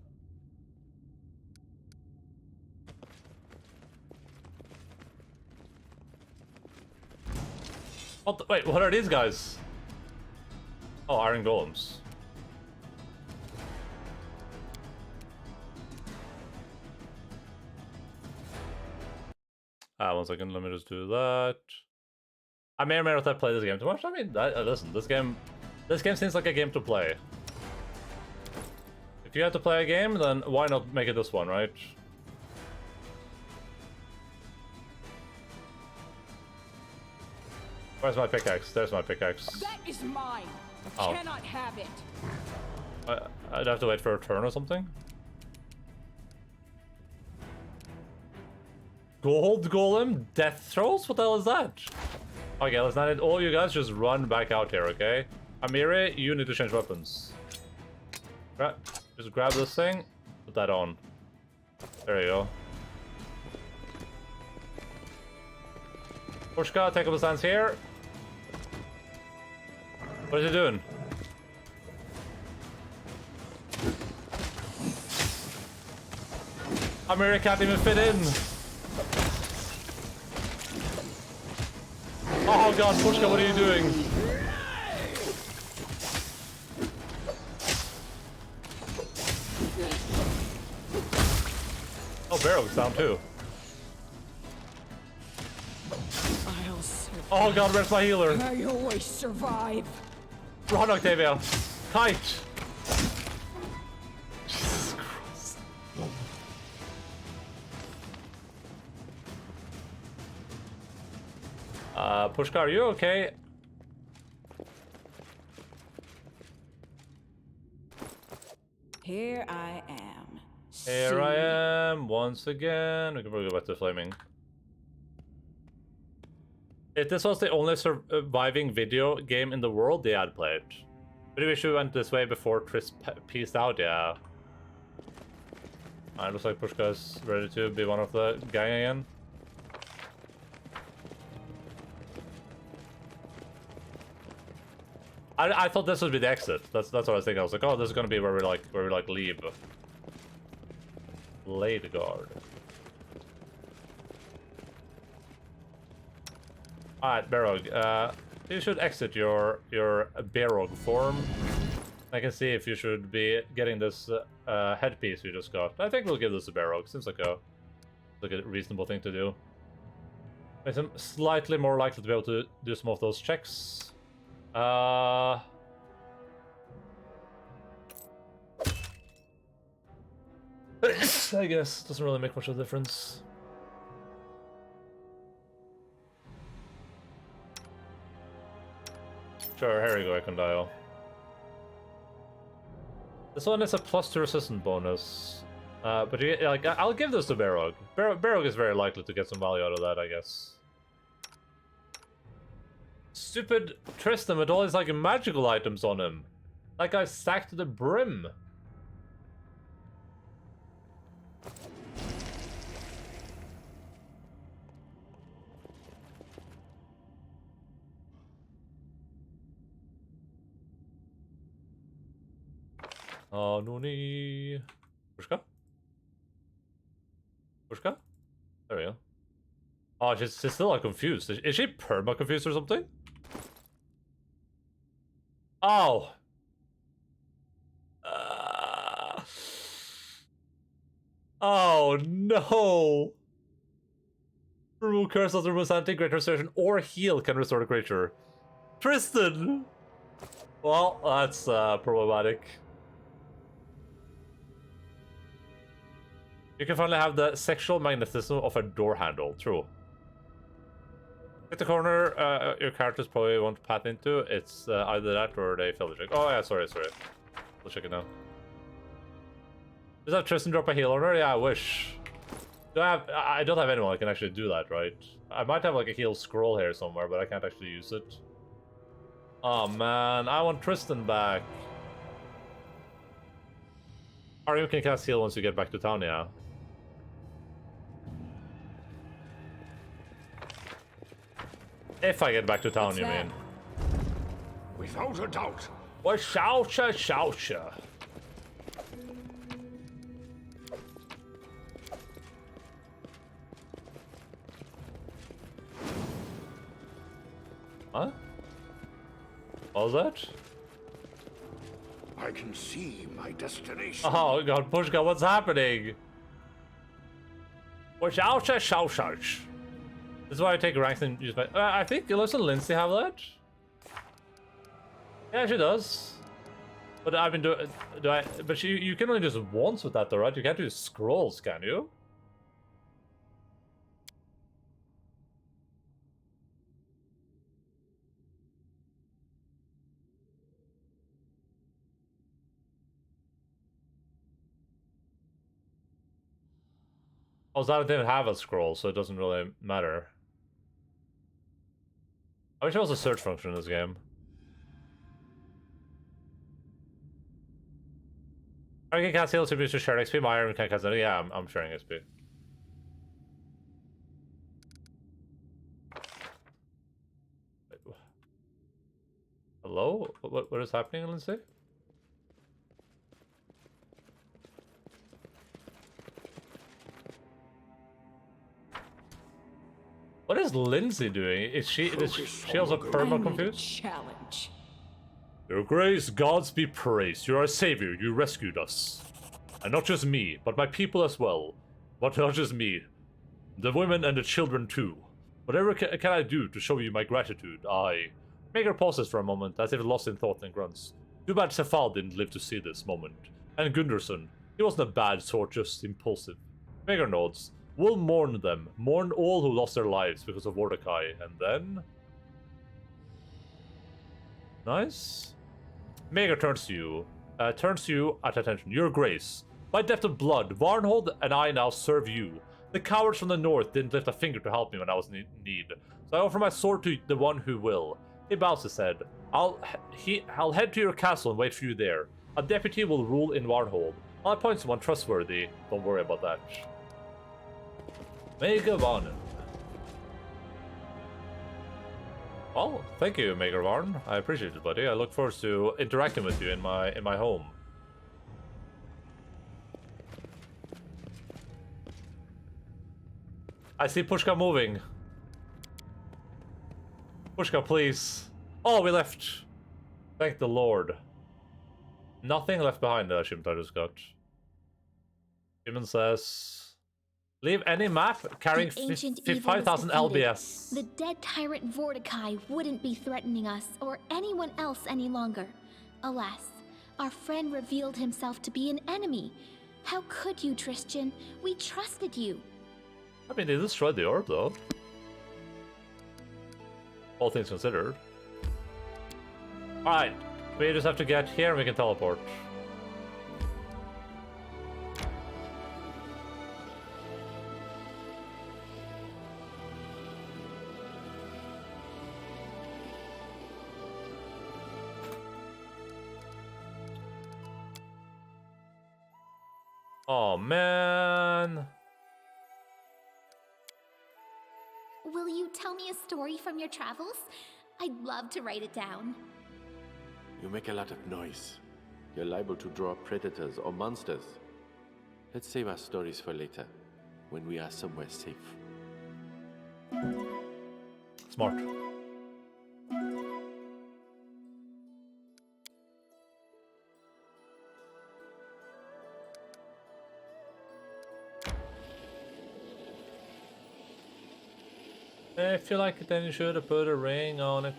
Wait, what are these guys? Oh, iron golems. One second, let me just do that. I may or may not have played this game too much. I mean, listen, this game seems like a game to play. If you have to play a game, then why not make it this one, right? Where's my pickaxe? There's my pickaxe. That is mine. Oh. Cannot have it. I'd have to wait for a turn or something. Gold Golem Death Throws? What the hell is that? Okay, let's not all you guys just run back out here, okay? Amiri, you need to change weapons. Just grab this thing, put that on. There you go. Pushka, take up a stance here. What is he doing? Amiri can't even fit in. Oh god, Pushka, what are you doing? Oh, Barrow's down too. Oh god, where's my healer? I always survive. Run, Octavia. Kite. Jesus Christ. Pushka, are you okay? Here I am. Here I am, once again. We can probably go back to flaming. If this was the only surviving video game in the world, yeah, I'd play it. Really wish we went this way before Tris peaced out, yeah. Alright, looks like Pushka's ready to be one of the gang again. I thought this would be the exit. That's what I was thinking. I was like, oh, this is gonna be where we leave. Blade guard. Alright, Barrog. You should exit your Barrog form. I can see if you should be getting this headpiece you just got. I think we'll give this to Barrog. Seems like a reasonable thing to do. Makes him slightly more likely to be able to do some of those checks. I guess doesn't really make much of a difference. Sure, here we go, Condyle. This one is a +2 resistance bonus. But you, like, I'll give this to Barog. Barog is very likely to get some value out of that, I guess. Stupid Tristan with all his like magical items on him. That guy's stacked to the brim. Oh, Nuni. Pushka? Pushka? There we go. Oh, she's still like confused. Is she perma confused or something? Oh. Oh no. Remove curse of the remove sanity, great restoration, or heal can restore the creature. Tristan! Well, that's problematic. You can finally have the sexual magnetism of a door handle. True. Hit the corner your characters probably want to path into. It's either that or they fail the check. Oh yeah, sorry. We'll check it now. Does that Tristan drop a heal on her? Yeah, I wish. I don't have anyone that can actually do that, right? I might have like a heal scroll here somewhere, but I can't actually use it. Oh man, I want Tristan back. Or you can cast heal once you get back to town, yeah. If I get back to town, you mean? Without a doubt. Well, shoucha. Huh? What was that? I can see my destination. Oh god, Pushka, what's happening? Well, shoucha. This is why I take ranks and use my... I think Gillis and Lindsay have that. Yeah, she does. But I've been doing... But you can only do once with that though, right? You can't do scrolls, can you? Oh, so I didn't have a scroll, so it doesn't really matter. I wish there was a search function in this game. I can cast heal to boost your shared XP. My iron can cast it. Yeah, I'm sharing XP. Wait, hello? What is happening, Lindsay? What is Lindsay doing? Is she also perma confused? Challenge. Your grace, gods be praised. You are a savior. You rescued us. And not just me, but my people as well. But not just me. The women and the children too. Whatever can I do to show you my gratitude? Maker pauses for a moment, as if lost in thought, and grunts. Too bad Cephal didn't live to see this moment. And Gunderson. He wasn't a bad sort, just impulsive. Maker nods. We'll mourn them. Mourn all who lost their lives because of Mordecai. And then... Nice. Maker turns to you at attention. Your grace. By depth of blood, Varnhold and I now serve you. The cowards from the north didn't lift a finger to help me when I was in need. So I offer my sword to the one who will. He bows his head. I'll head to your castle and wait for you there. A deputy will rule in Varnhold. I'll appoint someone trustworthy. Don't worry about that. Mega Varn. Well, thank you, Mega Varn. I appreciate it, buddy. I look forward to interacting with you in my home. I see Pushka moving. Pushka, please. Oh, we left. Thank the Lord. Nothing left behind, Shimta just got. Human says... Leave any map carrying 5,000 LBS. The dead tyrant Mordecai wouldn't be threatening us or anyone else any longer. Alas, our friend revealed himself to be an enemy. How could you, Tristan? We trusted you. I mean, they destroyed the orb, though. All things considered. Alright, we just have to get here and we can teleport. Oh man. Will you tell me a story from your travels? I'd love to write it down. You make a lot of noise. You're liable to draw predators or monsters. Let's save our stories for later, when we are somewhere safe. Smart. I feel like then you should have put a ring on it.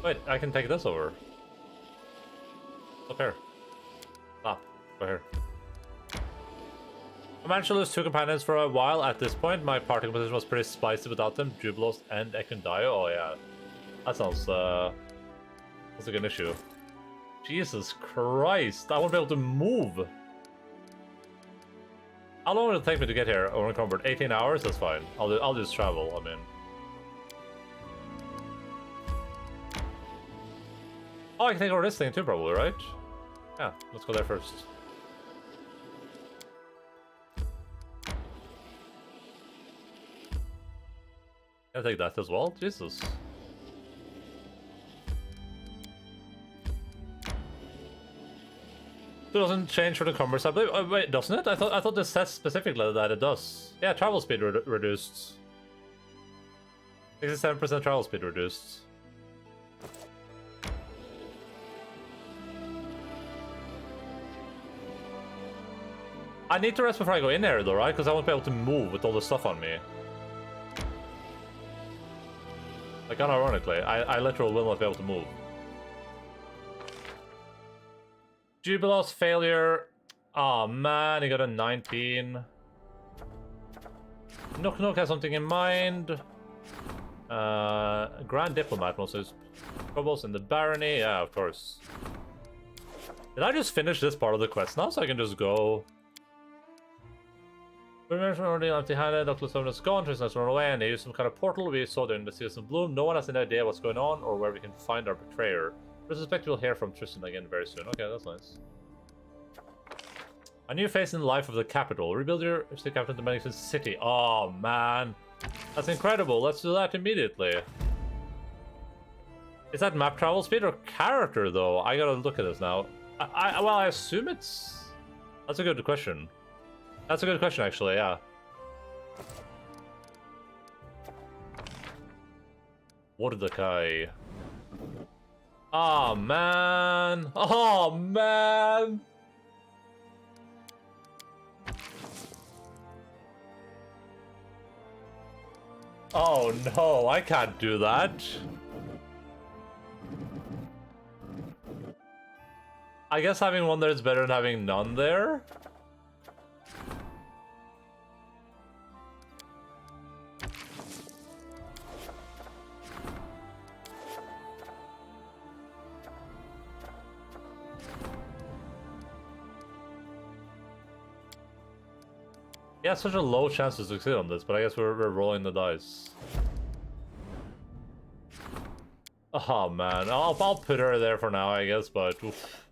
Wait, I can take this over. Up here. Stop. Go here. I managed to lose 2 companions for a while at this point. My party composition was pretty spicy without them. Jubilos and Ekundayo. Oh yeah. That sounds that's like an issue. Jesus Christ, I won't be able to move. How long will it take me to get here unencumbered? 18 hours? That's fine. I'll just travel, I mean. Oh, I can take over this thing too, probably, right? Yeah, let's go there first. I'll take that as well? Jesus. It doesn't change for the commerce, I believe. Oh, wait, doesn't it? I thought this says specifically that it does. Yeah, travel speed reduced. 67% travel speed reduced. I need to rest before I go in there, though, right? Because I won't be able to move with all the stuff on me. Like, unironically, I literally will not be able to move. Jubilos failure. Oh man, he got a 19. Nook Nook has something in mind. Grand Diplomat also has troubles in the barony. Yeah, of course. Did I just finish this part of the quest now so I can just go? We mentioned already empty-handed. Dr. Stone is gone. Tristan has run away and they used some kind of portal we saw during the Season of Bloom. No one has any idea what's going on or where we can find our betrayer. I suspect we'll hear from Tristan again very soon. Okay, that's nice. A new phase in the life of the capital. Rebuild your state capital to magnificent city. Oh man, that's incredible. Let's do that immediately. Is that map travel speed or character though? I gotta look at this now. Well, I assume it's. That's a good question. That's a good question, actually. Yeah. Mordecai. Oh man! Oh man! Oh no, I can't do that. I guess having one there is better than having none there. Yeah, such a low chance to succeed on this, but I guess we're rolling the dice. Oh man, I'll put her there for now, I guess, but oof.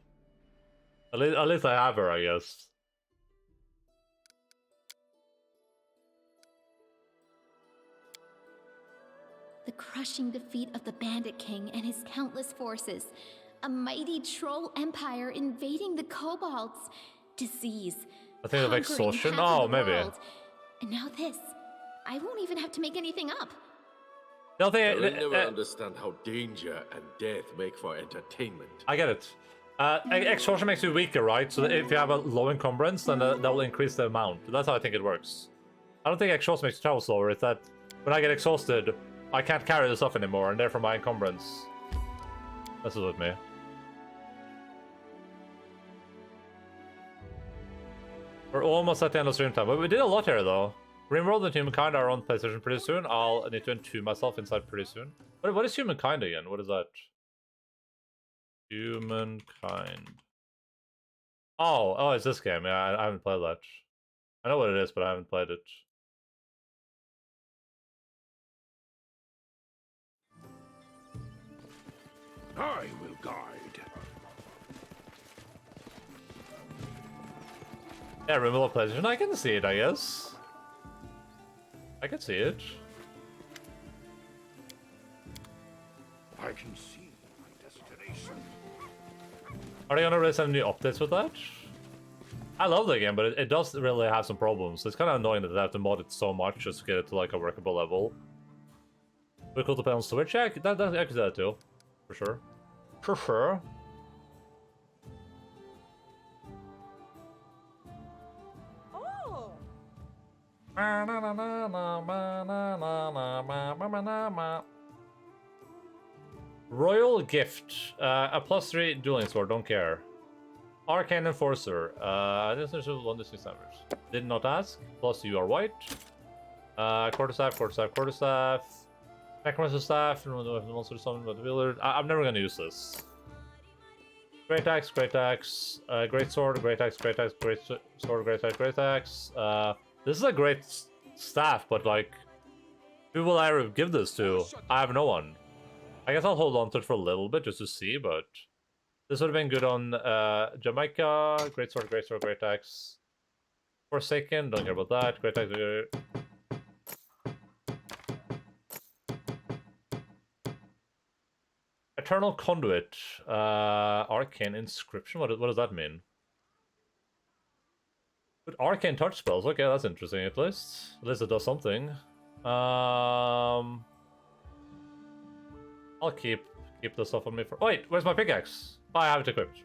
At least I have her, I guess. The crushing defeat of the Bandit King and his countless forces. A mighty troll empire invading the kobolds. Disease. I think of exhaustion. half Oh, of the maybe. world. And now this. I won't even have to make anything up. The You'll never understand how danger and death make for entertainment. I get it. Exhaustion makes you weaker, right? So that if you have a low encumbrance, then that will increase the amount. That's how I think it works. I don't think exhaustion makes you travel slower. It's that when I get exhausted, I can't carry the stuff anymore, and therefore my encumbrance messes with me. We're almost at the end of stream time, but we did a lot here, though. Rimworld and Humankind are on PlayStation pretty soon. I'll need to entomb myself inside pretty soon. What is Humankind again? What is that? Humankind. Oh, it's this game. Yeah, I haven't played that. I know what it is, but I haven't played it. I will guide. Yeah, Rimworld PlayStation. I can see it, I guess. I can see it. I can see my destination. Are they gonna release any new updates with that? I love the game, but it does really have some problems. It's kind of annoying that they have to mod it so much just to get it to like a workable level. We could play on Switch. Yeah, I could do that too, for sure. For sure. Oh. Royal Gift. A +3 dueling sword, don't care. Arcane Enforcer. This is 1d6 damage. Did not ask. Plus you are white. Quarterstaff. Necromancer Staff. Monster summon by the wielder. I'm never gonna use this. Great Axe. Great Sword, Great Axe, Great Sword, Great Axe. This is a great staff, but like, who will I give this to? I have no one. I guess I'll hold on to it for a little bit just to see, but this would have been good on Jamaica. Great Sword, Great Axe. Forsaken, don't care about that. Great Axe. Eternal Conduit. Arcane Inscription. What does that mean? With arcane touch spells. Okay, that's interesting. At least it does something. I'll keep this stuff on me for. Wait, where's my pickaxe? Oh, I have it equipped.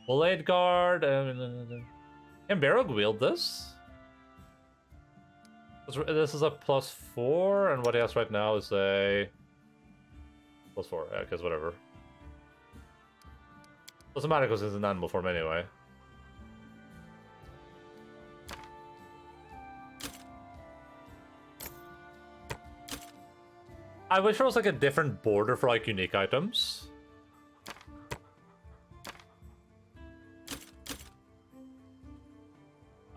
Blade Guard. Can Barrow wield this? This is a +4, and what he has right now is a +4. Yeah, because whatever. Doesn't matter because it's an animal form anyway. I wish there was like a different border for like unique items.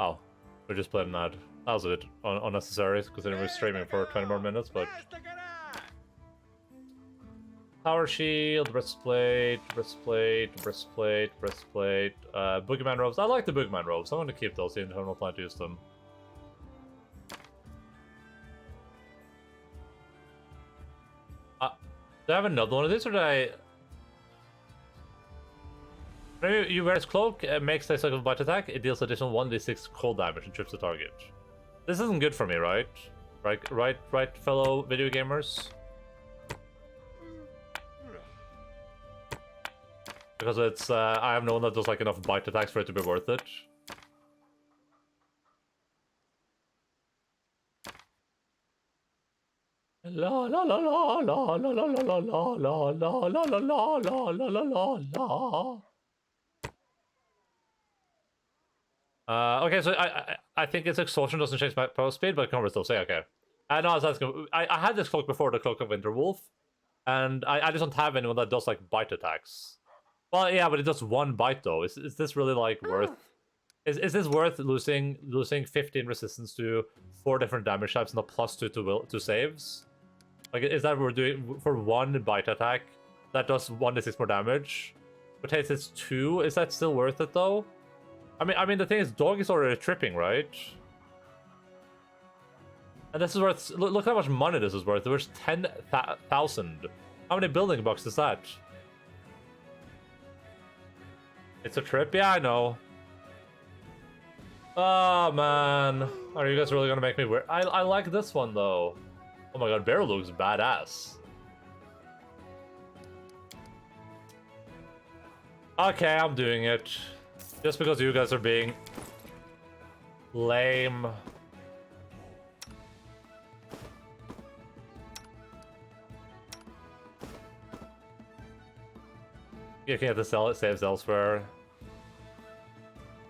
Oh, we just played an ad. That was a bit unnecessary considering we're streaming for 20 more minutes, but... Power Shield, Breastplate, Boogeyman Robes. I like the Boogeyman Robes. I'm going to keep those even if I don't plan to use them. Do I have another one of these, or did I... Maybe you wear this cloak, it makes a cycle of bite attack, it deals additional 1d6 cold damage and trips the target. This isn't good for me, right? Right, fellow video gamers? Because it's, I have no one that does like enough bite attacks for it to be worth it. La la la la la la la la la la la la la la la la la la la. Okay, so I think its exhaustion doesn't change my power speed, but can still say okay. No, I was asking. I had this cloak before, the Cloak of Winterwolf, and I just don't have anyone that does like bite attacks. Well, yeah, but it does one bite though. Is this really like worth? Is this worth losing 15 resistance to 4 different damage types and a +2 to saves? Like, is that what we're doing for one bite attack that does 1d6 more damage? But it's 2. Is that still worth it though? I mean the thing is, dog is already tripping, right? And this is worth. Look how much money this is worth. It was 10,000. How many building blocks is that? It's a trip. Yeah, I know. Oh man, are you guys really gonna make me wear? I like this one though. Oh my god, Barrel looks badass. Okay, I'm doing it. Just because you guys are being lame. You can get the saves elsewhere.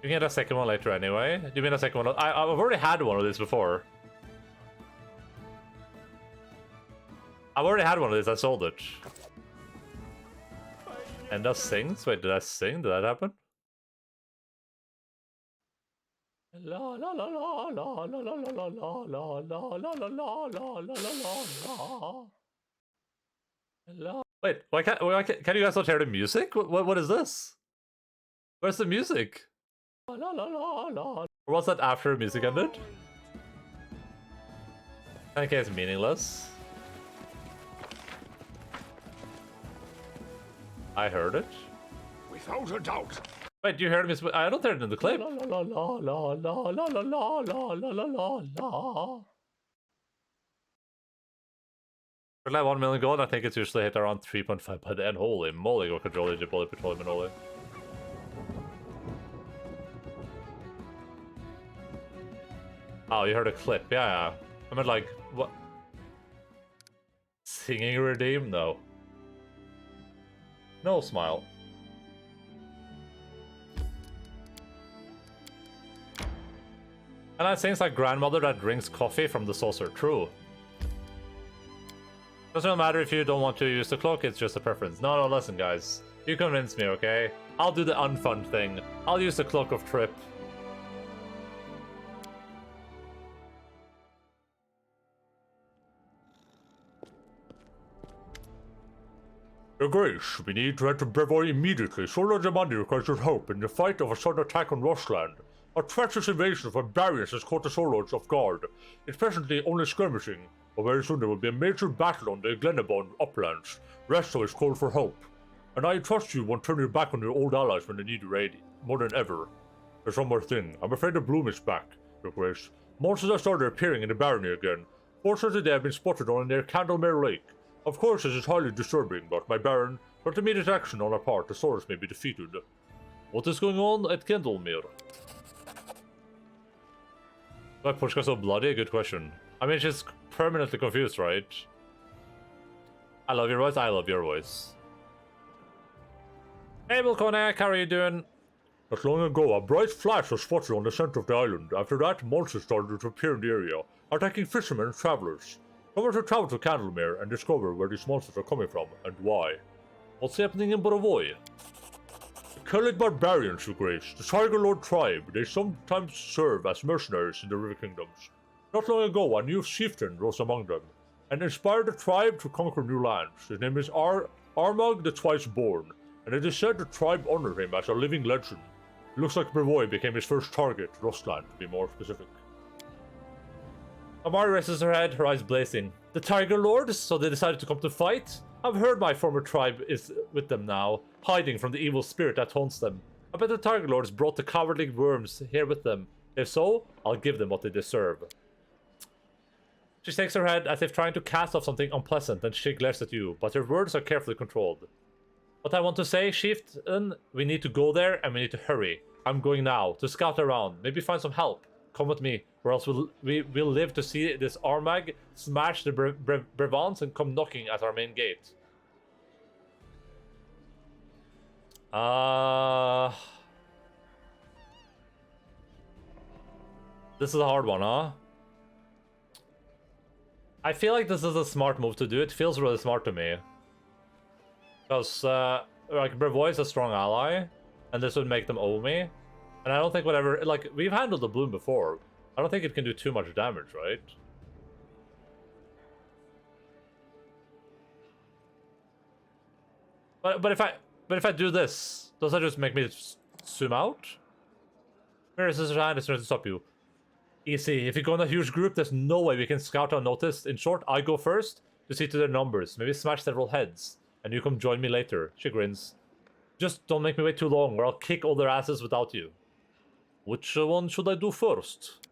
You We can get a second one later anyway. Do you mean a second one? I've already had one of these before. I've already had one of these. I sold it. And that sings? Wait, did I sing? Did that happen? La la la la la la la la la la la la la la la la la. Wait, why can you guys not hear the music? What is this? Where's the music? La la la la. Or was that after the music ended? I think it's meaningless. I heard it. Without a doubt. Wait, you heard me? I don't hear it in the clip. La la la la la la la la la la la la la. For like 1 million gold, I think it's usually hit around 3.5 by the end. Holy moly, go control the bullet petroleum and all. Oh, you heard a clip? Yeah. I mean, like, what? Singing redeem? No. No smile. And that seems like grandmother that drinks coffee from the saucer. True. Doesn't matter if you don't want to use the cloak, it's just a preference. No, listen, guys. You convince me, okay? I'll do the unfun thing. I'll use the Cloak of Trip. Your Grace, we need to head to Brevoy immediately. Solar Gemandi requires your help in the fight of a sudden attack on Rostland. A treacherous invasion of barbarians has caught the Soul Lords off guard. It's presently only skirmishing, but very soon there will be a major battle on the Glenabon uplands. Resto is called for help. And I trust you won't turn your back on your old allies when they need your aid, more than ever. There's one more thing. I'm afraid the bloom is back, Your Grace. Monsters have started appearing in the barony again. Fortunately, they have been spotted on near Candlemere Lake. Of course, this is highly disturbing, but my Baron, with immediate action on our part, the Saurus may be defeated. What is going on at Candlemere? Why Pushka so bloody? Good question. I mean, she's permanently confused, right? I love your voice, I love your voice. Hey, Wilconek, how are you doing? Not long ago, a bright flash was spotted on the center of the island. After that, monsters started to appear in the area, attacking fishermen and travelers. Someone should travel to Candlemere and discover where these monsters are coming from and why. What's happening in Brevoy? The Kellic barbarians, Your Grace, the Tiger Lord tribe, they sometimes serve as mercenaries in the River Kingdoms. Not long ago, a new chieftain rose among them, and inspired the tribe to conquer new lands. His name is Armagh the Twice-Born, and it is said the tribe honor him as a living legend. It looks like Brevoy became his first target, Rostland, to be more specific. Amari raises her head, her eyes blazing. The Tiger Lords? So they decided to come to fight? I've heard my former tribe is with them now, hiding from the evil spirit that haunts them. I bet the Tiger Lords brought the cowardly worms here with them. If so, I'll give them what they deserve. She shakes her head as if trying to cast off something unpleasant, and she glares at you, but her words are carefully controlled. What I want to say, Chieftain, we need to go there and we need to hurry. I'm going now, to scout around, maybe find some help. Come with me, or else we'll live to see this Armagh smash the Brevants and come knocking at our main gate. This is a hard one, huh? I feel like this is a smart move to do. It feels really smart to me. Because, like, Brevoy is a strong ally, and this would make them owe me. And I don't think whatever, like, we've handled the bloom before. I don't think it can do too much damage, right? But if I do this, does that just make me zoom out? Mirror Sister's hand is trying to stop you. Easy. If you go in a huge group, there's no way we can scout unnoticed. In short, I go first to see to their numbers, maybe smash several heads, and you come join me later. She grins. Just don't make me wait too long, or I'll kick all their asses without you. Which one should I do first?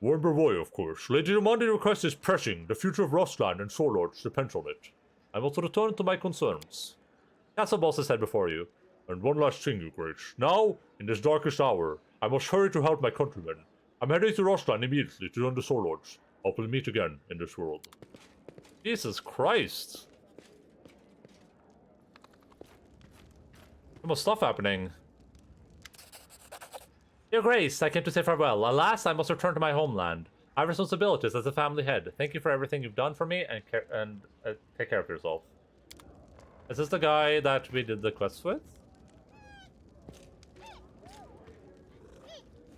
Warren Brevoy, of course. Lady Ramondi's request is pressing. The future of Rostland and Soul Lords depends on it. I must return to my concerns. Castle Boss is said before you. And one last thing, Your Grace. Now, in this darkest hour, I must hurry to help my countrymen. I'm heading to Rostland immediately to join the Soul Lords. Hope we'll meet again in this world. Jesus Christ. So much stuff happening. Your Grace, I came to say farewell. Alas, I must return to my homeland. I have responsibilities as a family head. Thank you for everything you've done for me, and take care of yourself. Is this the guy that we did the quest with?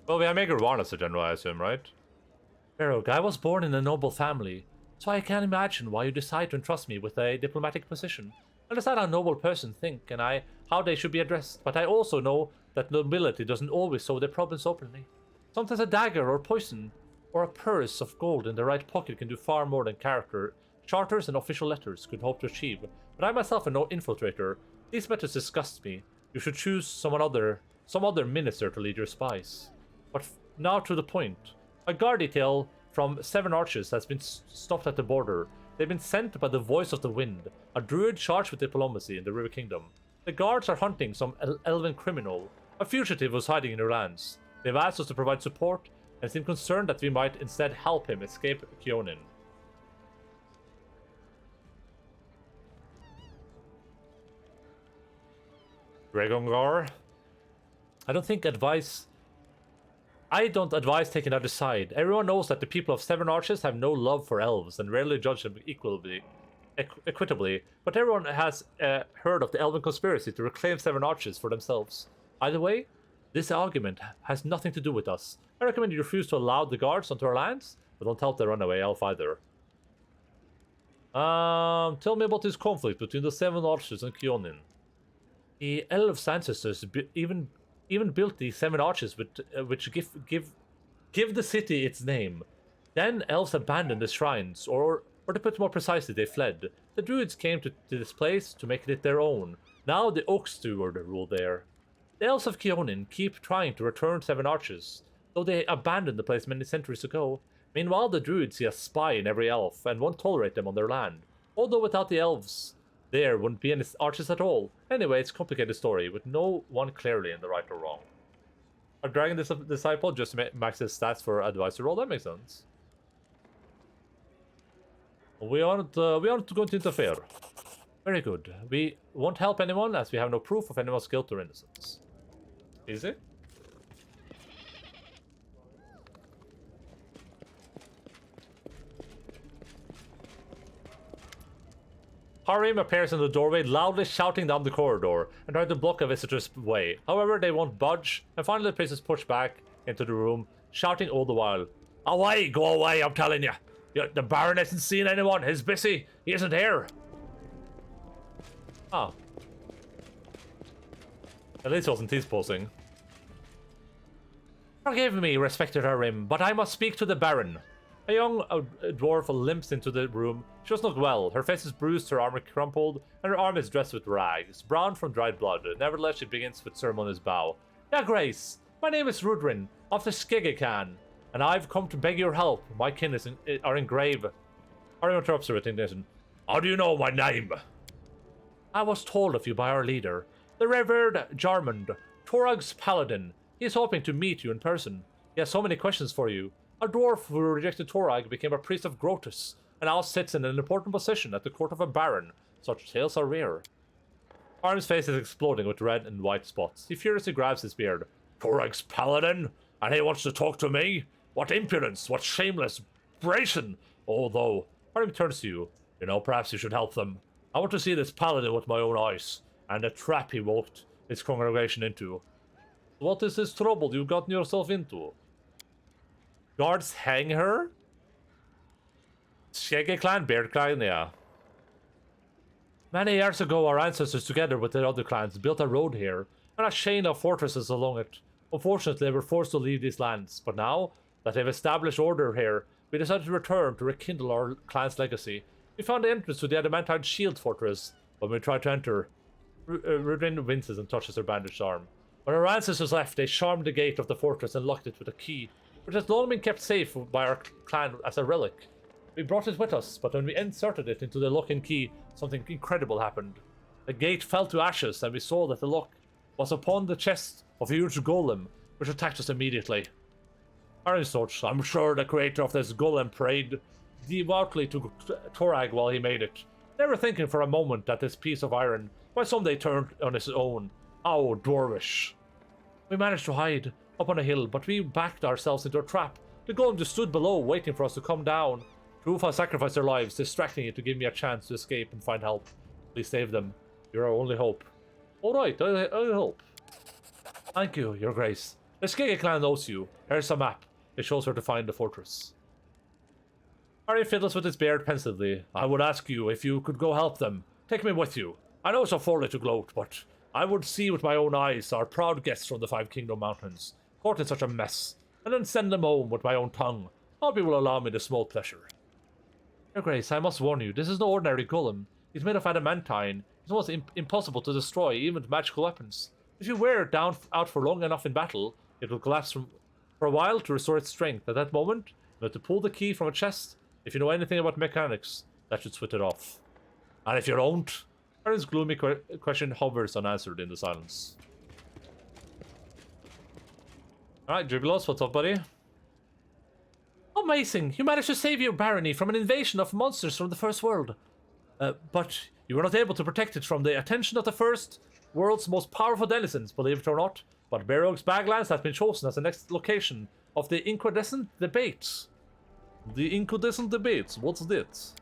Well, we have Maker Warnus a general, I assume, right? Erog, I was born in a noble family, so I can't imagine why you decide to entrust me with a diplomatic position. I understand how noble persons think and how they should be addressed, but I also know that nobility doesn't always show their problems openly. Sometimes a dagger or poison or a purse of gold in the right pocket can do far more than charters and official letters could hope to achieve. But I myself am no infiltrator. These methods disgust me. You should choose some other minister to lead your spies. But now to the point. A guard detail from 7 Arches has been stopped at the border. They've been sent by the voice of the wind, a druid charged with diplomacy in the River Kingdom. The guards are hunting some elven criminal, a fugitive who's hiding in their lands. They've asked us to provide support and seem concerned that we might instead help him escape Kionin. Dragongar? I don't advise taking either side. Everyone knows that the people of 7 Arches have no love for elves and rarely judge them equitably, but everyone has heard of the elven conspiracy to reclaim 7 Arches for themselves. Either way, this argument has nothing to do with us. I recommend you refuse to allow the guards onto our lands, but don't help the runaway elf either. Tell me about this conflict between the 7 Arches and Kionin. The elves' ancestors even built the 7 Arches which give the city its name. Then elves abandoned the shrines, or to put it more precisely, they fled. The druids came to this place to make it their own. Now the Oak Steward rule there. The elves of Kionin keep trying to return 7 Arches, though they abandoned the place many centuries ago. Meanwhile, the druids see a spy in every elf and won't tolerate them on their land. Although without the elves, there wouldn't be any arches at all. Anyway, it's a complicated story, with no one clearly in the right or wrong. A dragon disciple just max his stats for advisor roll, that makes sense. We aren't going to interfere. Very good. We won't help anyone as we have no proof of anyone's guilt or innocence. Easy? Harim appears in the doorway, loudly shouting down the corridor and trying to block a visitor's way. However, they won't budge, and finally the priest is pushed back into the room, shouting all the while. Away! Go away, I'm telling you! The Baron hasn't seen anyone, he's busy, he isn't here! Oh. At least it wasn't T-posing. Forgive me, respected Harim, but I must speak to the Baron. A young dwarf limps into the room. She doesn't look well. Her face is bruised, her armor crumpled, and her arm is dressed with rags, brown from dried blood. Nevertheless, she begins with ceremonious bow. Your Grace, my name is Rudrin, of the Skegekan, and I've come to beg your help. My kin are in grave. Harim interrupts her with indignation. How do you know my name? I was told of you by our leader, the Revered Jarmund, Torag's paladin. He is hoping to meet you in person. He has so many questions for you. A dwarf who rejected Torag became a priest of Grotus, and now sits in an important position at the court of a baron. Such tales are rare. Harim's face is exploding with red and white spots. He furiously grabs his beard. Torag's paladin? And he wants to talk to me? What impudence! What shameless brazen! Although, Harim turns to you. You know, perhaps you should help them. I want to see this paladin with my own eyes, and the trap he walked his congregation into. What is this trouble you've gotten yourself into? Guards hang her? Skegge clan, Beard clan, yeah. Many years ago, our ancestors, together with the other clans, built a road here, and a chain of fortresses along it. Unfortunately, they were forced to leave these lands, but now that they've established order here, we decided to return to rekindle our clan's legacy. We found the entrance to the adamantine shield fortress. When we tried to enter, Rudrin winces and touches her bandaged arm. When our ancestors left, they charmed the gate of the fortress and locked it with a key, which has long been kept safe by our clan as a relic. We brought it with us, but when we inserted it into the lock and key, something incredible happened. The gate fell to ashes, and we saw that the lock was upon the chest of a huge golem, which attacked us immediately. I'm sure the creator of this golem prayed devoutly to Torag while he made it, never thinking for a moment that this piece of iron might someday turn on its own. How dwarvish. We managed to hide up on a hill, but we backed ourselves into a trap. The golem just stood below, waiting for us to come down. Trufa sacrificed their lives, distracting it to give me a chance to escape and find help. Please save them. You're our only hope. Alright, I'll help. Thank you, Your Grace. The Skega clan knows you. Here's a map. It shows where to find the fortress. Harry fiddles with his beard pensively. I would ask you if you could go help them. Take me with you. I know it's a folly to gloat, but I would see with my own eyes our proud guests from the Five Kingdom Mountains, caught in such a mess, and then send them home with my own tongue. Hope you will allow me this small pleasure. Your Grace, I must warn you, this is no ordinary golem. He's made of adamantine. It's almost impossible to destroy, even with magical weapons. If you wear it down out for long enough in battle, it will collapse for a while to restore its strength. At that moment, you have to pull the key from a chest. If you know anything about mechanics, that should switch it off. And if you don't, Aaron's gloomy question hovers unanswered in the silence. Alright, Dribblos, what's up, buddy? Amazing! You managed to save your barony from an invasion of monsters from the First World. But you were not able to protect it from the attention of the First World's most powerful denizens, believe it or not. But Barrow's Baglands has been chosen as the next location of the Incandescent Debates. The Incandescent Debates, what's that?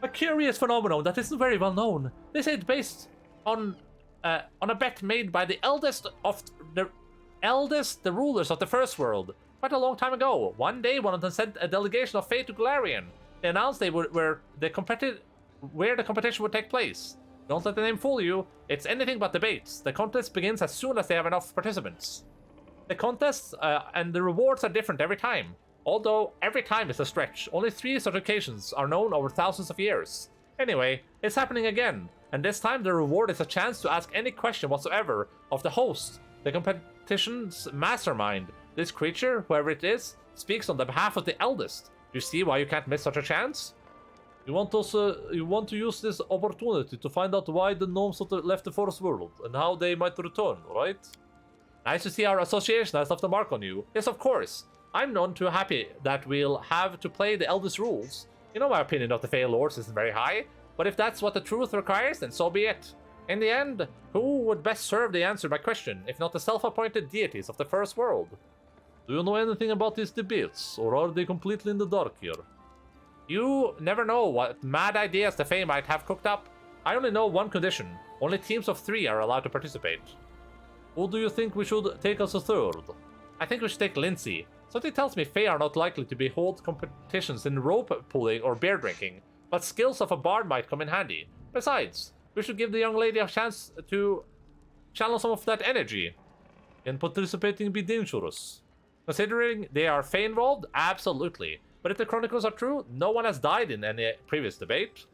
A curious phenomenon that isn't very well known. They say it's based on a bet made by the eldest rulers of the First World, quite a long time ago. One day, one of them sent a delegation of Fate to Galarian. They announced they would where the competition would take place. Don't let the name fool you. It's anything but debates. The contest begins as soon as they have enough participants. The contests and the rewards are different every time. Although every time is a stretch, only 3 such occasions are known over thousands of years. Anyway, it's happening again, and this time the reward is a chance to ask any question whatsoever of the host, the competition's mastermind. This creature, whoever it is, speaks on the behalf of the eldest. Do you see why you can't miss such a chance? You want to use this opportunity to find out why the gnomes left the First World, and how they might return, right? Nice to see our association has left a mark on you. Yes, of course. I'm none too happy that we'll have to play the eldest rules. You know my opinion of the Fey Lords isn't very high, but if that's what the truth requires, then so be it. In the end, who would best serve to answer my question, if not the self-appointed deities of the First World? Do you know anything about these debates, or are they completely in the dark here? You never know what mad ideas the Fae might have cooked up. I only know one condition. Only teams of 3 are allowed to participate. Who do you think we should take as a third? I think we should take Lindsay. Something tells me Fae are not likely to hold competitions in rope pulling or beer drinking, but skills of a bard might come in handy. Besides, we should give the young lady a chance to channel some of that energy. Can participating be dangerous? Considering they are Fae involved, absolutely. But if the chronicles are true, no one has died in any previous debate.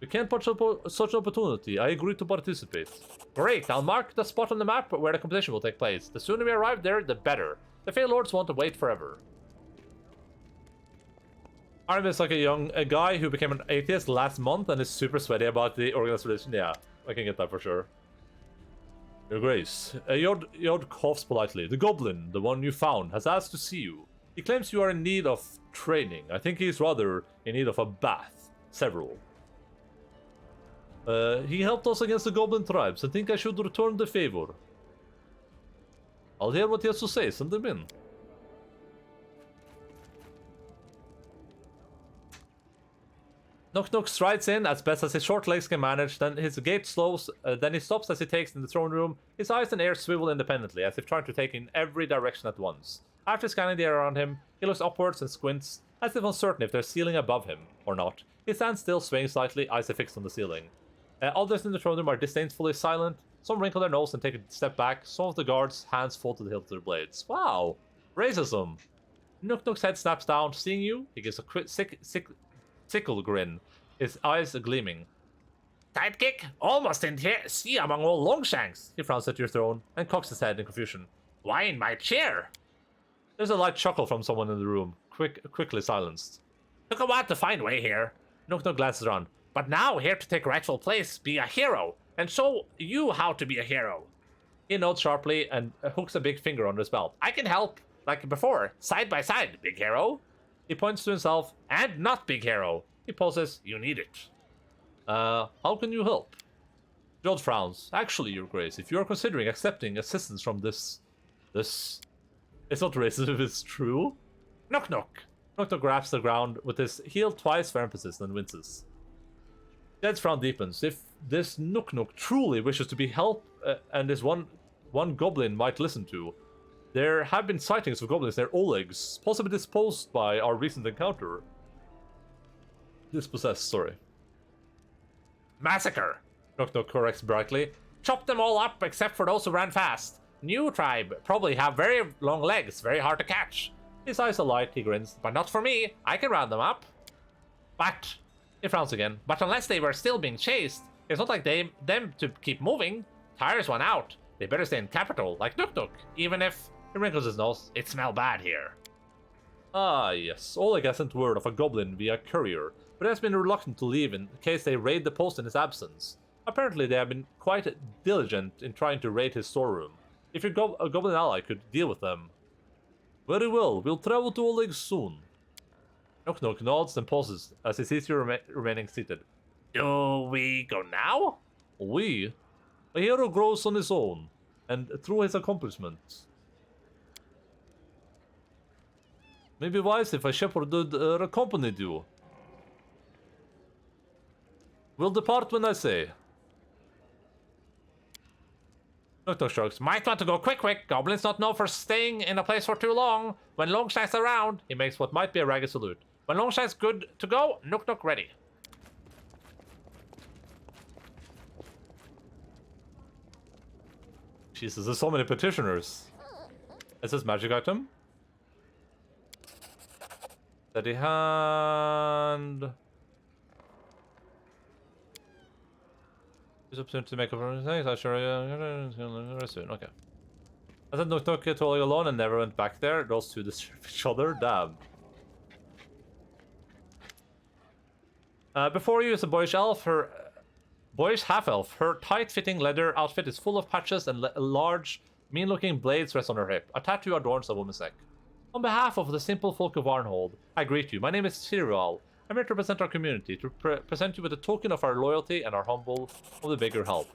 We can't pass up such an opportunity. I agree to participate. Great, I'll mark the spot on the map where the competition will take place. The sooner we arrive there, the better. The Fey Lords won't wait forever. Armin is like a guy who became an atheist last month and is super sweaty about the organized religion. Yeah, I can get that for sure. Your Grace, Yod coughs politely. The goblin, the one you found, has asked to see you. He claims you are in need of training. I think he's rather in need of a bath. Several. He helped us against the goblin tribes. I think I should return the favor. I'll hear what he has to say. Send him in. Knock strides in as best as his short legs can manage, then his gait slows, then he stops as he takes in the throne room. His eyes and ears swivel independently, as if trying to take in every direction at once. After scanning the air around him, he looks upwards and squints, as if uncertain if there's ceiling above him, or not. He stands still, swaying slightly, eyes fixed on the ceiling. Others in the throne room are disdainfully silent. Some wrinkle their nose and take a step back. Some of the guards' hands fall to the hilt of their blades. Wow! Racism! Nook's head snaps down. Seeing you, he gives a quick, sickle grin, his eyes gleaming. Sidekick? Almost didn't see among all Longshanks. He frowns at your throne and cocks his head in confusion. Why in my chair? There's a light chuckle from someone in the room, quickly silenced. Took a while to find way here. Nook glances around. But now here to take rightful place, be a hero, and show you how to be a hero. He nods sharply and hooks a big finger under his belt. I can help, like before, side by side, big hero. He points to himself, and not big hero. He pauses, you need it. How can you help? Jod frowns. Actually, Your Grace, if you are considering accepting assistance from this This... It's not racist if it's true. Knock knock. Knock knock grabs the ground with his heel twice for emphasis and winces. Dead's frown deepens. If this Nook Nook truly wishes to be helped and is one goblin might listen to, there have been sightings of goblins near Oleg's, possibly disposed by our recent encounter. Dispossessed, sorry. Massacre! Knock Knock corrects brightly. Chop them all up except for those who ran fast. New tribe probably have very long legs, very hard to catch. His eyes alight, he grins. But not for me. I can round them up. But... He frowns again. But unless they were still being chased, it's not like them to keep moving. Tires went out. They better stay in capital, like Nook Nook. Even if... He wrinkles his nose. It smell bad here. Ah, yes. Oleg has sent word of a goblin via courier, but has been reluctant to leave in case they raid the post in his absence. Apparently, they have been quite diligent in trying to raid his storeroom. If your a goblin ally could deal with them. Very well, we'll travel to Oleg soon. Knock Knock nods and pauses as he sees you remaining seated. Do we go now? We? A hero grows on his own, and through his accomplishments. Maybe wise if a shepherd accompanied you. We'll depart when I say. Knock Knock shrugs. Might want to go quick. Goblins not known for staying in a place for too long. When Longshine's around, he makes what might be a ragged salute. When Longshine's good to go, Nook Nook ready. Jesus, there's so many petitioners. Is this magic item? Steady hand. Use opportunity to make up for things. I sure soon. Okay. I said Nook Nook totally alone and never went back there. Those two deserve each other. Damn. Before you is a boyish elf. Her boyish half-elf. Her tight-fitting leather outfit is full of patches and large, mean-looking blades rest on her hip. A tattoo adorns a woman's neck. On behalf of the simple folk of Arnhold, I greet you. My name is Cyril. I'm here to represent our community, to present you with a token of our loyalty and our humble of the bigger help.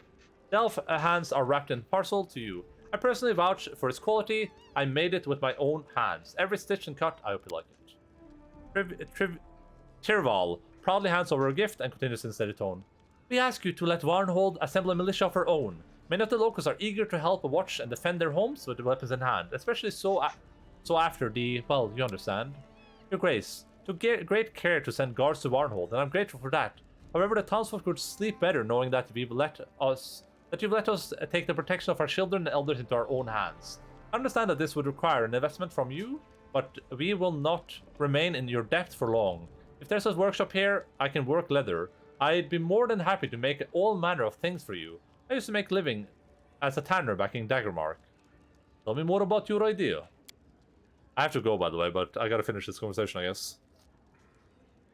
The elf hands are wrapped in parcel to you. I personally vouch for its quality. I made it with my own hands. Every stitch and cut, I hope you like it. Tirval proudly hands over a gift and continues in steady tone. We ask you to let Varnhold assemble a militia of her own. Many of the locals are eager to help watch and defend their homes with weapons in hand, especially so after the, well, you understand. Your Grace, took great care to send guards to Varnhold, and I'm grateful for that. However, the townsfolk would sleep better knowing that you've let us take the protection of our children and elders into our own hands. I understand that this would require an investment from you, but we will not remain in your debt for long. If there's a workshop here, I can work leather. I'd be more than happy to make all manner of things for you. I used to make living as a tanner back in Daggermark. Tell me more about your idea. I have to go, by the way, but I gotta finish this conversation, I guess.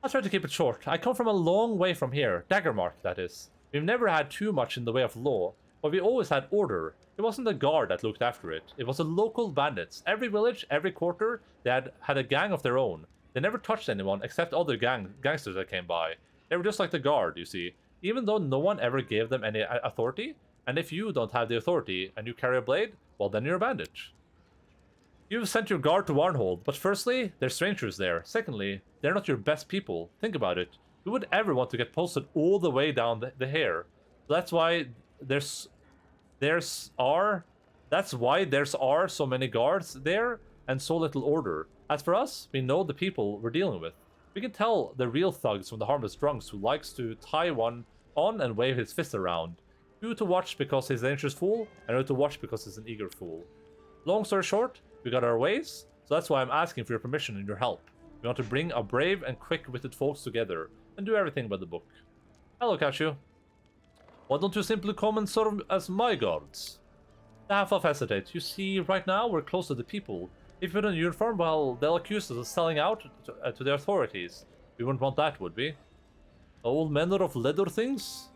I'll try to keep it short. I come from a long way from here. Daggermark, that is. We've never had too much in the way of law, but we always had order. It wasn't the guard that looked after it. It was the local bandits. Every village, every quarter, they had a gang of their own. They never touched anyone except other gangsters that came by. They were just like the guard, you see. Even though no one ever gave them any authority. And if you don't have the authority and you carry a blade, well then you're a bandit. You've sent your guard to Warnhold, but firstly, there's strangers there. Secondly, they're not your best people. Think about it. Who would ever want to get posted all the way down the hair? That's why there's so many guards there and so little order. As for us, we know the people we're dealing with. We can tell the real thugs from the harmless drunks who likes to tie one on and wave his fist around. Who to watch because he's an dangerous fool, and who to watch because he's an eager fool. Long story short, we got our ways, so that's why I'm asking for your permission and your help. We want to bring a brave and quick-witted folks together, and do everything by the book. Hello, Cashew. Why don't you simply come and serve as my guards? The half-elf hesitates. You see, right now we're close to the people. If we put on a uniform, well, they'll accuse us of selling out to the authorities. We wouldn't want that, would we? All manner of leather things?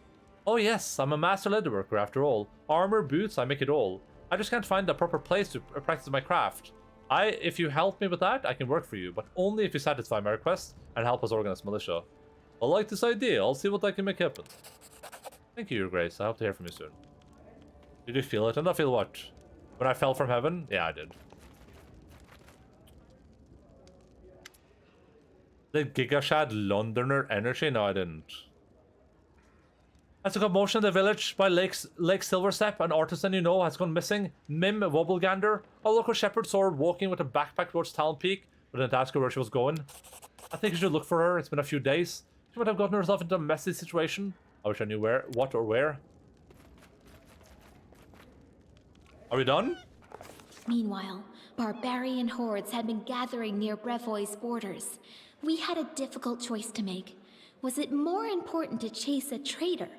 Oh yes, I'm a master leatherworker after all. Armor, boots, I make it all. I just can't find a proper place to practice my craft. If you help me with that, I can work for you, but only if you satisfy my request and help us organize militia. I like this idea. I'll see what I can make happen. Thank you, Your Grace. I hope to hear from you soon. Did you feel it? And I feel what? When I fell from heaven? Yeah, I did. Did Gigashad Londoner energy? No, I didn't. Has a commotion in the village by Lake Silverstep. An artisan you know has gone missing. Mim Wobblegander, a local shepherd, saw her walking with a backpack towards Town Peak, but didn't ask her where she was going. I think you should look for her. It's been a few days. She might have gotten herself into a messy situation. I wish I knew where, what, or where. Are we done? Meanwhile, barbarian hordes had been gathering near Brevoy's borders. We had a difficult choice to make. Was it more important to chase a traitor,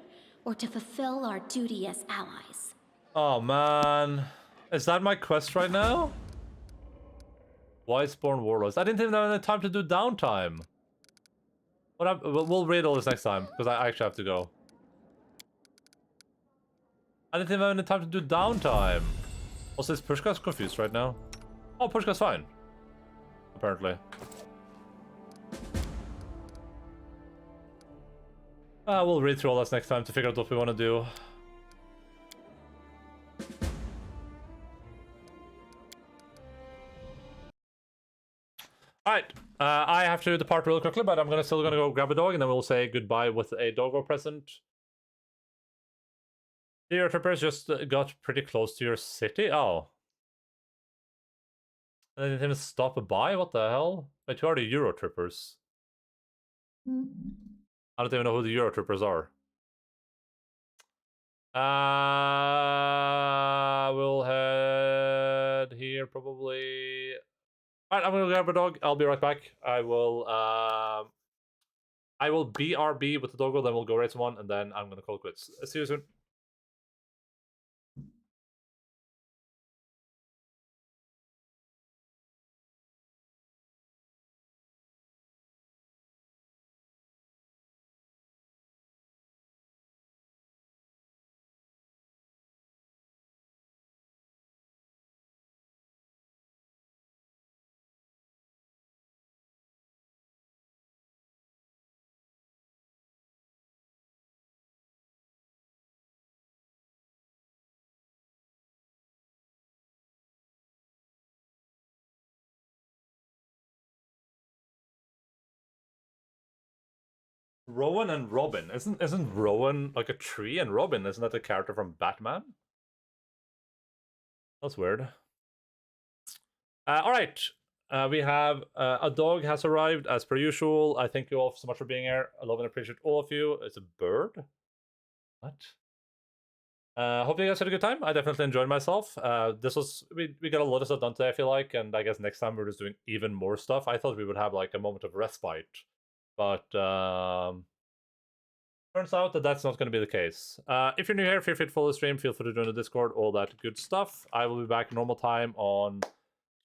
or to fulfill our duty as allies? Oh man. Is that my quest right now? Wiseborn Warlords. I didn't even have any time to do downtime. We'll read all this next time, because I actually have to go. I didn't even have any time to do downtime. Also, is Pushka's confused right now? Oh, Pushka's fine. Apparently. We'll read through all this next time to figure out what we want to do. Alright, I have to depart real quickly, but I'm still gonna go grab a dog, and then we'll say goodbye with a doggo present. The Euro Trippers just got pretty close to your city? Oh. And they didn't even stop by? What the hell? Wait, who are the Euro Trippers? I don't even know who the Euro Trippers are. We'll head here probably. Alright, I'm gonna grab a dog. I'll be right back. I will BRB with the doggo, then we'll go race one, and then I'm gonna call quits. See you soon. Rowan and Robin. Isn't Rowan like a tree, and Robin isn't that a character from Batman? That's weird. All right. We have a dog has arrived as per usual. I thank you all so much for being here. I love and appreciate all of you. It's a bird. What? Hope you guys had a good time. I definitely enjoyed myself. This was we got a lot of stuff done today, I feel like, and I guess next time we're just doing even more stuff. I thought we would have like a moment of respite, but turns out that that's not going to be the case. If you're new here, feel free to follow the stream. Feel free to join the Discord, all that good stuff. I will be back normal time on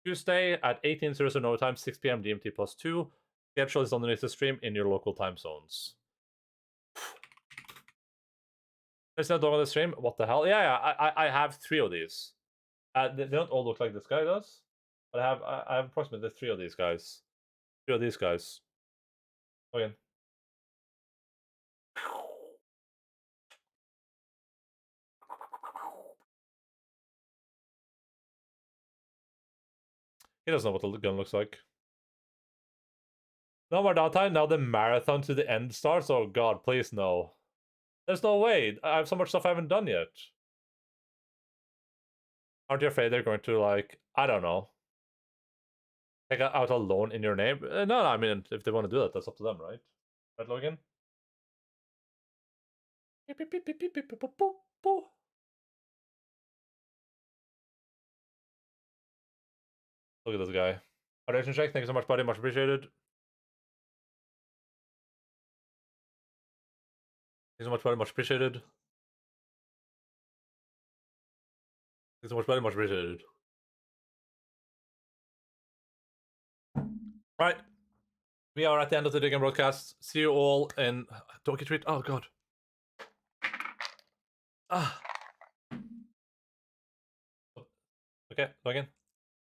Tuesday at 18:00 Norway time, 6 p.m. DMT +2. Schedule is underneath the stream in your local time zones. There's no dog on the stream. What the hell? Yeah, I have 3 of these. They don't all look like this guy does, but I have approximately 3 of these guys. 3 of these guys. Okay. He doesn't know what the gun looks like. No more downtime. Now the marathon to the end starts. Oh god, please no. There's no way. I have so much stuff I haven't done yet. Aren't you afraid they're going to, like, I don't know, take out a loan in your name? No, I mean, if they want to do that, that's up to them, right? Right, Logan? Look at this guy. Foundation check. Thank you so much, buddy. Much appreciated. Thank you so much, buddy. Much appreciated. Thank you so much, buddy. Much appreciated. Right. We are at the end of the Digging broadcast. See you all in Donkey Treat. Oh, God. Ah. Okay, Logan.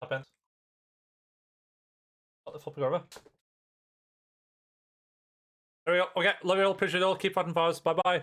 Up end. Flip it over. There we go. Okay, love you all. Appreciate it all. Keep fighting for us. Bye bye.